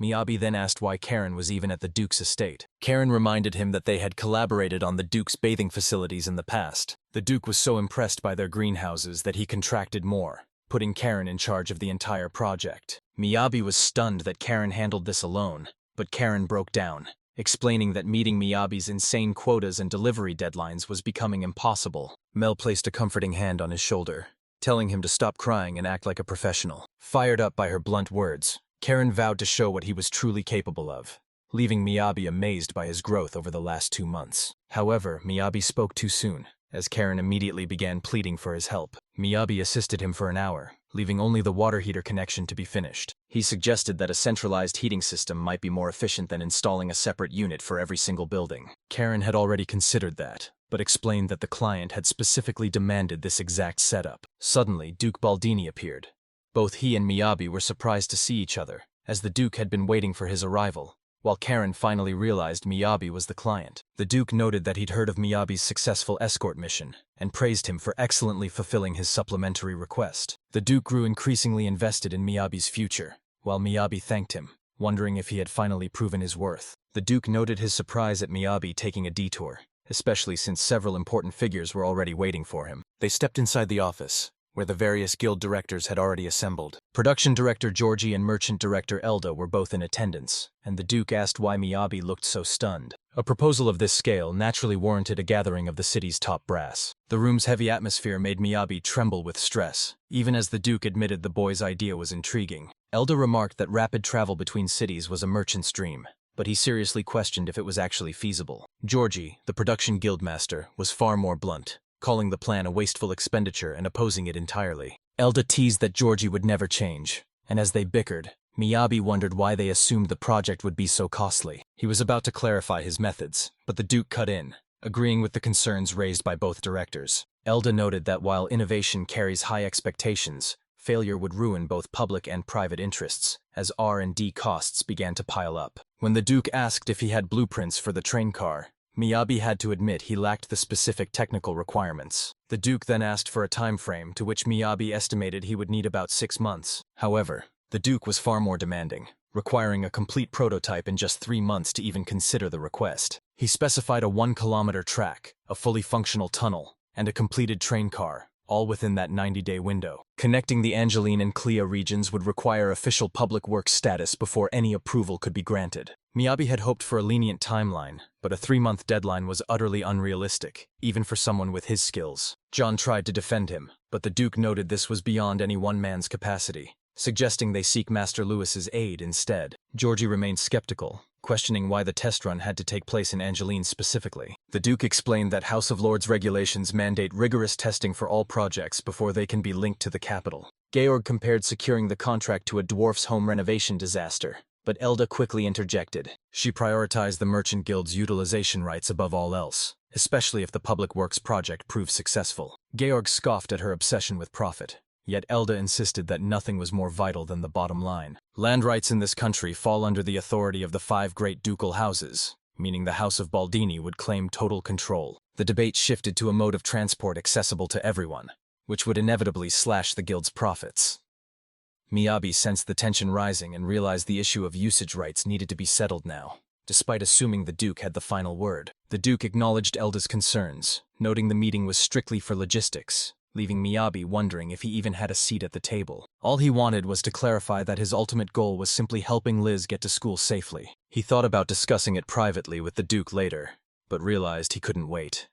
Miyabi then asked why Karin was even at the Duke's estate. Karin reminded him that they had collaborated on the Duke's bathing facilities in the past. The Duke was so impressed by their greenhouses that he contracted more, putting Karin in charge of the entire project. Miyabi was stunned that Karin handled this alone, but Karin broke down, explaining that meeting Miyabi's insane quotas and delivery deadlines was becoming impossible. Mel placed a comforting hand on his shoulder, telling him to stop crying and act like a professional. Fired up by her blunt words, Karin vowed to show what he was truly capable of, leaving Miyabi amazed by his growth over the last 2 months. However, Miyabi spoke too soon, as Karin immediately began pleading for his help. Miyabi assisted him for an hour, leaving only the water heater connection to be finished. He suggested that a centralized heating system might be more efficient than installing a separate unit for every single building. Karin had already considered that, but explained that the client had specifically demanded this exact setup. Suddenly, Duke Baldini appeared. Both he and Miyabi were surprised to see each other, as the Duke had been waiting for his arrival, while Karin finally realized Miyabi was the client. The Duke noted that he'd heard of Miyabi's successful escort mission, and praised him for excellently fulfilling his supplementary request. The Duke grew increasingly invested in Miyabi's future, while Miyabi thanked him, wondering if he had finally proven his worth. The Duke noted his surprise at Miyabi taking a detour, especially since several important figures were already waiting for him. They stepped inside the office, where the various guild directors had already assembled. Production director Georgie and merchant director Elda were both in attendance, and the Duke asked why Miyabi looked so stunned. A proposal of this scale naturally warranted a gathering of the city's top brass. The room's heavy atmosphere made Miyabi tremble with stress, even as the Duke admitted the boy's idea was intriguing. Elda remarked that rapid travel between cities was a merchant's dream, but he seriously questioned if it was actually feasible. Georgie, the production guildmaster, was far more blunt, calling the plan a wasteful expenditure and opposing it entirely. Elda teased that Georgie would never change, and as they bickered, Miyabi wondered why they assumed the project would be so costly. He was about to clarify his methods, but the Duke cut in, agreeing with the concerns raised by both directors. Elda noted that while innovation carries high expectations, failure would ruin both public and private interests, as R&D costs began to pile up. When the Duke asked if he had blueprints for the train car, Miyabi had to admit he lacked the specific technical requirements. The Duke then asked for a time frame, to which Miyabi estimated he would need about 6 months. However, the Duke was far more demanding, requiring a complete prototype in just 3 months to even consider the request. He specified a 1-kilometer track, a fully functional tunnel, and a completed train car, all within that 90-day window. Connecting the Angeline and Clea regions would require official public works status before any approval could be granted. Miyabi had hoped for a lenient timeline, but a 3-month deadline was utterly unrealistic, even for someone with his skills. John tried to defend him, but the Duke noted this was beyond any one man's capacity, suggesting they seek Master Lewis's aid instead. Georgie remained skeptical, questioning why the test run had to take place in Angeline specifically. The Duke explained that House of Lords regulations mandate rigorous testing for all projects before they can be linked to the capital. Georg compared securing the contract to a dwarf's home renovation disaster, but Elda quickly interjected. She prioritized the Merchant Guild's utilization rights above all else, especially if the public works project proved successful. Georg scoffed at her obsession with profit. Yet Elda insisted that nothing was more vital than the bottom line. Land rights in this country fall under the authority of the 5 great ducal houses, meaning the House of Baldini would claim total control. The debate shifted to a mode of transport accessible to everyone, which would inevitably slash the guild's profits. Miyabi sensed the tension rising and realized the issue of usage rights needed to be settled now. Despite assuming the Duke had the final word, the Duke acknowledged Elda's concerns, noting the meeting was strictly for logistics, leaving Miyabi wondering if he even had a seat at the table. All he wanted was to clarify that his ultimate goal was simply helping Liz get to school safely. He thought about discussing it privately with the Duke later, but realized he couldn't wait.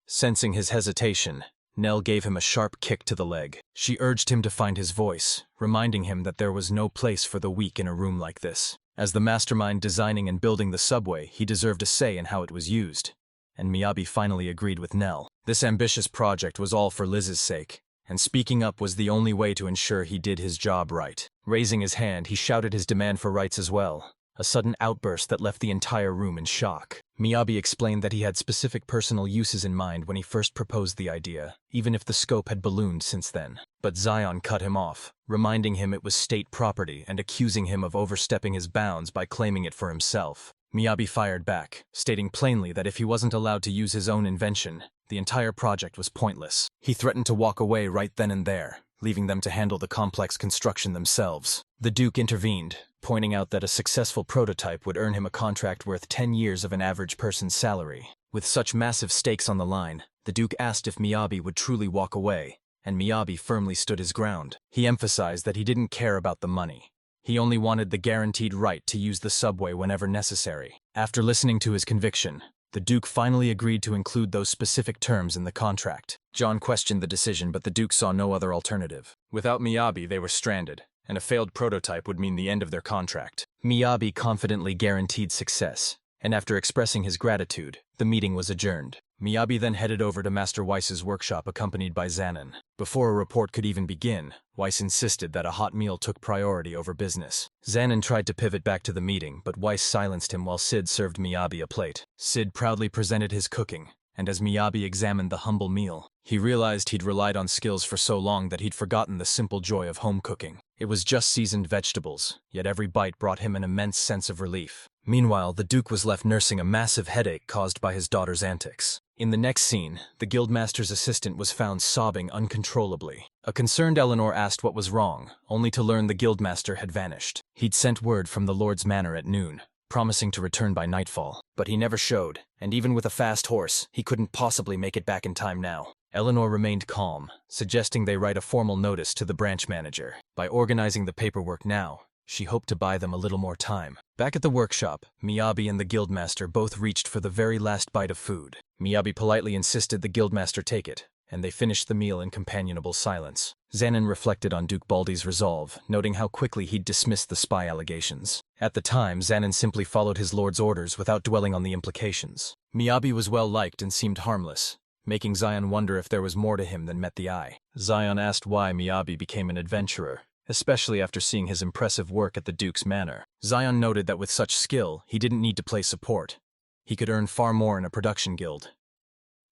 Sensing his hesitation, Nell gave him a sharp kick to the leg. She urged him to find his voice, reminding him that there was no place for the weak in a room like this. As the mastermind designing and building the subway, he deserved a say in how it was used. And Miyabi finally agreed with Nell. This ambitious project was all for Liz's sake, and speaking up was the only way to ensure he did his job right. Raising his hand, he shouted his demand for rights as well, a sudden outburst that left the entire room in shock. Miyabi explained that he had specific personal uses in mind when he first proposed the idea, even if the scope had ballooned since then. But Zion cut him off, reminding him it was state property and accusing him of overstepping his bounds by claiming it for himself. Miyabi fired back, stating plainly that if he wasn't allowed to use his own invention, the entire project was pointless. He threatened to walk away right then and there, leaving them to handle the complex construction themselves. The Duke intervened, pointing out that a successful prototype would earn him a contract worth 10 years of an average person's salary. With such massive stakes on the line, the Duke asked if Miyabi would truly walk away, and Miyabi firmly stood his ground. He emphasized that he didn't care about the money. He only wanted the guaranteed right to use the subway whenever necessary. After listening to his conviction, the Duke finally agreed to include those specific terms in the contract. John questioned the decision, but the Duke saw no other alternative. Without Miyabi, they were stranded, and a failed prototype would mean the end of their contract. Miyabi confidently guaranteed success, and after expressing his gratitude, the meeting was adjourned. Miyabi then headed over to Master Weiss's workshop accompanied by Zanin. Before a report could even begin, Weiss insisted that a hot meal took priority over business. Zanin tried to pivot back to the meeting, but Weiss silenced him while Sid served Miyabi a plate. Sid proudly presented his cooking, and as Miyabi examined the humble meal, he realized he'd relied on skills for so long that he'd forgotten the simple joy of home cooking. It was just seasoned vegetables, yet every bite brought him an immense sense of relief. Meanwhile, the Duke was left nursing a massive headache caused by his daughter's antics. In the next scene, the guildmaster's assistant was found sobbing uncontrollably. A concerned Eleanor asked what was wrong, only to learn the guildmaster had vanished. He'd sent word from the Lord's manor at noon, promising to return by nightfall. But he never showed, and even with a fast horse, he couldn't possibly make it back in time now. Eleanor remained calm, suggesting they write a formal notice to the branch manager. By organizing the paperwork now, she hoped to buy them a little more time. Back at the workshop, Miyabi and the guildmaster both reached for the very last bite of food. Miyabi politely insisted the guildmaster take it, and they finished the meal in companionable silence. Zanin reflected on Duke Baldi's resolve, noting how quickly he'd dismissed the spy allegations. At the time, Zanin simply followed his lord's orders without dwelling on the implications. Miyabi was well liked and seemed harmless, making Zion wonder if there was more to him than met the eye. Zion asked why Miyabi became an adventurer, especially after seeing his impressive work at the Duke's manor. Zion noted that with such skill, he didn't need to play support. He could earn far more in a production guild.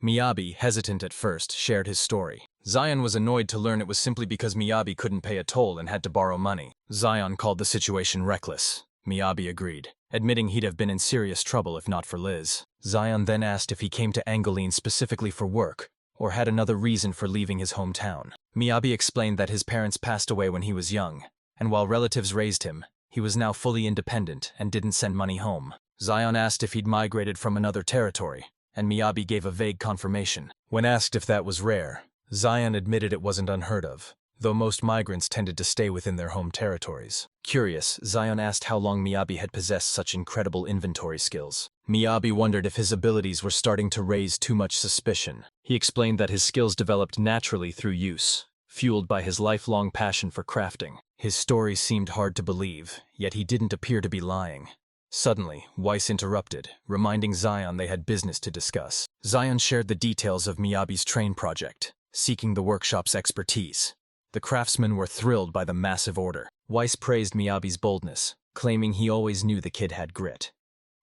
Miyabi, hesitant at first, shared his story. Zion was annoyed to learn it was simply because Miyabi couldn't pay a toll and had to borrow money. Zion called the situation reckless. Miyabi agreed, admitting he'd have been in serious trouble if not for Liz. Zion then asked if he came to Angoline specifically for work, or had another reason for leaving his hometown. Miyabi explained that his parents passed away when he was young, and while relatives raised him, he was now fully independent and didn't send money home. Zion asked if he'd migrated from another territory, and Miyabi gave a vague confirmation. When asked if that was rare, Zion admitted it wasn't unheard of, though most migrants tended to stay within their home territories. Curious, Zion asked how long Miyabi had possessed such incredible inventory skills. Miyabi wondered if his abilities were starting to raise too much suspicion. He explained that his skills developed naturally through use, fueled by his lifelong passion for crafting. His story seemed hard to believe, yet he didn't appear to be lying. Suddenly, Weiss interrupted, reminding Zion they had business to discuss. Zion shared the details of Miyabi's train project, seeking the workshop's expertise. The craftsmen were thrilled by the massive order. Weiss praised Miyabi's boldness, claiming he always knew the kid had grit.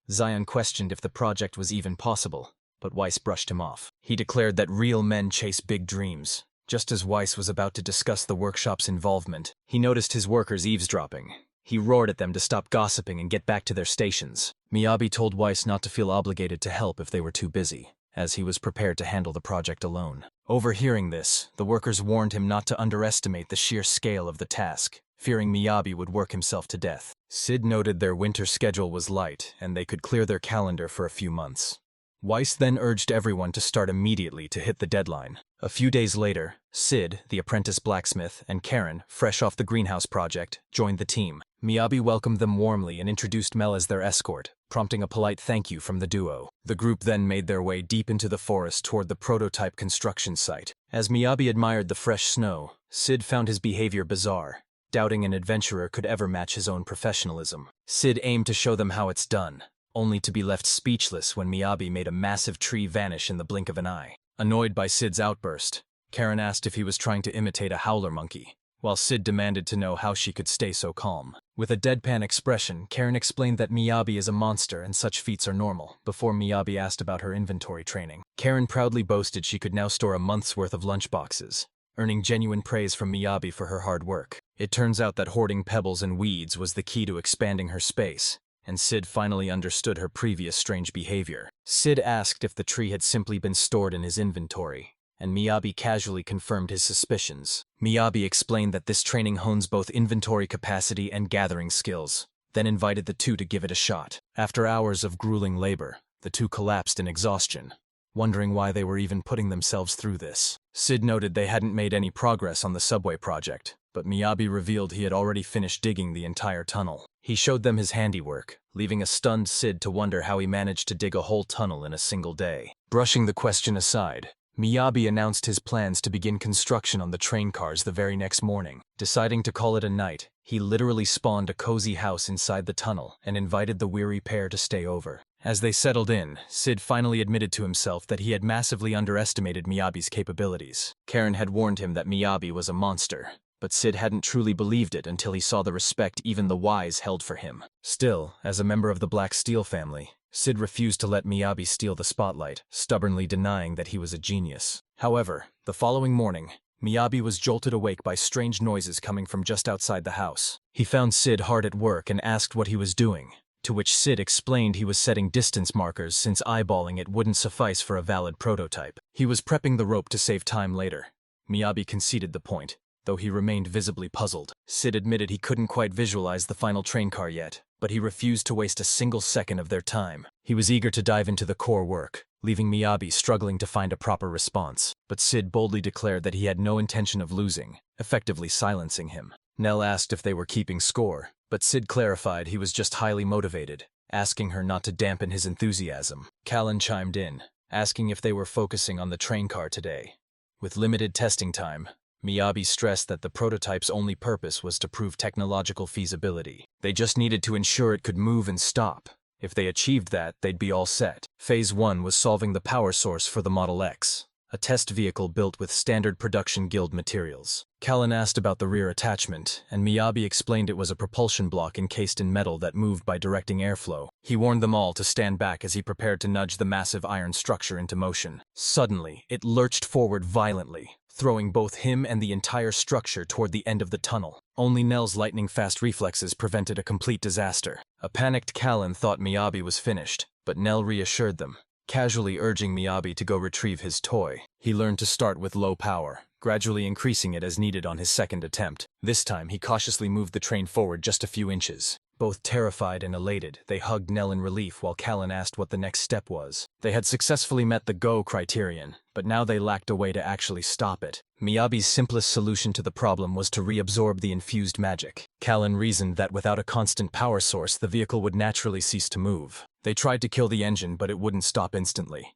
Zion questioned if the project was even possible, but Weiss brushed him off. He declared that real men chase big dreams. Just as Weiss was about to discuss the workshop's involvement, he noticed his workers eavesdropping. He roared at them to stop gossiping and get back to their stations. Miyabi told Weiss not to feel obligated to help if they were too busy, as he was prepared to handle the project alone. Overhearing this, the workers warned him not to underestimate the sheer scale of the task, fearing Miyabi would work himself to death. Sid noted their winter schedule was light, and they could clear their calendar for a few months. Weiss then urged everyone to start immediately to hit the deadline. A few days later, Sid, the apprentice blacksmith, and Karin, fresh off the greenhouse project, joined the team. Miyabi welcomed them warmly and introduced Mel as their escort, prompting a polite thank you from the duo. The group then made their way deep into the forest toward the prototype construction site. As Miyabi admired the fresh snow, Sid found his behavior bizarre, doubting an adventurer could ever match his own professionalism. Sid aimed to show them how it's done, only to be left speechless when Miyabi made a massive tree vanish in the blink of an eye. Annoyed by Sid's outburst, Karin asked if he was trying to imitate a howler monkey, while Sid demanded to know how she could stay so calm. With a deadpan expression, Karin explained that Miyabi is a monster and such feats are normal, before Miyabi asked about her inventory training. Karin proudly boasted she could now store a month's worth of lunchboxes, earning genuine praise from Miyabi for her hard work. It turns out that hoarding pebbles and weeds was the key to expanding her space, and Sid finally understood her previous strange behavior. Sid asked if the tree had simply been stored in his inventory, and Miyabi casually confirmed his suspicions. Miyabi explained that this training hones both inventory capacity and gathering skills, then invited the two to give it a shot. After hours of grueling labor, the two collapsed in exhaustion, wondering why they were even putting themselves through this. Sid noted they hadn't made any progress on the subway project, but Miyabi revealed he had already finished digging the entire tunnel. He showed them his handiwork, leaving a stunned Sid to wonder how he managed to dig a whole tunnel in a single day. Brushing the question aside, Miyabi announced his plans to begin construction on the train cars the very next morning. Deciding to call it a night, he literally spawned a cozy house inside the tunnel and invited the weary pair to stay over. As they settled in, Sid finally admitted to himself that he had massively underestimated Miyabi's capabilities. Karin had warned him that Miyabi was a monster, but Sid hadn't truly believed it until he saw the respect even the wise held for him. Still, as a member of the Black Steel family, Sid refused to let Miyabi steal the spotlight, stubbornly denying that he was a genius. However, the following morning, Miyabi was jolted awake by strange noises coming from just outside the house. He found Sid hard at work and asked what he was doing, to which Sid explained he was setting distance markers since eyeballing it wouldn't suffice for a valid prototype. He was prepping the rope to save time later. Miyabi conceded the point, though he remained visibly puzzled. Sid admitted he couldn't quite visualize the final train car yet, but he refused to waste a single second of their time. He was eager to dive into the core work, leaving Miyabi struggling to find a proper response. But Sid boldly declared that he had no intention of losing, effectively silencing him. Nell asked if they were keeping score, but Sid clarified he was just highly motivated, asking her not to dampen his enthusiasm. Callan chimed in, asking if they were focusing on the train car today. With limited testing time, Miyabi stressed that the prototype's only purpose was to prove technological feasibility. They just needed to ensure it could move and stop. If they achieved that, they'd be all set. Phase 1 was solving the power source for the Model X, a test vehicle built with standard production guild materials. Callan asked about the rear attachment, and Miyabi explained it was a propulsion block encased in metal that moved by directing airflow. He warned them all to stand back as he prepared to nudge the massive iron structure into motion. Suddenly, it lurched forward violently, throwing both him and the entire structure toward the end of the tunnel. Only Nell's lightning-fast reflexes prevented a complete disaster. A panicked Callan thought Miyabi was finished, but Nell reassured them, casually urging Miyabi to go retrieve his toy. He learned to start with low power, gradually increasing it as needed on his second attempt. This time, he cautiously moved the train forward just a few inches. Both terrified and elated, they hugged Nell in relief while Karin asked what the next step was. They had successfully met the go criterion, but now they lacked a way to actually stop it. Miyabi's simplest solution to the problem was to reabsorb the infused magic. Karin reasoned that without a constant power source, the vehicle would naturally cease to move. They tried to kill the engine, but it wouldn't stop instantly.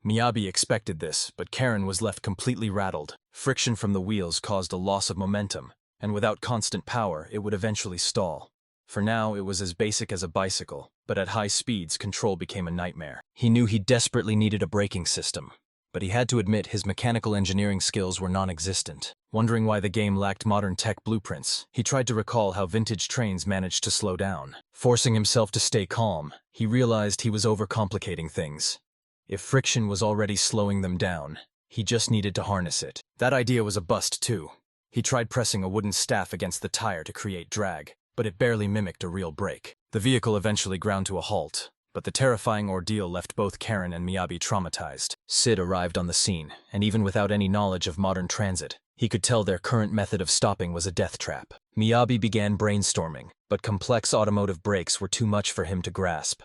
Miyabi expected this, but Karin was left completely rattled. Friction from the wheels caused a loss of momentum, and without constant power, it would eventually stall. For now, it was as basic as a bicycle, but at high speeds, control became a nightmare. He knew he desperately needed a braking system, but he had to admit his mechanical engineering skills were non-existent. Wondering why the game lacked modern tech blueprints, he tried to recall how vintage trains managed to slow down. Forcing himself to stay calm, he realized he was overcomplicating things. If friction was already slowing them down, he just needed to harness it. That idea was a bust too. He tried pressing a wooden staff against the tire to create drag, but it barely mimicked a real brake. The vehicle eventually ground to a halt, but the terrifying ordeal left both Karin and Miyabi traumatized. Sid arrived on the scene, and even without any knowledge of modern transit, he could tell their current method of stopping was a death trap. Miyabi began brainstorming, but complex automotive brakes were too much for him to grasp.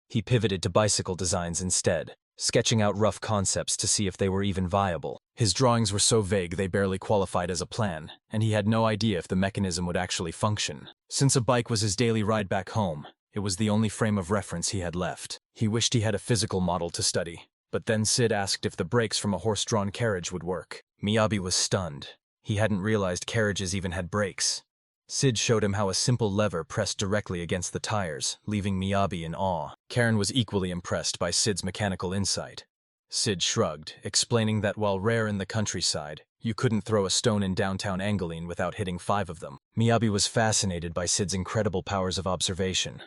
He pivoted to bicycle designs instead, sketching out rough concepts to see if they were even viable. His drawings were so vague they barely qualified as a plan, and he had no idea if the mechanism would actually function. Since a bike was his daily ride back home, it was the only frame of reference he had left. He wished he had a physical model to study, but then Sid asked if the brakes from a horse-drawn carriage would work. Miyabi was stunned. He hadn't realized carriages even had brakes. Sid showed him how a simple lever pressed directly against the tires, leaving Miyabi in awe. Karin was equally impressed by Sid's mechanical insight. Sid shrugged, explaining that while rare in the countryside, you couldn't throw a stone in downtown Angolene without hitting 5 of them. Miyabi was fascinated by Sid's incredible powers of observation.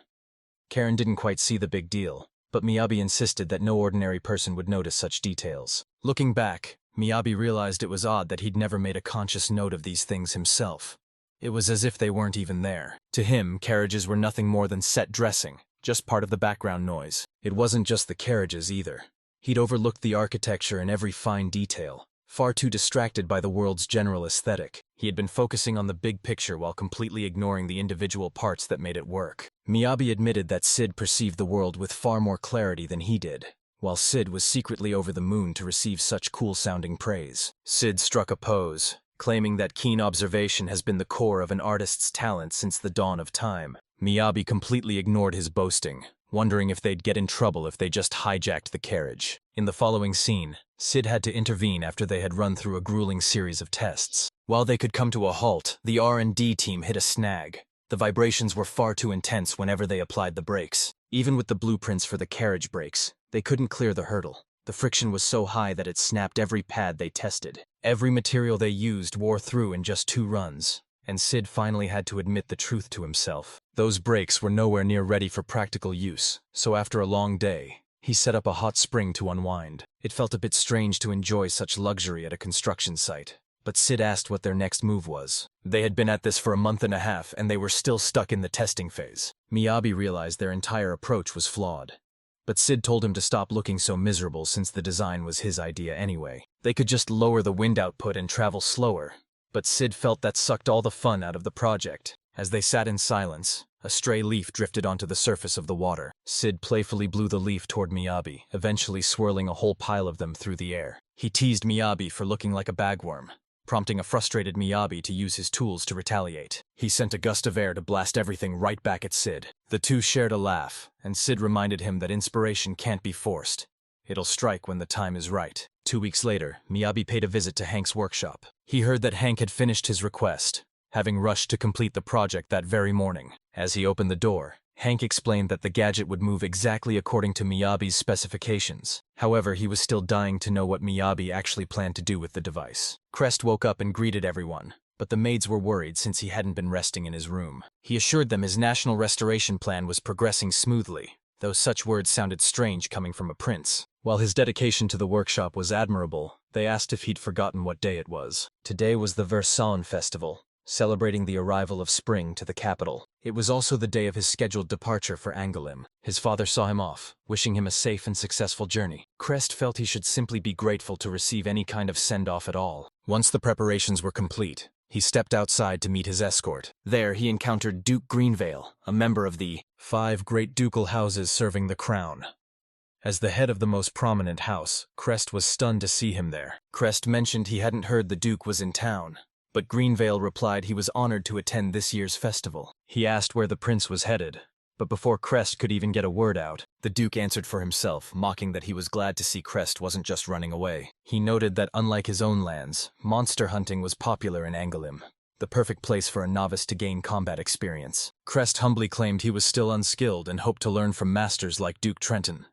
Karin didn't quite see the big deal, but Miyabi insisted that no ordinary person would notice such details. Looking back, Miyabi realized it was odd that he'd never made a conscious note of these things himself. It was as if they weren't even there. To him, carriages were nothing more than set dressing, just part of the background noise. It wasn't just the carriages either. He'd overlooked the architecture and every fine detail, far too distracted by the world's general aesthetic. He had been focusing on the big picture while completely ignoring the individual parts that made it work. Miyabi admitted that Sid perceived the world with far more clarity than he did, while Sid was secretly over the moon to receive such cool-sounding praise. Sid struck a pose, claiming that keen observation has been the core of an artist's talent since the dawn of time. Miyabi completely ignored his boasting, wondering if they'd get in trouble if they just hijacked the carriage. In the following scene, Sid had to intervene after they had run through a grueling series of tests. While they could come to a halt, the R&D team hit a snag. The vibrations were far too intense whenever they applied the brakes. Even with the blueprints for the carriage brakes, they couldn't clear the hurdle. The friction was so high that it snapped every pad they tested. Every material they used wore through in just 2 runs, and Sid finally had to admit the truth to himself. Those brakes were nowhere near ready for practical use, so after a long day, he set up a hot spring to unwind. It felt a bit strange to enjoy such luxury at a construction site, but Sid asked what their next move was. They had been at this for a month and a half, and they were still stuck in the testing phase. Miyabi realized their entire approach was flawed. But Sid told him to stop looking so miserable since the design was his idea anyway. They could just lower the wind output and travel slower. But Sid felt that sucked all the fun out of the project. As they sat in silence, a stray leaf drifted onto the surface of the water. Sid playfully blew the leaf toward Miyabi, eventually swirling a whole pile of them through the air. He teased Miyabi for looking like a bagworm, prompting a frustrated Miyabi to use his tools to retaliate. He sent a gust of air to blast everything right back at Sid. The two shared a laugh, and Sid reminded him that inspiration can't be forced. It'll strike when the time is right. 2 weeks later, Miyabi paid a visit to Hank's workshop. He heard that Hank had finished his request, having rushed to complete the project that very morning. As he opened the door, Hank explained that the gadget would move exactly according to Miyabi's specifications. However, he was still dying to know what Miyabi actually planned to do with the device. Crest woke up and greeted everyone, but the maids were worried since he hadn't been resting in his room. He assured them his national restoration plan was progressing smoothly, though such words sounded strange coming from a prince. While his dedication to the workshop was admirable, they asked if he'd forgotten what day it was. Today was the Versen Festival, celebrating the arrival of spring to the capital. It was also the day of his scheduled departure for Angoulême. His father saw him off, wishing him a safe and successful journey. Crest felt he should simply be grateful to receive any kind of send-off at all. Once the preparations were complete, he stepped outside to meet his escort. There he encountered Duke Greenvale, a member of the 5 great ducal houses serving the crown. As the head of the most prominent house, Crest was stunned to see him there. Crest mentioned he hadn't heard the Duke was in town, but Greenvale replied he was honored to attend this year's festival. He asked where the prince was headed, but before Crest could even get a word out, the Duke answered for himself, mocking that he was glad to see Crest wasn't just running away. He noted that unlike his own lands, monster hunting was popular in Angoulême, the perfect place for a novice to gain combat experience. Crest humbly claimed he was still unskilled and hoped to learn from masters like Duke Trenton.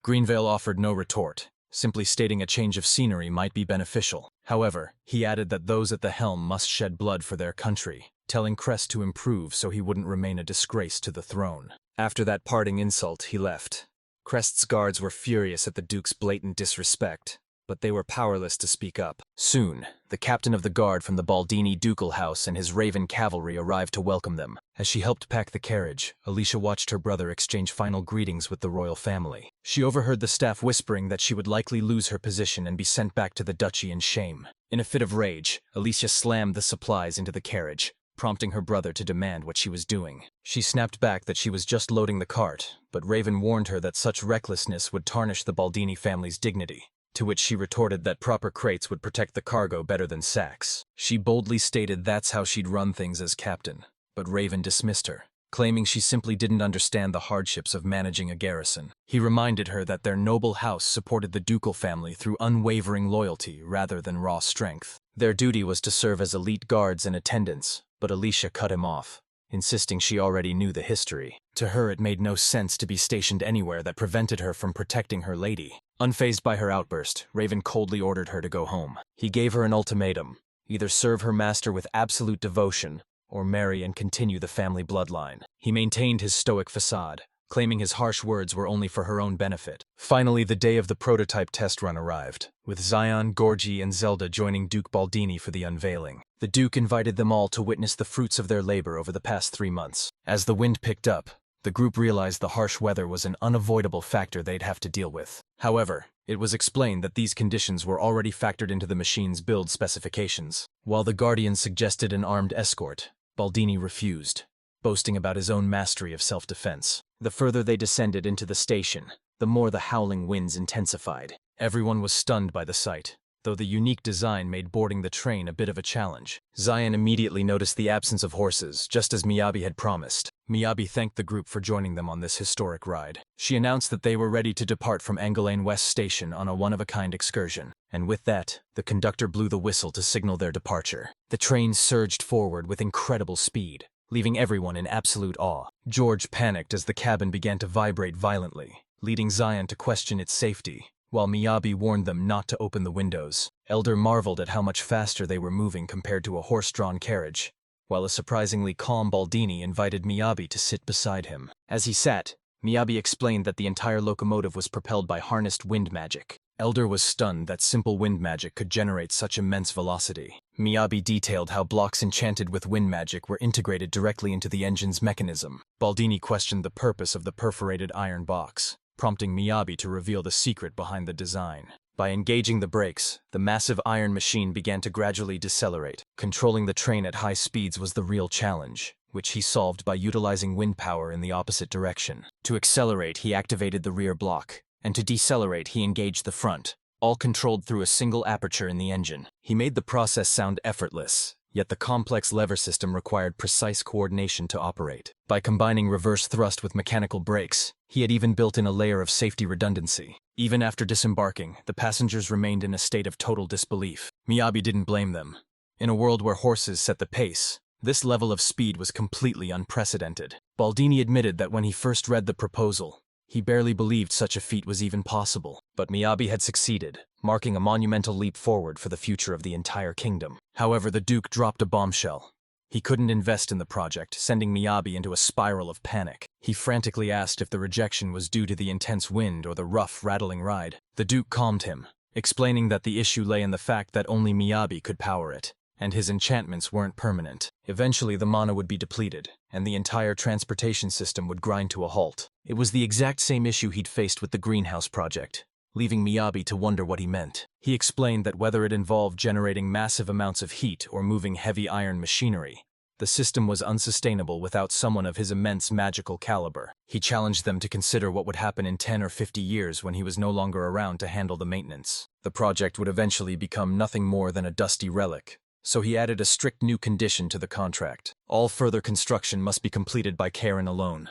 Greenvale offered no retort, simply stating a change of scenery might be beneficial. However, he added that those at the helm must shed blood for their country, telling Crest to improve so he wouldn't remain a disgrace to the throne. After that parting insult, he left. Crest's guards were furious at the Duke's blatant disrespect, but they were powerless to speak up. Soon, the captain of the guard from the Baldini ducal house and his Raven cavalry arrived to welcome them. As she helped pack the carriage, Alicia watched her brother exchange final greetings with the royal family. She overheard the staff whispering that she would likely lose her position and be sent back to the duchy in shame. In a fit of rage, Alicia slammed the supplies into the carriage, prompting her brother to demand what she was doing. She snapped back that she was just loading the cart, but Raven warned her that such recklessness would tarnish the Baldini family's dignity, to which she retorted that proper crates would protect the cargo better than sacks. She boldly stated that's how she'd run things as captain, but Raven dismissed her, claiming she simply didn't understand the hardships of managing a garrison. He reminded her that their noble house supported the ducal family through unwavering loyalty rather than raw strength. Their duty was to serve as elite guards and attendants, but Alicia cut him off, insisting she already knew the history. To her, it made no sense to be stationed anywhere that prevented her from protecting her lady. Unfazed by her outburst, Raven coldly ordered her to go home. He gave her an ultimatum: either serve her master with absolute devotion, or marry and continue the family bloodline. He maintained his stoic facade, claiming his harsh words were only for her own benefit. Finally, the day of the prototype test run arrived, with Zion, Gorgie, and Zelda joining Duke Baldini for the unveiling. The Duke invited them all to witness the fruits of their labor over the past 3 months. As the wind picked up, the group realized the harsh weather was an unavoidable factor they'd have to deal with. However, it was explained that these conditions were already factored into the machine's build specifications. While the Guardians suggested an armed escort, Baldini refused, boasting about his own mastery of self-defense. The further they descended into the station, the more the howling winds intensified. Everyone was stunned by the sight, though the unique design made boarding the train a bit of a challenge. Zion immediately noticed the absence of horses, just as Miyabi had promised. Miyabi thanked the group for joining them on this historic ride. She announced that they were ready to depart from Angoulême West Station on a one-of-a-kind excursion, and with that, the conductor blew the whistle to signal their departure. The train surged forward with incredible speed, leaving everyone in absolute awe. George panicked as the cabin began to vibrate violently, leading Zion to question its safety, while Miyabi warned them not to open the windows. Elder marveled at how much faster they were moving compared to a horse-drawn carriage, while a surprisingly calm Baldini invited Miyabi to sit beside him. As he sat, Miyabi explained that the entire locomotive was propelled by harnessed wind magic. Elder was stunned that simple wind magic could generate such immense velocity. Miyabi detailed how blocks enchanted with wind magic were integrated directly into the engine's mechanism. Baldini questioned the purpose of the perforated iron box, prompting Miyabi to reveal the secret behind the design. By engaging the brakes, the massive iron machine began to gradually decelerate. Controlling the train at high speeds was the real challenge, which he solved by utilizing wind power in the opposite direction. To accelerate, he activated the rear block, and to decelerate, he engaged the front, all controlled through a single aperture in the engine. He made the process sound effortless, yet the complex lever system required precise coordination to operate. By combining reverse thrust with mechanical brakes, he had even built in a layer of safety redundancy. Even after disembarking, the passengers remained in a state of total disbelief. Miyabi didn't blame them. In a world where horses set the pace, this level of speed was completely unprecedented. Baldini admitted that when he first read the proposal, he barely believed such a feat was even possible. But Miyabi had succeeded, marking a monumental leap forward for the future of the entire kingdom. However, the Duke dropped a bombshell. He couldn't invest in the project, sending Miyabi into a spiral of panic. He frantically asked if the rejection was due to the intense wind or the rough, rattling ride. The Duke calmed him, explaining that the issue lay in the fact that only Miyabi could power it. and his enchantments weren't permanent. Eventually, the mana would be depleted, and the entire transportation system would grind to a halt. It was the exact same issue he'd faced with the greenhouse project, leaving Miyabi to wonder what he meant. He explained that whether it involved generating massive amounts of heat or moving heavy iron machinery, the system was unsustainable without someone of his immense magical caliber. He challenged them to consider what would happen in 10 or 50 years when he was no longer around to handle the maintenance. The project would eventually become nothing more than a dusty relic, so he added a strict new condition to the contract. All further construction must be completed by Karin alone.